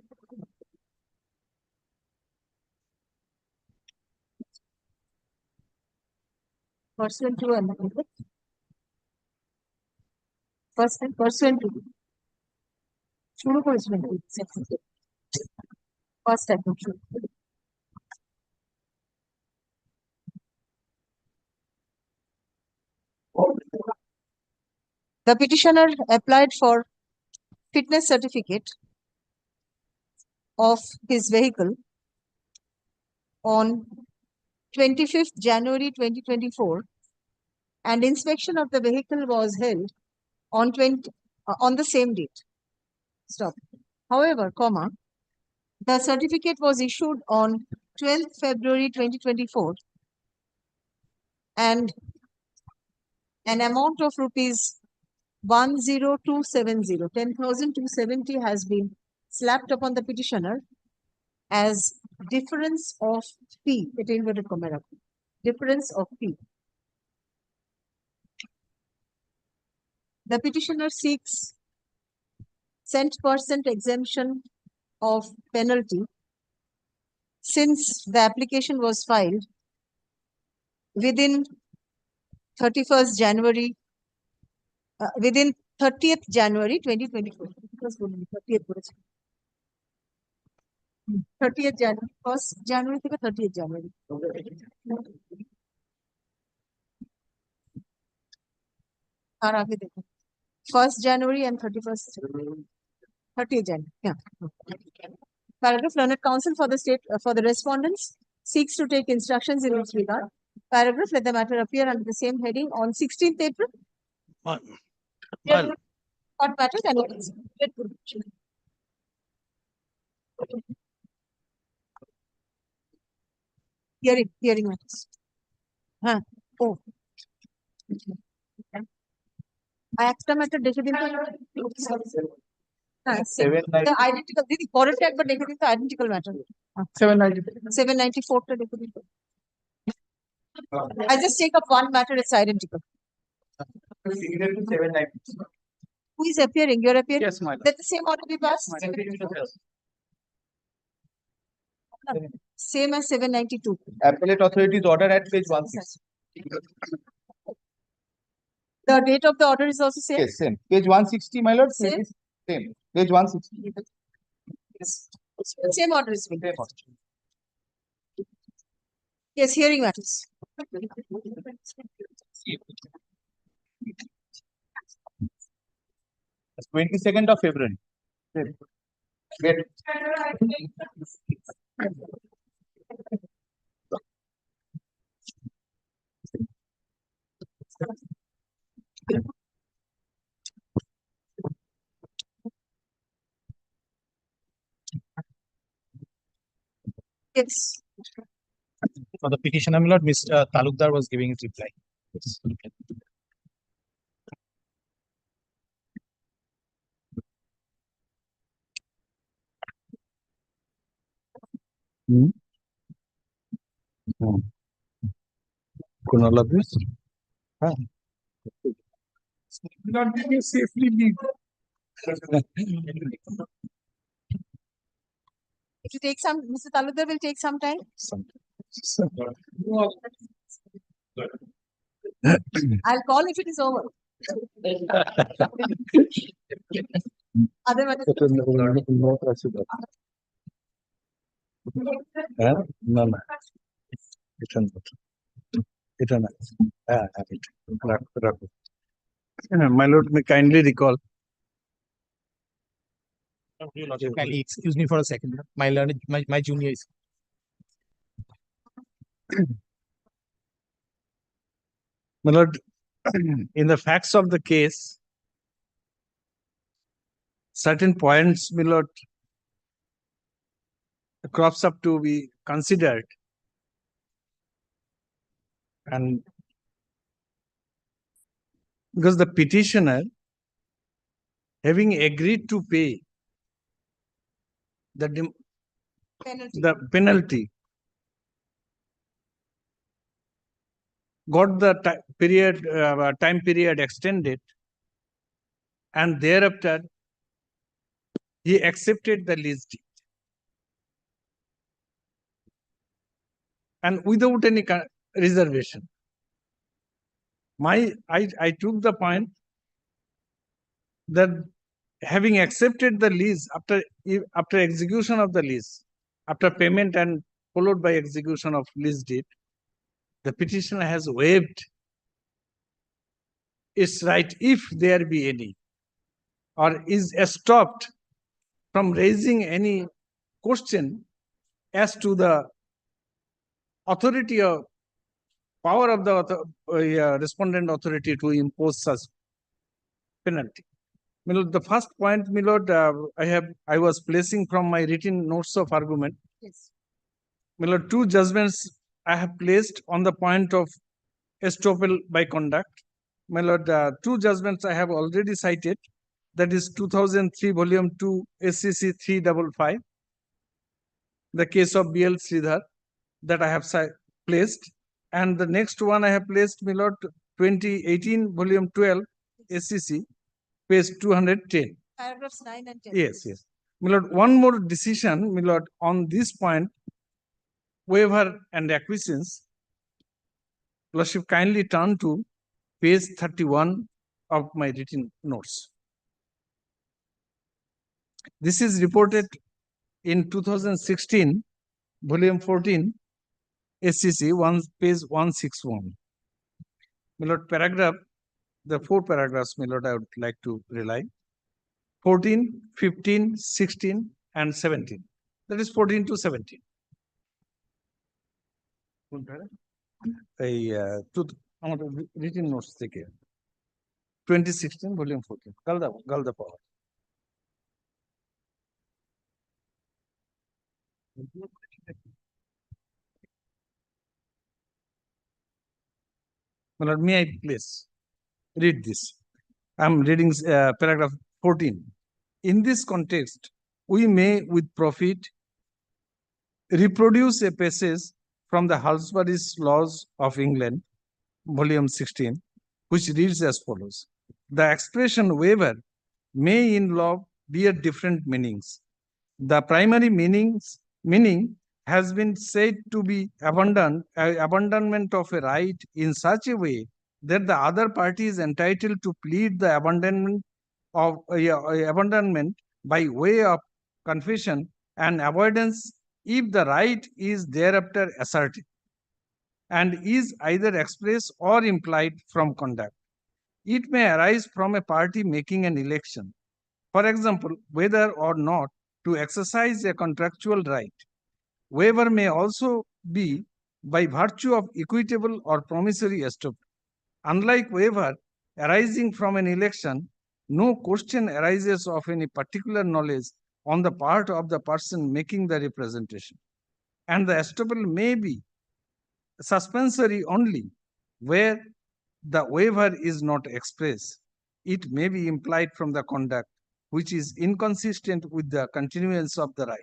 Pursuant to amendment. Pursuant to. শুরু করেছিলেন first একদম শুরু The petitioner applied for fitness certificate of his vehicle on 25th January 2024 and inspection of the vehicle was held on the same date. Stop. However, comma, the certificate was issued on 12th February 2024 and an amount of rupees 10,270 has been slapped upon the petitioner as difference of fee. Difference of fee. The petitioner seeks cent percent exemption of penalty since the application was filed within 31st January, within 30th January 2024. 30th January, 1st January থেকে 30th January. আর আগে দেখুন 1st January and 30th January. Yeah. Paragraph, Learned Counsel for the state for the respondents seeks to take instructions in this regard. Paragraph, let the matter appear under the same heading on 16th April. What matter can you hearing matters. Oh. একটা matter দেখে দিন তো। হ্যাঁ, Seven ninety- identical দিদি পরেরটা একবার দেখে দিন তো আইডেন্টিক্যাল ম্যাটার 794 টা দেখে দিন তো। I just take up one matter, it's identical. Signature 790. Who is appearing? You're appearing? Yes, madam. Let the same order be passed? Same as 792. Appellate authorities order at page 16. The date of the order is also same? Yes, same. Page 160, my lord. Same? Same. Page 160. Same order is being passed. Yes, hearing matters. 22nd of February. Great. Yes. For the petitioner, my lord, Mr. Talukdar was giving his reply. Yes. Kunal of this? Not be safely leave. It will take some, Mr. Talukdar will take some time. I'll call if it is over. Otherwise, No, no. My lord, may kindly recall. Kindly excuse me for a second. My lord, my junior is. My lord, in the facts of the case, certain points, my lord, crops up to be considered. And because the petitioner, having agreed to pay the penalty, got the time period extended, and thereafter he accepted the lease deed, and without any reservation. I took the point that having accepted the lease after execution of the lease, after payment and followed by execution of lease deed, the petitioner has waived its right, if there be any, or is stopped from raising any question as to the authority or power of the respondent authority to impose such penalty. My lord, the first point, my lord, I was placing from my written notes of argument. yes. My lord, two judgments I have placed on the point of estoppel by conduct. My lord, two judgments I have already cited. That is 2003 volume 2 SCC 355. The case of BL Sridhar that I have placed. And the next one I have placed, my lord, 2018 volume 12 SCC page 210. Paragraphs 9 and 10. Yes, yes. My lord, one more decision, my lord, on this point, waiver and acquiescence. Lordship, kindly turn to page 31 of my written notes. This is reported in 2016, volume 14, SCC, page 161. My lord, paragraph, the four paragraphs, my lord, I would like to rely. 14, 15, 16, and 17. That is 14 to 17. আমাদের written notes থেকে 2016 volume 14 Galda power. My lord, may I please read this? I'm reading paragraph 14. In this context, we may with profit reproduce a passage from the Halsbury's Laws of England, volume 16, which reads as follows. The expression waiver may in law bear different meanings. The primary meaning has been said to be abandonment of a right in such a way that the other party is entitled to plead the abandonment by way of confession and avoidance if the right is thereafter asserted and is either expressed or implied from conduct. It may arise from a party making an election, for example, whether or not to exercise a contractual right. Waiver may also be by virtue of equitable or promissory estoppel. Unlike waiver arising from an election, no question arises of any particular knowledge on the part of the person making the representation. And the estoppel may be suspensory only where the waiver is not expressed. It may be implied from the conduct which is inconsistent with the continuance of the right,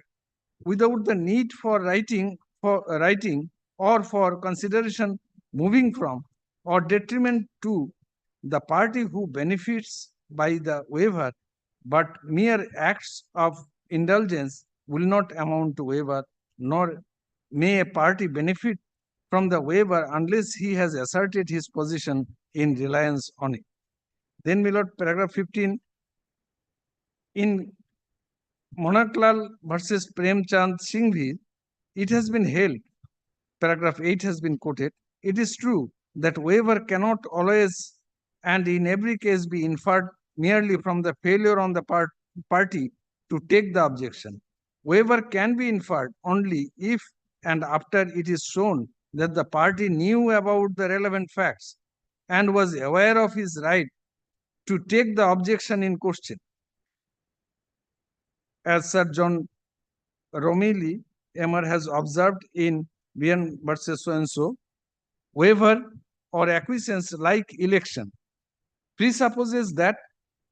without the need for writing or for consideration moving from or detriment to the party who benefits by the waiver, but mere acts of indulgence will not amount to waiver, nor may a party benefit from the waiver unless he has asserted his position in reliance on it. Then, my lord, paragraph 15, in Monaklal versus Premchand Singhvi, it has been held, paragraph 8 has been quoted, it is true that waiver cannot always and in every case be inferred merely from the failure on the party to take the objection. Waiver can be inferred only if and after it is shown that the party knew about the relevant facts and was aware of his right to take the objection in question. As Sir John Romilly Emer has observed in Bien versus so-and-so, waiver or acquiescence like election presupposes that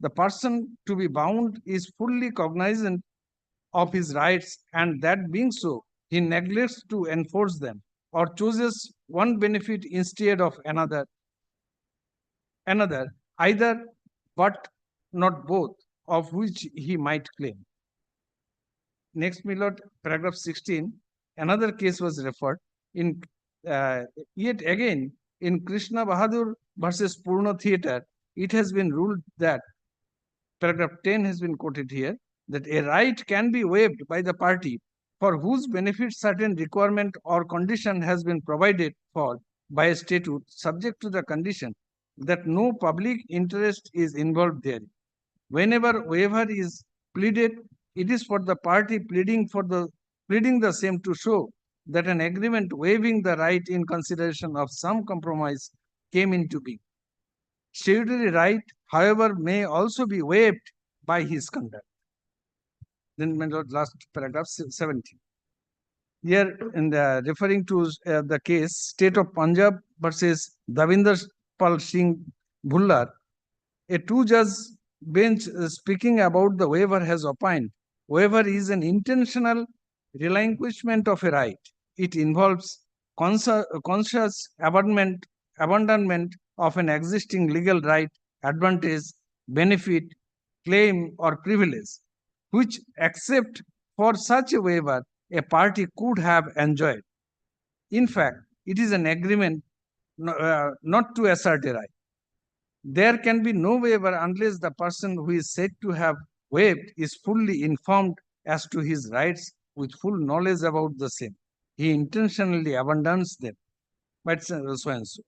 the person to be bound is fully cognizant of his rights, and that being so, he neglects to enforce them or chooses one benefit instead of another, either but not both, of which he might claim. Next, my lord, paragraph 16, another case was referred in yet again in Krishna Bahadur versus Purna Theatre. It has been ruled that paragraph 10 has been quoted here, that a right can be waived by the party for whose benefit certain requirement or condition has been provided for by a statute, subject to the condition that no public interest is involved therein. Whenever waiver is pleaded, it is for the party pleading the same to show that an agreement waiving the right in consideration of some compromise came into being. Statutory right, however, may also be waived by his conduct. Then, my lord, last paragraph 17. Here, in the referring to the case State of Punjab versus Davinder Pal Singh Bhullar, a two-judge bench speaking about the waiver has opined, waiver is an intentional relinquishment of a right. It involves conscious abandonment of an existing legal right, advantage, benefit, claim, or privilege, which, except for such a waiver, a party could have enjoyed. In fact, it is an agreement not to assert a right. There can be no waiver unless the person who is said to have waived is fully informed as to his rights with full knowledge about the same. He intentionally abandons them. But so and so.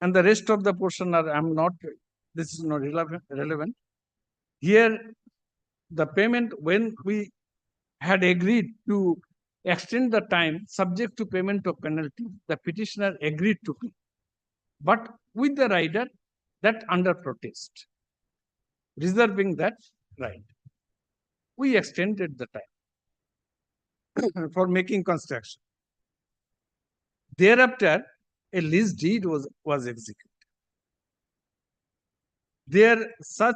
And the rest of the portion this is not relevant. Here, the payment, when we had agreed to extend the time subject to payment of penalty, the petitioner agreed to pay, but with the rider that under protest, reserving that right. We extended the time for making construction. Thereafter, a lease deed was executed. There such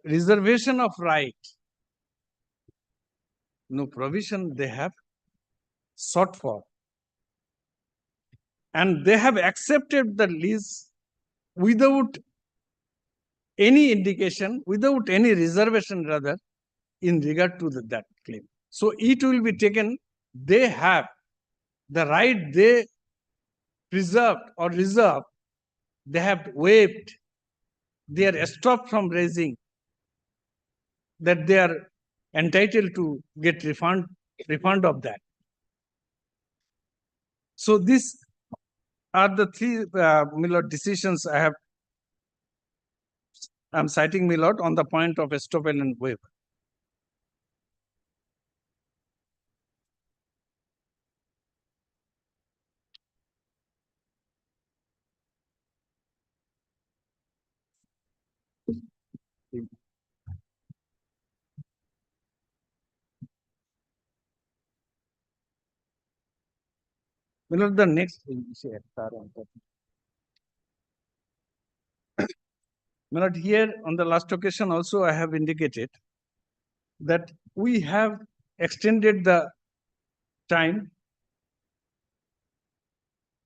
reservation of right, no provision they have sought for, and they have accepted the lease without any indication, without any reservation rather, in regard to that claim. So it will be taken, they have the right they preserved or reserved, they have waived, they are stopped from raising, that they are entitled to get refund of that. So these are the three Milord decisions I'm citing Milord on the point of estoppel and waiver. Milord, the next Milord, here on the last occasion also I have indicated that we have extended the time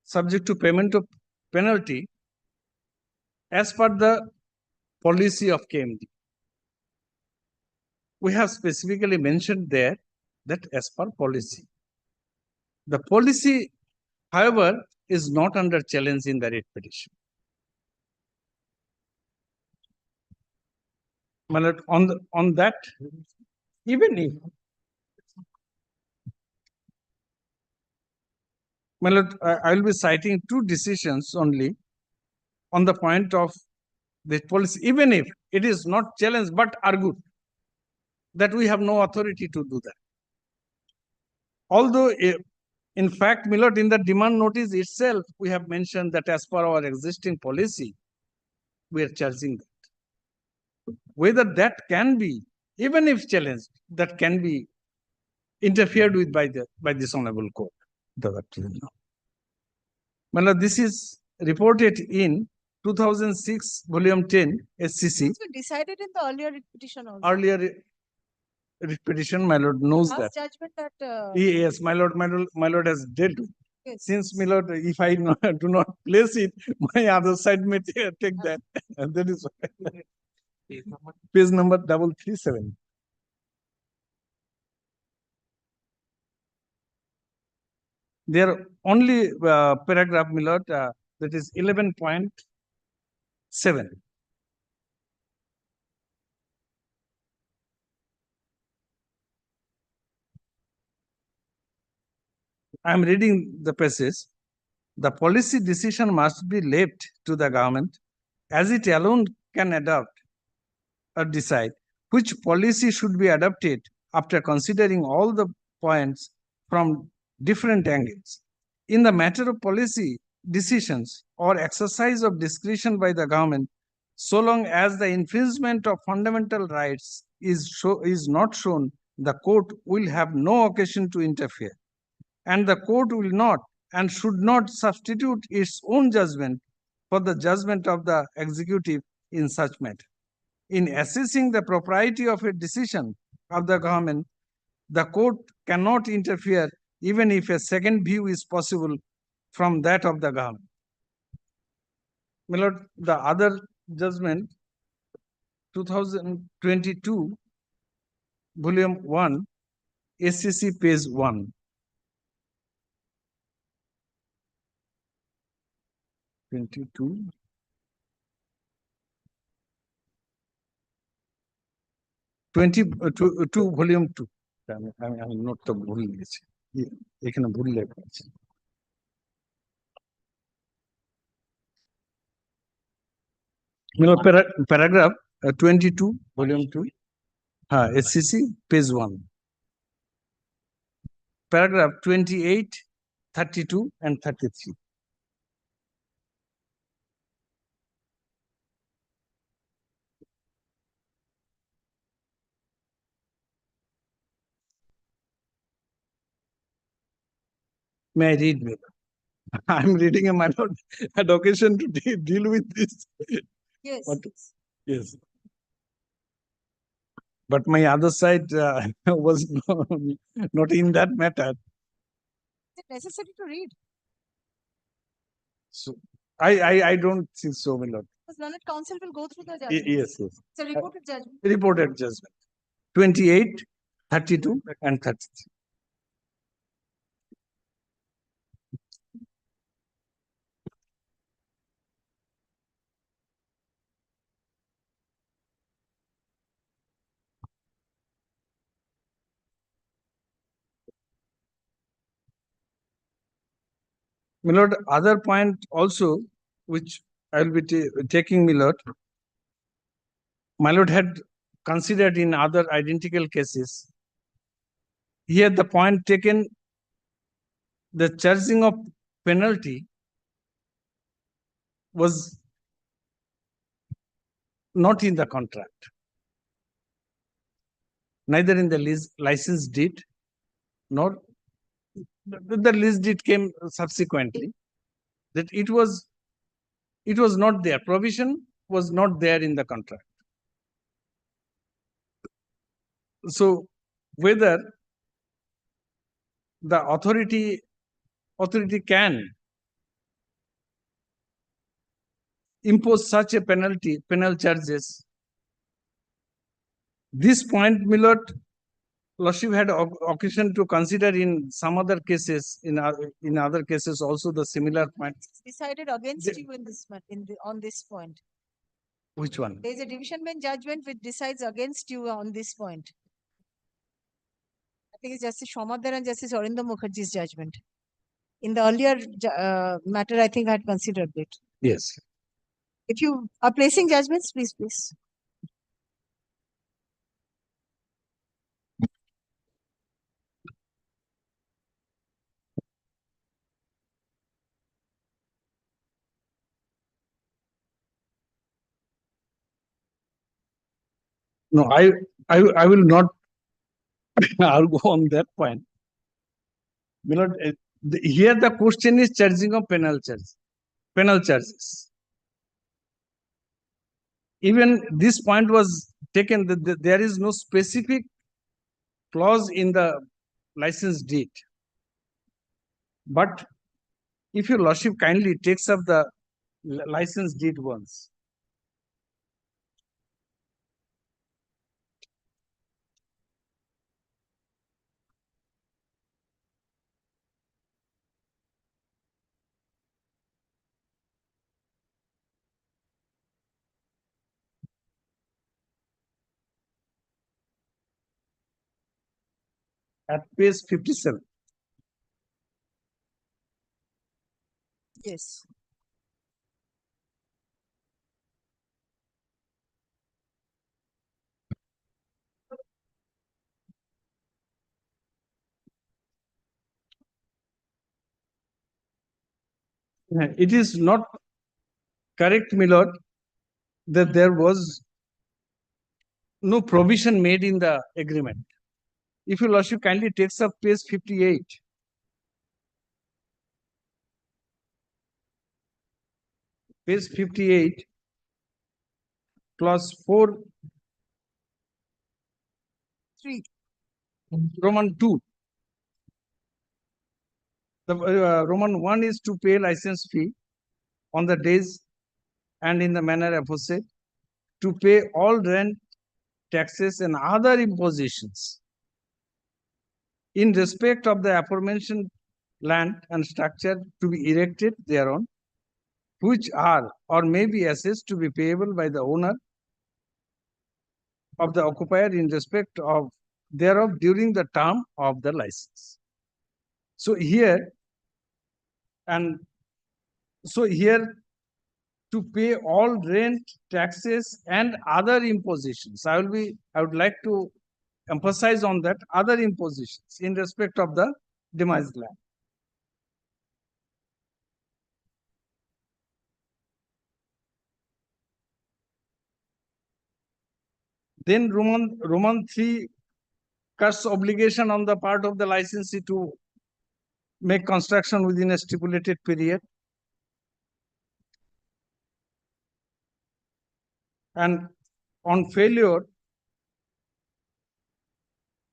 subject to payment of penalty as per the policy of KMD. We have specifically mentioned there that as per policy. The policy, however, is not under challenge in the writ petition. On that, even if I will be citing two decisions only on the point of the policy, even if it is not challenged but argued that we have no authority to do that. Although, in fact, Milord, in the demand notice itself, we have mentioned that as per our existing policy, we are charging that. Whether that can be, even if challenged, that can be interfered with by this honorable court. Milord, this is reported in 2006, volume 10, SCC. It's been decided in the earlier writ petition also. Earlier writ petition, my lord knows that. Last judgment that. Yes, my lord has dealt with. Yes. Since my lord, if I do not place it, my other side may take that. And that is why. Page number 337. There only paragraph, my lord, that is 11.7. I am reading the passage. The policy decision must be left to the government, as it alone can adopt or decide which policy should be adopted after considering all the points from different angles. In the matter of policy decisions or exercise of discretion by the government, so long as the infringement of fundamental rights is not shown, the court will have no occasion to interfere, and the court will not and should not substitute its own judgment for the judgment of the executive in such matter. In assessing the propriety of a decision of the government, the court cannot interfere even if a second view is possible from that of the government. My lord, the other judgment, 2022, volume 1, SCC, page 1. 22. 2 volume 2 আমি নোটটা ভুল গেছি এখানে ভুল লেখা আছে paragraph 22 volume 2 হ্যাঁ SCC page 1 paragraph 28 32 and 33 May I read, Veda? I'm reading a minor an occasion to deal with this. Yes. But, yes. But my other side was not in that matter. Is it necessary to read? So I don't think so, my lord. Because learned counsel will go through the judgment. Yes, yes. It's a reported judgment. Reported judgment. 28, 32, and 33. My lord, other point also, which I'll be taking, my lord. My lord had considered in other identical cases. Here the point taken, the charging of penalty was not in the contract, neither in the license deed, nor the lease deed came subsequently. That it was not there. Provision was not there in the contract. So whether the authority can impose such a penal charges. This point, my lord, Lordship had occasion to consider in some other cases, in other cases also the similar point. It's decided against you in this on this point. Which one? There is a division bench judgment which decides against you on this point. I think it's Justice Shomadar and Justice Arindam Mukherjee's judgment. In the earlier matter, I think I had considered it. Yes. If you are placing judgments, please. No, I will not argue on that point. My lord, here the question is charging of penal charges. Even this point was taken that there is no specific clause in the license deed. But if your lordship kindly takes up the license deed once. At page 57. Yes. It is not correct, my lord, that there was no provision made in the agreement. If your lordship kindly takes up page 58. Page 58, clause 4, 3. Roman 2. The Roman 1 is to pay license fee on the days and in the manner aforesaid, to pay all rent, taxes, and other impositions in respect of the aforementioned land and structure to be erected thereon, which are or may be assessed to be payable by the owner of the occupier in respect of thereof during the term of the license. So here, to pay all rent, taxes, and other impositions. I would like to emphasize on that, other impositions in respect of the demised land. Then Roman 3 cuts obligation on the part of the licensee to make construction within a stipulated period. And on failure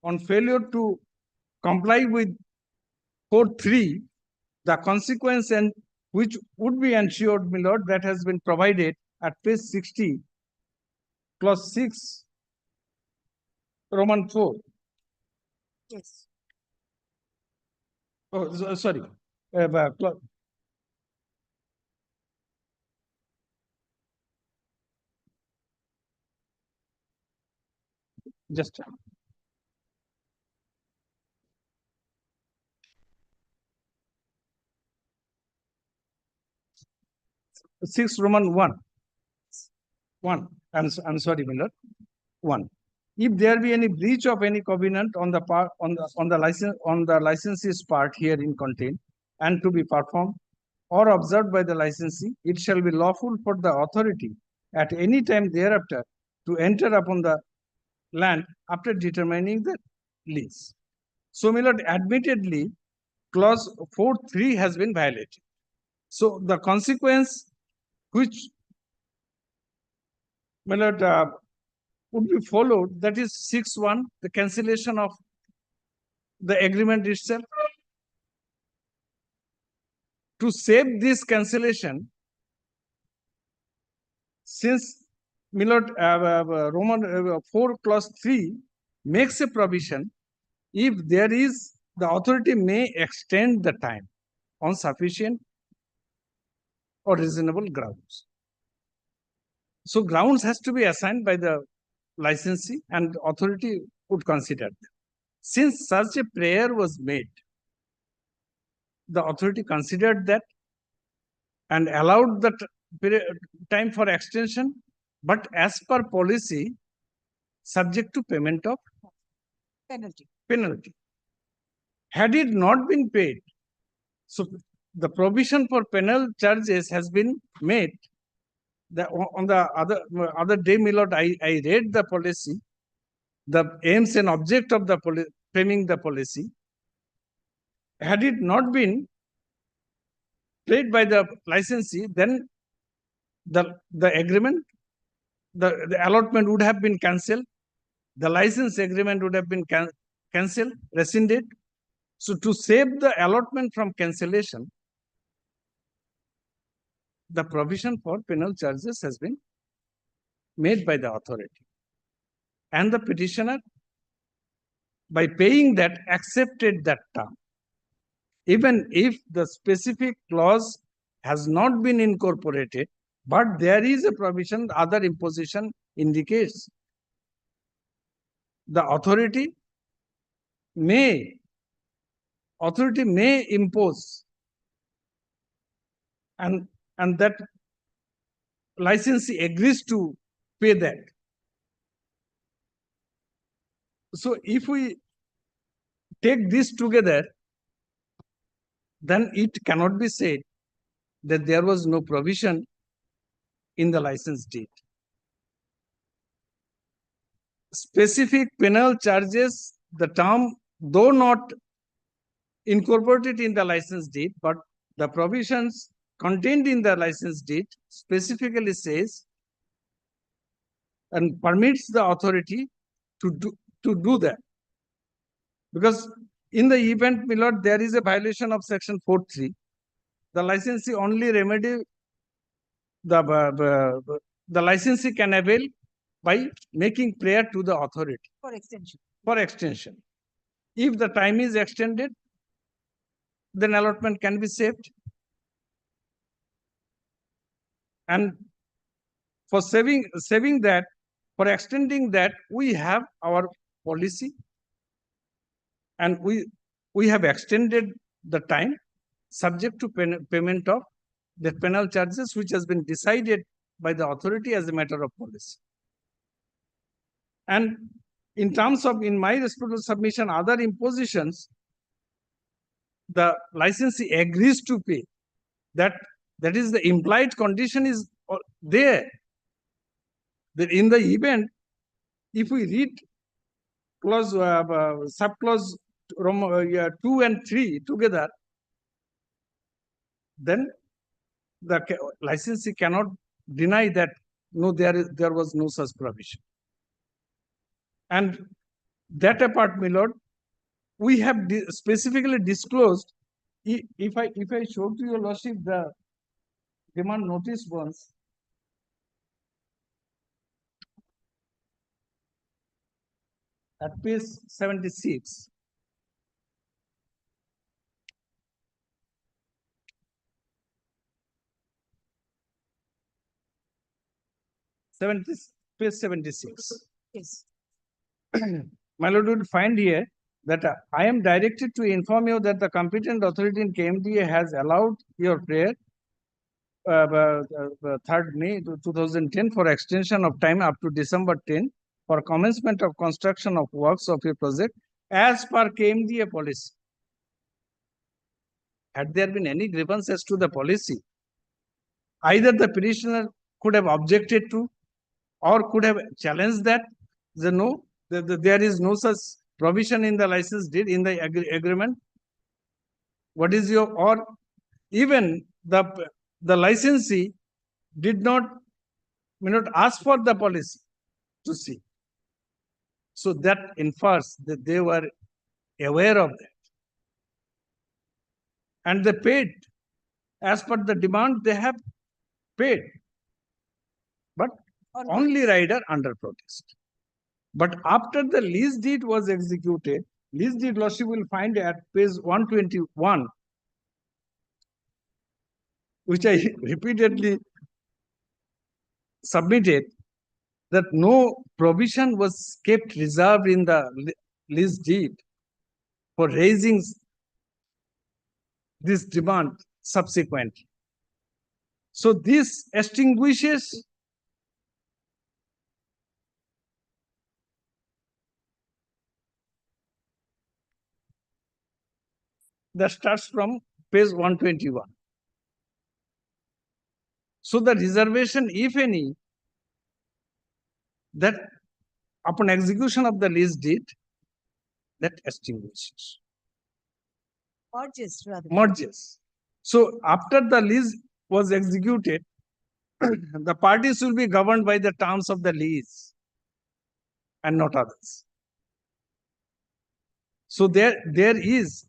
to comply with 4.3, the consequence and which would be ensured, my lord, that has been provided at page 60, clause 6, Roman 4. Yes. Oh, sorry. Just 6 Roman 1. 1. I'm sorry, my lord. 1. If there be any breach of any covenant on the part on the licensee's part herein contained and to be performed or observed by the licensee, it shall be lawful for the authority at any time thereafter to enter upon the land after determining the lease. So, my lord, admittedly, clause 4.3 has been violated. So, the consequence which, my lord, would be followed, that is 6.1, the cancellation of the agreement itself. To save this cancellation, since my lord, Roman 4 clause 3 makes a provision, if there is, the authority may extend the time on sufficient or reasonable grounds. So grounds has to be assigned by the licensee and authority would consider them. Since such a prayer was made, the authority considered that and allowed the time for extension, but as per policy, subject to payment of penalty. Had it not been paid, so the provision for penal charges has been made. On the other day, my lord, I read the policy, the aims and object of the framing the policy. Had it not been paid by the licensee, then the agreement, the allotment would have been cancelled. The license agreement would have been cancelled, rescinded. So to save the allotment from cancellation, the provision for penal charges has been made by the authority. And the petitioner, by paying that, accepted that term. Even if the specific clause has not been incorporated, but there is a provision, other imposition indicates the authority may impose, and that licensee agrees to pay that. So if we take this together, then it cannot be said that there was no provision in the license deed. Specific penal charges, the term, though not incorporated in the license deed, but the provisions contained in the license deed specifically says and permits the authority to do that. Because in the event, my lord, there is a violation of section 4.3, the licensee only remedy the licensee can avail by making prayer to the authority For extension. for extension. If the time is extended, then allotment can be saved. And for saving that, for extending that, we have our policy, and we have extended the time subject to payment of the penal charges, which has been decided by the authority as a matter of policy. And in terms of, in my respective submission, other impositions, the licensee agrees to pay. That is the implied condition is there. That in the event, if we read clause subclause 2 and 3 together, then the licensee cannot deny that no, there was no such provision. And that apart, my lord, we have specifically disclosed. If I show to your lordship the demand notice once, at page 76. Page 76. Yes. My lord would find here that I am directed to inform you that the competent authority in KMDA has allowed your prayer 3rd May 2010 for extension of time up to December 10 for commencement of construction of works of your project as per KMDA policy. Had there been any grievance as to the policy, either the petitioner could have objected to or could have challenged that there is no such provision in the license deed in the agreement. What is your, or even the licensee did not ask for the policy to see. So that infers that they were aware of that. And they paid as per the demand they have paid. But only rider under protest. But after the lease deed was executed, lease deed lordship will find at page 121, which I repeatedly submitted, that no provision was kept reserved in the lease deed for raising this demand subsequently. So this extinguishes that starts from page 121. So the reservation, if any, that upon execution of the lease deed, that extinguishes. Merges rather. Merges. So after the lease was executed, the parties will be governed by the terms of the lease and not others. So there is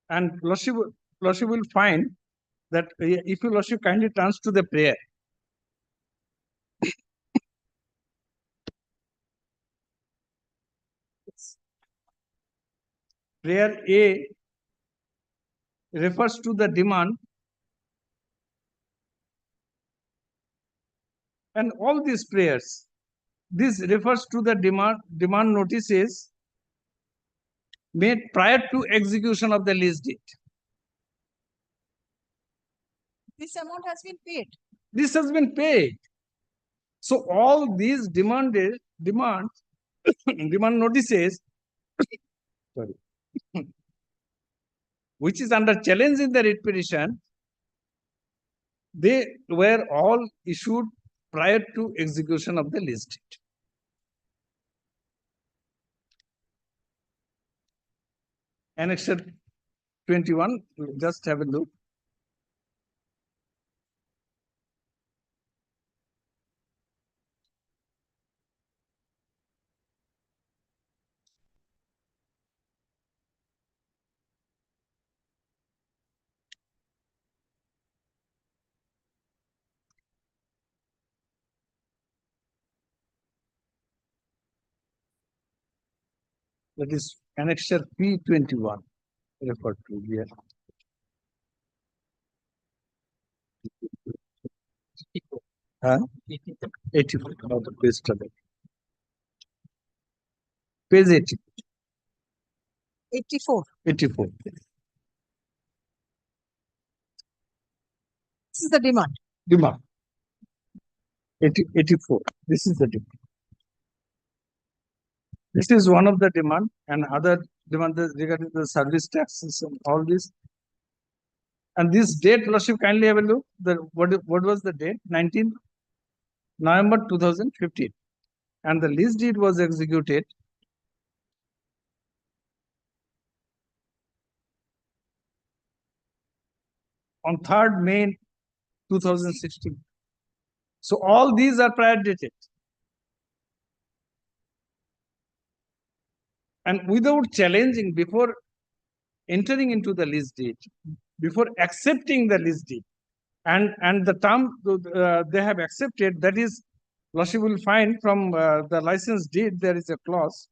and lordship will find that if you lordship kindly turns to the prayer. Prayer A refers to the demand, and all these prayers, this refers to the demand notices made prior to execution of the lease deed. This amount has been paid. This has been paid. So all these demand notices, sorry, which is under challenge in the writ petition, they were all issued prior to execution of the lease deed. Annexure 21, just have a look. That is Annexure P21 referred to here. Huh? 84. Now the page study. Page 80. 84. 84. This is the demand. Demand. 84. This is the demand. This is one of the demand, and other demand regarding the service taxes and all this. And this date, Lordship, kindly have a look. What was the date? 19th November 2015. And the lease deed was executed on 3rd May 2016. So all these are prior dated. And without challenging, before entering into the lease deed, before accepting the lease deed, and the term they have accepted, that is, Lordship will find from the license deed, there is a clause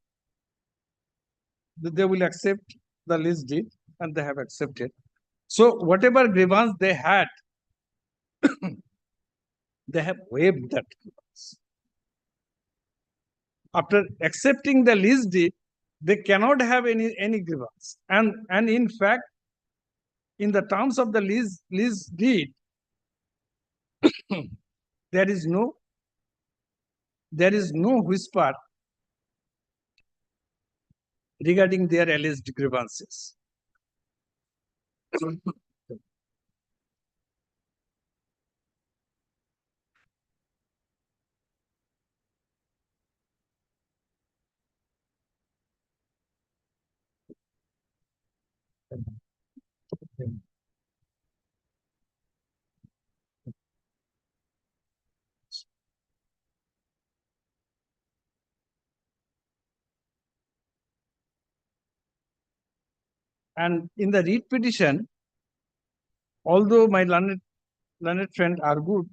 that they will accept the lease deed, and they have accepted. So whatever grievance they had, they have waived that grievance. After accepting the lease deed, they cannot have any grievance. And in fact, in the terms of the lease deed, there is no whisper regarding their alleged grievances. And in the writ petition, although my learned friend argued,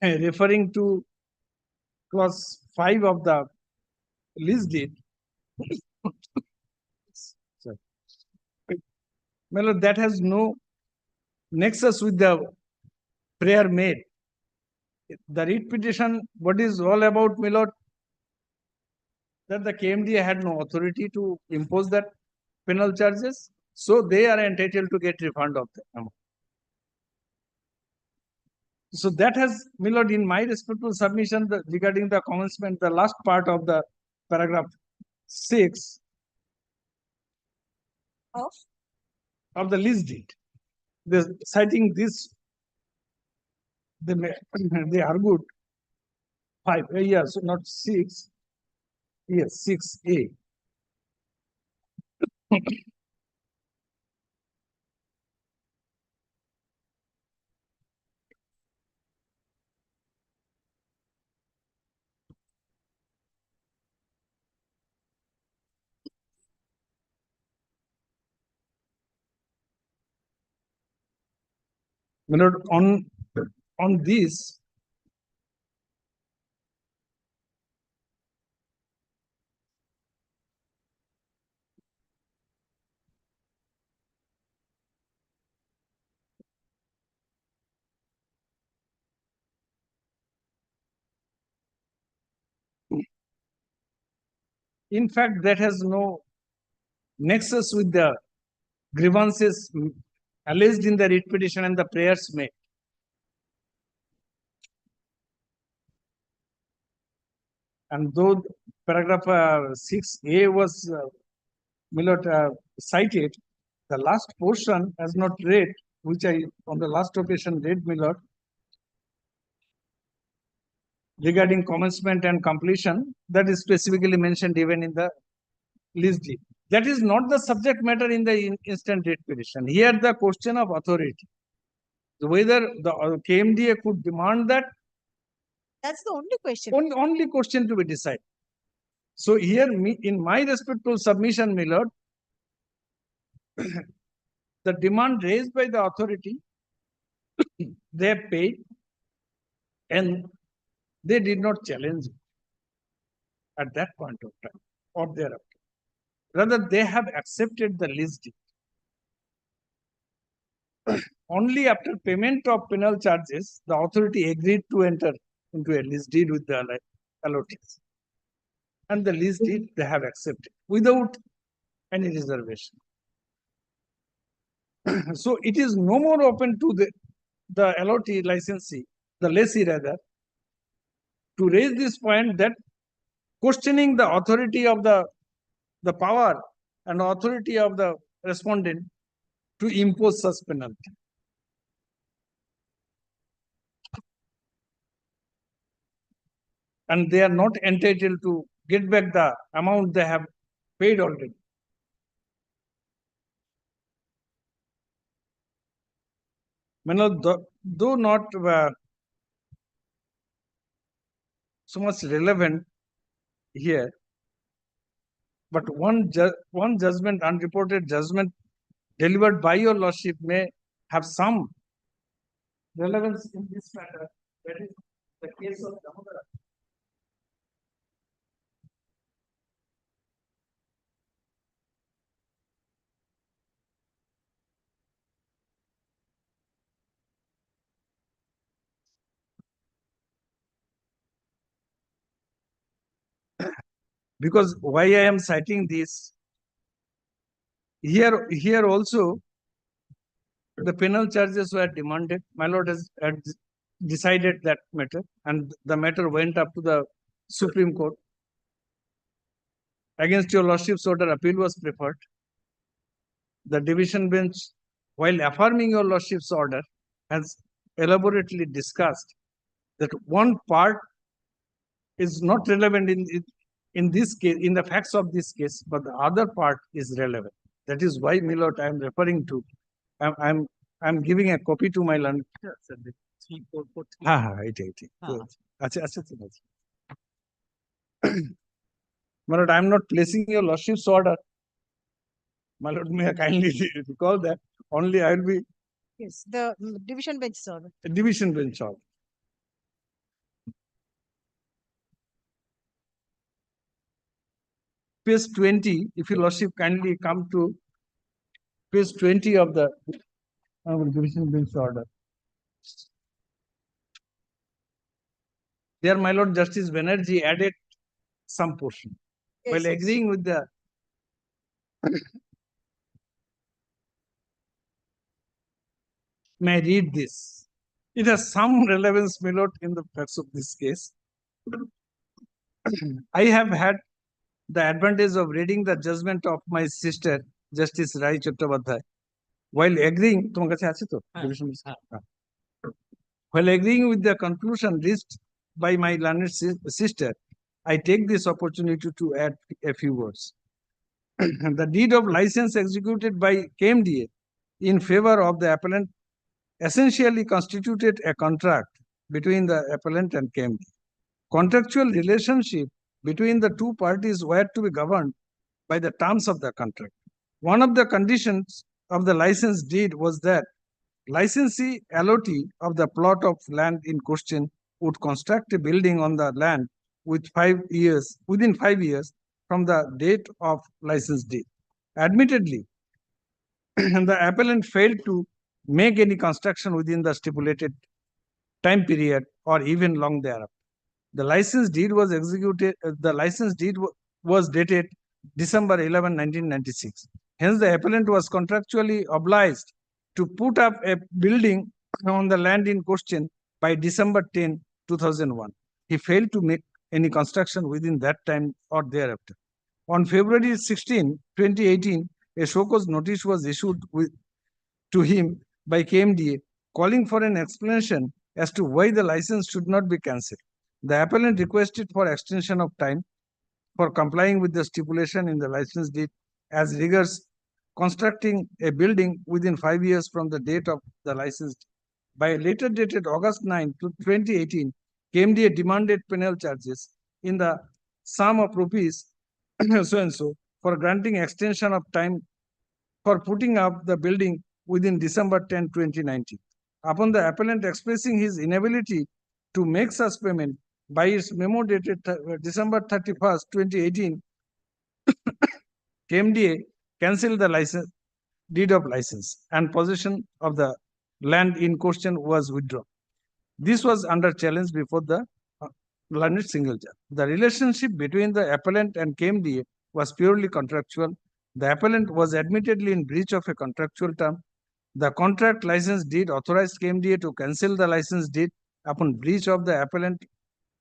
referring to clause 5 of the lease deed, well, that has no nexus with the prayer made. The writ petition, what is all about, my lord, that the KMDA had no authority to impose that penal charges, so they are entitled to get refund of the amount. So that has, my lord, in my respectful submission regarding the commencement, the last part of the paragraph 6 of the lease deed, citing this, they argued 5 years, so not 6. Yes, 6A. On this, in fact, that has no nexus with the grievances alleged in the writ petition and the prayers made. And though paragraph 6A was cited, the last portion has not read, which I on the last occasion read, my lord, regarding commencement and completion, that is specifically mentioned even in the lease deed. That is not the subject matter in the instant writ petition. Here the question of authority, whether the KMDA could demand that. That's the only question. Only question to be decided. So here, in my respectful submission, my lord, the demand raised by the authority, they have paid, and they did not challenge it at that point of time or thereafter. Rather, they have accepted the lease deed. Only after payment of penal charges, the authority agreed to enter into a lease deed with the allottees. And the lease deed they have accepted without any reservation. So it is no more open to the allottee licensee, the lessee rather, to raise this point that questioning the authority of the power and authority of the respondent to impose such penalty. And they are not entitled to get back the amount they have paid already. Though not so much relevant here, but one judgment, unreported judgment delivered by your lordship may have some relevance in this matter. That is the case of Damodara. Because why I am citing this, here also the penal charges were demanded. My lord has decided that matter, and the matter went up to the Supreme Court. Against your lordship's order, appeal was preferred. The division bench, while affirming your lordship's order, has elaborately discussed that one part is not relevant in this case, in the facts of this case, but the other part is relevant. That is why, my lord, I am referring to. I'm giving a copy to my learned. My lord, I am not placing your lordship's order. My lord, may I kindly recall that only I will be. Yes, the division bench order. Division bench order. Page 20, if your lordship kindly come to page 20 of the division bench order. There, my lord, Justice Banerjee added some portion. Yes, While yes. agreeing with the may I read this? It has some relevance, my lord, in the facts of this case. I have had the advantage of reading the judgment of my sister, Justice Rai Chattopadhyay. While agreeing, while agreeing with the conclusion reached by my learned sister, I take this opportunity to add a few words. The deed of license executed by KMDA in favor of the appellant essentially constituted a contract between the appellant and KMDA. Contractual relationship between the two parties were to be governed by the terms of the contract. One of the conditions of the license deed was that licensee allottee of the plot of land in question would construct a building on the land within 5 years from the date of license deed. Admittedly, the appellant failed to make any construction within the stipulated time period or even long thereafter. The license deed was executed. The license deed was dated December 11, 1996. Hence, the appellant was contractually obliged to put up a building on the land in question by December 10, 2001. He failed to make any construction within that time or thereafter. On February 16, 2018, a show cause notice was issued to him by KMDA calling for an explanation as to why the license should not be cancelled. The appellant requested for extension of time for complying with the stipulation in the license deed as regards constructing a building within 5 years from the date of the license. By a letter dated August 9, 2018, KMDA demanded penal charges in the sum of rupees so and so for granting extension of time for putting up the building within December 10, 2019. Upon the appellant expressing his inability to make such payment by its memo dated December 31st, 2018, KMDA cancelled the deed of license and possession of the land in question was withdrawn. This was under challenge before the learned single judge. The relationship between the appellant and KMDA was purely contractual. The appellant was admittedly in breach of a contractual term. The contract license deed authorized KMDA to cancel the license deed upon breach of the appellant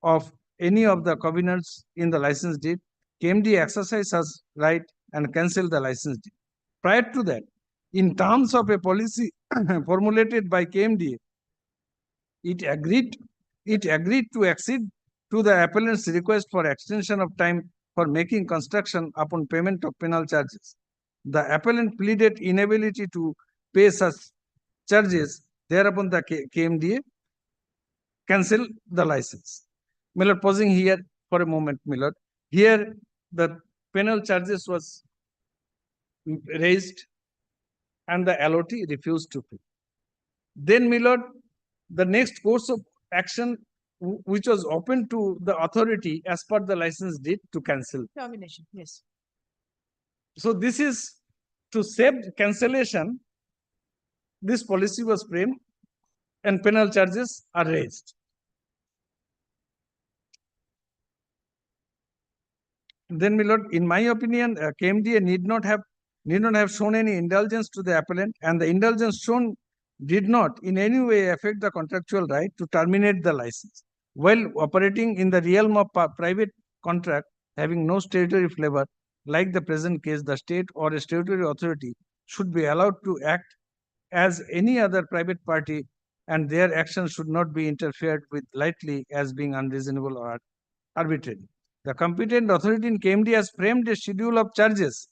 of any of the covenants in the license deed. KMDA exercised such right and cancelled the license deed. Prior to that, in terms of a policy formulated by KMDA, it agreed to accede to the appellant's request for extension of time for making construction upon payment of penal charges. The appellant pleaded inability to pay such charges. Thereupon, the KMDA cancel the license. Miller, pausing here for a moment, Miller. Here, the penal charges was raised and the LOT refused to pay. Then, Miller, the next course of action which was open to the authority as per the license deed to cancel. Termination, yes. So this is to save cancellation. This policy was framed and penal charges are raised. Then, my lord, in my opinion, KMDA need not have shown any indulgence to the appellant, and the indulgence shown did not in any way affect the contractual right to terminate the license. While operating in the realm of private contract having no statutory flavor, like the present case, the state or a statutory authority should be allowed to act as any other private party, and their actions should not be interfered with lightly as being unreasonable or arbitrary. The competent authority in KMD has framed a schedule of charges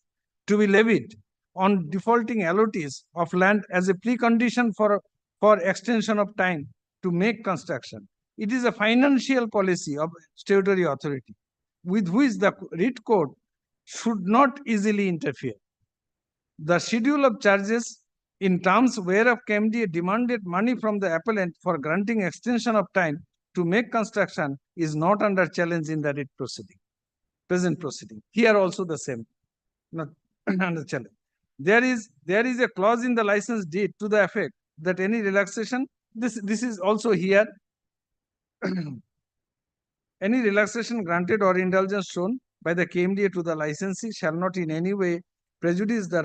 to be levied on defaulting LOTs of land as a precondition for extension of time to make construction. It is a financial policy of statutory authority with which the writ court should not easily interfere. The schedule of charges in terms whereof KMDA demanded money from the appellant for granting extension of time to make construction is not under challenge in the writ proceeding, present proceeding. Here also the same, not under challenge. There is a clause in the license deed to the effect that any relaxation, this is also here, any relaxation granted or indulgence shown by the KMDA to the licensee shall not in any way prejudice the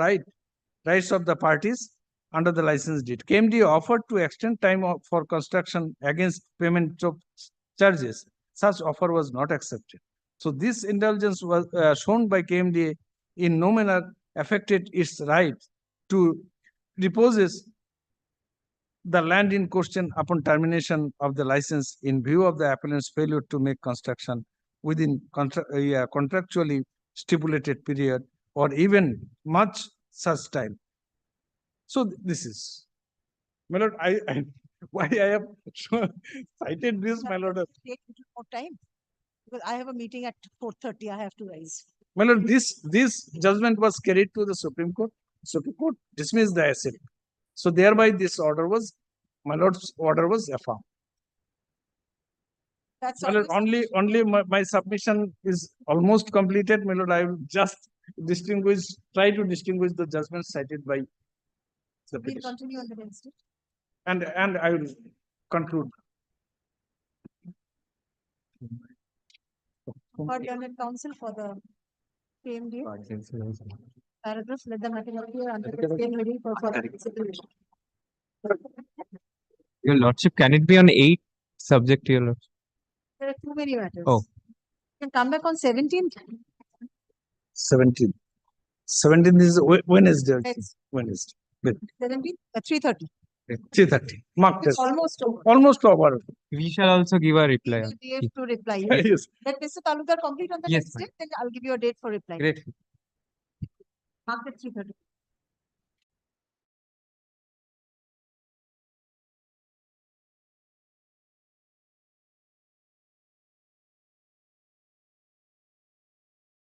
rights of the parties under the license deed. KMDA offered to extend time for construction against payment of charges. Such offer was not accepted. So this indulgence was shown by KMDA in no manner affected its right to repossess the land in question upon termination of the license in view of the appellant's failure to make construction within contractually stipulated period or even much such time. So this is, my lord, why I have cited this, my lord. Take more time because I have a meeting at 4:30. I have to rise. My lord, this judgment was carried to the Supreme Court. Supreme Court dismissed the asset. So thereby this order was, my lord's order was affirmed. That's my lord, only my submission is almost completed. My lord, I will just try to distinguish the judgment cited by the We'll petition. continue on the Wednesday. And I will conclude. For learned counsel for the KMDA. Paragraph, let the matter appear under the same heading for further consideration. Your lordship, can it be on 8 subject to your lordship? There are too many matters. Oh. You can come back on 17th. 17th. 17th is Wednesday. Next. Wednesday. Good. 17th, 3:30. 3:30. Mark It's this. almost over. Almost over. We shall also give a reply. We have to reply. Yes. Let Mr. Talukdar complete on the Yes, next day, then I'll give you a date for reply. Great. Mark at 3:30.